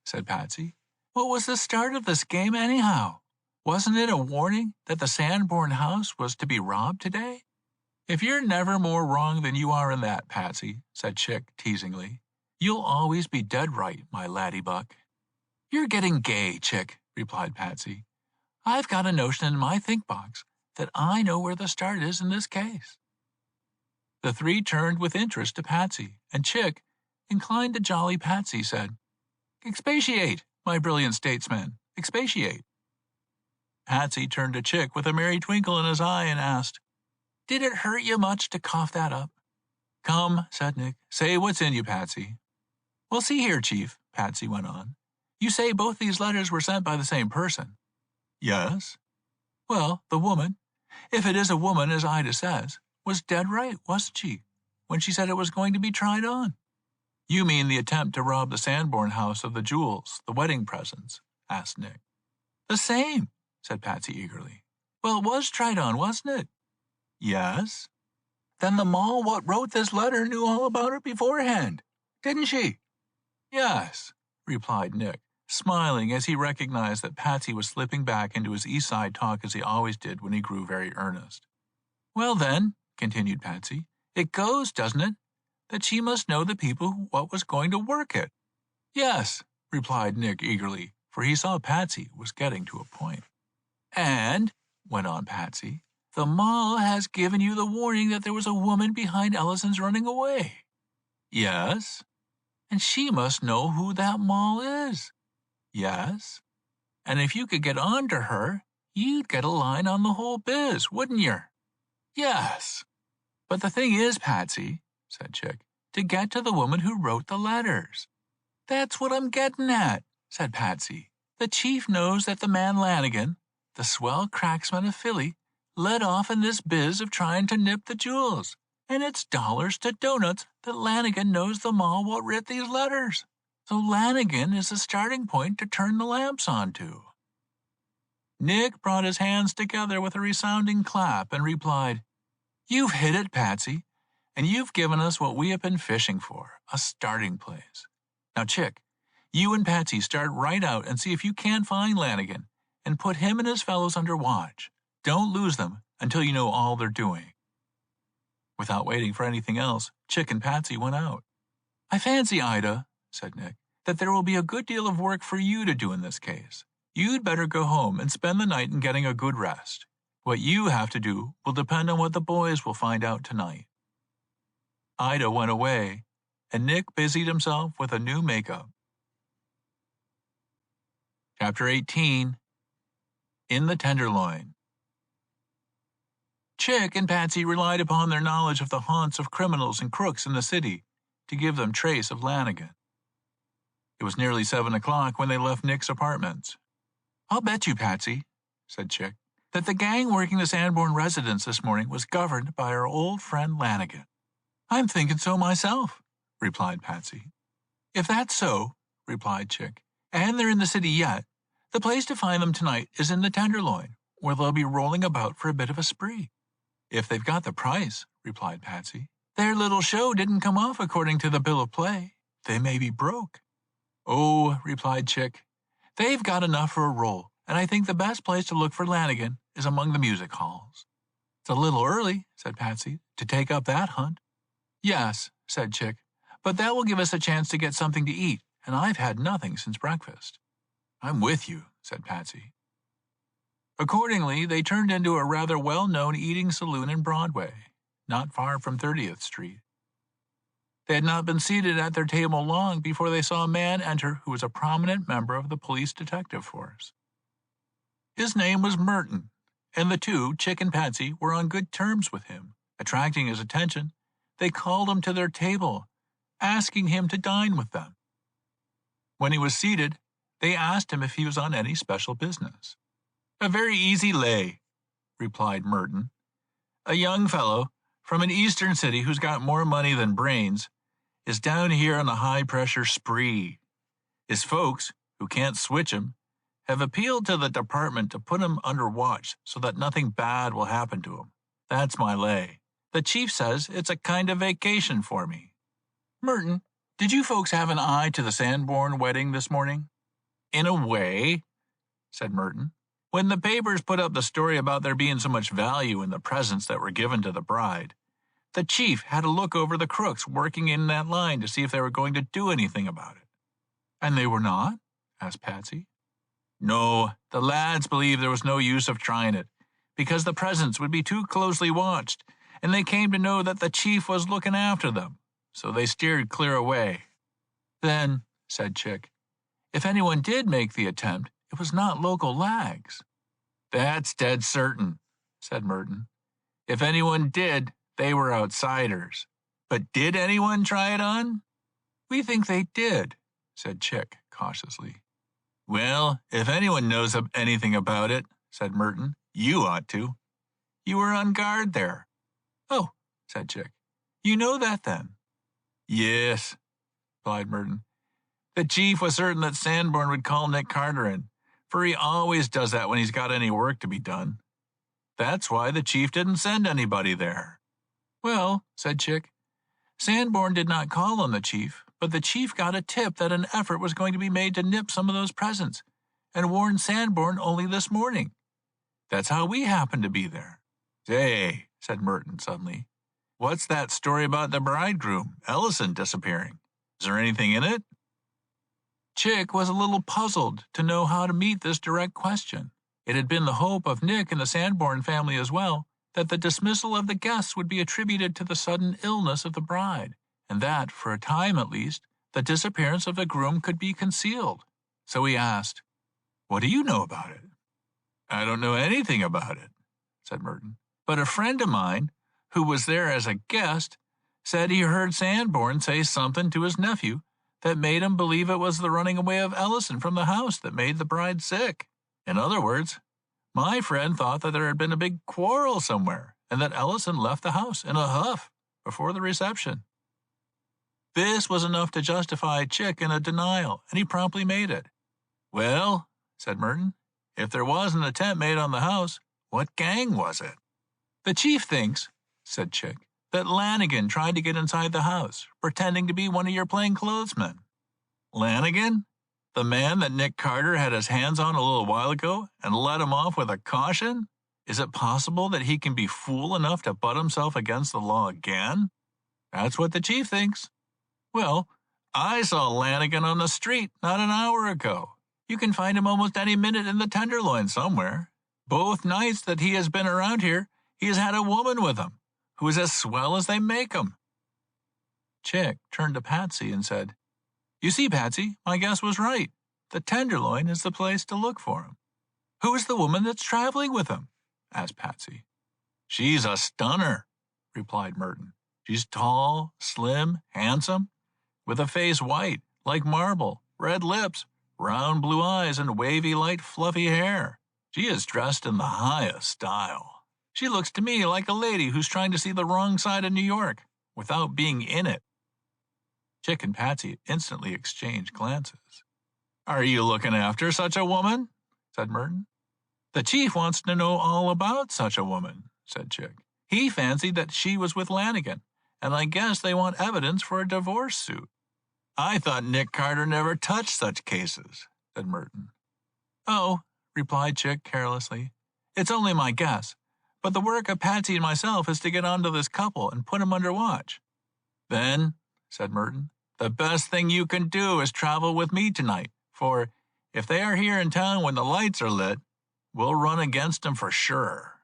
S1: said Patsy, what was the start of this game anyhow? Wasn't it a warning that the Sanborn house was to be robbed today? If you're never more wrong than you are in that, Patsy, said Chick teasingly, you'll always be dead right, my laddie buck. You're getting gay, Chick, replied Patsy. I've got a notion in my think box that I know where the start is in this case. The three turned with interest to Patsy, and Chick, inclined to jolly Patsy, said, Expatiate, my brilliant statesman, expatiate. Patsy turned to Chick with a merry twinkle in his eye and asked, Did it hurt you much to cough that up? Come, said Nick, say what's in you, Patsy. Well, see here, Chief, Patsy went on. You say both these letters were sent by the same person. Yes. Well, the woman, if it is a woman as Ida says, was dead right, wasn't she, when she said it was going to be tried on? You mean the attempt to rob the Sanborn house of the jewels, the wedding presents? Asked Nick. The same, said Patsy eagerly. Well, it was tried on, wasn't it? Yes. Then the Moll what wrote this letter knew all about it beforehand, didn't she? Yes, replied Nick, smiling as he recognized that Patsy was slipping back into his East Side talk as he always did when he grew very earnest. Well then, continued Patsy, it goes, doesn't it, that she must know the people what was going to work it? Yes, replied Nick eagerly, for he saw Patsy was getting to a point. And, went on Patsy, the Moll has given you the warning that there was a woman behind Ellison's running away. Yes. And she must know who that Moll is. Yes. And if you could get on to her, you'd get a line on the whole biz, wouldn't you? Yes. But the thing is, Patsy, said Chick, to get to the woman who wrote the letters. That's what I'm getting at, said Patsy. The chief knows that the man Lanigan, the swell cracksman of Philly, led off in this biz of trying to nip the jewels, and it's dollars to donuts that Lanigan knows the Moll what writ these letters. So Lanigan is the starting point to turn the lamps onto. Nick brought his hands together with a resounding clap and replied, You've hit it, Patsy, and you've given us what we have been fishing for, a starting place. Now, Chick, you and Patsy start right out and see if you can find Lanigan and put him and his fellows under watch. Don't lose them until you know all they're doing. Without waiting for anything else, Chick and Patsy went out. I fancy, Ida, said Nick, that there will be a good deal of work for you to do in this case. You'd better go home and spend the night in getting a good rest. What you have to do will depend on what the boys will find out tonight. Ida went away, and Nick busied himself with a new makeup. Chapter 18. In the Tenderloin. Chick and Patsy relied upon their knowledge of the haunts of criminals and crooks in the city to give them trace of Lanigan. It was nearly 7 o'clock when they left Nick's apartments. I'll bet you, Patsy, said Chick, that the gang working the Sanborn residence this morning was governed by our old friend Lanigan. I'm thinking so myself, replied Patsy. If that's so, replied Chick, and they're in the city yet, the place to find them tonight is in the Tenderloin, where they'll be rolling about for a bit of a spree. If they've got the price, replied Patsy. Their little show didn't come off according to the bill of play. They may be broke. Oh, replied Chick, they've got enough for a roll, and I think the best place to look for Lanigan is among the music halls. It's a little early, said Patsy, to take up that hunt. Yes, said Chick, but that will give us a chance to get something to eat, and I've had nothing since breakfast. I'm with you, said Patsy. Accordingly, they turned into a rather well-known eating saloon in Broadway, not far from 30th Street. They had not been seated at their table long before they saw a man enter who was a prominent member of the police detective force. His name was Merton, and the two, Chick and Patsy, were on good terms with him. Attracting his attention, they called him to their table, asking him to dine with them. When he was seated, They asked him if he was on any special business. "A very easy lay," replied Merton. "A young fellow from an eastern city who's got more money than brains is down here on a high-pressure spree. His folks, who can't switch him, have appealed to the department to put him under watch so that nothing bad will happen to him. That's my lay. The chief says it's a kind of vacation for me." "Merton, did you folks have an eye to the Sanborn wedding this morning?" "In a way," said Merton. "When the papers put up the story about there being so much value in the presents that were given to the bride, the chief had a look over the crooks working in that line to see if they were going to do anything about it." "And they were not?" asked Patsy. "No, the lads believed there was no use of trying it, because the presents would be too closely watched, and they came to know that the chief was looking after them, so they steered clear away." "Then," said Chick, "if anyone did make the attempt, it was not local lags." "That's dead certain," said Merton. "If anyone did, they were outsiders. But did anyone try it on?" "We think they did," said Chick cautiously. "Well, if anyone knows anything about it," said Merton, "you ought to. You were on guard there." "Oh," said Chick. "You know that, then?" "Yes," replied Merton. "The chief was certain that Sanborn would call Nick Carter in, for he always does that when he's got any work to be done. That's why the chief didn't send anybody there." "Well," said Chick, "Sanborn did not call on the chief, but the chief got a tip that an effort was going to be made to nip some of those presents, and warned Sanborn only this morning. That's how we happened to be there." "Say," said Merton suddenly, "what's that story about the bridegroom, Ellison, disappearing? Is there anything in it?" Chick was a little puzzled to know how to meet this direct question. It had been the hope of Nick and the Sanborn family as well that the dismissal of the guests would be attributed to the sudden illness of the bride, and that, for a time at least, the disappearance of the groom could be concealed. So he asked, "What do you know about it?" "I don't know anything about it," said Merton. "But a friend of mine, who was there as a guest, said he heard Sanborn say something to his nephew that made him believe it was the running away of Ellison from the house that made the bride sick. In other words, my friend thought that there had been a big quarrel somewhere, and that Ellison left the house in a huff before the reception." This was enough to justify Chick in a denial, and he promptly made it. "Well," said Merton, "if there was an attempt made on the house, what gang was it?" "The chief thinks," said Chick, "that Lanigan tried to get inside the house, pretending to be one of your plainclothesmen." "Lanigan? The man that Nick Carter had his hands on a little while ago and let him off with a caution? Is it possible that he can be fool enough to butt himself against the law again?" "That's what the chief thinks." "Well, I saw Lanigan on the street not an hour ago. You can find him almost any minute in the Tenderloin somewhere. Both nights that he has been around here, he has had a woman with him, who is as swell as they make 'em." Chick turned to Patsy and said, "You see, Patsy, my guess was right. The Tenderloin is the place to look for him." "Who is the woman that's traveling with him?" asked Patsy. "She's a stunner," replied Merton. "She's tall, slim, handsome, with a face white, like marble, red lips, round blue eyes, and wavy, light, fluffy hair. She is dressed in the highest style. She looks to me like a lady who's trying to see the wrong side of New York without being in it." Chick and Patsy instantly exchanged glances. "Are you looking after such a woman?" said Merton. "The chief wants to know all about such a woman," said Chick. "He fancied that she was with Lanigan, and I guess they want evidence for a divorce suit." "I thought Nick Carter never touched such cases," said Merton. "Oh," replied Chick carelessly, "it's only my guess, but the work of Patsy and myself is to get onto this couple and put 'em under watch." "Then," said Merton, "the best thing you can do is travel with me tonight, for if they are here in town when the lights are lit, we'll run against 'em for sure."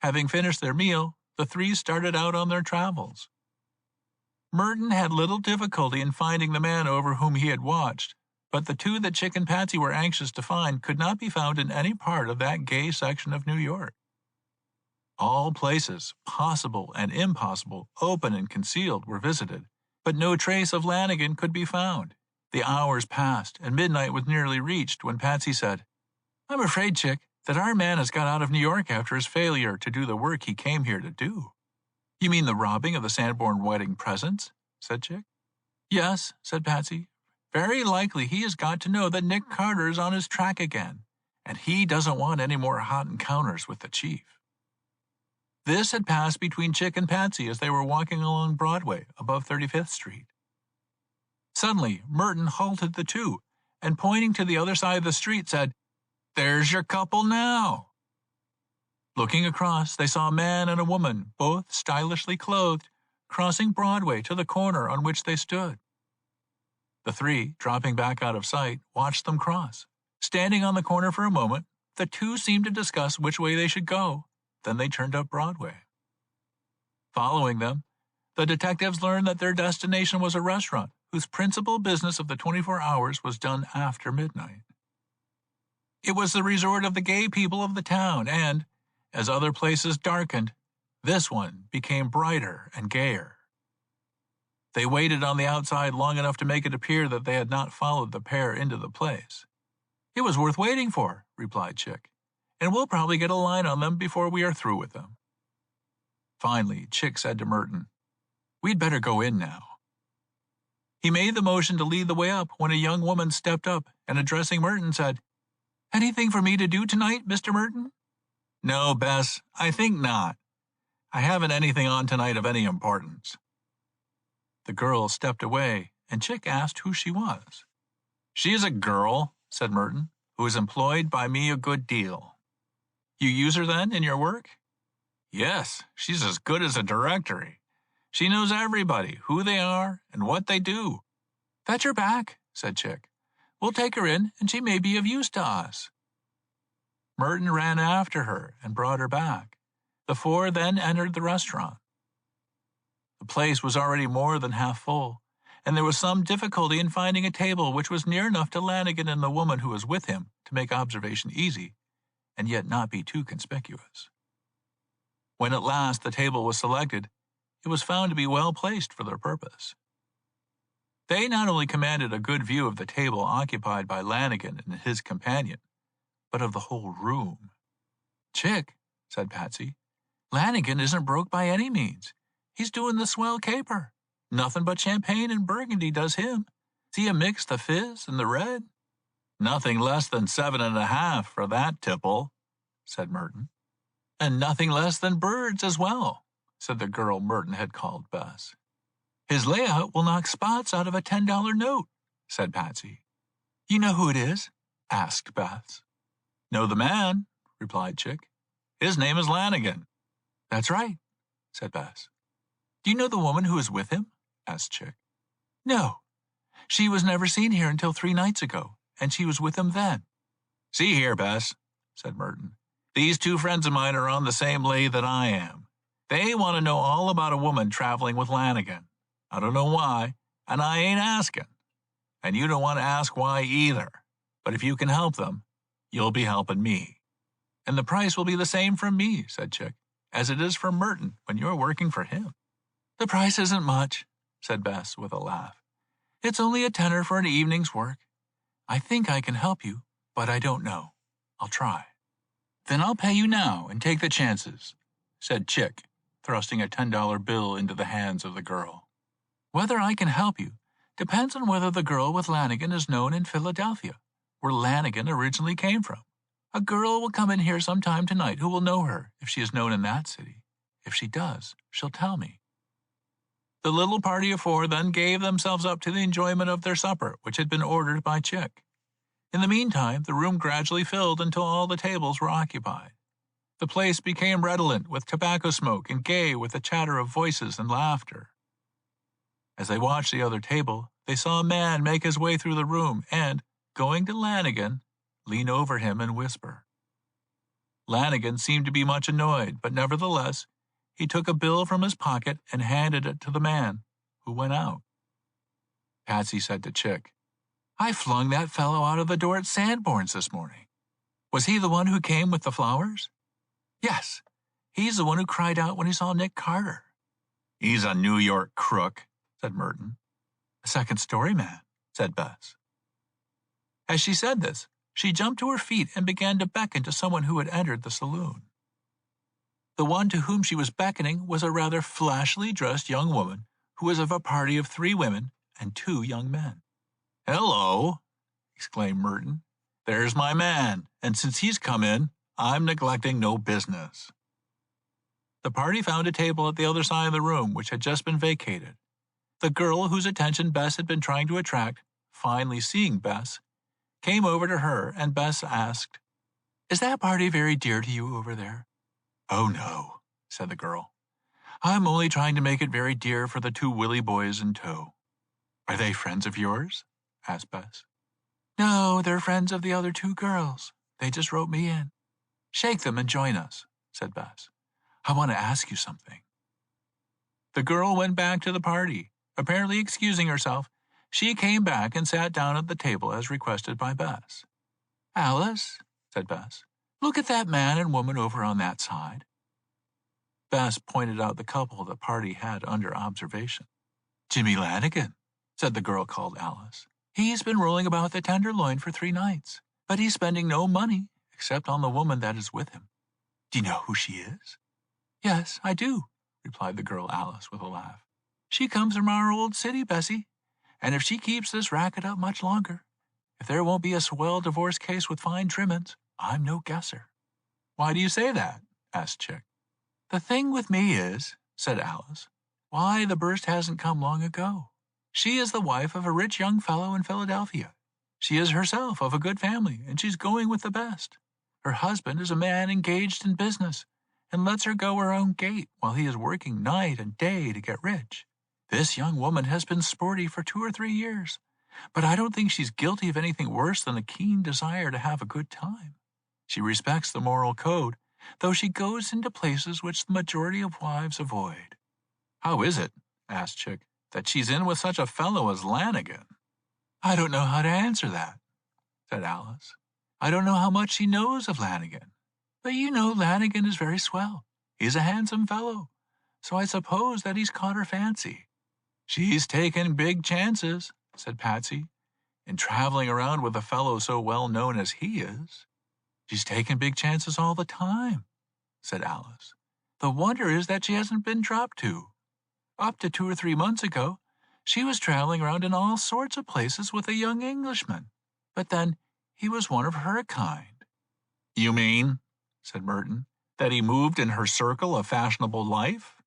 S1: Having finished their meal, the three started out on their travels. Merton had little difficulty in finding the man over whom he had watched, but the two that Chick and Patsy were anxious to find could not be found in any part of that gay section of New York. All places, possible and impossible, open and concealed, were visited, but no trace of Lanigan could be found. The hours passed, and midnight was nearly reached when Patsy said, "I'm afraid, Chick, that our man has got out of New York after his failure to do the work he came here to do." "You mean the robbing of the Sanborn wedding presents?" said Chick. "Yes," said Patsy. "Very likely he has got to know that Nick Carter is on his track again, and he doesn't want any more hot encounters with the chief." This had passed between Chick and Patsy as they were walking along Broadway above 35th Street. Suddenly, Merton halted the two, and pointing to the other side of the street said, "There's your couple now." Looking across, they saw a man and a woman, both stylishly clothed, crossing Broadway to the corner on which they stood. The three, dropping back out of sight, watched them cross. Standing on the corner for a moment, the two seemed to discuss which way they should go. Then they turned up Broadway. Following them, the detectives learned that their destination was a restaurant whose principal business of the 24 hours was done after midnight. It was the resort of the gay people of the town, and, as other places darkened, this one became brighter and gayer. They waited on the outside long enough to make it appear that they had not followed the pair into the place. "It was worth waiting for," replied Chick, "and we'll probably get a line on them before we are through with them." Finally, Chick said to Merton, "We'd better go in now." He made the motion to lead the way up when a young woman stepped up and, addressing Merton, said, "Anything for me to do tonight, Mr. Merton?" "No, Bess, I think not. I haven't anything on tonight of any importance." The girl stepped away, and Chick asked who she was. "She is a girl," said Merton, "who is employed by me a good deal." "You use her, then, in your work?" "Yes, she's as good as a directory. She knows everybody, who they are, and what they do." "Fetch her back," said Chick. "We'll take her in, and she may be of use to us." Merton ran after her and brought her back. The four then entered the restaurant. The place was already more than half full, and there was some difficulty in finding a table which was near enough to Lanigan and the woman who was with him to make observation easy, and yet not be too conspicuous. When at last the table was selected, it was found to be well placed for their purpose. They not only commanded a good view of the table occupied by Lanigan and his companion, but of the whole room. "Chick," said Patsy, "Lanigan isn't broke by any means. He's doing the swell caper. Nothing but champagne and burgundy does him. See him mix the fizz and the red?" "Nothing less than 7.5 for that tipple," said Merton. "And nothing less than birds as well," said the girl Merton had called Bess. "His layout will knock spots out of a $10 note," said Patsy. "You know who it is?" asked Bess. "Know the man," replied Chick. "His name is Lanigan." "That's right," said Bess. "Do you know the woman who is with him?" asked Chick. "No. She was never seen here until 3 nights ago, and she was with him then." "See here, Bess," said Merton. "These two friends of mine are on the same lay that I am. They want to know all about a woman traveling with Lanigan. I don't know why, and I ain't asking. And you don't want to ask why either. But if you can help them, you'll be helping me." "And the price will be the same from me," said Chick, "as it is from Merton when you're working for him." "The price isn't much," said Bess with a laugh. "It's only a tenner for an evening's work. I think I can help you, but I don't know. I'll try." "Then I'll pay you now and take the chances," said Chick, thrusting a $10 bill into the hands of the girl. "Whether I can help you depends on whether the girl with Lanigan is known in Philadelphia, where Lanigan originally came from. A girl will come in here sometime tonight who will know her if she is known in that city. If she does, she'll tell me." The little party of four then gave themselves up to the enjoyment of their supper, which had been ordered by Chick. In the meantime, the room gradually filled until all the tables were occupied. The place became redolent with tobacco smoke and gay with the chatter of voices and laughter. As they watched the other table, they saw a man make his way through the room and, going to Lanigan, lean over him and whisper. Lanigan seemed to be much annoyed, but nevertheless, he took a bill from his pocket and handed it to the man, who went out. Patsy said to Chick, "I flung that fellow out of the door at Sanborn's this morning. Was he the one who came with the flowers?" "Yes, he's the one who cried out when he saw Nick Carter." "He's a New York crook," said Merton. "A second-story man," said Bess. As she said this, she jumped to her feet and began to beckon to someone who had entered the saloon. The one to whom she was beckoning was a rather flashily dressed young woman who was of a party of 3 women and 2 young men. "Hello," exclaimed Merton. "There's my man, and since he's come in, I'm neglecting no business." The party found a table at the other side of the room which had just been vacated. The girl whose attention Bess had been trying to attract, finally seeing Bess, came over to her, and Bess asked, "Is that party very dear to you over there?" "Oh, no," said the girl. "I'm only trying to make it very dear for the 2 Willie boys in tow." "Are they friends of yours?" asked Bess. "No, they're friends of the other 2 girls. They just wrote me in." "Shake them and join us," said Bess. "I want to ask you something." The girl went back to the party. Apparently excusing herself, she came back and sat down at the table as requested by Bess. "Alice," said Bess, "look at that man and woman over on that side." Bess pointed out the couple the party had under observation. "Jimmy Lanigan," said the girl called Alice. "He's been rolling about the Tenderloin for 3 nights, but he's spending no money except on the woman that is with him. Do you know who she is?" "Yes, I do," replied the girl Alice with a laugh. "She comes from our old city, Bessie, and if she keeps this racket up much longer, if there won't be a swell divorce case with fine trimmings, I'm no guesser." "Why do you say that?" asked Chick. "The thing with me is," said Alice, "why the burst hasn't come long ago. She is the wife of a rich young fellow in Philadelphia. She is herself of a good family, and she's going with the best. Her husband is a man engaged in business, and lets her go her own gait while he is working night and day to get rich. This young woman has been sporty for 2 or 3 years, but I don't think she's guilty of anything worse than a keen desire to have a good time. She respects the moral code, though she goes into places which the majority of wives avoid." "How is it," asked Chick, "that she's in with such a fellow as Lanigan?" "I don't know how to answer that," said Alice. "I don't know how much she knows of Lanigan, but you know Lanigan is very swell. He's a handsome fellow, so I suppose that he's caught her fancy." "She's taken big chances," said Patsy, "in traveling around with a fellow so well known as he is." "She's taken big chances all the time," said Alice. "The wonder is that she hasn't been dropped to. Up to 2 or 3 months ago, she was traveling around in all sorts of places with a young Englishman, but then he was one of her kind." "You mean," said Merton, "that he moved in her circle of fashionable life?"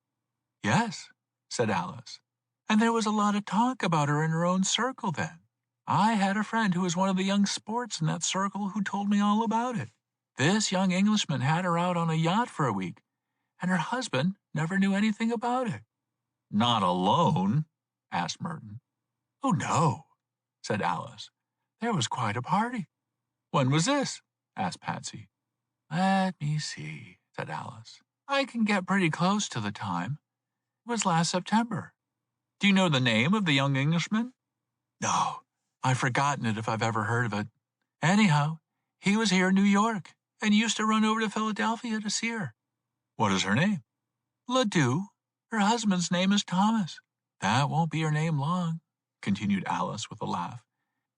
S1: "Yes," said Alice, "and there was a lot of talk about her in her own circle then. I had a friend who was one of the young sports in that circle who told me all about it. This young Englishman had her out on a yacht for a week, and her husband never knew anything about it." "Not alone?" asked Merton. "Oh, no," said Alice. "There was quite a party." "When was this?" asked Patsy. "Let me see," said Alice. "I can get pretty close to the time. It was last September." "Do you know the name of the young Englishman?" "No, I've forgotten it if I've ever heard of it. Anyhow, he was here in New York and used to run over to Philadelphia to see her." "What is her name?" "Ledoux. Her husband's name is Thomas. That won't be her name long," continued Alice with a laugh.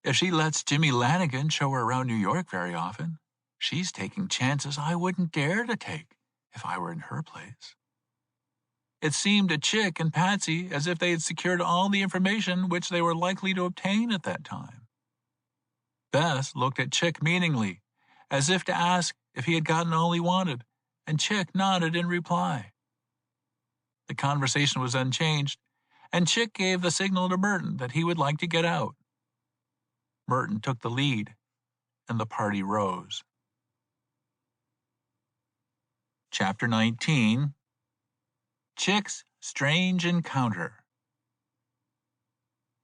S1: "If she lets Jimmy Lanigan show her around New York very often, she's taking chances I wouldn't dare to take if I were in her place." It seemed to Chick and Patsy as if they had secured all the information which they were likely to obtain at that time. Bess looked at Chick meaningly, as if to ask if he had gotten all he wanted, and Chick nodded in reply. The conversation was unchanged, and Chick gave the signal to Merton that he would like to get out. Merton took the lead, and the party rose. Chapter 19. Chick's Strange Encounter.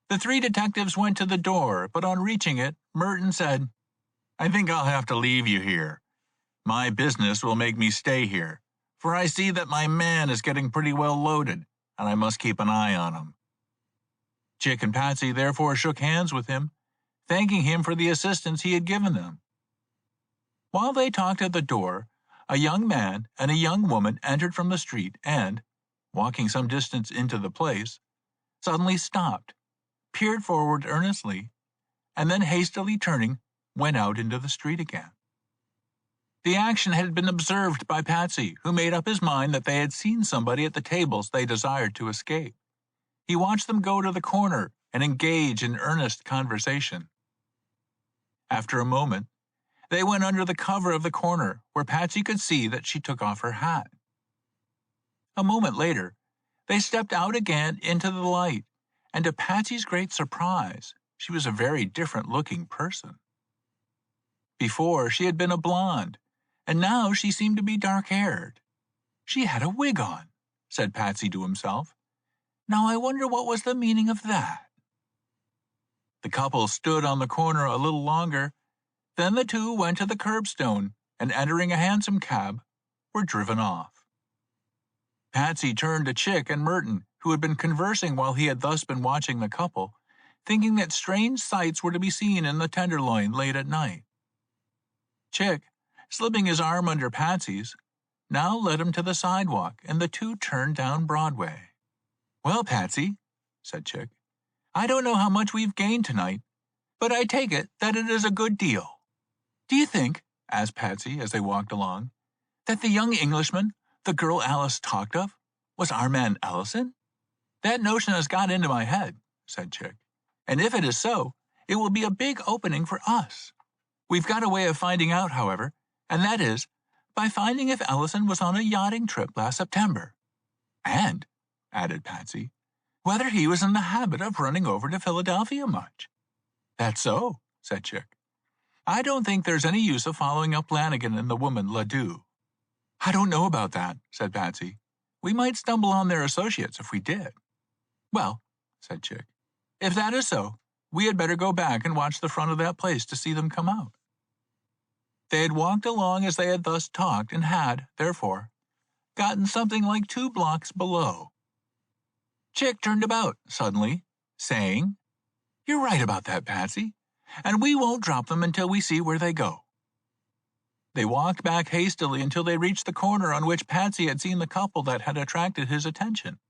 S1: The 3 detectives went to the door, but on reaching it, Merton said, "I think I'll have to leave you here. My business will make me stay here, for I see that my man is getting pretty well loaded, and I must keep an eye on him." Chick and Patsy therefore shook hands with him, thanking him for the assistance he had given them. While they talked at the door, a young man and a young woman entered from the street and, walking some distance into the place, suddenly stopped, peered forward earnestly, and then hastily turning, went out into the street again. The action had been observed by Patsy, who made up his mind that they had seen somebody at the tables they desired to escape. He watched them go to the corner and engage in earnest conversation. After a moment, they went under the cover of the corner, where Patsy could see that she took off her hat. A moment later, they stepped out again into the light, and to Patsy's great surprise, she was a very different-looking person. Before, she had been a blonde, and now she seemed to be dark-haired. She had a wig on, said Patsy to himself. Now I wonder what was the meaning of that. The couple stood on the corner a little longer. Then the two went to the curbstone, and entering a hansom cab, were driven off. Patsy turned to Chick and Merton, who had been conversing while he had thus been watching the couple, thinking that strange sights were to be seen in the Tenderloin late at night. Chick, slipping his arm under Patsy's, now led him to the sidewalk, and the two turned down Broadway. "Well, Patsy," said Chick, "I don't know how much we've gained tonight, but I take it that it is a good deal." "Do you think," asked Patsy as they walked along, "that the young Englishman, the girl Alice talked of, was our man Ellison?" "That notion has got into my head," said Chick, "and if it is so, it will be a big opening for us. We've got a way of finding out, however, and that is, by finding if Ellison was on a yachting trip last September. And," added Patsy, "whether he was in the habit of running over to Philadelphia much." "That's so," said Chick. "I don't think there's any use of following up Lanigan and the woman Ledoux." "I don't know about that," said Patsy. "We might stumble on their associates if we did." "Well," said Chick, "if that is so, we had better go back and watch the front of that place to see them come out." They had walked along as they had thus talked and had, therefore, gotten something like 2 blocks below. Chick turned about suddenly, saying, "You're right about that, Patsy, and we won't drop them until we see where they go." They walked back hastily until they reached the corner on which Patsy had seen the couple that had attracted his attention.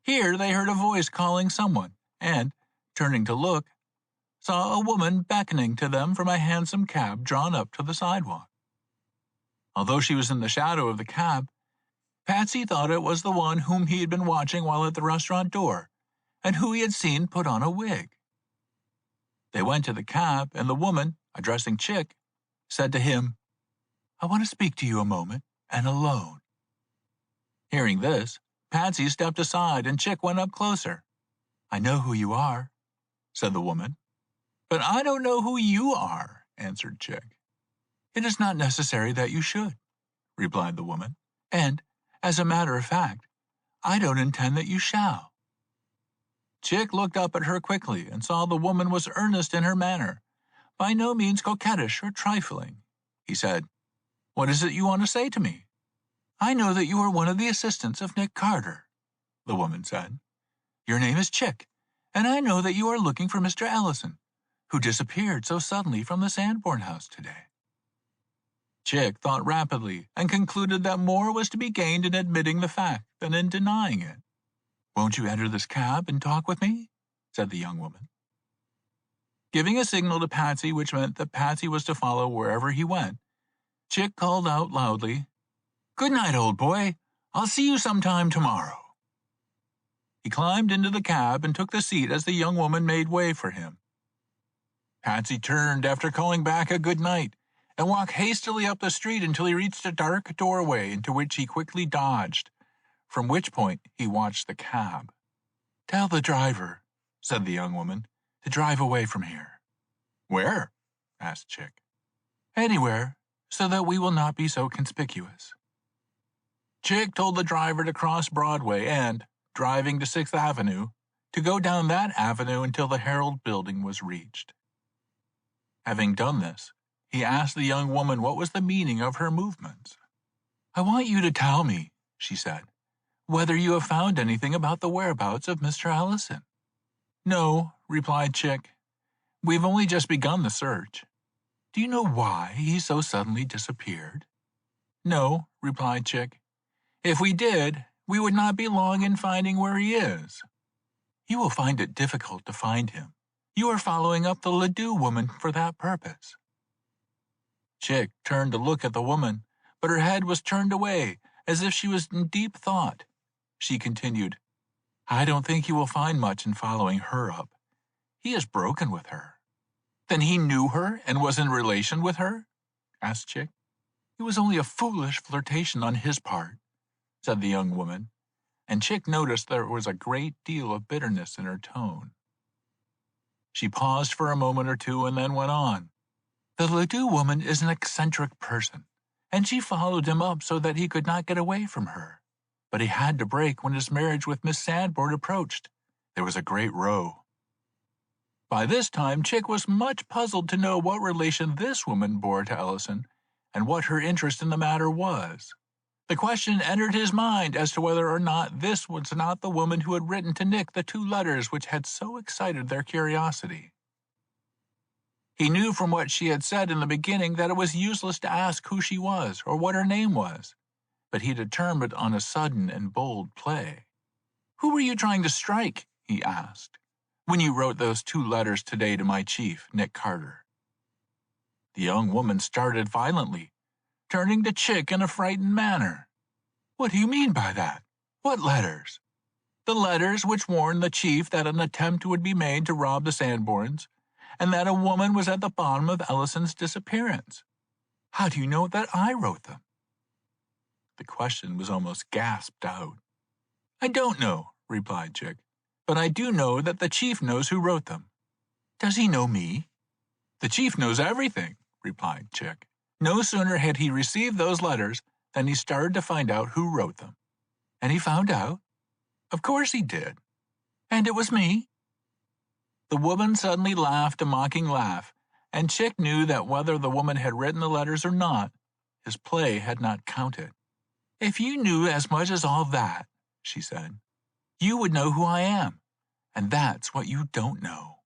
S1: Here they heard a voice calling someone, and, turning to look, saw a woman beckoning to them from a hansom cab drawn up to the sidewalk. Although she was in the shadow of the cab, Patsy thought it was the one whom he had been watching while at the restaurant door, and who he had seen put on a wig. They went to the cab, and the woman, addressing Chick, said to him, "I want to speak to you a moment, and alone." Hearing this, Patsy stepped aside, and Chick went up closer. "I know who you are," said the woman. "But I don't know who you are," answered Chick. "It is not necessary that you should," replied the woman, "and, as a matter of fact, I don't intend that you shall." Chick looked up at her quickly and saw the woman was earnest in her manner, by no means coquettish or trifling. He said, "What is it you want to say to me?" "I know that you are one of the assistants of Nick Carter," the woman said. "Your name is Chick, and I know that you are looking for Mr. Ellison, who disappeared so suddenly from the Sanborn house today." Chick thought rapidly and concluded that more was to be gained in admitting the fact than in denying it. "Won't you enter this cab and talk with me?" said the young woman. Giving a signal to Patsy which meant that Patsy was to follow wherever he went, Chick called out loudly, "Good night, old boy. I'll see you sometime tomorrow." He climbed into the cab and took the seat as the young woman made way for him. Patsy turned after calling back a good night and walked hastily up the street until he reached a dark doorway into which he quickly dodged, from which point he watched the cab. "Tell the driver," said the young woman, "to drive away from here." "Where?" asked Chick. "Anywhere, so that we will not be so conspicuous." Chick told the driver to cross Broadway and, driving to 6th Avenue, to go down that avenue until the Herald Building was reached. Having done this, he asked the young woman what was the meaning of her movements. "I want you to tell me," she said, "whether you have found anything about the whereabouts of Mr. Ellison." "No," replied Chick. "We've only just begun the search." "Do you know why he so suddenly disappeared?" "No," replied Chick. "If we did, we would not be long in finding where he is." "You will find it difficult to find him," You are following up the Ledoux woman for that purpose." Chick turned to look at the woman, but her head was turned away, as if she was in deep thought. She continued, "I don't think you will find much in following her up. He is broken with her." "Then he knew her and was in relation with her?" asked Chick. "It was only a foolish flirtation on his part," said the young woman, and Chick noticed there was a great deal of bitterness in her tone. She paused for a moment or two and then went on. "The Ledoux woman is an eccentric person, and she followed him up so that he could not get away from her. But he had to break when his marriage with Miss Sandbourne approached. There was a great row." By this time, Chick was much puzzled to know what relation this woman bore to Ellison and what her interest in the matter was. The question entered his mind as to whether or not this was not the woman who had written to Nick the 2 letters which had so excited their curiosity. He knew from what she had said in the beginning that it was useless to ask who she was or what her name was, but he determined on a sudden and bold play. "Who were you trying to strike," he asked, "when you wrote those 2 letters today to my chief, Nick Carter?" The young woman started violently, turning to Chick in a frightened manner. "What do you mean by that? What letters?" "The letters which warned the chief that an attempt would be made to rob the Sandbournes, and that a woman was at the bottom of Ellison's disappearance." "How do you know that I wrote them?" The question was almost gasped out. "I don't know," replied Chick, "but I do know that the chief knows who wrote them." "Does he know me?" "The chief knows everything," replied Chick. "No sooner had he received those letters than he started to find out who wrote them." "And he found out?" "Of course he did." "And it was me?" The woman suddenly laughed a mocking laugh, and Chick knew that whether the woman had written the letters or not, his play had not counted. "If you knew as much as all that," she said, "you would know who I am, and that's what you don't know."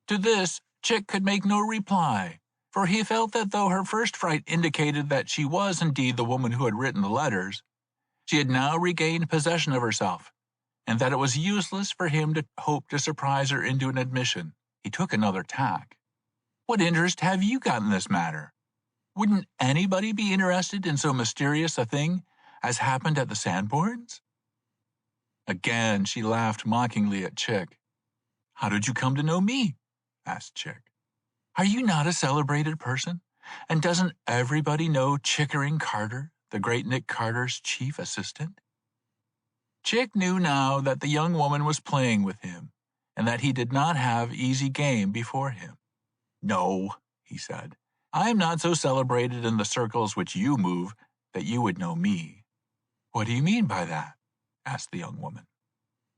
S1: To this, Chick could make no reply, for he felt that though her first fright indicated that she was indeed the woman who had written the letters, she had now regained possession of herself, and that it was useless for him to hope to surprise her into an admission. He took another tack. "What interest have you got in this matter? Wouldn't anybody be interested in so mysterious a thing as happened at the Sandbournes?" Again she laughed mockingly at Chick. "How did you come to know me?" asked Chick. "Are you not a celebrated person? And doesn't everybody know Chickering Carter, the great Nick Carter's chief assistant?" Chick knew now that the young woman was playing with him, and that he did not have easy game before him. "No," he said, "I am not so celebrated in the circles which you move that you would know me." "What do you mean by that?" asked the young woman.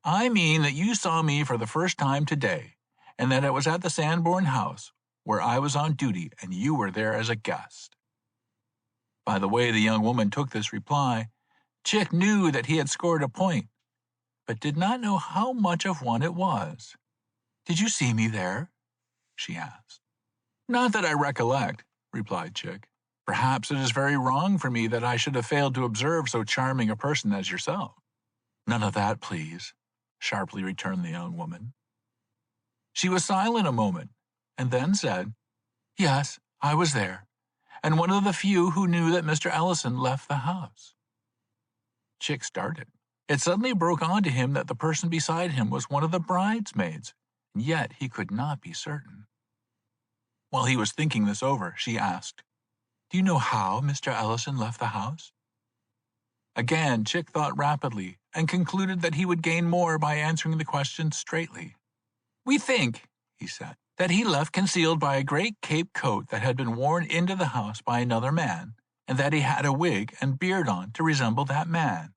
S1: "I mean that you saw me for the first time today, and that it was at the Sandbourne house, where I was on duty, and you were there as a guest." By the way the young woman took this reply, Chick knew that he had scored a point, but did not know how much of one it was. "Did you see me there?" she asked. "Not that I recollect," replied Chick. "Perhaps it is very wrong for me that I should have failed to observe so charming a person as yourself." "None of that, please," sharply returned the young woman. She was silent a moment, and then said, "Yes, I was there, and one of the few who knew that Mr. Ellison left the house." Chick started. It suddenly broke on to him that the person beside him was one of the bridesmaids, and yet he could not be certain. While he was thinking this over, she asked, "Do you know how Mr. Ellison left the house?" Again Chick thought rapidly, and concluded that he would gain more by answering the question straightly. "We think," he said, "that he left concealed by a great cape coat that had been worn into the house by another man, and that he had a wig and beard on to resemble that man."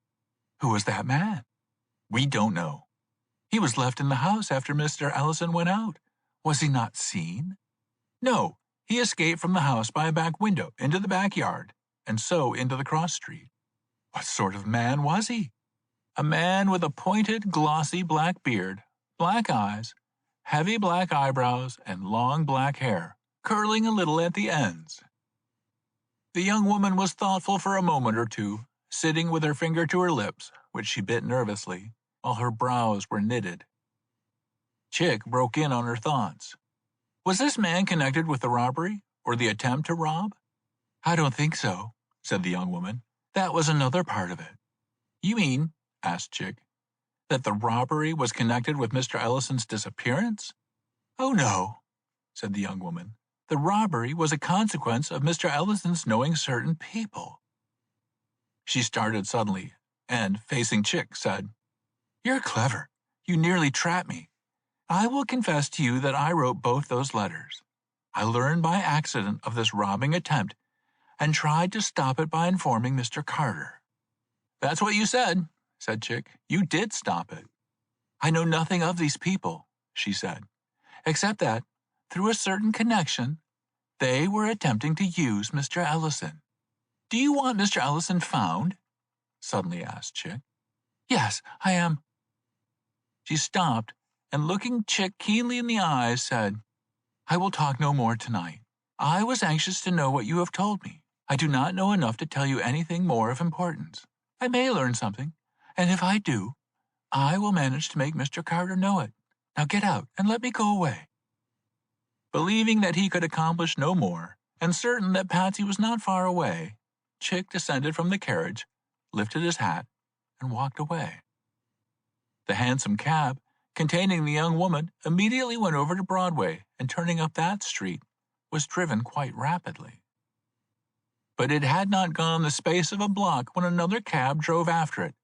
S1: "Who was that man?" "We don't know." "He was left in the house after Mr. Ellison went out. Was he not seen?" "No, he escaped from the house by a back window into the backyard, and so into the cross street." "What sort of man was he?" "A man with a pointed, glossy black beard, black eyes, heavy black eyebrows, and long black hair, curling a little at the ends." The young woman was thoughtful for a moment or two, sitting with her finger to her lips, which she bit nervously, while her brows were knitted. Chick broke in on her thoughts. Was this man connected with the robbery or the attempt to rob? I don't think so, said the young woman. That was another part of it. You mean, asked Chick, that the robbery was connected with Mr. Ellison's disappearance? Oh, no, said the young woman. The robbery was a consequence of Mr. Ellison's knowing certain people. She started suddenly and, facing Chick, said, You're clever. You nearly trapped me. I will confess to you that I wrote both those letters. I learned by accident of this robbing attempt and tried to stop it by informing Mr. Carter. That's what you said Chick. You did stop it. I know nothing of these people, she said, except that, through a certain connection, they were attempting to use Mr. Ellison. Do you want Mr. Ellison found? Suddenly asked Chick. Yes, I am. She stopped and, looking Chick keenly in the eyes, said, I will talk no more tonight. I was anxious to know what you have told me. I do not know enough to tell you anything more of importance. I may learn something, and if I do, I will manage to make Mr. Carter know it. Now get out and let me go away. Believing that he could accomplish no more, and certain that Patsy was not far away, Chick descended from the carriage, lifted his hat, and walked away. The hansom cab, containing the young woman, immediately went over to Broadway, and turning up that street, was driven quite rapidly. But it had not gone the space of a block when another cab drove after it,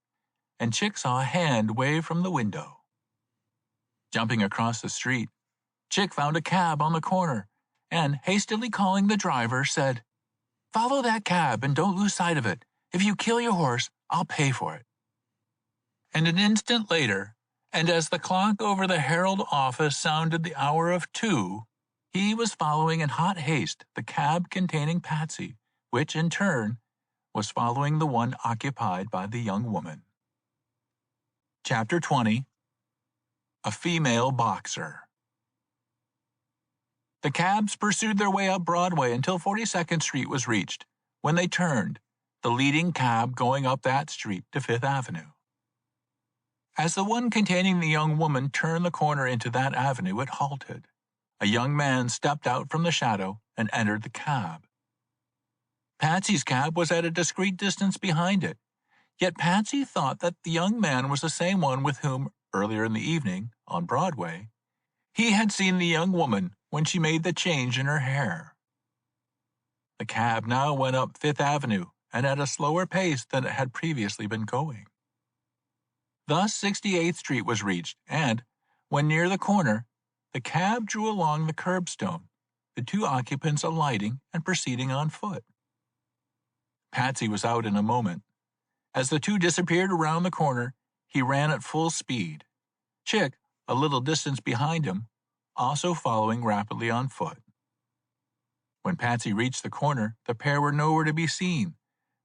S1: and Chick saw a hand wave from the window. Jumping across the street, Chick found a cab on the corner, and, hastily calling the driver, said, Follow that cab and don't lose sight of it. If you kill your horse, I'll pay for it. And an instant later, and as the clock over the Herald office sounded the hour of 2, he was following in hot haste the cab containing Patsy, which, in turn, was following the one occupied by the young woman. Chapter 20. A Female Boxer. The cabs pursued their way up Broadway until 42nd Street was reached, when they turned, the leading cab going up that street to Fifth Avenue. As the one containing the young woman turned the corner into that avenue, it halted. A young man stepped out from the shadow and entered the cab. Patsy's cab was at a discreet distance behind it, yet Patsy thought that the young man was the same one with whom, earlier in the evening, on Broadway, he had seen the young woman when she made the change in her hair. The cab now went up Fifth Avenue and at a slower pace than it had previously been going. Thus 68th Street was reached, and, when near the corner, the cab drew along the curbstone, the two occupants alighting and proceeding on foot. Patsy was out in a moment. As the two disappeared around the corner, he ran at full speed. Chick, a little distance behind him, also following rapidly on foot. When Patsy reached the corner, the pair were nowhere to be seen.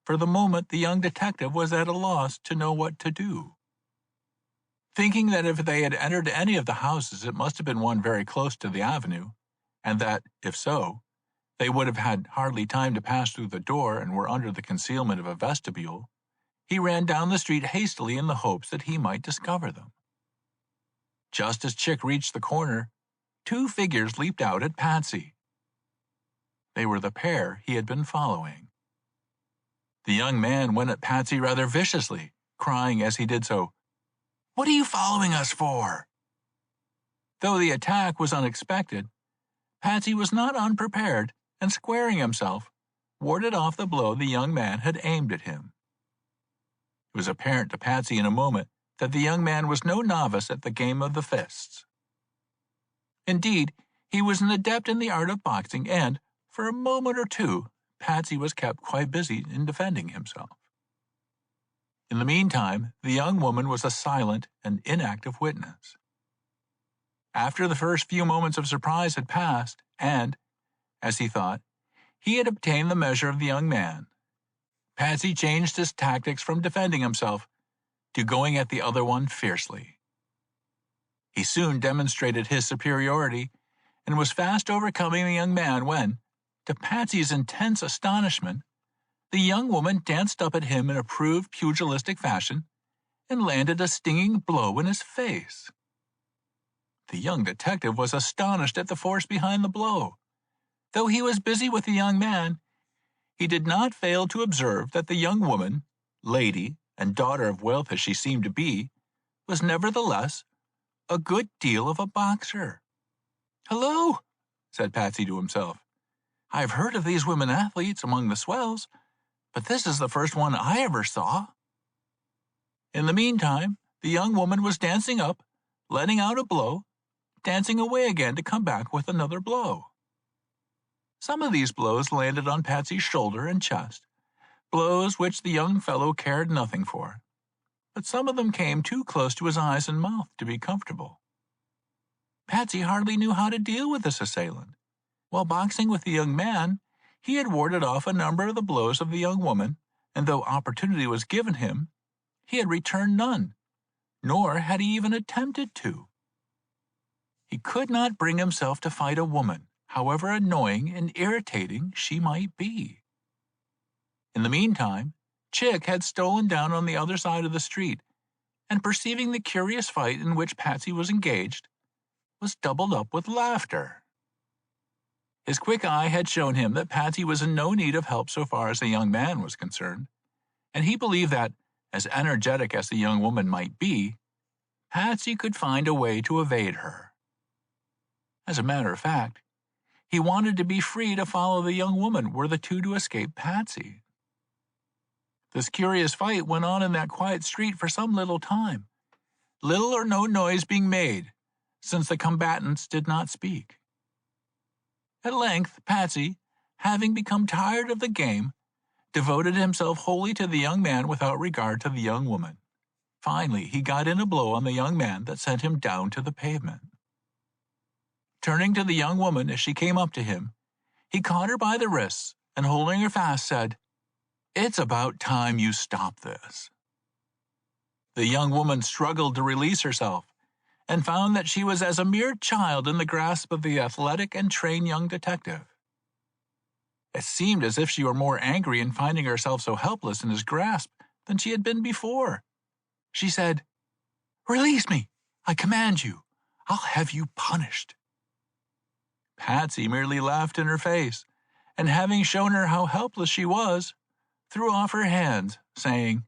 S1: For the moment, the young detective was at a loss to know what to do. Thinking that if they had entered any of the houses, it must have been one very close to the avenue, and that, if so, they would have had hardly time to pass through the door and were under the concealment of a vestibule, he ran down the street hastily in the hopes that he might discover them. Just as Chick reached the corner, two figures leaped out at Patsy. They were the pair he had been following. The young man went at Patsy rather viciously, crying as he did so, "What are you following us for?" Though the attack was unexpected, Patsy was not unprepared, and squaring himself, warded off the blow the young man had aimed at him. It was apparent to Patsy in a moment that the young man was no novice at the game of the fists. Indeed, he was an adept in the art of boxing, and, for a moment or two, Patsy was kept quite busy in defending himself. In the meantime, the young woman was a silent and inactive witness. After the first few moments of surprise had passed, and, as he thought, he had obtained the measure of the young man, Patsy changed his tactics from defending himself to going at the other one fiercely. He soon demonstrated his superiority and was fast overcoming the young man when, to Patsy's intense astonishment, the young woman danced up at him in approved pugilistic fashion and landed a stinging blow in his face. The young detective was astonished at the force behind the blow. Though he was busy with the young man, he did not fail to observe that the young woman, lady, and daughter of wealth as she seemed to be, was nevertheless a good deal of a boxer. "Hello," said Patsy to himself. "I've heard of these women athletes among the swells, but this is the first one I ever saw." In the meantime, the young woman was dancing up, letting out a blow, dancing away again to come back with another blow. Some of these blows landed on Patsy's shoulder and chest, blows which the young fellow cared nothing for, but some of them came too close to his eyes and mouth to be comfortable. Patsy hardly knew how to deal with this assailant. While boxing with the young man, he had warded off a number of the blows of the young woman, and though opportunity was given him, he had returned none, nor had he even attempted to. He could not bring himself to fight a woman, however annoying and irritating she might be. In the meantime, Chick had stolen down on the other side of the street, and perceiving the curious fight in which Patsy was engaged, was doubled up with laughter. His quick eye had shown him that Patsy was in no need of help so far as the young man was concerned, and he believed that, as energetic as the young woman might be, Patsy could find a way to evade her. As a matter of fact, he wanted to be free to follow the young woman were the two to escape Patsy. This curious fight went on in that quiet street for some little time, little or no noise being made, since the combatants did not speak. At length, Patsy, having become tired of the game, devoted himself wholly to the young man without regard to the young woman. Finally, he got in a blow on the young man that sent him down to the pavement. Turning to the young woman as she came up to him, he caught her by the wrists and, holding her fast, said, "It's about time you stop this." The young woman struggled to release herself, and found that she was as a mere child in the grasp of the athletic and trained young detective. It seemed as if she were more angry in finding herself so helpless in his grasp than she had been before. She said, "Release me, I command you. I'll have you punished." Patsy merely laughed in her face, and having shown her how helpless she was, threw off her hands, saying,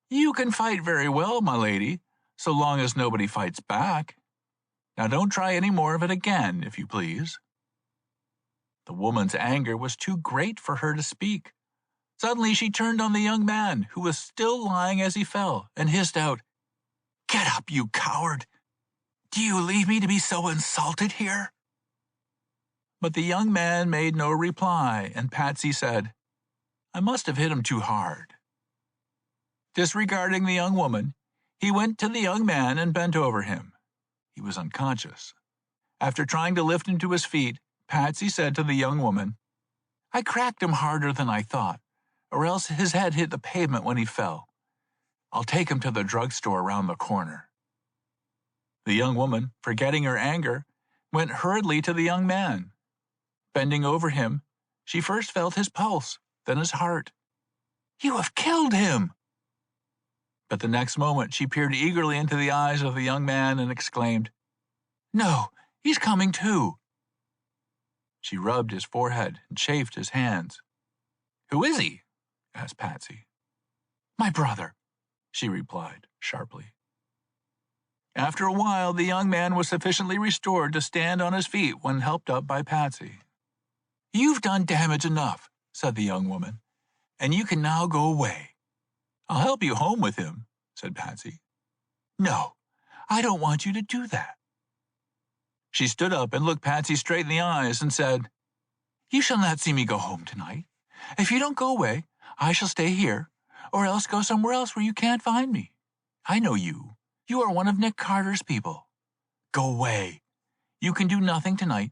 S1: "You can fight very well, my lady, so long as nobody fights back. Now don't try any more of it again, if you please." The woman's anger was too great for her to speak. Suddenly she turned on the young man, who was still lying as he fell, and hissed out, "Get up, you coward! Do you leave me to be so insulted here?" But the young man made no reply, and Patsy said, "I must have hit him too hard." Disregarding the young woman, he went to the young man and bent over him. He was unconscious. After trying to lift him to his feet, Patsy said to the young woman, "I cracked him harder than I thought, or else his head hit the pavement when he fell. I'll take him to the drugstore around the corner." The young woman, forgetting her anger, went hurriedly to the young man. Bending over him, she first felt his pulse, then his heart. "You have killed him!" But the next moment she peered eagerly into the eyes of the young man and exclaimed, "No, he's coming too." She rubbed his forehead and chafed his hands. "Who is he?" asked Patsy. "My brother," she replied sharply. After a while, the young man was sufficiently restored to stand on his feet when helped up by Patsy. "You've done damage enough," said the young woman, "and you can now go away." "I'll help you home with him," said Patsy. "No, I don't want you to do that." She stood up and looked Patsy straight in the eyes and said, "You shall not see me go home tonight. If you don't go away, I shall stay here, or else go somewhere else where you can't find me. I know you. You are one of Nick Carter's people. Go away. You can do nothing tonight,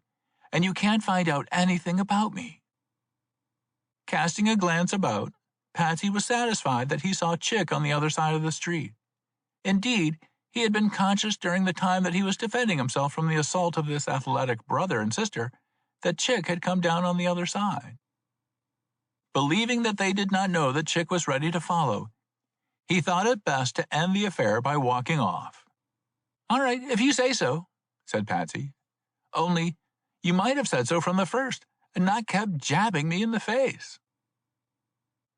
S1: and you can't find out anything about me." Casting a glance about, Patsy was satisfied that he saw Chick on the other side of the street. Indeed, he had been conscious during the time that he was defending himself from the assault of this athletic brother and sister that Chick had come down on the other side. Believing that they did not know that Chick was ready to follow, he thought it best to end the affair by walking off. "All right, if you say so," said Patsy. "Only, you might have said so from the first, and not kept jabbing me in the face."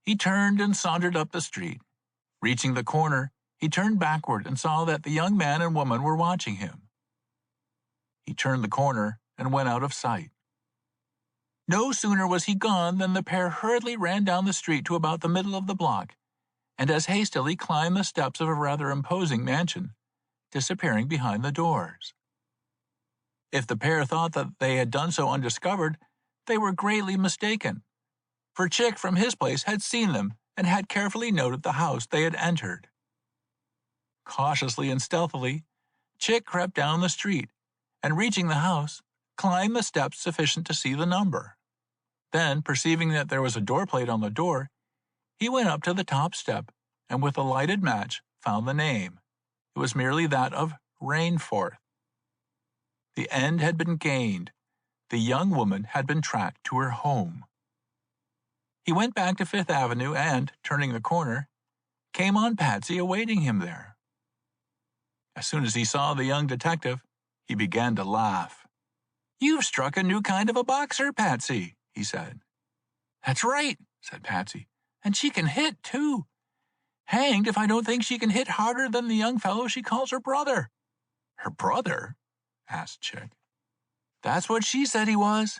S1: He turned and sauntered up the street. Reaching the corner, he turned backward and saw that the young man and woman were watching him. He turned the corner and went out of sight. No sooner was he gone than the pair hurriedly ran down the street to about the middle of the block, and as hastily climbed the steps of a rather imposing mansion, disappearing behind the doors. If the pair thought that they had done so undiscovered, they were greatly mistaken, for Chick from his place had seen them and had carefully noted the house they had entered. Cautiously and stealthily, Chick crept down the street, and reaching the house, climbed the steps sufficient to see the number. Then, perceiving that there was a door plate on the door, he went up to the top step, and with a lighted match found the name. It was merely that of Rainforth. The end had been gained. The young woman had been tracked to her home. He went back to Fifth Avenue and, turning the corner, came on Patsy awaiting him there. As soon as he saw the young detective, he began to laugh. "You've struck a new kind of a boxer, Patsy," he said. "That's right," said Patsy, "and she can hit, too. Hanged if I don't think she can hit harder than the young fellow she calls her brother." "Her brother?" asked Chick. "That's what she said he was.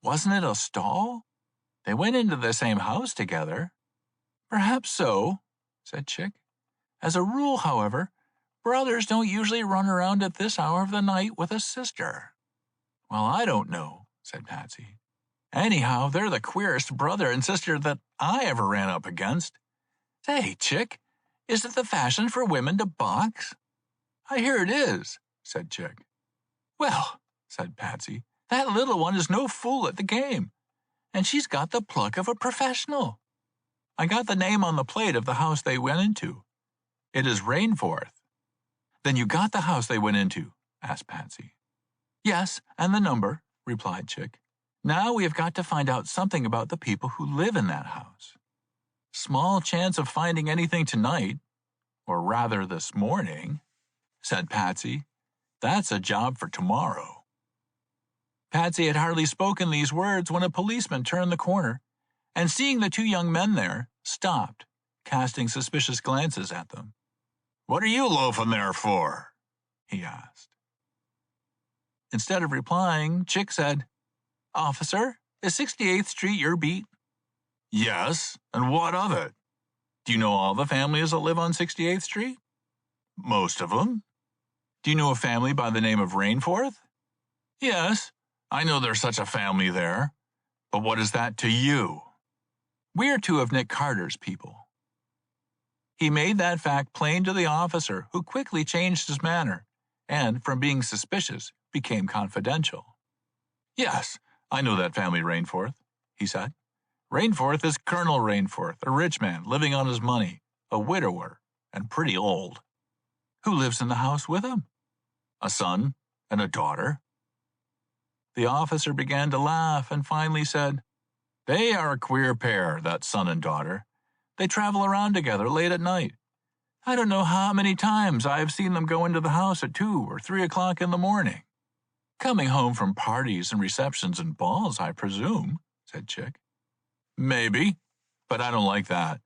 S1: Wasn't it a stall? They went into the same house together." "Perhaps so," said Chick. "As a rule, however, brothers don't usually run around at this hour of the night with a sister." "Well, I don't know," said Patsy. "Anyhow, they're the queerest brother and sister that I ever ran up against. Say, Chick, is it the fashion for women to box?" "I hear it is," said Chick. "Well," said Patsy, "that little one is no fool at the game, and she's got the pluck of a professional. I got the name on the plate of the house they went into. It is Rainforth." "Then you got the house they went into?" asked Patsy. "Yes, and the number," replied Chick. "Now we have got to find out something about the people who live in that house." "Small chance of finding anything tonight, or rather this morning," said Patsy. "That's a job for tomorrow." Patsy had hardly spoken these words when a policeman turned the corner, and seeing the two young men there, stopped, casting suspicious glances at them. "What are you loafing there for?" he asked. Instead of replying, Chick said, "Officer, is 68th Street your beat?" "Yes, and what of it?" "Do you know all the families that live on 68th Street?" "Most of them." "Do you know a family by the name of Rainforth?" "Yes, I know there's such a family there. But what is that to you?" "We are two of Nick Carter's people." He made that fact plain to the officer, who quickly changed his manner, and, from being suspicious, became confidential. "Yes, I know that family Rainforth," he said. "Rainforth is Colonel Rainforth, a rich man living on his money, a widower, and pretty old." "Who lives in the house with him?" "A son and a daughter." The officer began to laugh and finally said, "They are a queer pair, that son and daughter. They travel around together late at night. I don't know how many times I have seen them go into the house at 2 or 3 o'clock in the morning." "Coming home from parties and receptions and balls, I presume," said Chick. "Maybe, but I don't like that.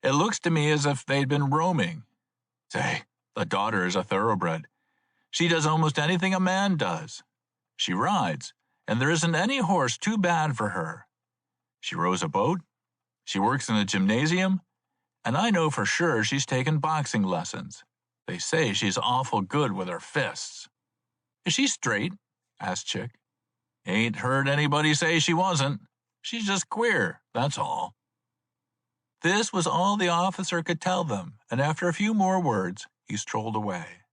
S1: It looks to me as if they'd been roaming. Say, the daughter is a thoroughbred. She does almost anything a man does. She rides, and there isn't any horse too bad for her. She rows a boat, she works in a gymnasium, and I know for sure she's taken boxing lessons. They say she's awful good with her fists." "Is she straight?" asked Chick. "Ain't heard anybody say she wasn't. She's just queer, that's all." This was all the officer could tell them, and after a few more words, he strolled away.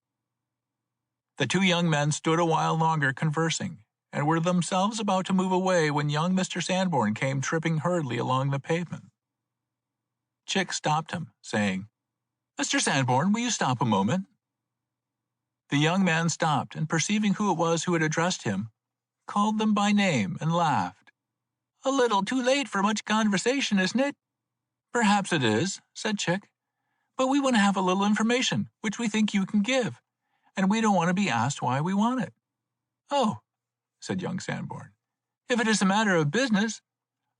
S1: The two young men stood a while longer conversing, and were themselves about to move away when young Mr. Sanborn came tripping hurriedly along the pavement. Chick stopped him, saying, "Mr. Sanborn, will you stop a moment?" The young man stopped, and perceiving who it was who had addressed him, called them by name and laughed. "A little too late for much conversation, isn't it?" "Perhaps it is," said Chick, "but we want to have a little information, which we think you can give, and we don't want to be asked why we want it." "Oh," said young Sanborn, "if it is a matter of business,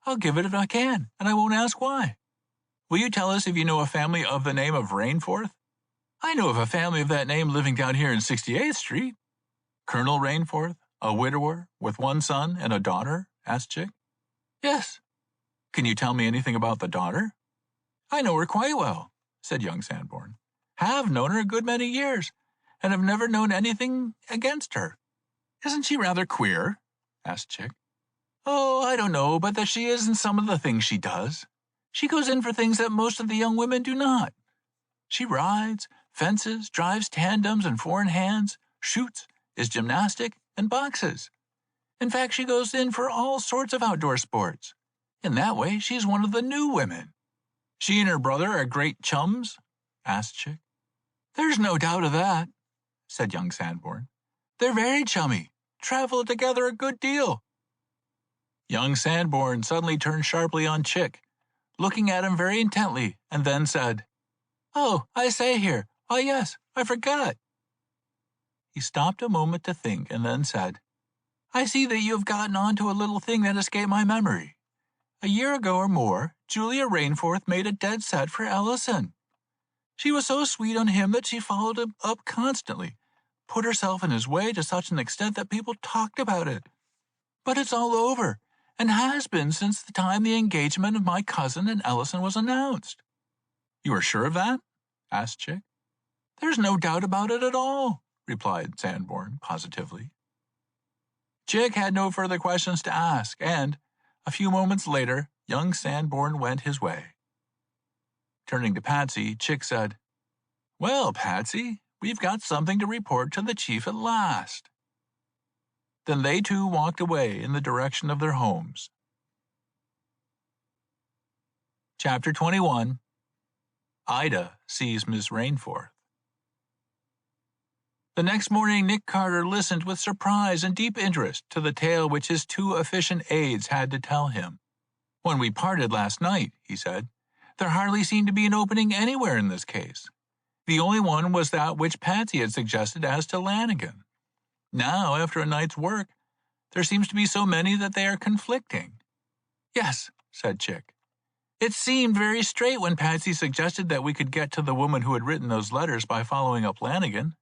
S1: I'll give it if I can, and I won't ask why. Will you tell us if you know a family of the name of Rainforth?" "I know of a family of that name living down here in 68th Street. "Colonel Rainforth, a widower, with one son and a daughter?" asked Chick. "Yes." "Can you tell me anything about the daughter?" "I know her quite well," said young Sanborn. "Have known her a good many years, and have never known anything against her." "Isn't she rather queer?" asked Chick. "Oh, I don't know, but that she is in some of the things she does. She goes in for things that most of the young women do not. She rides, fences, drives tandems and four in hands, shoots, is gymnastic, and boxes. In fact, she goes in for all sorts of outdoor sports. In that way, she's one of the new women." "She and her brother are great chums?" asked Chick. "There's no doubt of that," said young Sanborn. "They're very chummy, travel together a good deal." Young Sanborn suddenly turned sharply on Chick, looking at him very intently, and then said, "Oh, I say here. Oh, yes, I forgot." He stopped a moment to think, and then said, "I see that you have gotten on to a little thing that escaped my memory. A year ago or more, Julia Rainforth made a dead set for Ellison. She was so sweet on him that she followed him up constantly, put herself in his way to such an extent that people talked about it. But it's all over, and has been since the time the engagement of my cousin and Ellison was announced." "You are sure of that?" asked Chick. "There's no doubt about it at all," replied Sanborn positively. Chick had no further questions to ask, and, a few moments later, young Sanborn went his way. Turning to Patsy, Chick said, "Well, Patsy, we've got something to report to the chief at last." Then they two walked away in the direction of their homes. Chapter 21. Ida Sees Miss Rainforth. The next morning Nick Carter listened with surprise and deep interest to the tale which his two efficient aides had to tell him. "When we parted last night," he said, "there hardly seemed to be an opening anywhere in this case. The only one was that which Patsy had suggested as to Lanigan. Now, after a night's work, there seems to be so many that they are conflicting." "Yes," said Chick. "It seemed very straight when Patsy suggested that we could get to the woman who had written those letters by following up Lanigan.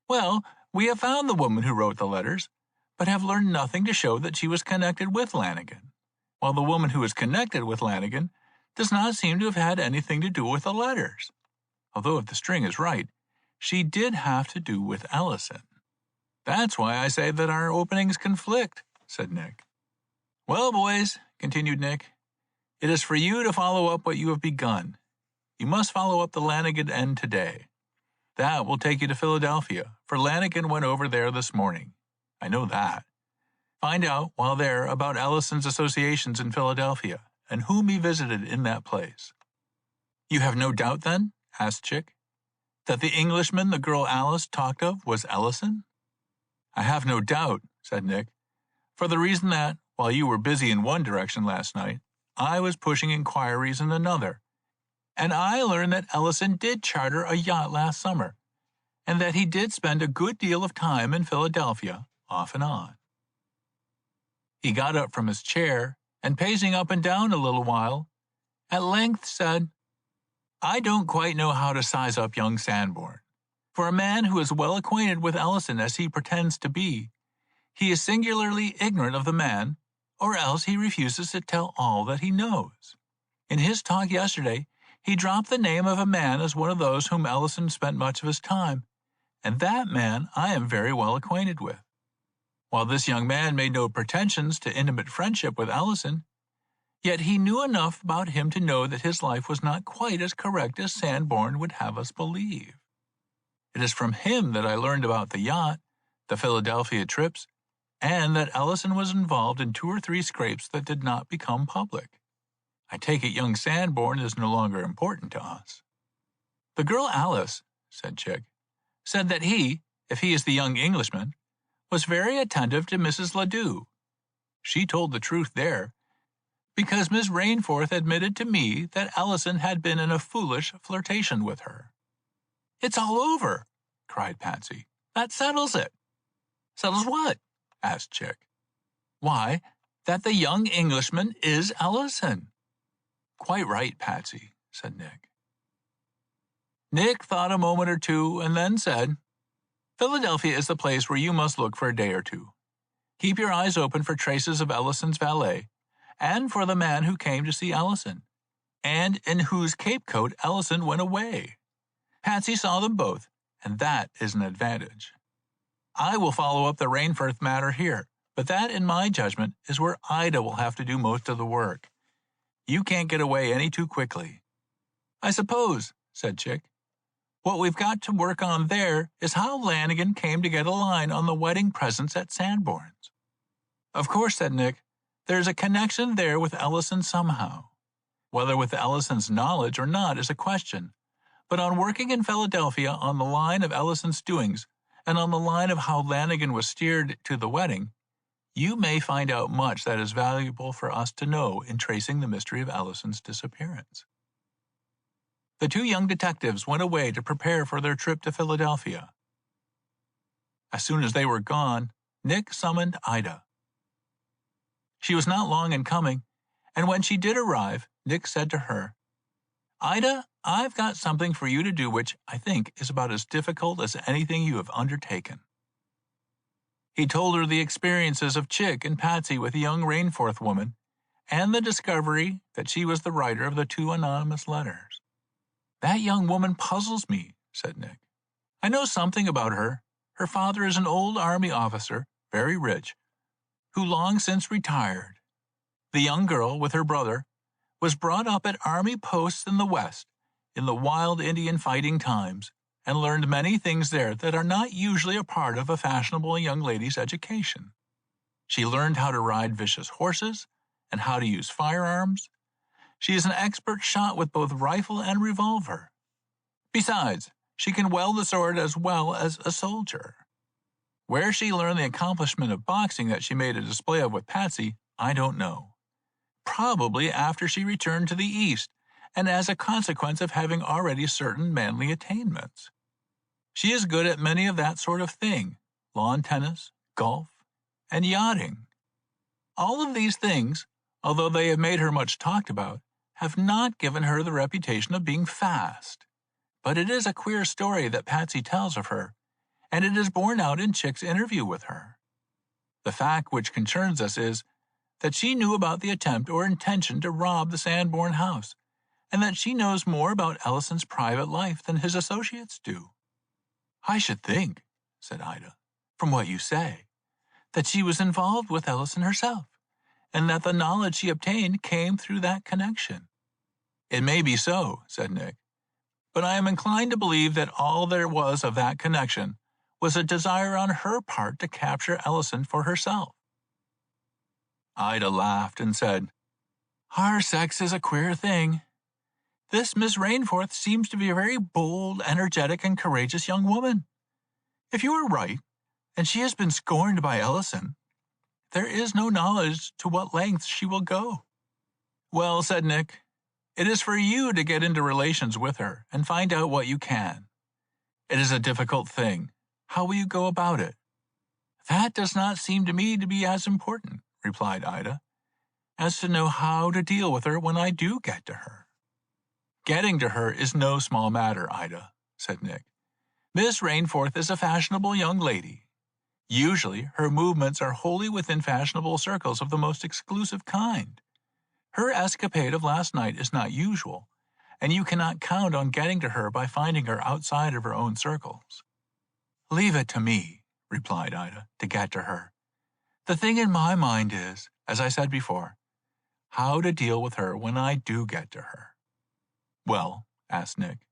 S1: Well, we have found the woman who wrote the letters, but have learned nothing to show that she was connected with Lanigan, while the woman who is connected with Lanigan does not seem to have had anything to do with the letters. Although if the string is right, she did have to do with Ellison. That's why I say that our openings conflict," said Nick. "Well, boys," continued Nick, "it is for you to follow up what you have begun. You must follow up the Lanigan end today. That will take you to Philadelphia, for Lanigan went over there this morning. I know that. Find out, while there, about Ellison's associations in Philadelphia, and whom he visited in that place." "You have no doubt, then," asked Chick, "that the Englishman the girl Alice talked of was Ellison?" "I have no doubt," said Nick, "for the reason that, while you were busy in one direction last night, I was pushing inquiries in another, and I learned that Ellison did charter a yacht last summer, and that he did spend a good deal of time in Philadelphia, off and on." He got up from his chair, and pacing up and down a little while, at length said, "I don't quite know how to size up young Sanborn. For a man who is well acquainted with Ellison as he pretends to be, he is singularly ignorant of the man, or else he refuses to tell all that he knows. In his talk yesterday, he dropped the name of a man as one of those whom Ellison spent much of his time, and that man I am very well acquainted with. While this young man made no pretensions to intimate friendship with Ellison, yet he knew enough about him to know that his life was not quite as correct as Sanborn would have us believe. It is from him that I learned about the yacht, the Philadelphia trips, and that Ellison was involved in 2 or 3 scrapes that did not become public. I take it young Sanborn is no longer important to us." "The girl Alice," said Chick, "said that he, if he is the young Englishman, was very attentive to Mrs. Ledoux. She told the truth there, because Miss Rainforth admitted to me that Ellison had been in a foolish flirtation with her." "It's all over," cried Patsy. That settles it." "Settles what?" asked Chick. "Why, that the young Englishman is Ellison." "Quite right, Patsy," said Nick. Nick thought a moment or two and then said, "Philadelphia is the place where you must look for a day or two. Keep your eyes open for traces of Ellison's valet, and for the man who came to see Ellison, and in whose capecoat Ellison went away. Patsy saw them both, and that is an advantage. I will follow up the Rainforth matter here, but that, in my judgment, is where Ida will have to do most of the work. You can't get away any too quickly." "I suppose," said Chick, "what we've got to work on there is how Lanigan came to get a line on the wedding presents at Sanborn's." "Of course," said Nick, "there's a connection there with Ellison somehow. Whether with Ellison's knowledge or not is a question, but on working in Philadelphia on the line of Ellison's doings and on the line of how Lanigan was steered to the wedding, you may find out much that is valuable for us to know in tracing the mystery of Ellison's disappearance." The two young detectives went away to prepare for their trip to Philadelphia. As soon as they were gone, Nick summoned Ida. She was not long in coming, and when she did arrive, Nick said to her, "Ida, I've got something for you to do which, I think, is about as difficult as anything you have undertaken." He told her the experiences of Chick and Patsy with the young Rainforth woman, and the discovery that she was the writer of the 2 anonymous letters. "That young woman puzzles me," said Nick. "I know something about her. Her father is an old army officer, very rich, who long since retired. The young girl, with her brother, was brought up at army posts in the West, in the wild Indian fighting times, and learned many things there that are not usually a part of a fashionable young lady's education. She learned how to ride vicious horses and how to use firearms. She is an expert shot with both rifle and revolver. Besides, she can wield the sword as well as a soldier. Where she learned the accomplishment of boxing that she made a display of with Patsy, I don't know. Probably after she returned to the East, and as a consequence of having already certain manly attainments. She is good at many of that sort of thing, lawn tennis, golf, and yachting. All of these things, although they have made her much talked about, have not given her the reputation of being fast. But it is a queer story that Patsy tells of her, and it is borne out in Chick's interview with her. The fact which concerns us is that she knew about the attempt or intention to rob the Sanborn house, and that she knows more about Ellison's private life than his associates do." "I should think," said Ida, "from what you say, that she was involved with Ellison herself, and that the knowledge she obtained came through that connection." "It may be so," said Nick, "but I am inclined to believe that all there was of that connection was a desire on her part to capture Ellison for herself." Ida laughed and said, "Our sex is a queer thing. This Miss Rainforth seems to be a very bold, energetic, and courageous young woman. If you are right, and she has been scorned by Ellison, there is no knowledge to what lengths she will go." "Well," said Nick, "it is for you to get into relations with her and find out what you can. It is a difficult thing. How will you go about it?" "That does not seem to me to be as important," replied Ida, "as to know how to deal with her when I do get to her." "Getting to her is no small matter, Ida," said Nick. "Miss Rainforth is a fashionable young lady. Usually her movements are wholly within fashionable circles of the most exclusive kind. Her escapade of last night is not usual, and you cannot count on getting to her by finding her outside of her own circles." "Leave it to me," replied Ida, "to get to her. The thing in my mind is, as I said before, how to deal with her when I do get to her." "Well," asked Nick,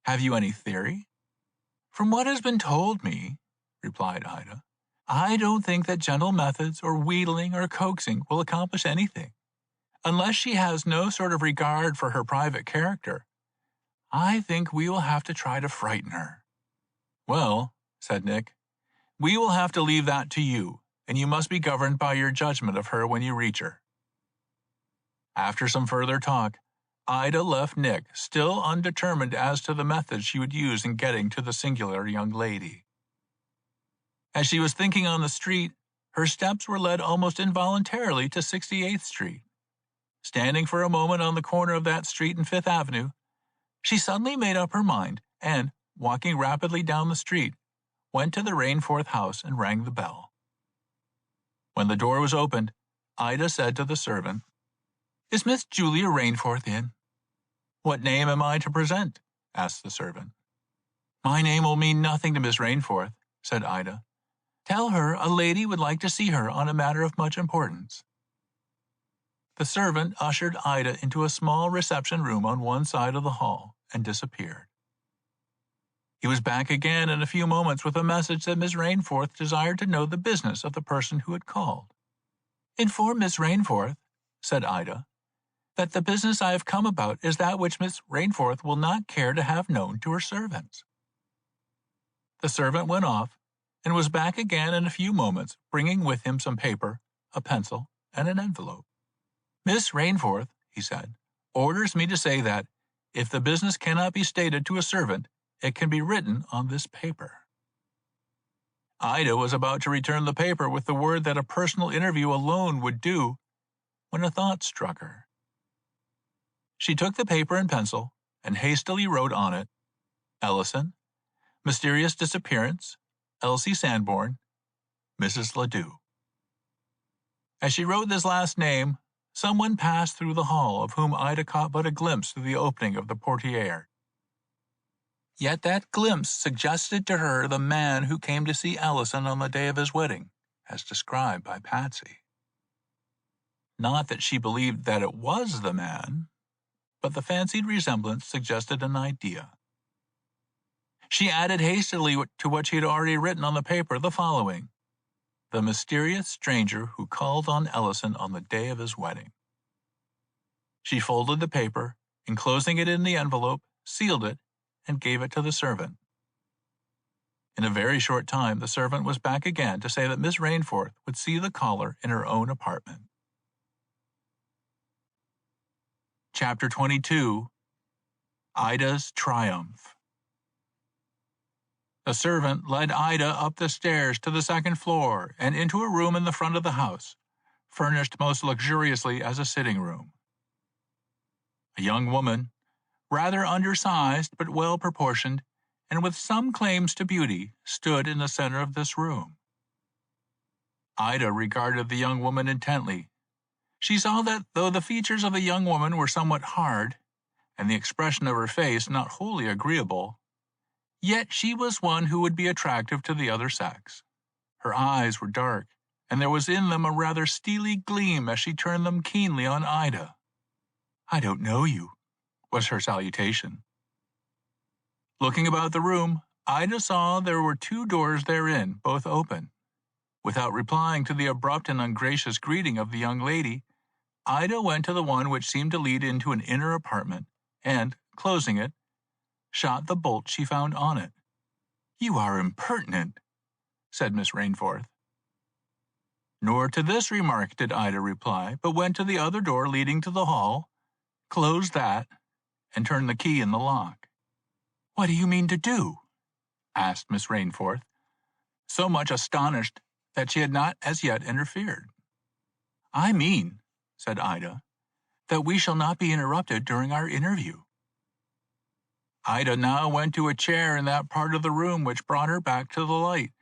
S1: "have you any theory?" "From what has been told me," replied Ida, "I don't think that gentle methods or wheedling or coaxing will accomplish anything. Unless she has no sort of regard for her private character, I think we will have to try to frighten her." "Well," said Nick, "we will have to leave that to you, and you must be governed by your judgment of her when you reach her." After some further talk, Ida left Nick, still undetermined as to the methods she would use in getting to the singular young lady. As she was thinking on the street, her steps were led almost involuntarily to 68th Street. Standing for a moment on the corner of that street and Fifth Avenue, she suddenly made up her mind and, walking rapidly down the street, went to the Rainforth house and rang the bell. When the door was opened, Ida said to the servant, "Is Miss Julia Rainforth in?" "What name am I to present?" asked the servant. "My name will mean nothing to Miss Rainforth," said Ida. "Tell her a lady would like to see her on a matter of much importance." The servant ushered Ida into a small reception room on one side of the hall and disappeared. He was back again in a few moments with a message that Miss Rainforth desired to know the business of the person who had called. "Inform Miss Rainforth," said Ida, "that the business I have come about is that which Miss Rainforth will not care to have known to her servants." The servant went off and was back again in a few moments, bringing with him some paper, a pencil, and an envelope. "Miss Rainforth," he said, "orders me to say that, if the business cannot be stated to a servant, it can be written on this paper." Ida was about to return the paper with the word that a personal interview alone would do, when a thought struck her. She took the paper and pencil and hastily wrote on it, "Ellison, mysterious disappearance, Elsie Sanborn, Mrs. Ledoux." As she wrote this last name, someone passed through the hall of whom Ida caught but a glimpse through the opening of the portiere. Yet that glimpse suggested to her the man who came to see Ellison on the day of his wedding, as described by Patsy. Not that she believed that it was the man, but the fancied resemblance suggested an idea. She added hastily to what she had already written on the paper the following: "The mysterious stranger who called on Ellison on the day of his wedding." She folded the paper, enclosing it in the envelope, sealed it, and gave it to the servant. In a very short time, the servant was back again to say that Miss Rainforth would see the caller in her own apartment. Chapter 22. Ida's Triumph. The servant led Ida up the stairs to the second floor and into a room in the front of the house, furnished most luxuriously as a sitting room. A young woman, rather undersized but well proportioned, and with some claims to beauty, stood in the center of this room. Ida regarded the young woman intently. She saw that, though the features of the young woman were somewhat hard, and the expression of her face not wholly agreeable, yet she was one who would be attractive to the other sex. Her eyes were dark, and there was in them a rather steely gleam as she turned them keenly on Ida. "I don't know you," was her salutation. Looking about the room, Ida saw there were two doors therein, both open. Without replying to the abrupt and ungracious greeting of the young lady, Ida went to the one which seemed to lead into an inner apartment, and, closing it, shot the bolt she found on it. "You are impertinent," said Miss Rainforth. Nor to this remark did Ida reply, but went to the other door leading to the hall, closed that, and turned the key in the lock. "What do you mean to do?" asked Miss Rainforth, so much astonished that she had not as yet interfered. "I mean," said Ida, "that we shall not be interrupted during our interview." Ida now went to a chair in that part of the room which brought her back to the light,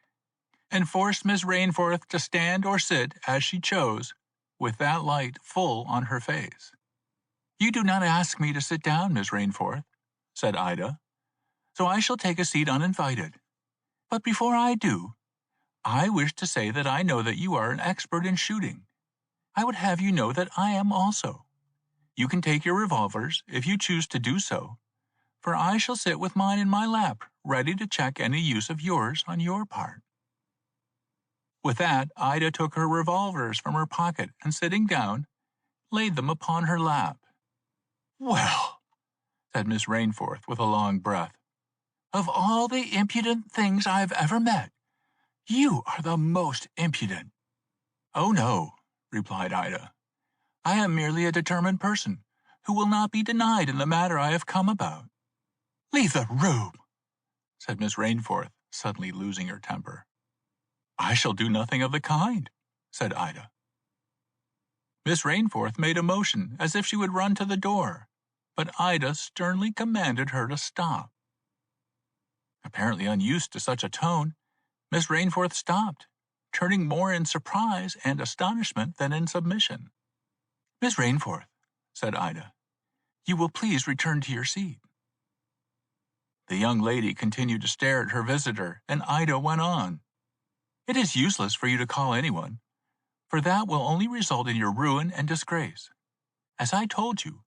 S1: and forced Miss Rainforth to stand or sit as she chose, with that light full on her face. "You do not ask me to sit down, Miss Rainforth," said Ida, "so I shall take a seat uninvited. But before I do, I wish to say that I know that you are an expert in shooting. I would have you know that I am also. You can take your revolvers, if you choose to do so, for I shall sit with mine in my lap, ready to check any use of yours on your part." With that, Ida took her revolvers from her pocket and, sitting down, laid them upon her lap. "Well," said Miss Rainforth with a long breath, "of all the impudent things I have ever met, you are the most impudent." "Oh, no," replied Ida. "I am merely a determined person, who will not be denied in the matter I have come about." "Leave the room," said Miss Rainforth, suddenly losing her temper. I shall do nothing of the kind, said Ida. Miss Rainforth made a motion as if she would run to the door, but Ida sternly commanded her to stop. Apparently unused to such a tone, Miss Rainforth stopped, turning more in surprise and astonishment than in submission. Miss Rainforth, said Ida, you will please return to your seat. The young lady continued to stare at her visitor, and Ida went on. It is useless for you to call anyone, for that will only result in your ruin and disgrace. As I told you,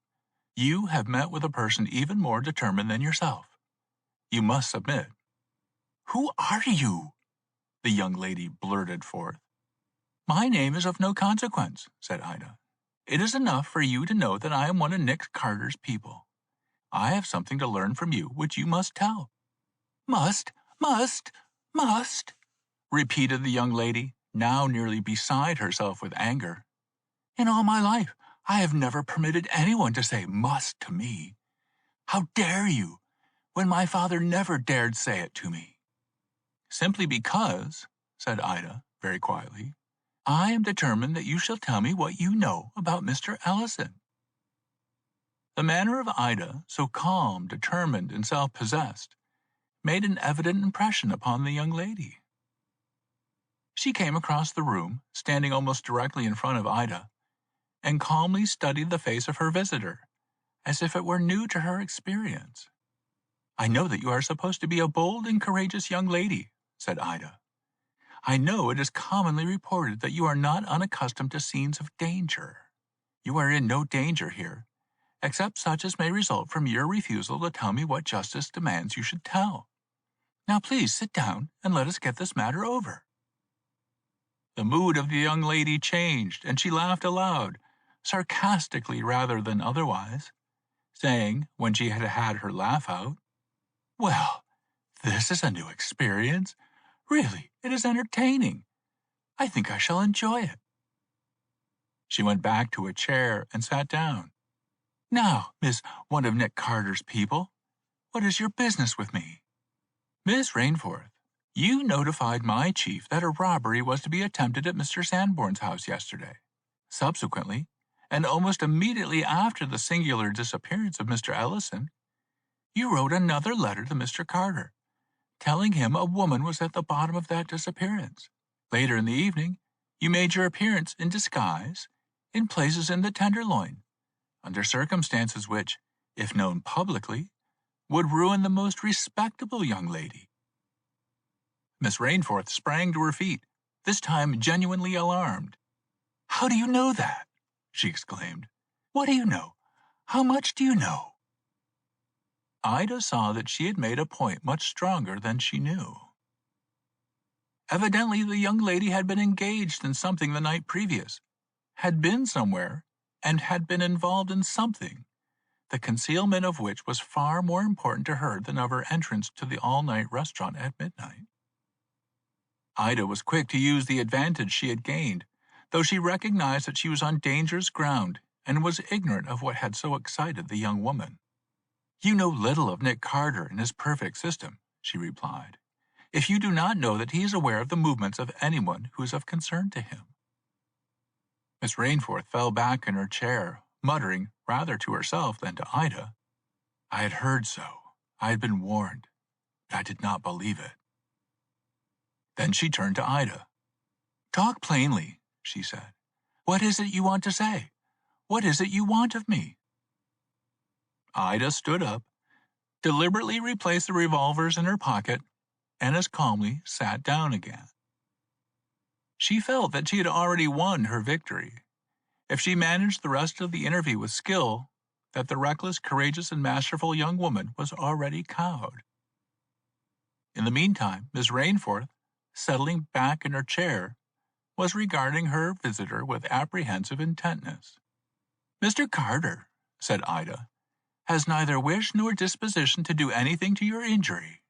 S1: you have met with a person even more determined than yourself. You must submit. Who are you? The young lady blurted forth. My name is of no consequence, said Ida. It is enough for you to know that I am one of Nick Carter's people. I have something to learn from you which you must tell. Must, repeated the young lady, now nearly beside herself with anger. In all my life, I have never permitted anyone to say must to me. How dare you, when my father never dared say it to me? Simply because, said Ida, very quietly, I am determined that you shall tell me what you know about Mr. Ellison. The manner of Ida, so calm, determined, and self-possessed, made an evident impression upon the young lady. She came across the room, standing almost directly in front of Ida, and calmly studied the face of her visitor, as if it were new to her experience. I know that you are supposed to be a bold and courageous young lady, said Ida. I know it is commonly reported that you are not unaccustomed to scenes of danger. You are in no danger here, except such as may result from your refusal to tell me what justice demands you should tell. Now please sit down and let us get this matter over. The mood of the young lady changed, and she laughed aloud, sarcastically rather than otherwise, saying, when she had had her laugh out, Well, this is a new experience. Really, it is entertaining. I think I shall enjoy it. She went back to a chair and sat down. Now, Miss one of Nick Carter's people, what is your business with me? Miss Rainforth, you notified my chief that a robbery was to be attempted at Mr. Sanborn's house yesterday. Subsequently, and almost immediately after the singular disappearance of Mr. Ellison, you wrote another letter to Mr. Carter, telling him a woman was at the bottom of that disappearance. Later in the evening, you made your appearance in disguise in places in the Tenderloin, under circumstances which, if known publicly, would ruin the most respectable young lady. Miss Rainforth sprang to her feet, this time genuinely alarmed. How do you know that? She exclaimed. What do you know? How much do you know? Ida saw that she had made a point much stronger than she knew. Evidently the young lady had been engaged in something the night previous, had been somewhere, and had been involved in something, the concealment of which was far more important to her than of her entrance to the all-night restaurant at midnight. Ida was quick to use the advantage she had gained, though she recognized that she was on dangerous ground and was ignorant of what had so excited the young woman. You know little of Nick Carter and his perfect system, she replied, if you do not know that he is aware of the movements of anyone who is of concern to him. Miss Rainforth fell back in her chair, muttering, rather to herself than to Ida, I had heard so. I had been warned, but I did not believe it. Then she turned to Ida. Talk plainly, she said. What is it you want to say? What is it you want of me? Ida stood up, deliberately replaced the revolvers in her pocket, and as calmly sat down again. She felt that she had already won her victory. If she managed the rest of the interview with skill, that the reckless, courageous, and masterful young woman was already cowed. In the meantime, Miss Rainforth, settling back in her chair, was regarding her visitor with apprehensive intentness. Mr. Carter, said Ida, has neither wish nor disposition to do anything to your injury.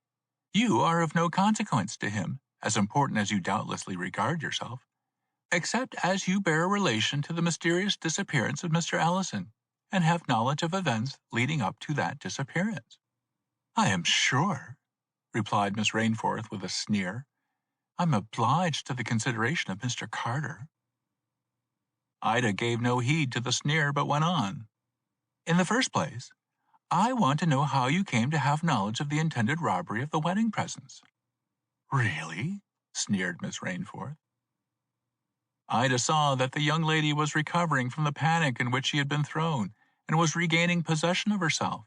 S1: You are of no consequence to him, as important as you doubtlessly regard yourself, except as you bear a relation to the mysterious disappearance of Mr. Ellison, and have knowledge of events leading up to that disappearance. I am sure, replied Miss Rainforth with a sneer, I'm obliged to the consideration of Mr. Carter." Ida gave no heed to the sneer but went on. "In the first place, I want to know how you came to have knowledge of the intended robbery of the wedding presents." "Really?" sneered Miss Rainforth. Ida saw that the young lady was recovering from the panic in which she had been thrown and was regaining possession of herself.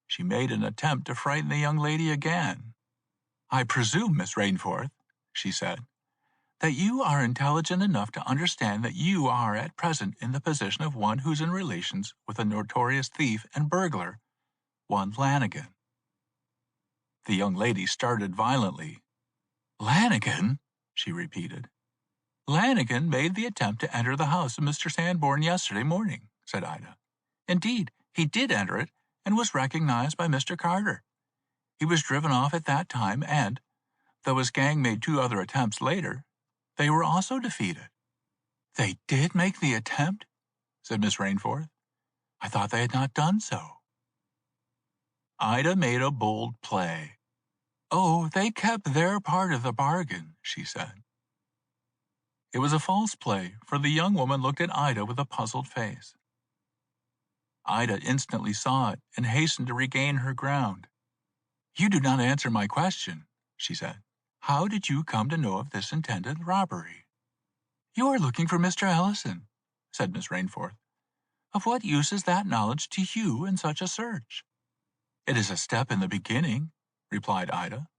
S1: She made an attempt to frighten the young lady again. "I presume, Miss Rainforth," she said, "that you are intelligent enough to understand that you are at present in the position of one who's in relations with a notorious thief and burglar, one Lanigan." The young lady started violently. "Lanigan?" she repeated. "Lanigan made the attempt to enter the house of Mr. Sanborn yesterday morning," said Ida. "Indeed, he did enter it and was recognized by Mr. Carter. He was driven off at that time and, though his gang made 2 other attempts later, they were also defeated." "They did make the attempt?" said Miss Rainforth. "I thought they had not done so." Ida made a bold play. "Oh, they kept their part of the bargain," she said. It was a false play, for the young woman looked at Ida with a puzzled face. Ida instantly saw it and hastened to regain her ground. "You do not answer my question," she said. "How did you come to know of this intended robbery?" "You are looking for Mr. Ellison," said Miss Rainforth. "Of what use is that knowledge to you in such a search?" "It is a step in the beginning," replied Ida.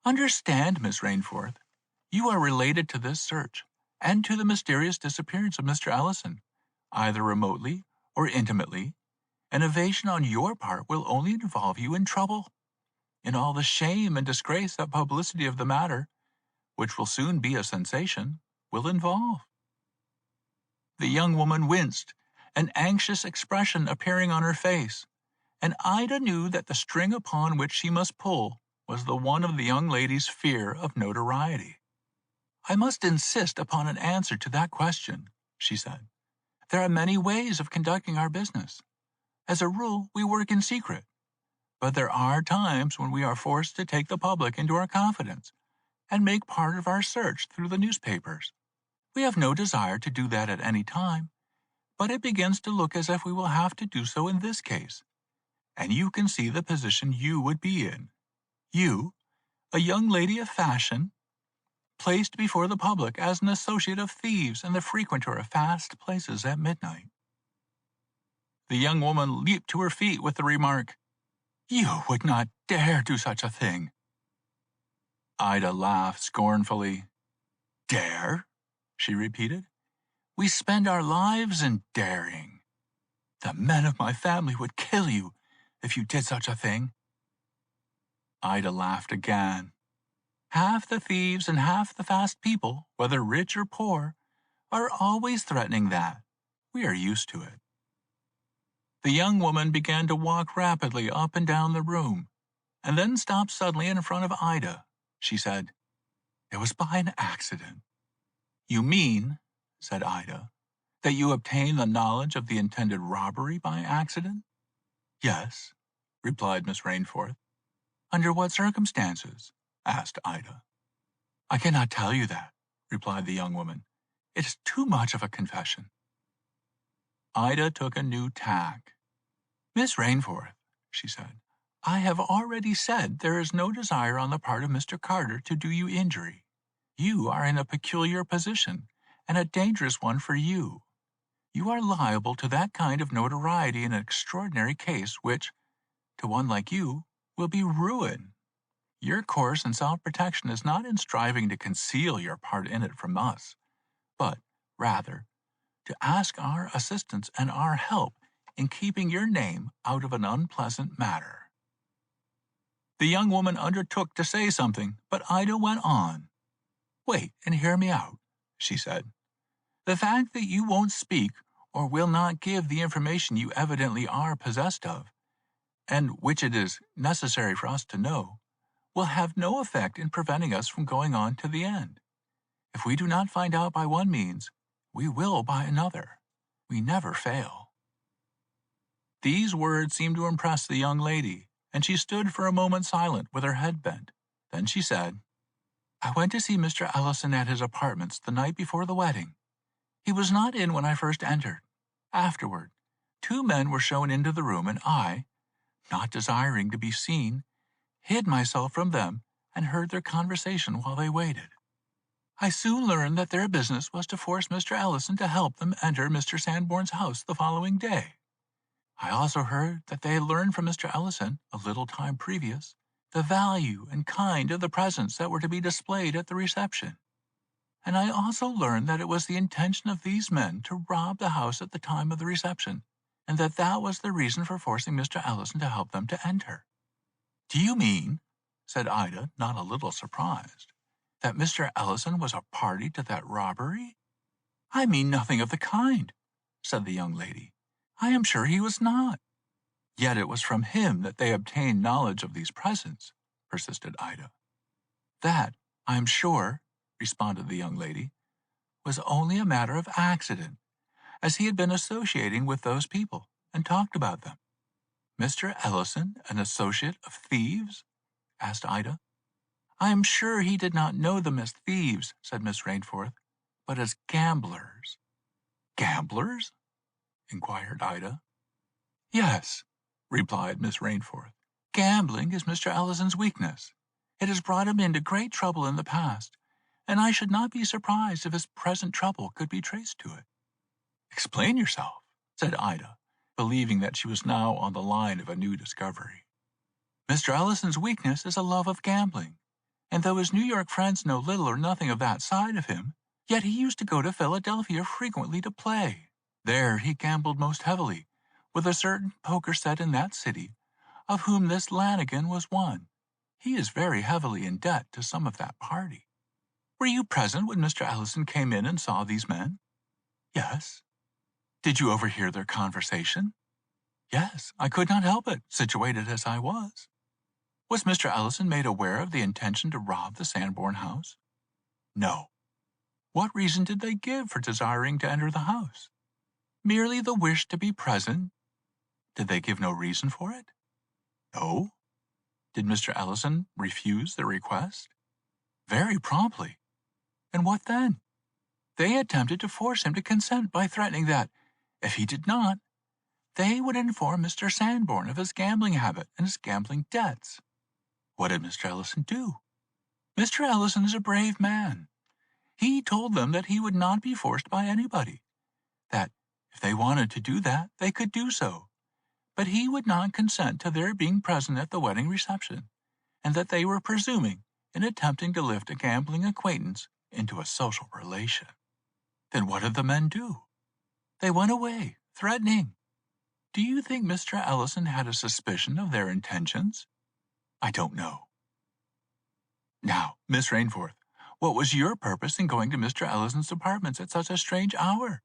S1: "Understand, Miss Rainforth, you are related to this search and to the mysterious disappearance of Mr. Ellison, either remotely or intimately. An evasion on your part will only involve you in trouble, in all the shame and disgrace that publicity of the matter, which will soon be a sensation, will involve." The young woman winced, an anxious expression appearing on her face, and Ida knew that the string upon which she must pull was the one of the young lady's fear of notoriety. "I must insist upon an answer to that question," she said. "There are many ways of conducting our business. As a rule, we work in secret, but there are times when we are forced to take the public into our confidence and make part of our search through the newspapers. We have no desire to do that at any time, but it begins to look as if we will have to do so in this case, and you can see the position you would be in. You, a young lady of fashion, placed before the public as an associate of thieves and the frequenter of fast places at midnight." The young woman leaped to her feet with the remark, "You would not dare do such a thing." Ida laughed scornfully. "Dare?" she repeated. "We spend our lives in daring. The men of my family would kill you if you did such a thing." Ida laughed again. "Half the thieves and half the fast people, whether rich or poor, are always threatening that. We are used to it." The young woman began to walk rapidly up and down the room, and then stopped suddenly in front of Ida. She said, "It was by an accident." "You mean," said Ida, "that you obtained the knowledge of the intended robbery by accident?" "Yes," replied Miss Rainforth. "Under what circumstances?" asked Ida. "I cannot tell you that," replied the young woman. "It is too much of a confession." Ida took a new tack. "Miss Rainforth," she said, "I have already said there is no desire on the part of Mr. Carter to do you injury. You are in a peculiar position, and a dangerous one for you. You are liable to that kind of notoriety in an extraordinary case which, to one like you, will be ruin. Your course in self-protection is not in striving to conceal your part in it from us, but, rather, to ask our assistance and our help in keeping your name out of an unpleasant matter." The young woman undertook to say something, but Ida went on. "Wait and hear me out," she said. "The fact that you won't speak or will not give the information you evidently are possessed of, and which it is necessary for us to know, will have no effect in preventing us from going on to the end. If we do not find out by one means, we will by another. We never fail." These words seemed to impress the young lady, and she stood for a moment silent with her head bent. Then she said, I went to see Mr. Ellison at his apartments the night before the wedding. He was not in when I first entered. Afterward, 2 men were shown into the room, and I, not desiring to be seen, hid myself from them and heard their conversation while they waited. I soon learned that their business was to force Mr. Ellison to help them enter Mr. Sanborn's house the following day. I also heard that they had learned from Mr. Ellison, a little time previous, the value and kind of the presents that were to be displayed at the reception. And I also learned that it was the intention of these men to rob the house at the time of the reception, and that was the reason for forcing Mr. Ellison to help them to enter. Do you mean, said Ida, not a little surprised, that Mr. Ellison was a party to that robbery? I mean nothing of the kind, said the young lady. I am sure he was not. Yet it was from him that they obtained knowledge of these presents, persisted Ida. That, I am sure, responded the young lady, was only a matter of accident, as he had been associating with those people and talked about them. Mr. Ellison, an associate of thieves? Asked Ida. I am sure he did not know them as thieves, said Miss Rainforth, but as gamblers. Gamblers? Inquired Ida. Yes, replied Miss Rainforth. Gambling is Mr. Ellison's weakness. It has brought him into great trouble in the past, and I should not be surprised if his present trouble could be traced to it. Explain yourself, said Ida, believing that she was now on the line of a new discovery. Mr. Ellison's weakness is a love of gambling, and though his New York friends know little or nothing of that side of him, yet he used to go to Philadelphia frequently to play. There he gambled most heavily, with a certain poker set in that city, of whom this Lanigan was one. He is very heavily in debt to some of that party. Were you present when Mr. Ellison came in and saw these men? Yes. Did you overhear their conversation? Yes, I could not help it, situated as I was. Was Mr. Ellison made aware of the intention to rob the Sanborn house? No. What reason did they give for desiring to enter the house? Merely the wish to be present? Did they give no reason for it? No. Did Mr. Ellison refuse their request? Very promptly. And what then? They attempted to force him to consent by threatening that, if he did not, they would inform Mr. Sanborn of his gambling habit and his gambling debts. What did Mr. Ellison do? Mr. Ellison is a brave man. He told them that he would not be forced by anybody, that if they wanted to do that, they could do so, but he would not consent to their being present at the wedding reception, and that they were presuming in attempting to lift a gambling acquaintance into a social relation. Then what did the men do? They went away, threatening. Do you think Mr. Ellison had a suspicion of their intentions? I don't know. Now, Miss Rainforth, what was your purpose in going to Mr. Ellison's apartments at such a strange hour?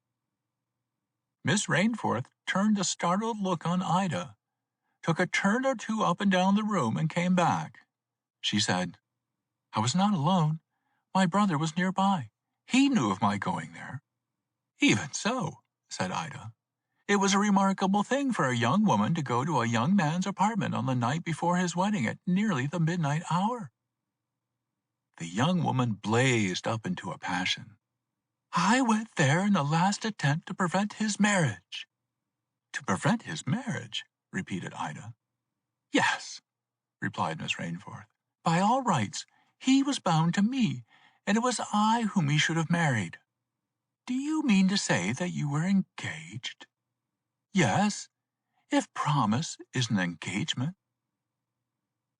S1: Miss Rainforth turned a startled look on Ida, took a turn or two up and down the room, and came back. She said, I was not alone. My brother was nearby. He knew of my going there. Even so, said Ida. It was a remarkable thing for a young woman to go to a young man's apartment on the night before his wedding at nearly the midnight hour. The young woman blazed up into a passion. I went there in the last attempt to prevent his marriage. To prevent his marriage, repeated Ida. Yes, replied Miss Rainforth. By all rights, he was bound to me, and it was I whom he should have married. Do you mean to say that you were engaged? Yes, if promise is an engagement.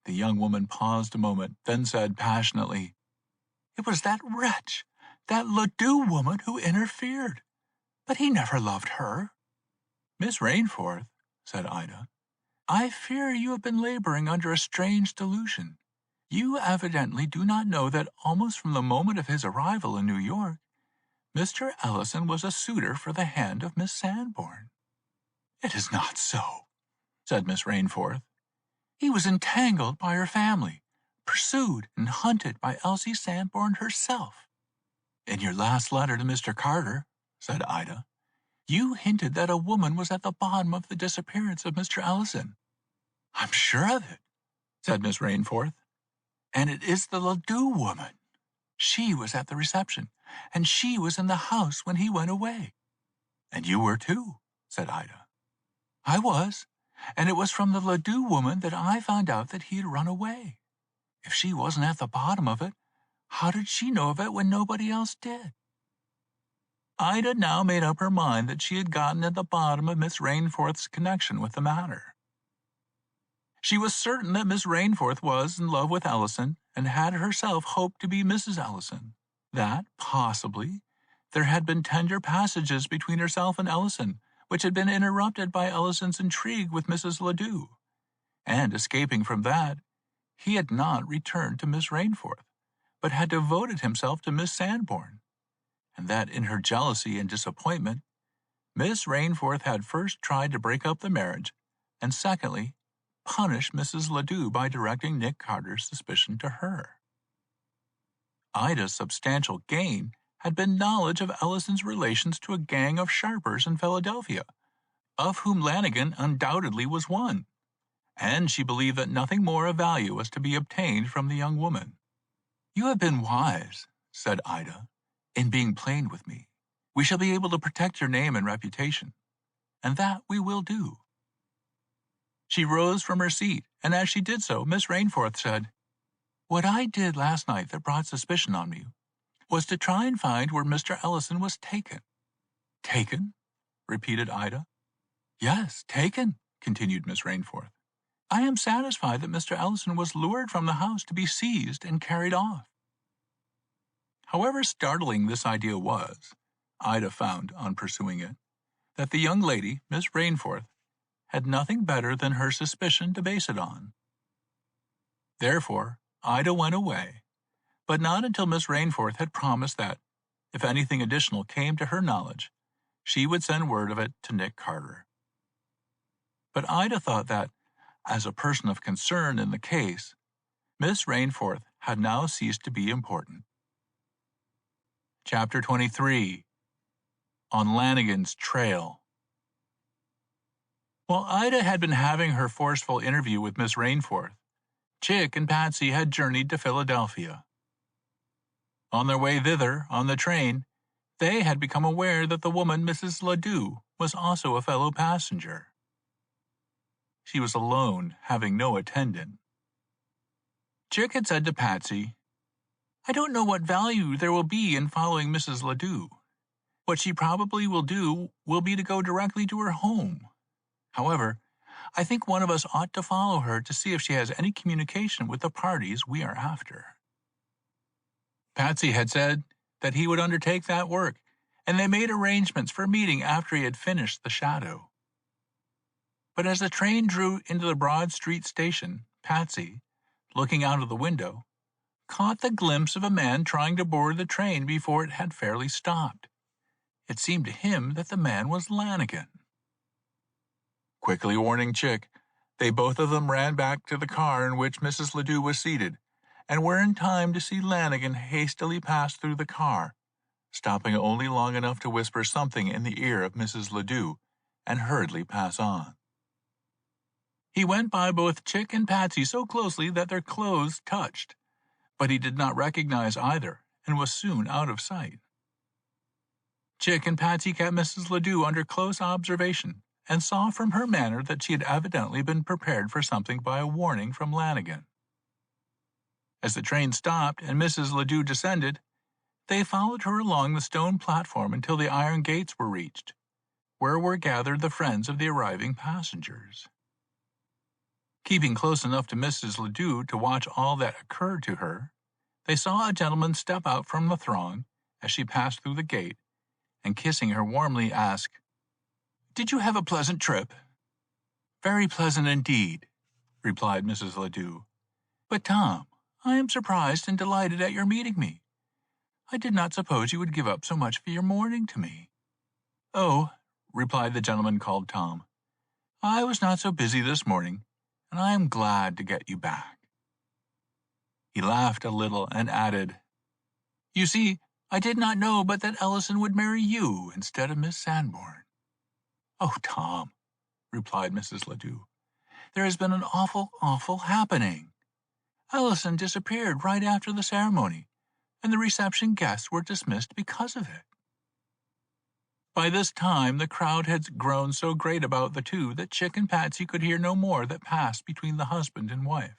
S1: The young woman paused a moment, then said passionately, It was that wretch, that Ledoux woman who interfered, but he never loved her. Miss Rainforth, said Ida, I fear you have been laboring under a strange delusion. You evidently do not know that almost from the moment of his arrival in New York, Mr. Ellison was a suitor for the hand of Miss Sanborn. It is not so, said Miss Rainforth. He was entangled by her family, pursued and hunted by Elsie Sanborn herself. In your last letter to Mr. Carter, said Ida, you hinted that a woman was at the bottom of the disappearance of Mr. Ellison. I'm sure of it, said Miss Rainforth. And it is the Ledoux woman. She was at the reception, and she was in the house when he went away." "And you were too," said Ida. "I was, and it was from the Ledoux woman that I found out that he had run away. If she wasn't at the bottom of it, how did she know of it when nobody else did?" Ida now made up her mind that she had gotten at the bottom of Miss Rainforth's connection with the matter. She was certain that Miss Rainforth was in love with Ellison and had herself hoped to be Mrs. Ellison, that, possibly, there had been tender passages between herself and Ellison which had been interrupted by Ellison's intrigue with Mrs. Ledoux, and, escaping from that, he had not returned to Miss Rainforth, but had devoted himself to Miss Sanborn, and that in her jealousy and disappointment, Miss Rainforth had first tried to break up the marriage, and secondly, punish Mrs. Ledoux by directing Nick Carter's suspicion to her. Ida's substantial gain had been knowledge of Ellison's relations to a gang of sharpers in Philadelphia, of whom Lanigan undoubtedly was one, and she believed that nothing more of value was to be obtained from the young woman. "You have been wise," said Ida, "in being plain with me. We shall be able to protect your name and reputation, and that we will do." She rose from her seat, and as she did so, Miss Rainforth said, "What I did last night that brought suspicion on me was to try and find where Mr. Ellison was taken." "Taken?" repeated Ida. "Yes, taken," continued Miss Rainforth. "I am satisfied that Mr. Ellison was lured from the house to be seized and carried off." However startling this idea was, Ida found, on pursuing it, that the young lady, Miss Rainforth, had nothing better than her suspicion to base it on. Therefore, Ida went away, but not until Miss Rainforth had promised that, if anything additional came to her knowledge, she would send word of it to Nick Carter. But Ida thought that, as a person of concern in the case, Miss Rainforth had now ceased to be important. Chapter 23. On Lanigan's Trail. While Ida had been having her forceful interview with Miss Rainforth, Chick and Patsy had journeyed to Philadelphia. On their way thither, on the train, they had become aware that the woman, Mrs. Ledoux, was also a fellow passenger. She was alone, having no attendant. Chick had said to Patsy, "I don't know what value there will be in following Mrs. Ledoux. What she probably will do will be to go directly to her home. However, I think one of us ought to follow her to see if she has any communication with the parties we are after." Patsy had said that he would undertake that work, and they made arrangements for meeting after he had finished The Shadow. But as the train drew into the Broad Street station, Patsy, looking out of the window, caught the glimpse of a man trying to board the train before it had fairly stopped. It seemed to him that the man was Lanigan. Quickly warning Chick, they both of them ran back to the car in which Mrs. Ledoux was seated, and were in time to see Lanigan hastily pass through the car, stopping only long enough to whisper something in the ear of Mrs. Ledoux, and hurriedly pass on. He went by both Chick and Patsy so closely that their clothes touched, but he did not recognize either, and was soon out of sight. Chick and Patsy kept Mrs. Ledoux under close observation, and saw from her manner that she had evidently been prepared for something by a warning from Lanigan. As the train stopped and Mrs. Ledoux descended, they followed her along the stone platform until the iron gates were reached, where were gathered the friends of the arriving passengers. Keeping close enough to Mrs. Ledoux to watch all that occurred to her, they saw a gentleman step out from the throng as she passed through the gate, and kissing her warmly, ask, "Did you have a pleasant trip?" "Very pleasant indeed," replied Mrs. Ledoux. "But, Tom, I am surprised and delighted at your meeting me. I did not suppose you would give up so much for your mourning to me." "Oh," replied the gentleman called Tom, "I was not so busy this morning, and I am glad to get you back." He laughed a little and added, "You see, I did not know but that Ellison would marry you instead of Miss Sanborn." "Oh, Tom," replied Mrs. Ledoux, "there has been an awful happening. Ellison disappeared right after the ceremony, and the reception guests were dismissed because of it. By this time, the crowd had grown so great about the two that Chick and Patsy could hear no more that passed between the husband and wife.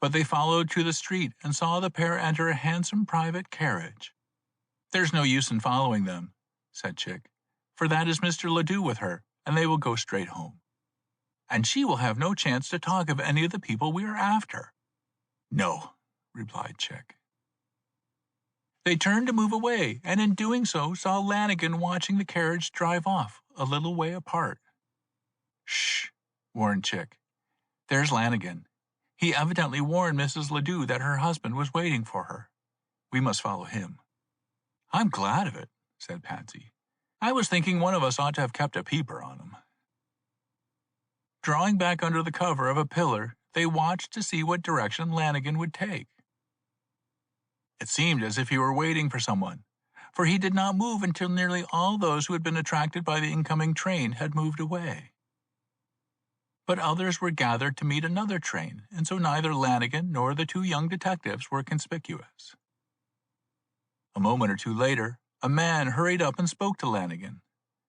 S1: But they followed to the street and saw the pair enter a handsome private carriage. "There's no use in following them," said Chick, "for that is Mr. Ledoux with her, and they will go straight home. And she will have no chance to talk of any of the people we are after." "No," replied Chick. They turned to move away, and in doing so saw Lanigan watching the carriage drive off a little way apart. "Shh," warned Chick. "There's Lanigan. He evidently warned Mrs. Ledoux that her husband was waiting for her. We must follow him." "I'm glad of it," said Patsy. "I was thinking one of us ought to have kept a peeper on him." Drawing back under the cover of a pillar, they watched to see what direction Lanigan would take. It seemed as if he were waiting for someone, for he did not move until nearly all those who had been attracted by the incoming train had moved away. But others were gathered to meet another train, and so neither Lanigan nor the two young detectives were conspicuous. A moment or two later, a man hurried up and spoke to Lanigan.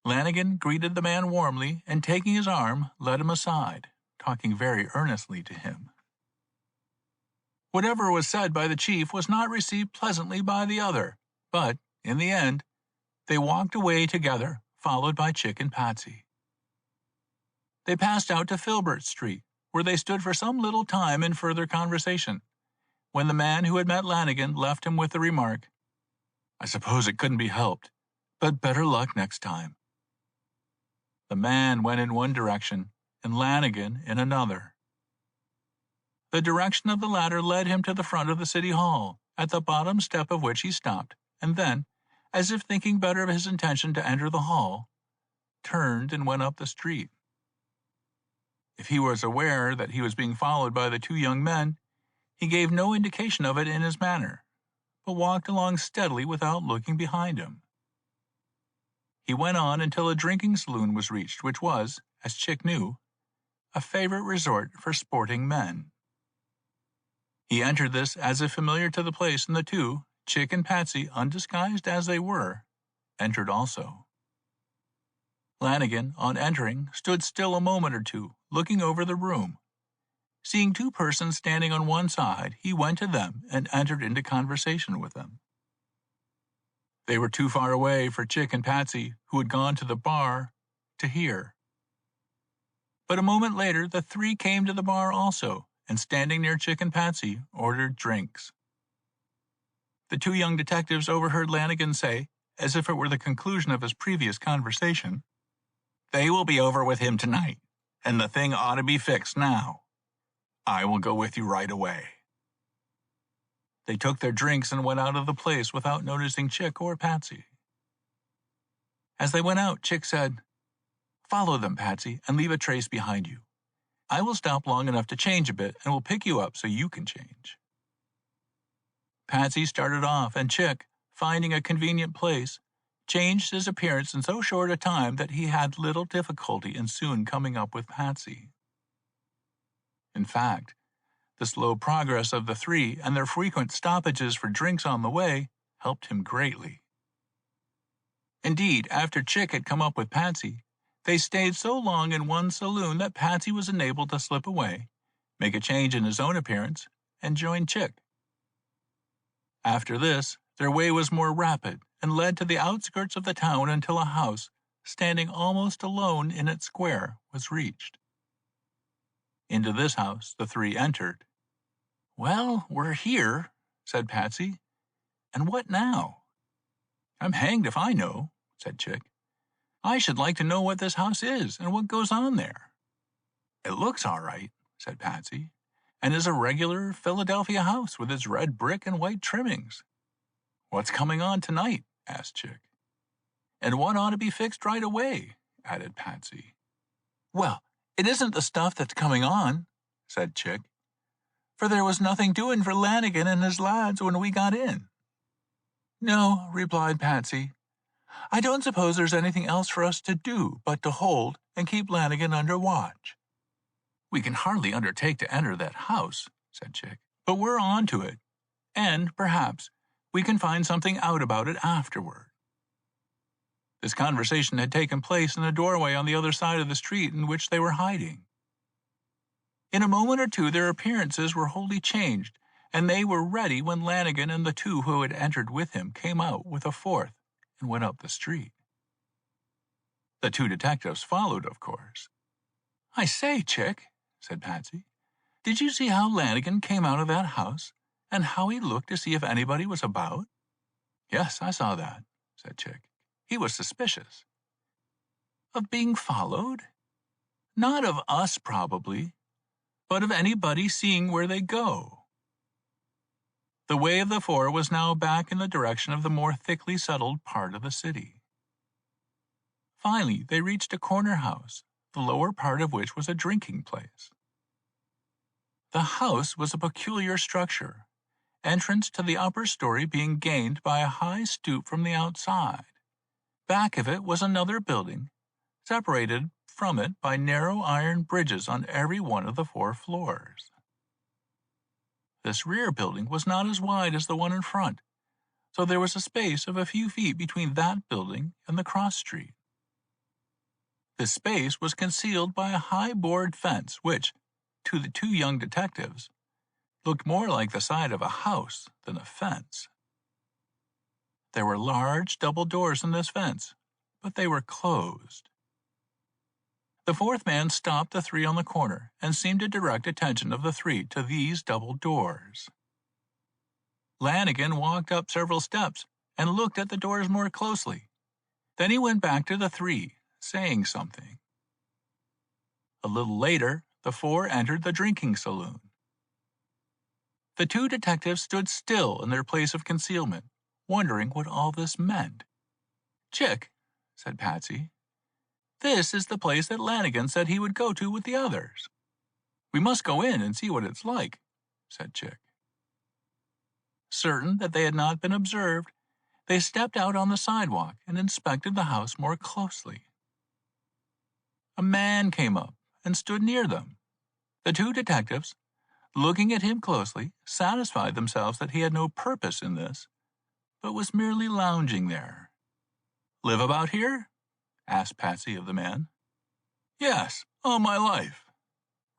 S1: Lanigan greeted the man warmly, and taking his arm, led him aside, talking very earnestly to him. Whatever was said by the chief was not received pleasantly by the other, but, in the end, they walked away together, followed by Chick and Patsy. They passed out to Filbert Street, where they stood for some little time in further conversation, when the man who had met Lanigan left him with the remark, "I suppose it couldn't be helped, but better luck next time." The man went in one direction, and Lanigan in another. The direction of the latter led him to the front of the city hall, at the bottom step of which he stopped, and then, as if thinking better of his intention to enter the hall, turned and went up the street. If he was aware that he was being followed by the two young men, he gave no indication of it in his manner, but walked along steadily without looking behind him. He went on until a drinking saloon was reached, which was, as Chick knew, a favorite resort for sporting men. He entered this as if familiar to the place, and the two, Chick and Patsy, undisguised as they were, entered also. Lanigan, on entering, stood still a moment or two, looking over the room. Seeing two persons standing on one side, he went to them and entered into conversation with them. They were too far away for Chick and Patsy, who had gone to the bar, to hear. But a moment later, the three came to the bar also, and standing near Chick and Patsy, ordered drinks. The two young detectives overheard Lanigan say, as if it were the conclusion of his previous conversation, "They will be over with him tonight, and the thing ought to be fixed now. I will go with you right away." They took their drinks and went out of the place without noticing Chick or Patsy. As they went out, Chick said, "Follow them, Patsy, and leave a trace behind you. I will stop long enough to change a bit and will pick you up so you can change." Patsy started off, and Chick, finding a convenient place, changed his appearance in so short a time that he had little difficulty in soon coming up with Patsy. In fact, the slow progress of the three and their frequent stoppages for drinks on the way helped him greatly. Indeed, after Chick had come up with Patsy, they stayed so long in one saloon that Patsy was enabled to slip away, make a change in his own appearance, and join Chick. After this, their way was more rapid and led to the outskirts of the town until a house, standing almost alone in its square, was reached. Into this house the three entered. "Well, we're here," said Patsy. "And what now?" "I'm hanged if I know," said Chick. "I should like to know what this house is and what goes on there." "It looks all right," said Patsy, "and is a regular Philadelphia house with its red brick and white trimmings." "What's coming on tonight?" asked Chick. "And what ought to be fixed right away?" added Patsy. "Well, it isn't the stuff that's coming on," said Chick, "for there was nothing doing for Lanigan and his lads when we got in." "No," replied Patsy. "I don't suppose there's anything else for us to do but to hold and keep Lanigan under watch." "We can hardly undertake to enter that house," said Chick, "but we're on to it, and, perhaps, we can find something out about it afterward." This conversation had taken place in a doorway on the other side of the street in which they were hiding. In a moment or two their appearances were wholly changed, and they were ready when Lanigan and the two who had entered with him came out with a fourth and went up the street. The two detectives followed, of course. "I say, Chick," said Patsy, "did you see how Lanigan came out of that house, and how he looked to see if anybody was about?" "Yes, I saw that," said Chick. "He was suspicious." "Of being followed?" "Not of us, probably, but of anybody seeing where they go." The way of the four was now back in the direction of the more thickly settled part of the city. Finally, they reached a corner house, the lower part of which was a drinking place. The house was a peculiar structure, entrance to the upper story being gained by a high stoop from the outside. Back of it was another building, separated from it by narrow iron bridges on every one of the 4 floors. This rear building was not as wide as the one in front, so there was a space of a few feet between that building and the cross street. This space was concealed by a high board fence which, to the 2 young detectives, looked more like the side of a house than a fence. There were large double doors in this fence, but they were closed. The 4th man stopped the 3 on the corner and seemed to direct attention of the 3 to these double doors. Lanigan walked up several steps and looked at the doors more closely. Then he went back to the 3, saying something. A little later, the 4 entered the drinking saloon. The 2 detectives stood still in their place of concealment, wondering what all this meant. "Chick," said Patsy, "this is the place that Lanigan said he would go to with the others." "We must go in and see what it's like," said Chick. Certain that they had not been observed, they stepped out on the sidewalk and inspected the house more closely. A man came up and stood near them. The 2 detectives, looking at him closely, satisfied themselves that he had no purpose in this, but was merely lounging there. "Live about here?" asked Patsy of the man. "Yes, all my life,"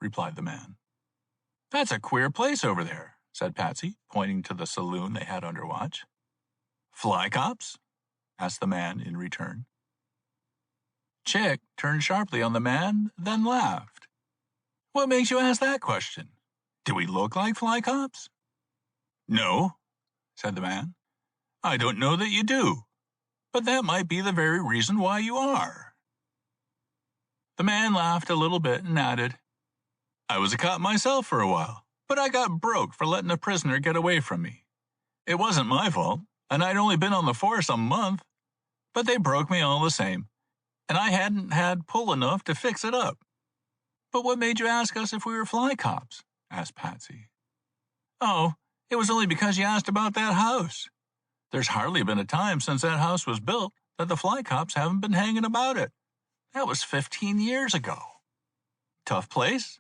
S1: replied the man. "That's a queer place over there," said Patsy, pointing to the saloon they had under watch. "Fly cops?" asked the man in return. Chick turned sharply on the man, then laughed. "What makes you ask that question? Do we look like fly cops?" "No," said the man. "I don't know that you do, but that might be the very reason why you are." The man laughed a little bit and added, "I was a cop myself for a while, but I got broke for letting a prisoner get away from me. It wasn't my fault, and I'd only been on the force a month, but they broke me all the same, and I hadn't had pull enough to fix it up." "But what made you ask us if we were fly cops?" asked Patsy. "Oh, it was only because you asked about that house. There's hardly been a time since that house was built that the fly cops haven't been hanging about it. That was 15 years ago. "Tough place?"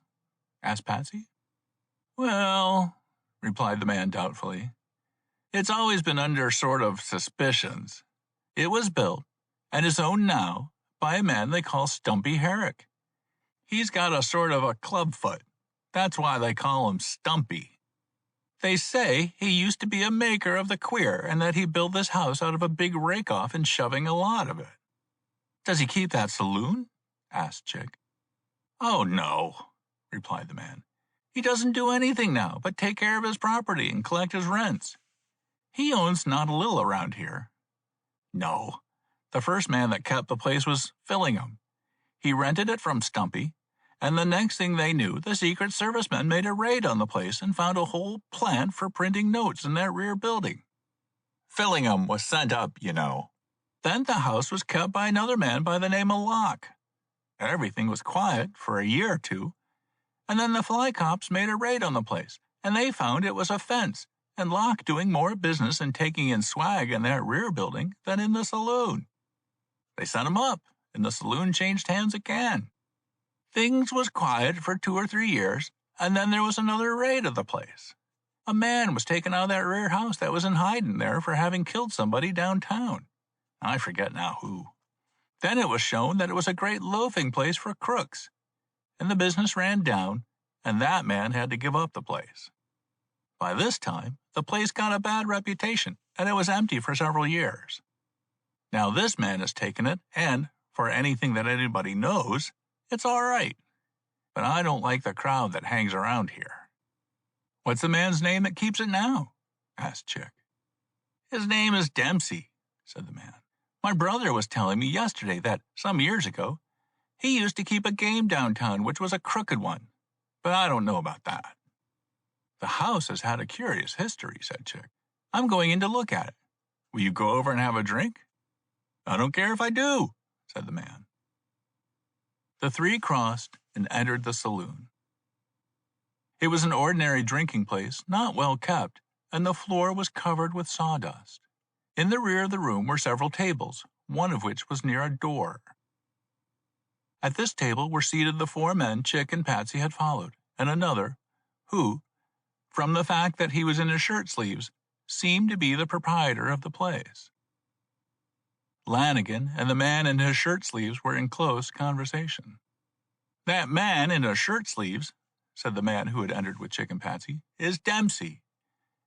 S1: asked Patsy. "Well," replied the man doubtfully, "it's always been under sort of suspicions. It was built, and is owned now, by a man they call Stumpy Herrick. He's got a sort of a clubfoot. That's why they call him Stumpy. They say he used to be a maker of the queer and that he built this house out of a big rake-off and shoving a lot of it." "Does he keep that saloon?" asked Chick. "Oh, no," replied the man. "He doesn't do anything now but take care of his property and collect his rents. He owns not a little around here. No, the first man that kept the place was Fillingham. He rented it from Stumpy, and the next thing they knew, the Secret Service men made a raid on the place and found a whole plant for printing notes in that rear building. Fillingham was sent up, you know. Then the house was kept by another man by the name of Locke. Everything was quiet for a year or 2, and then the fly cops made a raid on the place, and they found it was a fence, and Locke doing more business and taking in swag in that rear building than in the saloon. They sent him up, and the saloon changed hands again. Things was quiet for 2 or 3 years, and then there was another raid of the place. A man was taken out of that rear house that was in hiding there for having killed somebody downtown. I forget now who. Then it was shown that it was a great loafing place for crooks, and the business ran down, and that man had to give up the place. By this time, the place got a bad reputation, and it was empty for several years. Now this man has taken it, and, for anything that anybody knows, it's all right. But I don't like the crowd that hangs around here. What's the man's name that keeps it now? Asked Chick. His name is Dempsey, said the man. My brother was telling me yesterday that, some years ago, he used to keep a game downtown which was a crooked one, but I don't know about that. The house has had a curious history, said Chick. I'm going in to look at it. Will you go over and have a drink? I don't care if I do, said the man. The three crossed and entered the saloon. It was an ordinary drinking place, not well kept, and the floor was covered with sawdust. In the rear of the room were several tables, one of which was near a door. At this table were seated the four men Chick and Patsy had followed, and another, who, from the fact that he was in his shirt sleeves, seemed to be the proprietor of the place. Lanigan and the man in his shirt sleeves were in close conversation. That man in his shirt sleeves, said the man who had entered with Chick and Patsy, is Dempsey.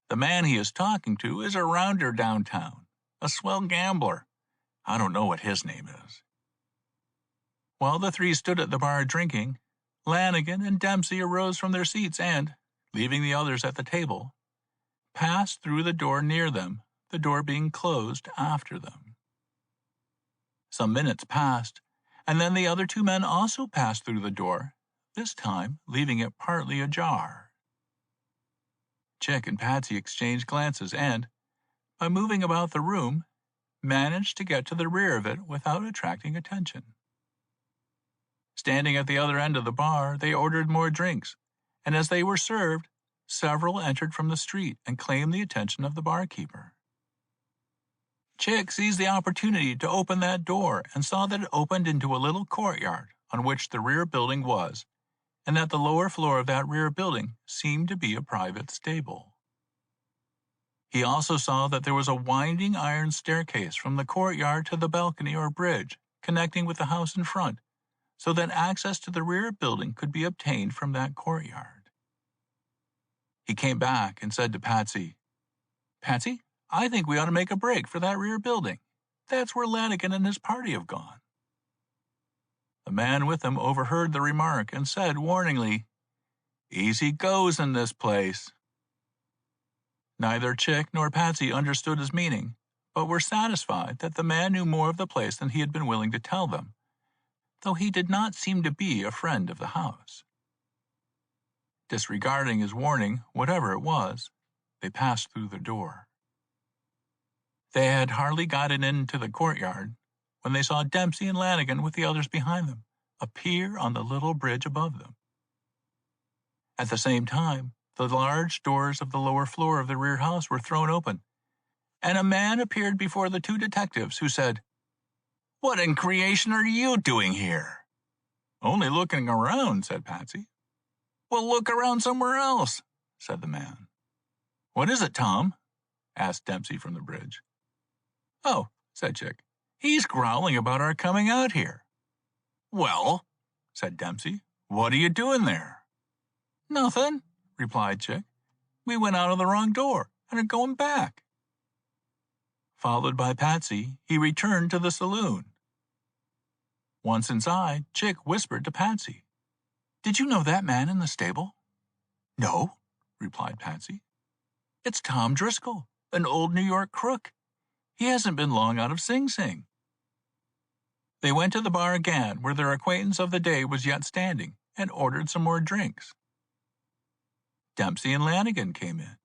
S1: The man he is talking to is a rounder downtown, a swell gambler. I don't know what his name is. While the three stood at the bar drinking, Lanigan and Dempsey arose from their seats and, leaving the others at the table, passed through the door near them, the door being closed after them. Some minutes passed, and then the other two men also passed through the door, this time leaving it partly ajar. Chick and Patsy exchanged glances and, by moving about the room, managed to get to the rear of it without attracting attention. Standing at the other end of the bar, they ordered more drinks, and as they were served, several entered from the street and claimed the attention of the barkeeper. Chick seized the opportunity to open that door and saw that it opened into a little courtyard on which the rear building was, and that the lower floor of that rear building seemed to be a private stable. He also saw that there was a winding iron staircase from the courtyard to the balcony or bridge connecting with the house in front, so that access to the rear building could be obtained from that courtyard. He came back and said to Patsy, Patsy, I think we ought to make a break for that rear building. That's where Lanigan and his party have gone. The man with him overheard the remark and said warningly, Easy goes in this place. Neither Chick nor Patsy understood his meaning, but were satisfied that the man knew more of the place than he had been willing to tell them, though he did not seem to be a friend of the house. Disregarding his warning, whatever it was, they passed through the door. They had hardly gotten into the courtyard when they saw Dempsey and Lanigan with the others behind them appear on the little bridge above them. At the same time, the large doors of the lower floor of the rear house were thrown open, and a man appeared before the two detectives who said, What in creation are you doing here? Only looking around, said Patsy. Well, look around somewhere else, said the man. What is it, Tom? Asked Dempsey from the bridge. Oh, said Chick, he's growling about our coming out here. Well, said Dempsey, what are you doing there? Nothing, replied Chick. We went out of the wrong door and are going back. Followed by Patsy, he returned to the saloon. Once inside, Chick whispered to Patsy, Did you know that man in the stable? No, replied Patsy. It's Tom Driscoll, an old New York crook. He hasn't been long out of Sing Sing. They went to the bar again, where their acquaintance of the day was yet standing, and ordered some more drinks. Dempsey and Lanigan came in.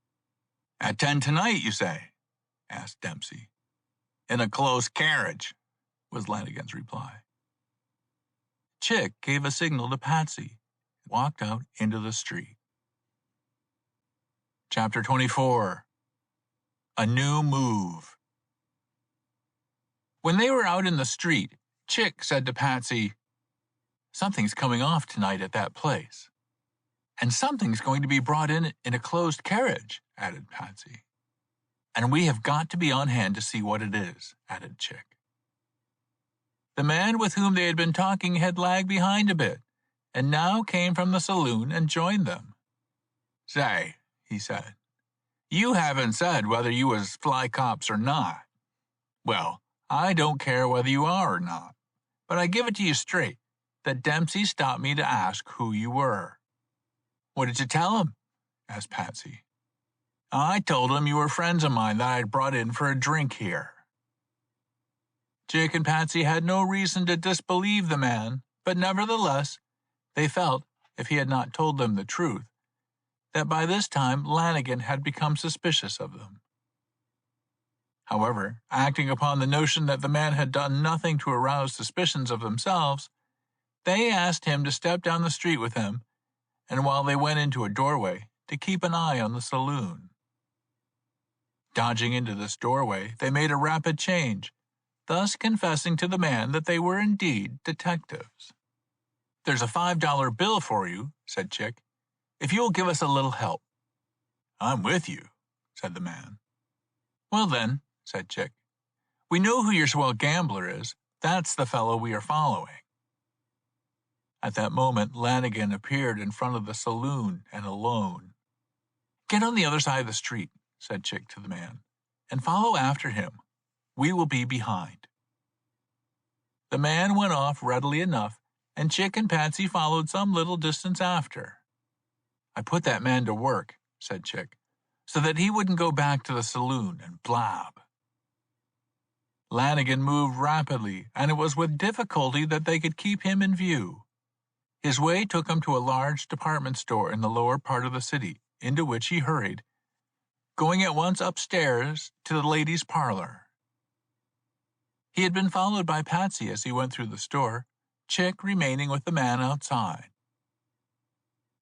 S1: At 10 tonight, you say? Asked Dempsey. In a close carriage, was Lanigan's reply. Chick gave a signal to Patsy and walked out into the street. Chapter 24. A New Move. When they were out in the street, Chick said to Patsy, Something's coming off tonight at that place. "And something's going to be brought in a closed carriage," added Patsy. "And we have got to be on hand to see what it is," added Chick. The man with whom they had been talking had lagged behind a bit, and now came from the saloon and joined them. "Say," he said, "you haven't said whether you was fly cops or not. Well, I don't care whether you are or not, but I give it to you straight that Dempsey stopped me to ask who you were." "What did you tell him?" asked Patsy. "I told him you were friends of mine that I had brought in for a drink here." Chick and Patsy had no reason to disbelieve the man, but nevertheless, they felt, if he had not told them the truth, that by this time Lanigan had become suspicious of them. However, acting upon the notion that the man had done nothing to arouse suspicions of themselves, they asked him to step down the street with them, and while they went into a doorway, to keep an eye on the saloon. Dodging into this doorway, they made a rapid change, thus confessing to the man that they were indeed detectives. "There's a $5 bill for you," said Chick, "if you'll give us a little help." "I'm with you," said the man. "Well then," said Chick, "we know who your swell gambler is. That's the fellow we are following." At that moment, Lanigan appeared in front of the saloon and alone. "Get on the other side of the street," said Chick to the man, "and follow after him. We will be behind." The man went off readily enough, and Chick and Patsy followed some little distance after. "I put that man to work," said Chick, "so that he wouldn't go back to the saloon and blab." Lanigan moved rapidly, and it was with difficulty that they could keep him in view. His way took him to a large department store in the lower part of the city, into which he hurried, going at once upstairs to the ladies' parlor. He had been followed by Patsy as he went through the store, Chick remaining with the man outside.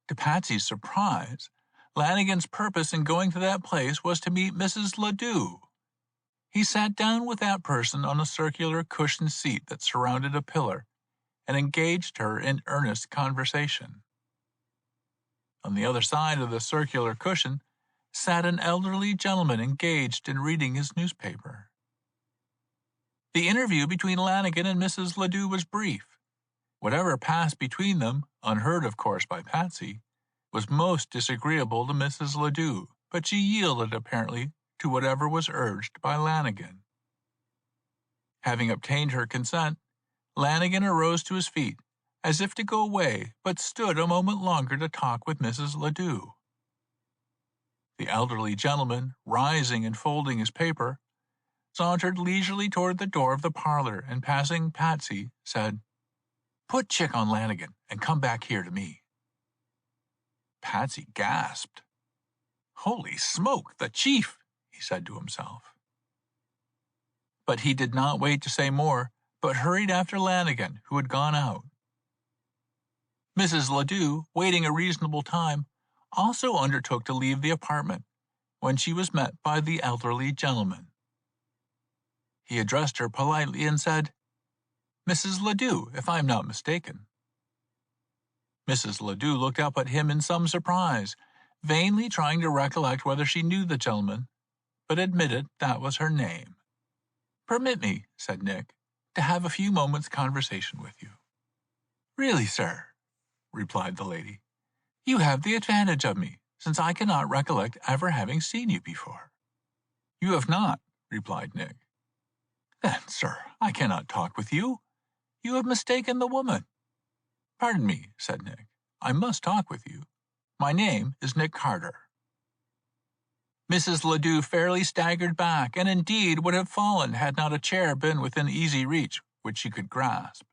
S1: To Patsy's surprise, Lanigan's purpose in going to that place was to meet Mrs. Ledoux. He sat down with that person on a circular cushioned seat that surrounded a pillar, and engaged her in earnest conversation. On the other side of the circular cushion sat an elderly gentleman engaged in reading his newspaper. The interview between Lanigan and Mrs. Ledoux was brief. Whatever passed between them, unheard of course by Patsy, was most disagreeable to Mrs. Ledoux, but she yielded apparently to whatever was urged by Lanigan. Having obtained her consent, Lanigan arose to his feet, as if to go away, but stood a moment longer to talk with Mrs. Ledoux. The elderly gentleman, rising and folding his paper, sauntered leisurely toward the door of the parlor, and passing Patsy, said, "Put Chick on Lanigan, and come back here to me." Patsy gasped. "Holy smoke, the chief!" he said to himself. But he did not wait to say more, but hurried after Lanigan, who had gone out. Mrs. Ledoux, waiting a reasonable time, also undertook to leave the apartment, when she was met by the elderly gentleman. He addressed her politely and said, "Mrs. Ledoux, if I am not mistaken." Mrs. Ledoux looked up at him in some surprise, vainly trying to recollect whether she knew the gentleman, but admitted that was her name. "Permit me," said Nick, "to have a few moments' conversation with you." "Really, sir," replied the lady, "you have the advantage of me, since I cannot recollect ever having seen you before." "You have not," replied Nick. "Then, sir, I cannot talk with you. You have mistaken the woman." "Pardon me," said Nick, "I must talk with you. My name is Nick Carter." Mrs. Ledoux fairly staggered back, and indeed would have fallen had not a chair been within easy reach, which she could grasp.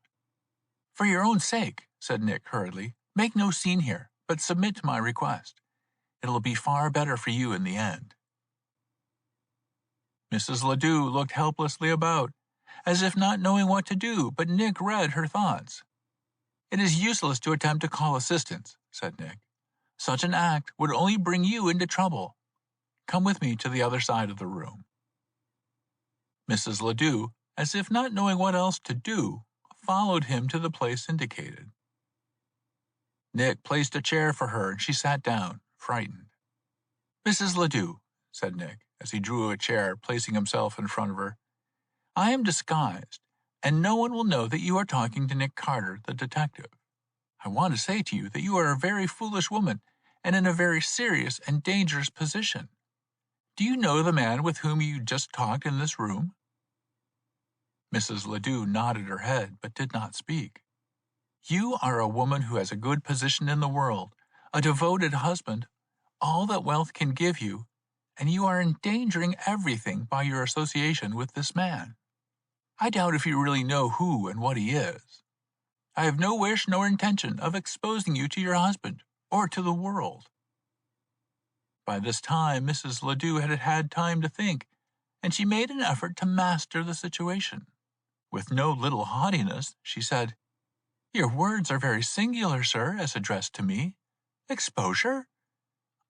S1: "For your own sake," said Nick hurriedly, "make no scene here, but submit to my request. It'll be far better for you in the end." Mrs. Ledoux looked helplessly about, as if not knowing what to do, but Nick read her thoughts. "It is useless to attempt to call assistance," said Nick. "Such an act would only bring you into trouble. Come with me to the other side of the room." Mrs. Ledoux, as if not knowing what else to do, followed him to the place indicated. Nick placed a chair for her, and she sat down, frightened. "Mrs. Ledoux," said Nick, as he drew a chair, placing himself in front of her, "I am disguised, and no one will know that you are talking to Nick Carter, the detective. I want to say to you that you are a very foolish woman and in a very serious and dangerous position. Do you know the man with whom you just talked in this room?" Mrs. Ledoux nodded her head, but did not speak. "You are a woman who has a good position in the world, a devoted husband, all that wealth can give you, and you are endangering everything by your association with this man. I doubt if you really know who and what he is. I have no wish nor intention of exposing you to your husband or to the world." By this time, Mrs. Ledoux had had time to think, and she made an effort to master the situation. With no little haughtiness, she said, "Your words are very singular, sir, as addressed to me. Exposure?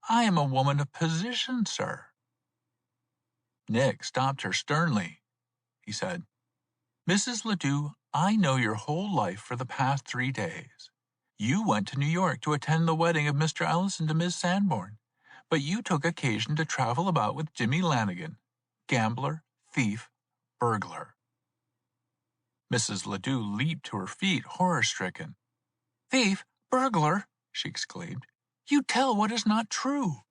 S1: I am a woman of position, sir." Nick stopped her sternly. He said, "Mrs. Ledoux, I know your whole life for the past 3 days. You went to New York to attend the wedding of Mr. Ellison to Miss Sanborn, but you took occasion to travel about with Jimmy Lanigan, gambler, thief, burglar." Mrs. Ledoux leaped to her feet, horror-stricken. "Thief? Burglar?" she exclaimed. "You tell what is not true."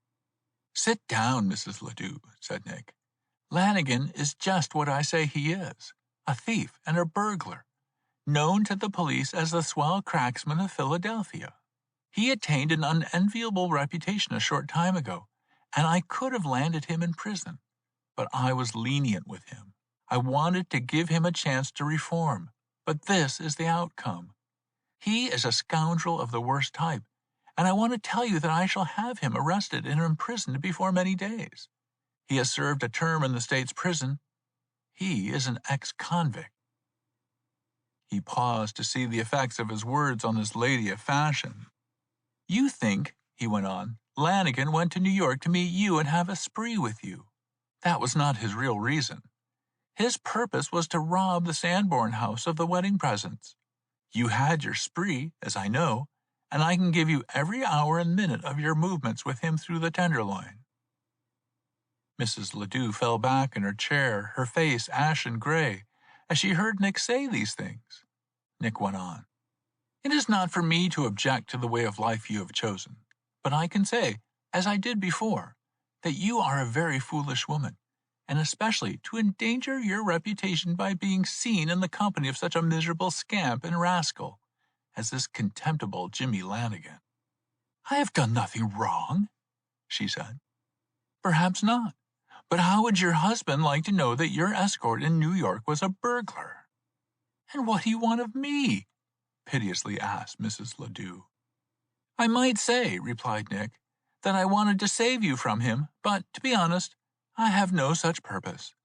S1: "Sit down, Mrs. Ledoux," said Nick. "Lanigan is just what I say he is, a thief and a burglar, known to the police as the swell cracksman of Philadelphia. He attained an unenviable reputation a short time ago, and I could have landed him in prison, but I was lenient with him. I wanted to give him a chance to reform, but this is the outcome. He is a scoundrel of the worst type, and I want to tell you that I shall have him arrested and imprisoned before many days. He has served a term in the state's prison. He is an ex-convict." He paused to see the effects of his words on this lady of fashion. "You think," he went on, "Lanigan went to New York to meet you and have a spree with you. That was not his real reason. His purpose was to rob the Sanborn house of the wedding presents. You had your spree, as I know, and I can give you every hour and minute of your movements with him through the Tenderloin." Mrs. Ledoux fell back in her chair, her face ashen gray, as she heard Nick say these things. Nick went on, "It is not for me to object to the way of life you have chosen, but I can say, as I did before, that you are a very foolish woman, and especially to endanger your reputation by being seen in the company of such a miserable scamp and rascal as this contemptible Jimmy Lanigan." "I have done nothing wrong," she said. "Perhaps not, but how would your husband like to know that your escort in New York was a burglar?" "And what do you want of me?" piteously asked Mrs. Ledoux. "I might say," replied Nick, "that I wanted to save you from him, but, to be honest, I have no such purpose.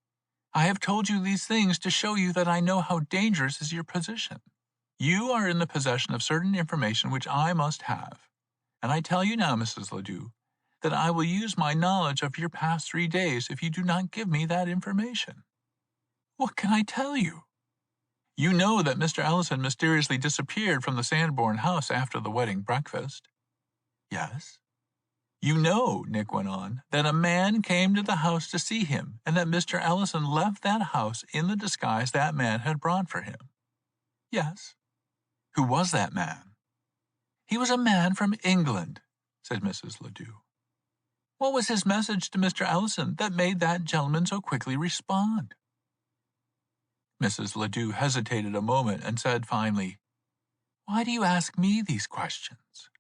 S1: I have told you these things to show you that I know how dangerous is your position. You are in the possession of certain information which I must have, and I tell you now, Mrs. Ledoux, that I will use my knowledge of your past 3 days if you do not give me that information." "What can I tell you?" "You know that Mr. Ellison mysteriously disappeared from the Sanborn house after the wedding breakfast?" "Yes." "You know," Nick went on, "that a man came to the house to see him, and that Mr. Ellison left that house in the disguise that man had brought for him?" "Yes." "Who was that man?" "He was a man from England," said Mrs. Ledoux. "What was his message to Mr. Ellison that made that gentleman so quickly respond?" Mrs. Ledoux hesitated a moment and said finally, "Why do you ask me these questions?"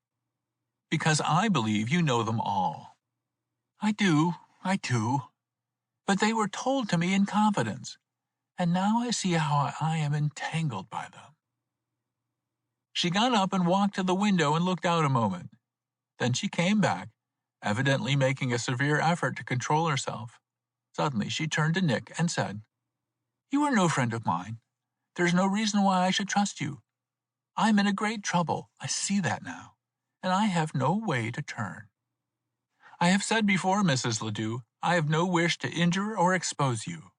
S1: "Because I believe you know them all." I do. But they were told to me in confidence, and now I see how I am entangled by them." She got up and walked to the window and looked out a moment. Then she came back, evidently making a severe effort to control herself. Suddenly she turned to Nick and said, "You are no friend of mine. There's no reason why I should trust you. I'm in a great trouble, I see that now, and I have no way to turn. I have said before, Mrs. Ledoux, I have no wish to injure or expose you.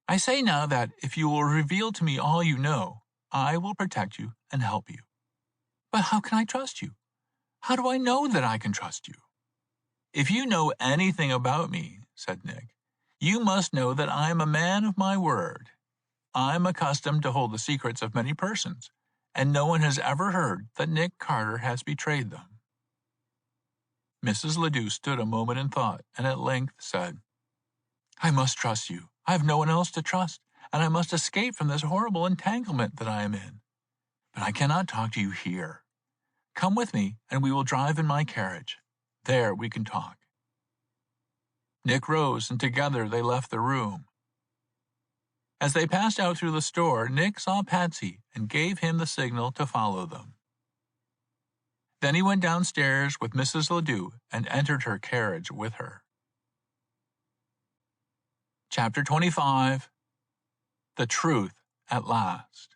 S1: I say now that if you will reveal to me all you know, I will protect you and help you. But how can I trust you? How do I know that I can trust you?" "If you know anything about me," said Nick, "you must know that I am a man of my word. I am accustomed to hold the secrets of many persons, and no one has ever heard that Nick Carter has betrayed them." Mrs. Ledoux stood a moment in thought, and at length said, "I must trust you. I have no one else to trust, and I must escape from this horrible entanglement that I am in. But I cannot talk to you here. Come with me, and we will drive in my carriage. There we can talk." Nick rose, and together they left the room. As they passed out through the store, Nick saw Patsy and gave him the signal to follow them. Then he went downstairs with Mrs. Ledoux and entered her carriage with her. Chapter 25. The Truth at Last.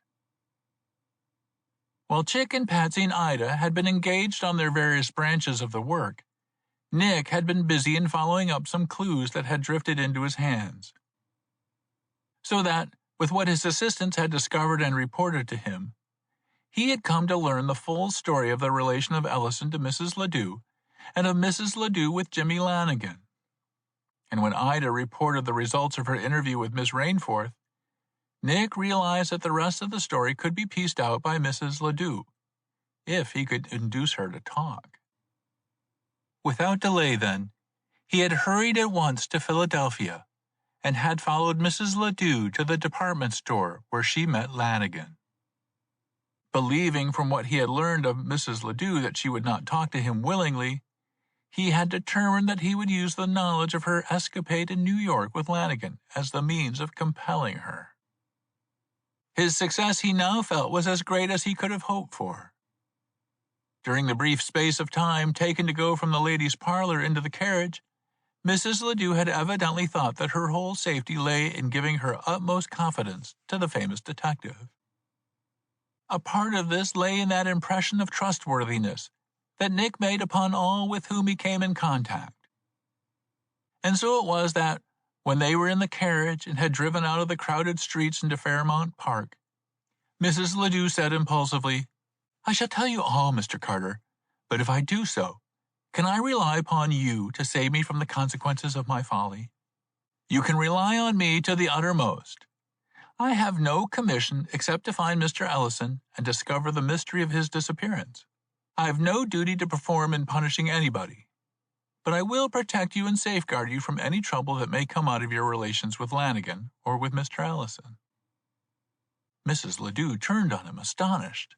S1: While Chick and Patsy and Ida had been engaged on their various branches of the work, Nick had been busy in following up some clues that had drifted into his hands. So that, with what his assistants had discovered and reported to him, he had come to learn the full story of the relation of Ellison to Mrs. Ledoux and of Mrs. Ledoux with Jimmy Lanigan. And when Ida reported the results of her interview with Miss Rainforth, Nick realized that the rest of the story could be pieced out by Mrs. Ledoux, if he could induce her to talk. Without delay, then, he had hurried at once to Philadelphia and had followed Mrs. Ledoux to the department store where she met Lanigan. Believing from what he had learned of Mrs. Ledoux that she would not talk to him willingly, he had determined that he would use the knowledge of her escapade in New York with Lanigan as the means of compelling her. His success, he now felt, was as great as he could have hoped for. During the brief space of time taken to go from the ladies' parlor into the carriage, Mrs. Ledoux had evidently thought that her whole safety lay in giving her utmost confidence to the famous detective. A part of this lay in that impression of trustworthiness that Nick made upon all with whom he came in contact. And so it was that, when they were in the carriage and had driven out of the crowded streets into Fairmount Park, Mrs. Ledoux said impulsively, "I shall tell you all, Mr. Carter, but if I do so, can I rely upon you to save me from the consequences of my folly? You can rely on me to the uttermost. I have no commission except to find Mr. Ellison and discover the mystery of his disappearance. I have no duty to perform in punishing anybody. But I will protect you and safeguard you from any trouble that may come out of your relations with Lanigan or with Mr. Ellison." Mrs. Ledoux turned on him, astonished.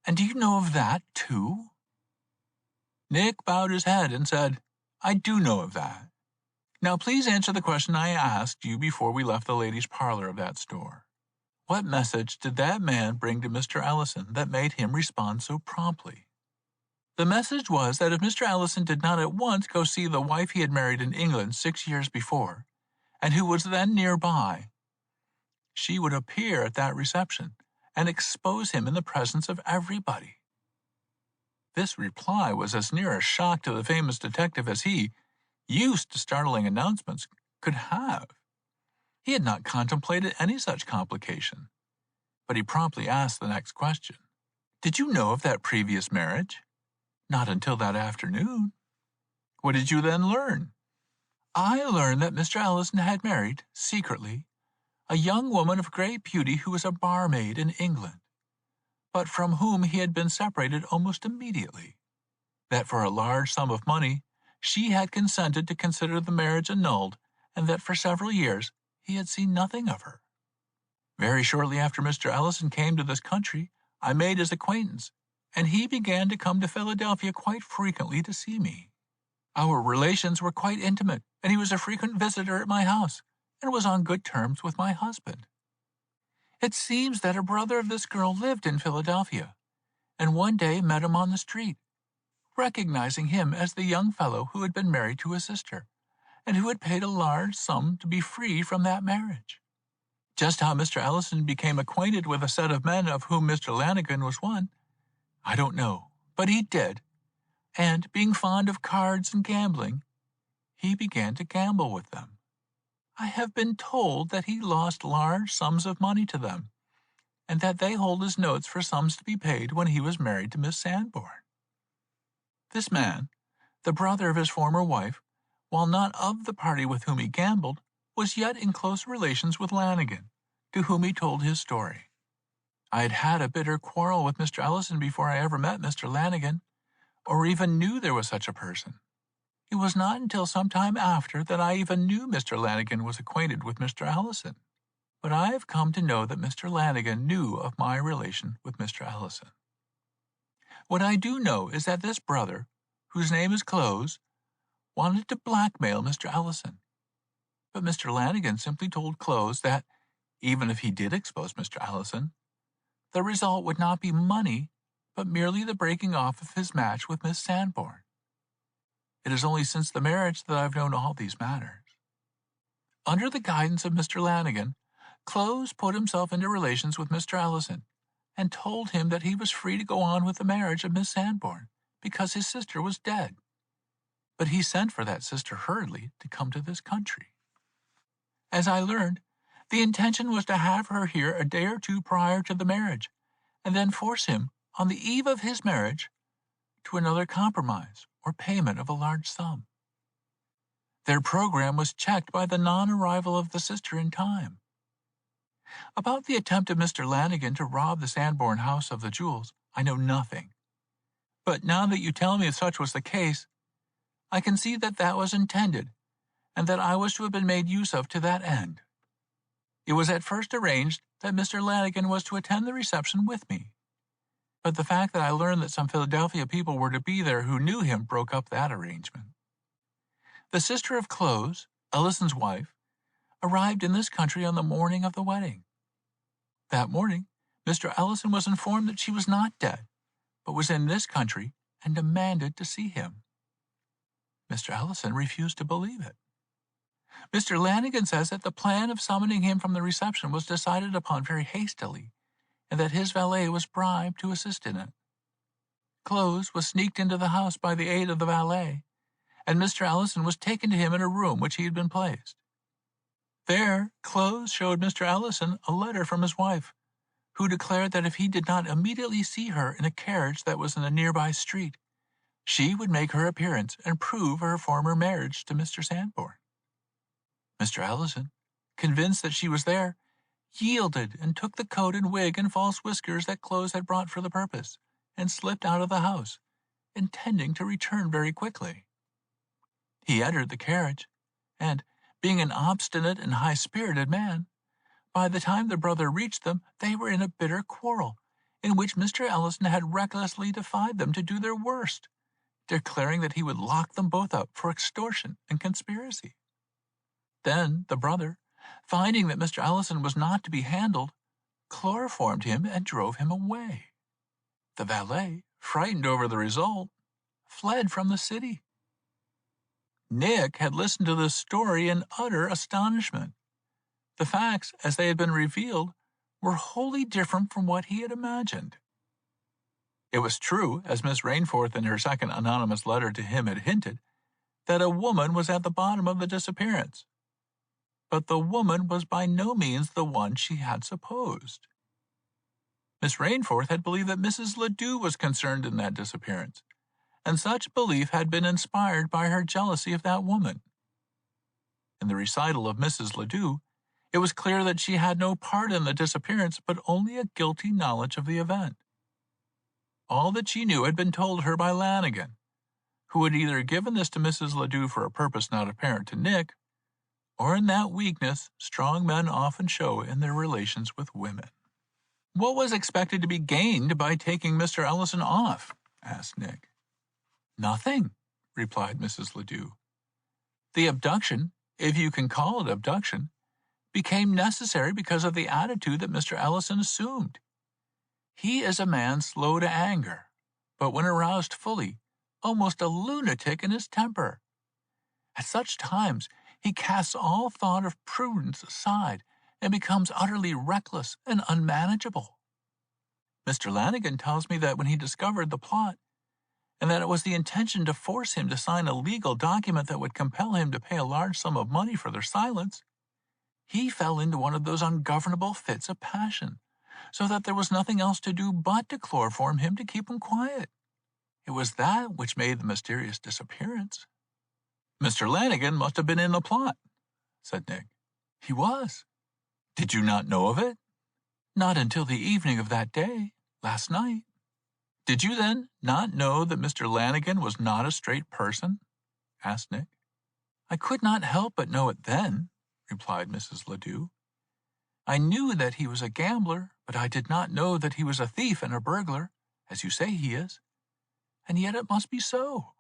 S1: "And do you know of that, too?" Nick bowed his head and said, "I do know of that. Now please answer the question I asked you before we left the ladies' parlor of that store. What message did that man bring to Mr. Ellison that made him respond so promptly?" "The message was that if Mr. Ellison did not at once go see the wife he had married in England 6 years before, and who was then nearby, she would appear at that reception and expose him in the presence of everybody." This reply was as near a shock to the famous detective as he, used to startling announcements, could have. He had not contemplated any such complication, but he promptly asked the next question. "Did you know of that previous marriage?" "Not until that afternoon." "What did you then learn?" "I learned that Mr. Ellison had married, secretly, a young woman of great beauty who was a barmaid in England, but from whom he had been separated almost immediately. That for a large sum of money she had consented to consider the marriage annulled, and that for several years he had seen nothing of her. Very shortly after Mr. Ellison came to this country, I made his acquaintance, and he began to come to Philadelphia quite frequently to see me. Our relations were quite intimate, and he was a frequent visitor at my house, and was on good terms with my husband. It seems that a brother of this girl lived in Philadelphia, and one day met him on the street, recognizing him as the young fellow who had been married to his sister, and who had paid a large sum to be free from that marriage. Just how Mr. Ellison became acquainted with a set of men of whom Mr. Lanigan was one, I don't know, but he did, and being fond of cards and gambling, he began to gamble with them. I have been told that he lost large sums of money to them, and that they hold his notes for sums to be paid when he was married to Miss Sanborn." This man, the brother of his former wife, while not of the party with whom he gambled, was yet in close relations with Lanigan, to whom he told his story. I had had a bitter quarrel with Mr. Ellison before I ever met Mr. Lanigan, or even knew there was such a person. It was not until some time after that I even knew Mr. Lanigan was acquainted with Mr. Ellison. But I have come to know that Mr. Lanigan knew of my relation with Mr. Ellison. What I do know is that this brother, whose name is Close, wanted to blackmail Mr. Ellison. But Mr. Lanigan simply told Close that, even if he did expose Mr. Ellison, the result would not be money, but merely the breaking off of his match with Miss Sanborn. It is only since the marriage that I have known all these matters. Under the guidance of Mr. Lanigan, Close put himself into relations with Mr. Ellison, and told him that he was free to go on with the marriage of Miss Sanborn, because his sister was dead. But he sent for that sister hurriedly to come to this country. As I learned, the intention was to have her here a day or two prior to the marriage, and then force him, on the eve of his marriage, to another compromise or payment of a large sum. Their program was checked by the non-arrival of the sister in time. About the attempt of Mr. Lanigan to rob the Sanborn house of the jewels, I know nothing. But now that you tell me such was the case, I can see that that was intended, and that I was to have been made use of to that end. It was at first arranged that Mr. Lanigan was to attend the reception with me, but the fact that I learned that some Philadelphia people were to be there who knew him broke up that arrangement. The sister of Close, Ellison's wife, arrived in this country on the morning of the wedding. That morning, Mr. Ellison was informed that she was not dead, but was in this country and demanded to see him. Mr. Ellison refused to believe it. Mr. Lanigan says that the plan of summoning him from the reception was decided upon very hastily, and that his valet was bribed to assist in it. Close was sneaked into the house by the aid of the valet, and Mr. Ellison was taken to him in a room which he had been placed. There, Close showed Mr. Ellison a letter from his wife, who declared that if he did not immediately see her in a carriage that was in a nearby street, she would make her appearance and prove her former marriage to Mr. Sanborn. Mr. Ellison, convinced that she was there, yielded and took the coat and wig and false whiskers that Close had brought for the purpose, and slipped out of the house, intending to return very quickly. He entered the carriage, and, being an obstinate and high-spirited man, by the time the brother reached them, they were in a bitter quarrel, in which Mr. Ellison had recklessly defied them to do their worst, declaring that he would lock them both up for extortion and conspiracy. Then the brother, finding that Mr. Ellison was not to be handled, chloroformed him and drove him away. The valet, frightened over the result, fled from the city. Nick had listened to this story in utter astonishment. The facts, as they had been revealed, were wholly different from what he had imagined. It was true, as Miss Rainforth in her second anonymous letter to him had hinted, that a woman was at the bottom of the disappearance. But the woman was by no means the one she had supposed. Miss Rainforth had believed that Mrs. Ledoux was concerned in that disappearance, and such belief had been inspired by her jealousy of that woman. In the recital of Mrs. Ledoux, it was clear that she had no part in the disappearance, but only a guilty knowledge of the event. All that she knew had been told her by Lanigan, who had either given this to Mrs. Ledoux for a purpose not apparent to Nick, or in that weakness strong men often show in their relations with women. "What was expected to be gained by taking Mr. Ellison off?" asked Nick. "Nothing," replied Mrs. Ledoux. "The abduction, if you can call it abduction, became necessary because of the attitude that Mr. Ellison assumed. He is a man slow to anger, but when aroused fully, almost a lunatic in his temper. At such times, he casts all thought of prudence aside and becomes utterly reckless and unmanageable. Mr. Lanigan tells me that when he discovered the plot, and that it was the intention to force him to sign a legal document that would compel him to pay a large sum of money for their silence, he fell into one of those ungovernable fits of passion, so that there was nothing else to do but to chloroform him to keep him quiet. It was that which made the mysterious disappearance. Mr. Lanigan must have been in the plot, said Nick. He was. Did you not know of it? Not until the evening of that day, last night. Did you then not know that Mr. Lanigan was not a straight person? Asked Nick. I could not help but know it then, replied Mrs. Ledoux. I knew that he was a gambler, but I did not know that he was a thief and a burglar, as you say he is. And yet it must be so.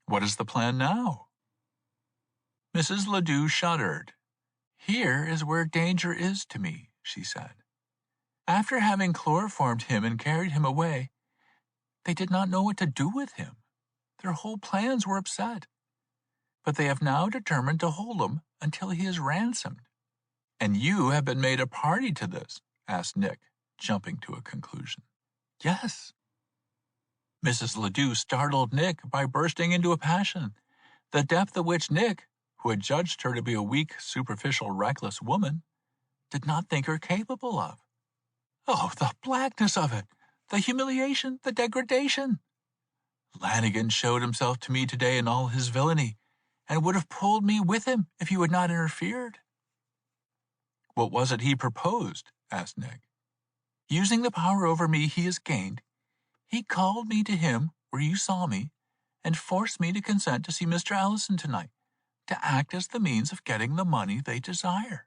S1: What is the plan now? Mrs. Ledoux shuddered. Here is where danger is to me, she said. After having chloroformed him and carried him away, they did not know what to do with him. Their whole plans were upset. But they have now determined to hold him until he is ransomed. And you have been made a party to this? Asked Nick, jumping to a conclusion. Yes. Mrs. Ledoux startled Nick by bursting into a passion, the depth of which Nick, who had judged her to be a weak, superficial, reckless woman, did not think her capable of. Oh, the blackness of it! The humiliation, the degradation! Lanigan showed himself to me today in all his villainy, and would have pulled me with him if you had not interfered. What was it he proposed? Asked Nick. Using the power over me he has gained, he called me to him where you saw me, and forced me to consent to see Mr. Ellison tonight, to act as the means of getting the money they desire.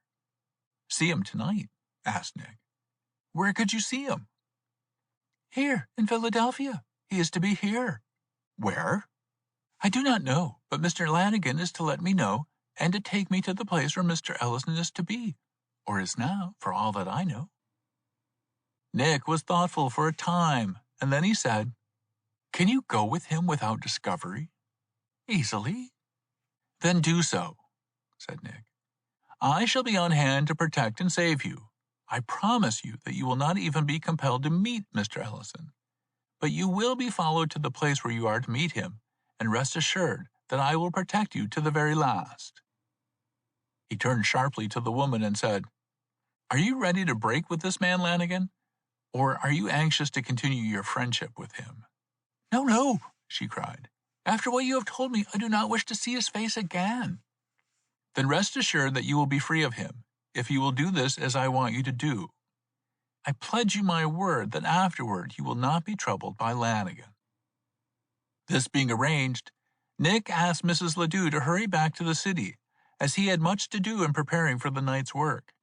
S1: See him tonight? Asked Nick. Where could you see him? Here, in Philadelphia. He is to be here. Where? I do not know, but Mr. Lanigan is to let me know, and to take me to the place where Mr. Ellison is to be, or is now, for all that I know. Nick was thoughtful for a time, and then he said, Can you go with him without discovery? Easily. Then do so, said Nick. I shall be on hand to protect and save you. I promise you that you will not even be compelled to meet Mr. Ellison, but you will be followed to the place where you are to meet him, and rest assured that I will protect you to the very last. He turned sharply to the woman and said, Are you ready to break with this man, Lanigan? Or are you anxious to continue your friendship with him? No, no, she cried. After what you have told me, I do not wish to see his face again. Then rest assured that you will be free of him, if you will do this as I want you to do. I pledge you my word that afterward you will not be troubled by Lanigan. This being arranged, Nick asked Mrs. Ledoux to hurry back to the city, as he had much to do in preparing for the night's work.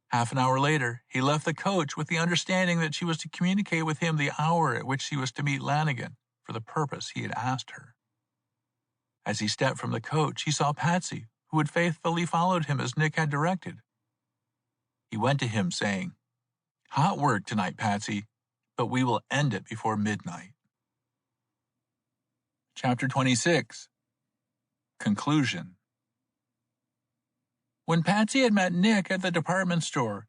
S1: Half an hour later, he left the coach with the understanding that she was to communicate with him the hour at which she was to meet Lanigan, for the purpose he had asked her. As he stepped from the coach, he saw Patsy, who had faithfully followed him as Nick had directed. He went to him, saying, Hot work tonight, Patsy, but we will end it before midnight. Chapter 26. Conclusion. When Patsy had met Nick at the department store,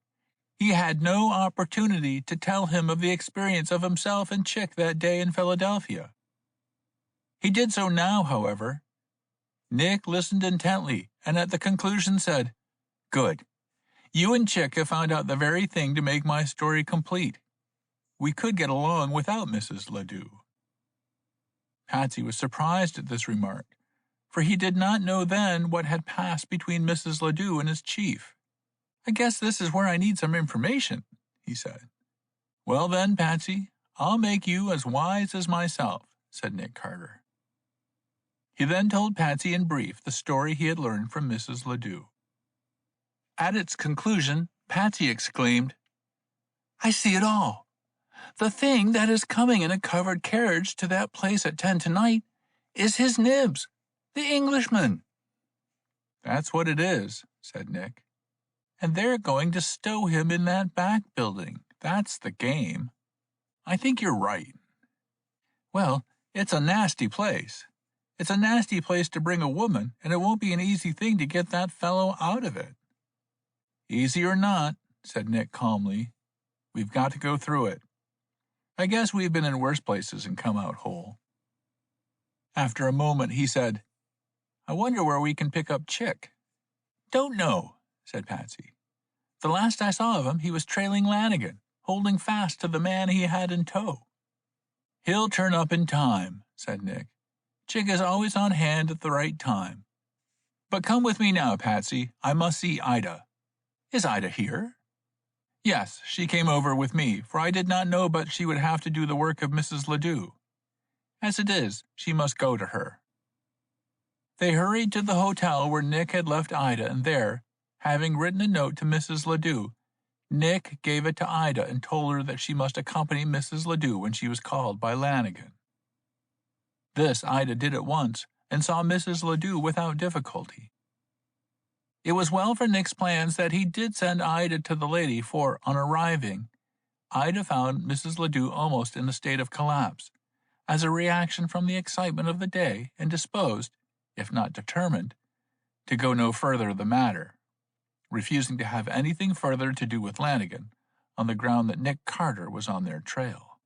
S1: he had no opportunity to tell him of the experience of himself and Chick that day in Philadelphia. He did so now, however. Nick listened intently, and at the conclusion said, Good. You and Chick have found out the very thing to make my story complete. We could get along without Mrs. Ledoux. Patsy was surprised at this remark, for he did not know then what had passed between Mrs. Ledoux and his chief. I guess this is where I need some information, he said. Well then, Patsy, I'll make you as wise as myself, said Nick Carter. He then told Patsy in brief the story he had learned from Mrs. Ledoux. At its conclusion, Patsy exclaimed, I see it all. The thing that is coming in a covered carriage to that place at 10 tonight is his Nibs, the Englishman. That's what it is, said Nick. And they're going to stow him in that back building. That's the game. I think you're right. Well, it's a nasty place. It's a nasty place to bring a woman, and it won't be an easy thing to get that fellow out of it. Easy or not, said Nick calmly, we've got to go through it. I guess we've been in worse places and come out whole. After a moment, he said, I wonder where we can pick up Chick. Don't know, said Patsy. The last I saw of him, he was trailing Lanigan, holding fast to the man he had in tow. "He'll turn up in time," said Nick. "Chick is always on hand at the right time. But come with me now, Patsy. I must see Ida." "Is Ida here?" "Yes, she came over with me, for I did not know but she would have to do the work of Mrs. Ledoux. As it is, she must go to her." They hurried to the hotel where Nick had left Ida, and there, having written a note to Mrs. Ledoux, Nick gave it to Ida and told her that she must accompany Mrs. Ledoux when she was called by Lanigan. This Ida did at once, and saw Mrs. Ledoux without difficulty. It was well for Nick's plans that he did send Ida to the lady, for, on arriving, Ida found Mrs. Ledoux almost in a state of collapse, as a reaction from the excitement of the day, and disposed, if not determined, to go no further the matter, refusing to have anything further to do with Lanigan, on the ground that Nick Carter was on their trail.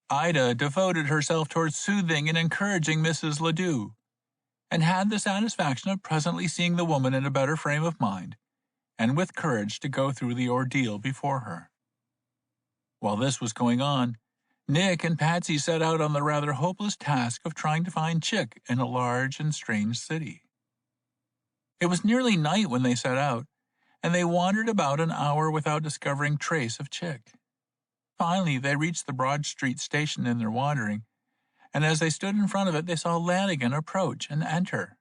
S1: Ida devoted herself towards soothing and encouraging Mrs. Ledoux, and had the satisfaction of presently seeing the woman in a better frame of mind, and with courage to go through the ordeal before her. While this was going on, Nick and Patsy set out on the rather hopeless task of trying to find Chick in a large and strange city. It was nearly night when they set out, and they wandered about an hour without discovering trace of Chick. Finally, they reached the Broad Street station in their wandering, and as they stood in front of it, they saw Lanigan approach and enter.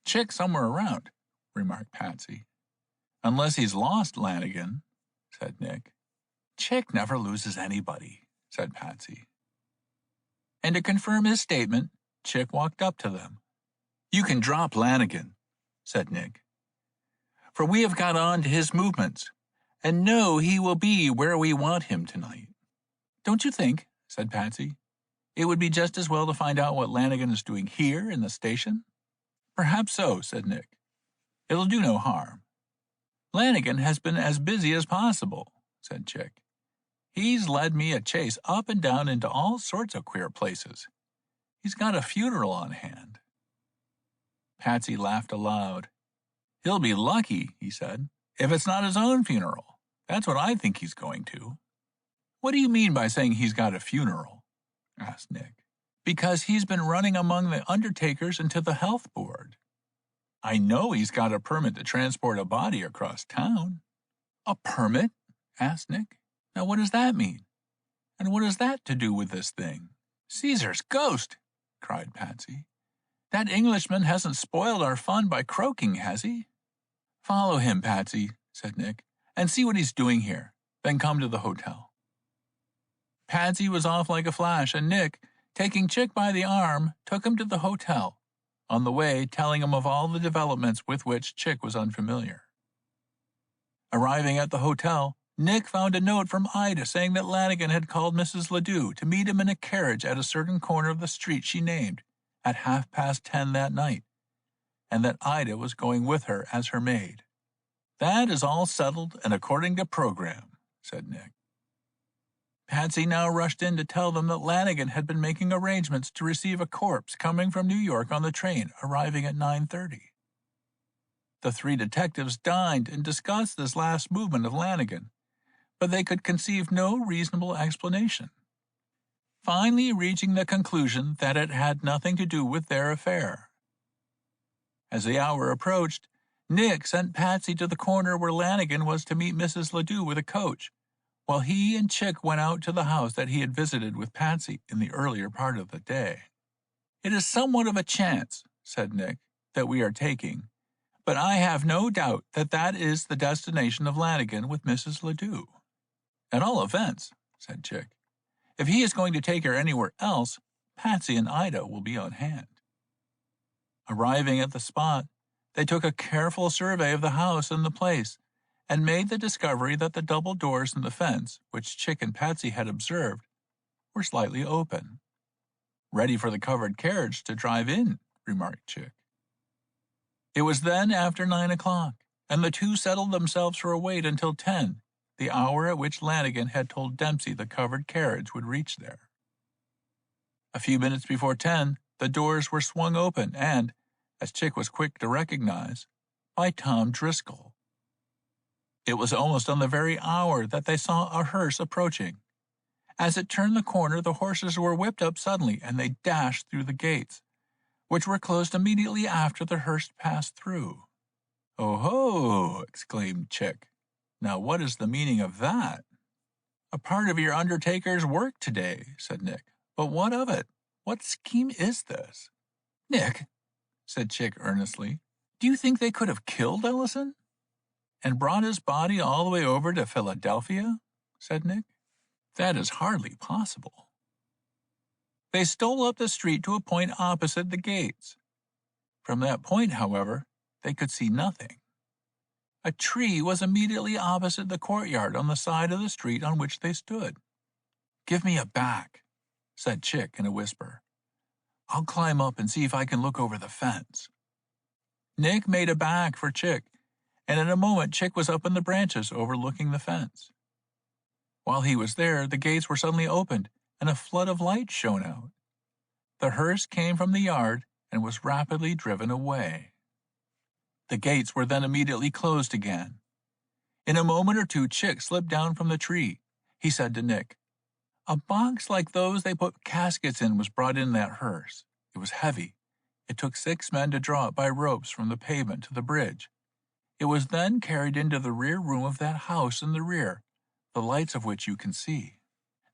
S1: "Chick somewhere around," remarked Patsy. "Unless he's lost Lanigan," said Nick. "Chick never loses anybody," said Patsy. And to confirm his statement, Chick walked up to them. "You can drop Lanigan," said Nick, "for we have got on to his movements, and know he will be where we want him tonight." "Don't you think," said Patsy, "it would be just as well to find out what Lanigan is doing here in the station?" "Perhaps so," said Nick. "It'll do no harm." "Lanigan has been as busy as possible," said Chick. "He's led me a chase up and down into all sorts of queer places. He's got a funeral on hand." Patsy laughed aloud. "He'll be lucky," he said, "if it's not his own funeral. That's what I think he's going to." "What do you mean by saying he's got a funeral?" asked Nick. "Because he's been running among the undertakers and to the health board. I know he's got a permit to transport a body across town." "A permit?" asked Nick. "Now what does that mean? And what has that to do with this thing?" "Caesar's ghost!" cried Patsy. "That Englishman hasn't spoiled our fun by croaking, has he?" "Follow him, Patsy," said Nick, "and see what he's doing here. Then come to the hotel." Patsy was off like a flash, and Nick, taking Chick by the arm, took him to the hotel, on the way telling him of all the developments with which Chick was unfamiliar. Arriving at the hotel, Nick found a note from Ida saying that Lanigan had called Mrs. Ledoux to meet him in a carriage at a certain corner of the street she named, at 10:30 that night, and that Ida was going with her as her maid. "That is all settled and according to program," said Nick. Patsy now rushed in to tell them that Lanigan had been making arrangements to receive a corpse coming from New York on the train arriving at 9:30. The three detectives dined and discussed this last movement of Lanigan, but they could conceive no reasonable explanation, finally reaching the conclusion that it had nothing to do with their affair. As the hour approached, Nick sent Patsy to the corner where Lanigan was to meet Mrs. Ledoux with a coach, while he and Chick went out to the house that he had visited with Patsy in the earlier part of the day. "It is somewhat of a chance," said Nick, "that we are taking, but I have no doubt that that is the destination of Lanigan with Mrs. Ledoux." "At all events," said Chick, "if he is going to take her anywhere else, Patsy and Ida will be on hand." Arriving at the spot, they took a careful survey of the house and the place, and made the discovery that the double doors in the fence, which Chick and Patsy had observed, were slightly open. "Ready for the covered carriage to drive in," remarked Chick. It was then after 9 o'clock, and the two settled themselves for a wait until 10, the hour at which Lanigan had told Dempsey the covered carriage would reach there. A few minutes before 10, the doors were swung open and, as Chick was quick to recognize, by Tom Driscoll. It was almost on the very hour that they saw a hearse approaching, As it turned the corner, the horses were whipped up suddenly, and they dashed through the gates, which were closed immediately after the hearse passed through. "Oh ho!" exclaimed Chick. "Now what is the meaning of that?" "A part of your undertaker's work today," said Nick. "But what of it? What scheme is this?" "Nick," said Chick earnestly, "do you think they could have killed Ellison?" "And brought his body all the way over to Philadelphia?" said Nick. "That is hardly possible." "They stole up the street to a point opposite the gates. From that point, however, they could see nothing. A tree was immediately opposite the courtyard on the side of the street on which they stood. "Give me a back," said Chick in a whisper. "I'll climb up and see if I can look over the fence." Nick made a back for Chick, and in a moment Chick was up in the branches overlooking the fence. While he was there, the gates were suddenly opened, and a flood of light shone out. The hearse came from the yard and was rapidly driven away. The gates were then immediately closed again. In a moment or two, Chick slipped down from the tree. He said to Nick, "A box like those they put caskets in was brought in that hearse. It was heavy. It took 6 men to draw it by ropes from the pavement to the bridge. It was then carried into the rear room of that house in the rear, the lights of which you can see.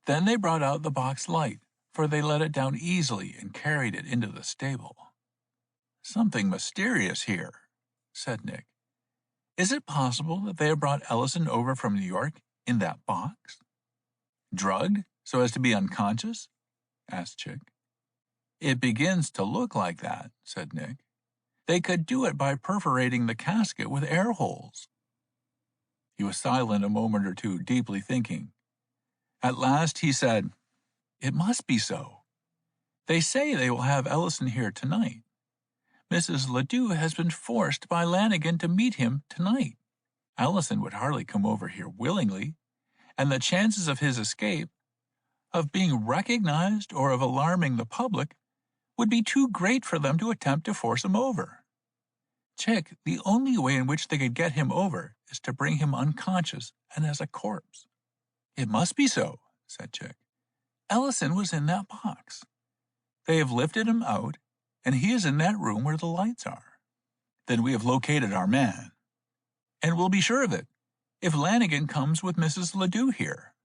S1: Then they brought out the box light, for they let it down easily and carried it into the stable." "Something mysterious here," said Nick. "Is it possible that they have brought Ellison over from New York in that box?" "Drugged so as to be unconscious?" asked Chick. "It begins to look like that," said Nick. "They could do it by perforating the casket with air holes." He was silent a moment or two, deeply thinking. At last he said, "It must be so. They say they will have Ellison here tonight. Mrs. Ledoux has been forced by Lanigan to meet him tonight. Ellison would hardly come over here willingly, and the chances of his escape, of being recognized or of alarming the public, would be too great for them to attempt to force him over. Chick, the only way in which they could get him over is to bring him unconscious and as a corpse." "It must be so," said Chick. "Ellison was in that box. They have lifted him out, and he is in that room where the lights are." "Then we have located our man." "And we'll be sure of it, if Lanigan comes with Mrs. Ledoux here."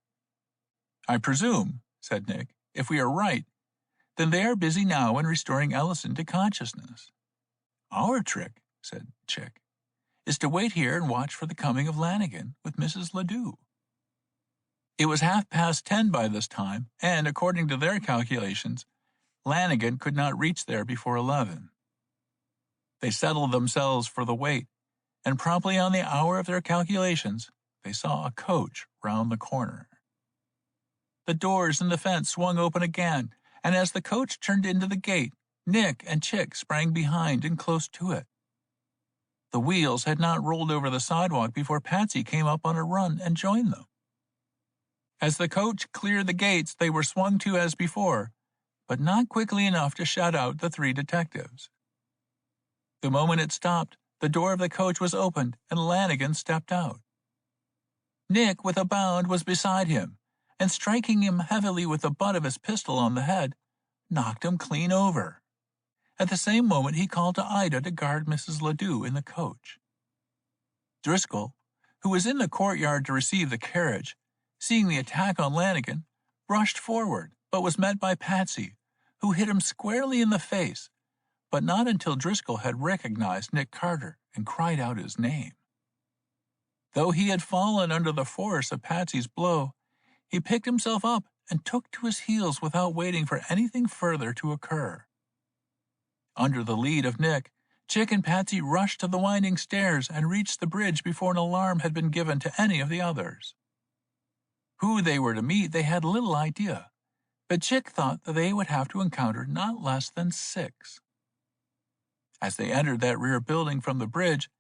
S1: "I presume," said Nick, "if we are right, then they are busy now in restoring Ellison to consciousness. Our trick," said Chick, "is to wait here and watch for the coming of Lanigan with Mrs. Ledoux." It was 10:30 by this time, and, according to their calculations, Lanigan could not reach there before 11. They settled themselves for the wait, and promptly on the hour of their calculations, they saw a coach round the corner. The doors in the fence swung open again, and as the coach turned into the gate, Nick and Chick sprang behind and close to it. The wheels had not rolled over the sidewalk before Patsy came up on a run and joined them. As the coach cleared the gates, they were swung to as before, but not quickly enough to shut out the 3 detectives. The moment it stopped, the door of the coach was opened and Lanigan stepped out. Nick, with a bound, was beside him, and striking him heavily with the butt of his pistol on the head, knocked him clean over. At the same moment he called to Ida to guard Mrs. Ledoux in the coach. Driscoll, who was in the courtyard to receive the carriage, seeing the attack on Lanigan, rushed forward, but was met by Patsy, who hit him squarely in the face, but not until Driscoll had recognized Nick Carter and cried out his name. Though he had fallen under the force of Patsy's blow, he picked himself up and took to his heels without waiting for anything further to occur. Under the lead of Nick, Chick and Patsy rushed to the winding stairs and reached the bridge before an alarm had been given to any of the others. Who they were to meet they had little idea, but Chick thought that they would have to encounter not less than 6. As they entered that rear building from the bridge,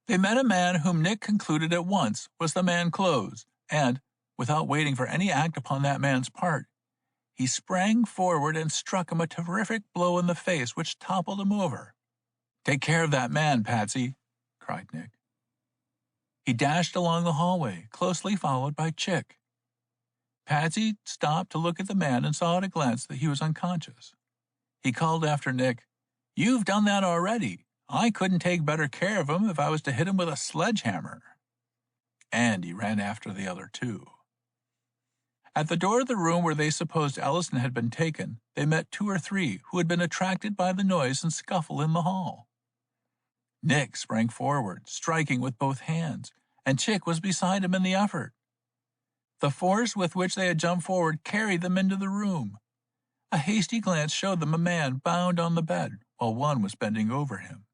S1: they met a man whom Nick concluded at once was the man Close, and, without waiting for any act upon that man's part, he sprang forward and struck him a terrific blow in the face which toppled him over. "Take care of that man, Patsy," cried Nick. He dashed along the hallway, closely followed by Chick. Patsy stopped to look at the man and saw at a glance that he was unconscious. He called after Nick, "You've done that already. I couldn't take better care of him if I was to hit him with a sledgehammer." And he ran after the other two. At the door of the room where they supposed Ellison had been taken, they met 2 or 3 who had been attracted by the noise and scuffle in the hall. Nick sprang forward, striking with both hands, and Chick was beside him in the effort. The force with which they had jumped forward carried them into the room. A hasty glance showed them a man bound on the bed, while one was bending over him.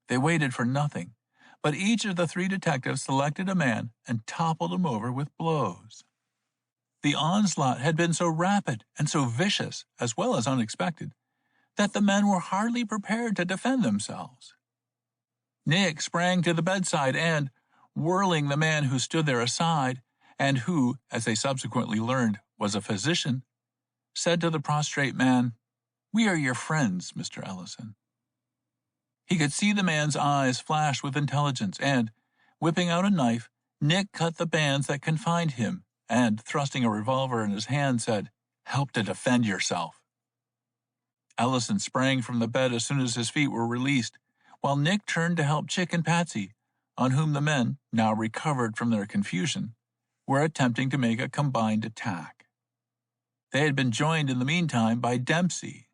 S1: They waited for nothing, but each of the 3 detectives selected a man and toppled him over with blows. The onslaught had been so rapid and so vicious, as well as unexpected, that the men were hardly prepared to defend themselves. Nick sprang to the bedside and, whirling the man who stood there aside, and who, as they subsequently learned, was a physician, said to the prostrate man, "We are your friends, Mr. Ellison." He could see the man's eyes flash with intelligence, and, whipping out a knife, Nick cut the bands that confined him, and, thrusting a revolver in his hand, said, "Help to defend yourself." Ellison sprang from the bed as soon as his feet were released, while Nick turned to help Chick and Patsy, on whom the men, now recovered from their confusion, were attempting to make a combined attack. They had been joined in the meantime by Dempsey.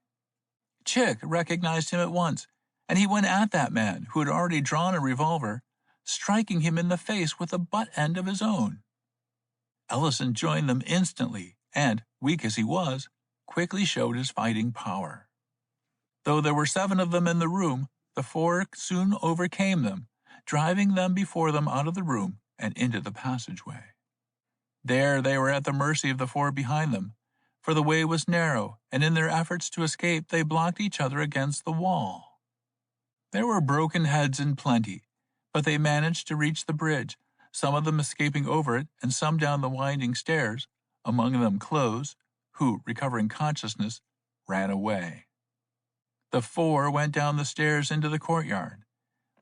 S1: Chick recognized him at once, and he went at that man, who had already drawn a revolver, striking him in the face with the butt end of his own. Ellison joined them instantly and, weak as he was, quickly showed his fighting power. Though there were 7 of them in the room, the 4 soon overcame them, driving them before them out of the room and into the passageway. There they were at the mercy of the 4 behind them, for the way was narrow, and in their efforts to escape they blocked each other against the wall. There were broken heads in plenty, but they managed to reach the bridge, some of them escaping over it and some down the winding stairs, among them Close, who, recovering consciousness, ran away. The 4 went down the stairs into the courtyard,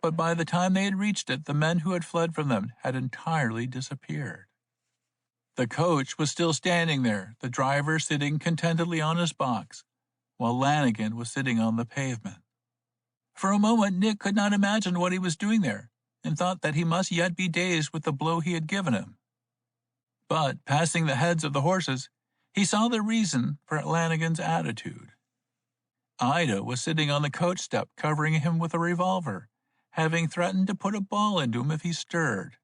S1: but by the time they had reached it, the men who had fled from them had entirely disappeared. The coach was still standing there, the driver sitting contentedly on his box, while Lanigan was sitting on the pavement. For a moment Nick could not imagine what he was doing there, and thought that he must yet be dazed with the blow he had given him. But, passing the heads of the horses, he saw the reason for Lanigan's attitude. Ida was sitting on the coach step covering him with a revolver, having threatened to put a ball into him if he stirred.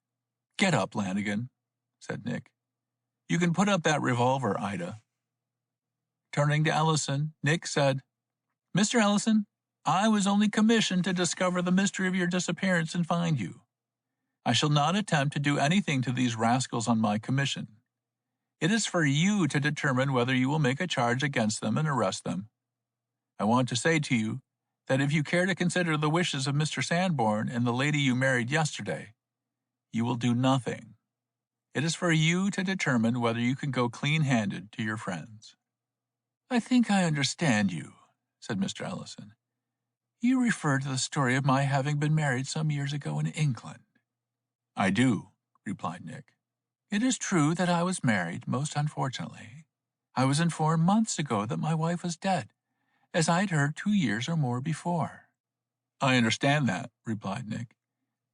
S1: "Get up, Lanigan," said Nick. "You can put up that revolver, Ida." Turning to Ellison, Nick said, "Mr. Ellison, I was only commissioned to discover the mystery of your disappearance and find you. I shall not attempt to do anything to these rascals on my commission. It is for you to determine whether you will make a charge against them and arrest them. I want to say to you that if you care to consider the wishes of Mr. Sanborn and the lady you married yesterday, you will do nothing. It is for you to determine whether you can go clean-handed to your friends." "I think I understand you," said Mr. Ellison. "You refer to the story of my having been married some years ago in England." "I do," replied Nick. "It is true that I was married, most unfortunately. I was informed months ago that my wife was dead, as I had heard 2 years or more before." "I understand that," replied Nick,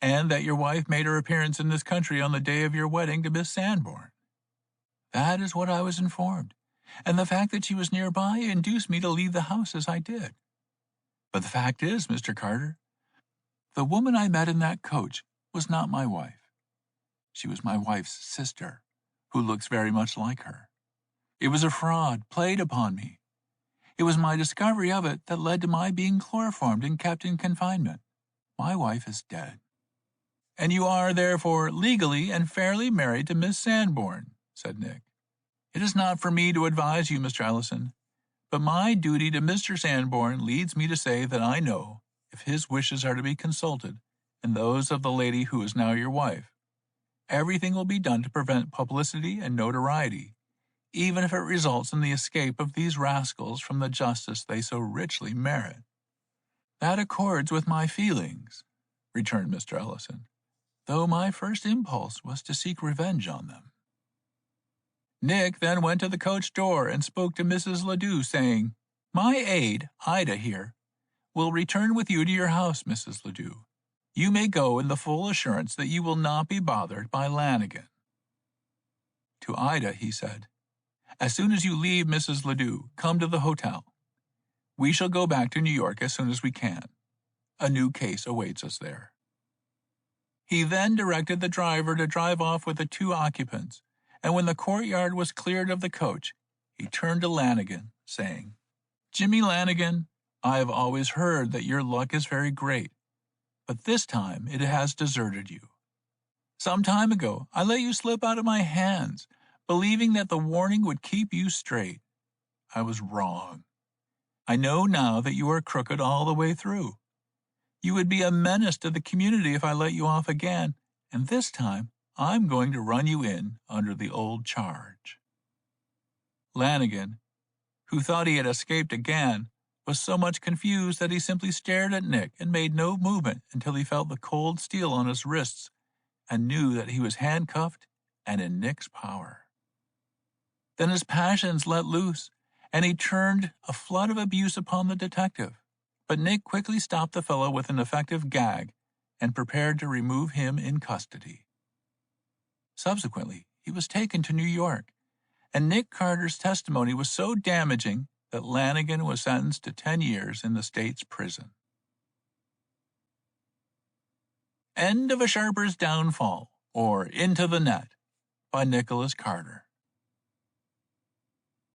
S1: "and that your wife made her appearance in this country on the day of your wedding to Miss Sanborn." "That is what I was informed, and the fact that she was nearby induced me to leave the house as I did. But the fact is, Mr. Carter, the woman I met in that coach was not my wife. She was my wife's sister, who looks very much like her. It was a fraud played upon me. It was my discovery of it that led to my being chloroformed and kept in confinement. My wife is dead." "And you are, therefore, legally and fairly married to Miss Sanborn," said Nick. "It is not for me to advise you, Mr. Ellison, but my duty to Mr. Sanborn leads me to say that I know, if his wishes are to be consulted, and those of the lady who is now your wife, everything will be done to prevent publicity and notoriety, even if it results in the escape of these rascals from the justice they so richly merit." "That accords with my feelings," returned Mr. Ellison, "though my first impulse was to seek revenge on them." Nick then went to the coach door and spoke to Mrs. Ledoux, saying, "My aide, Ida here, will return with you to your house, Mrs. Ledoux. You may go in the full assurance that you will not be bothered by Lanigan." To Ida, he said, "As soon as you leave Mrs. Ledoux, come to the hotel. We shall go back to New York as soon as we can. A new case awaits us there." He then directed the driver to drive off with the 2 occupants, and when the courtyard was cleared of the coach, he turned to Lanigan, saying, "Jimmy Lanigan, I have always heard that your luck is very great, but this time it has deserted you. Some time ago, I let you slip out of my hands, believing that the warning would keep you straight. I was wrong. I know now that you are crooked all the way through. You would be a menace to the community if I let you off again, and this time I'm going to run you in under the old charge." Lanigan, who thought he had escaped again, was so much confused that he simply stared at Nick and made no movement until he felt the cold steel on his wrists and knew that he was handcuffed and in Nick's power. Then his passions let loose, and he turned a flood of abuse upon the detective. But Nick quickly stopped the fellow with an effective gag and prepared to remove him in custody. Subsequently, he was taken to New York, and Nick Carter's testimony was so damaging that Lanigan was sentenced to 10 years in the state's prison. End of A Sharper's Downfall, or Into the Net, by Nicholas Carter.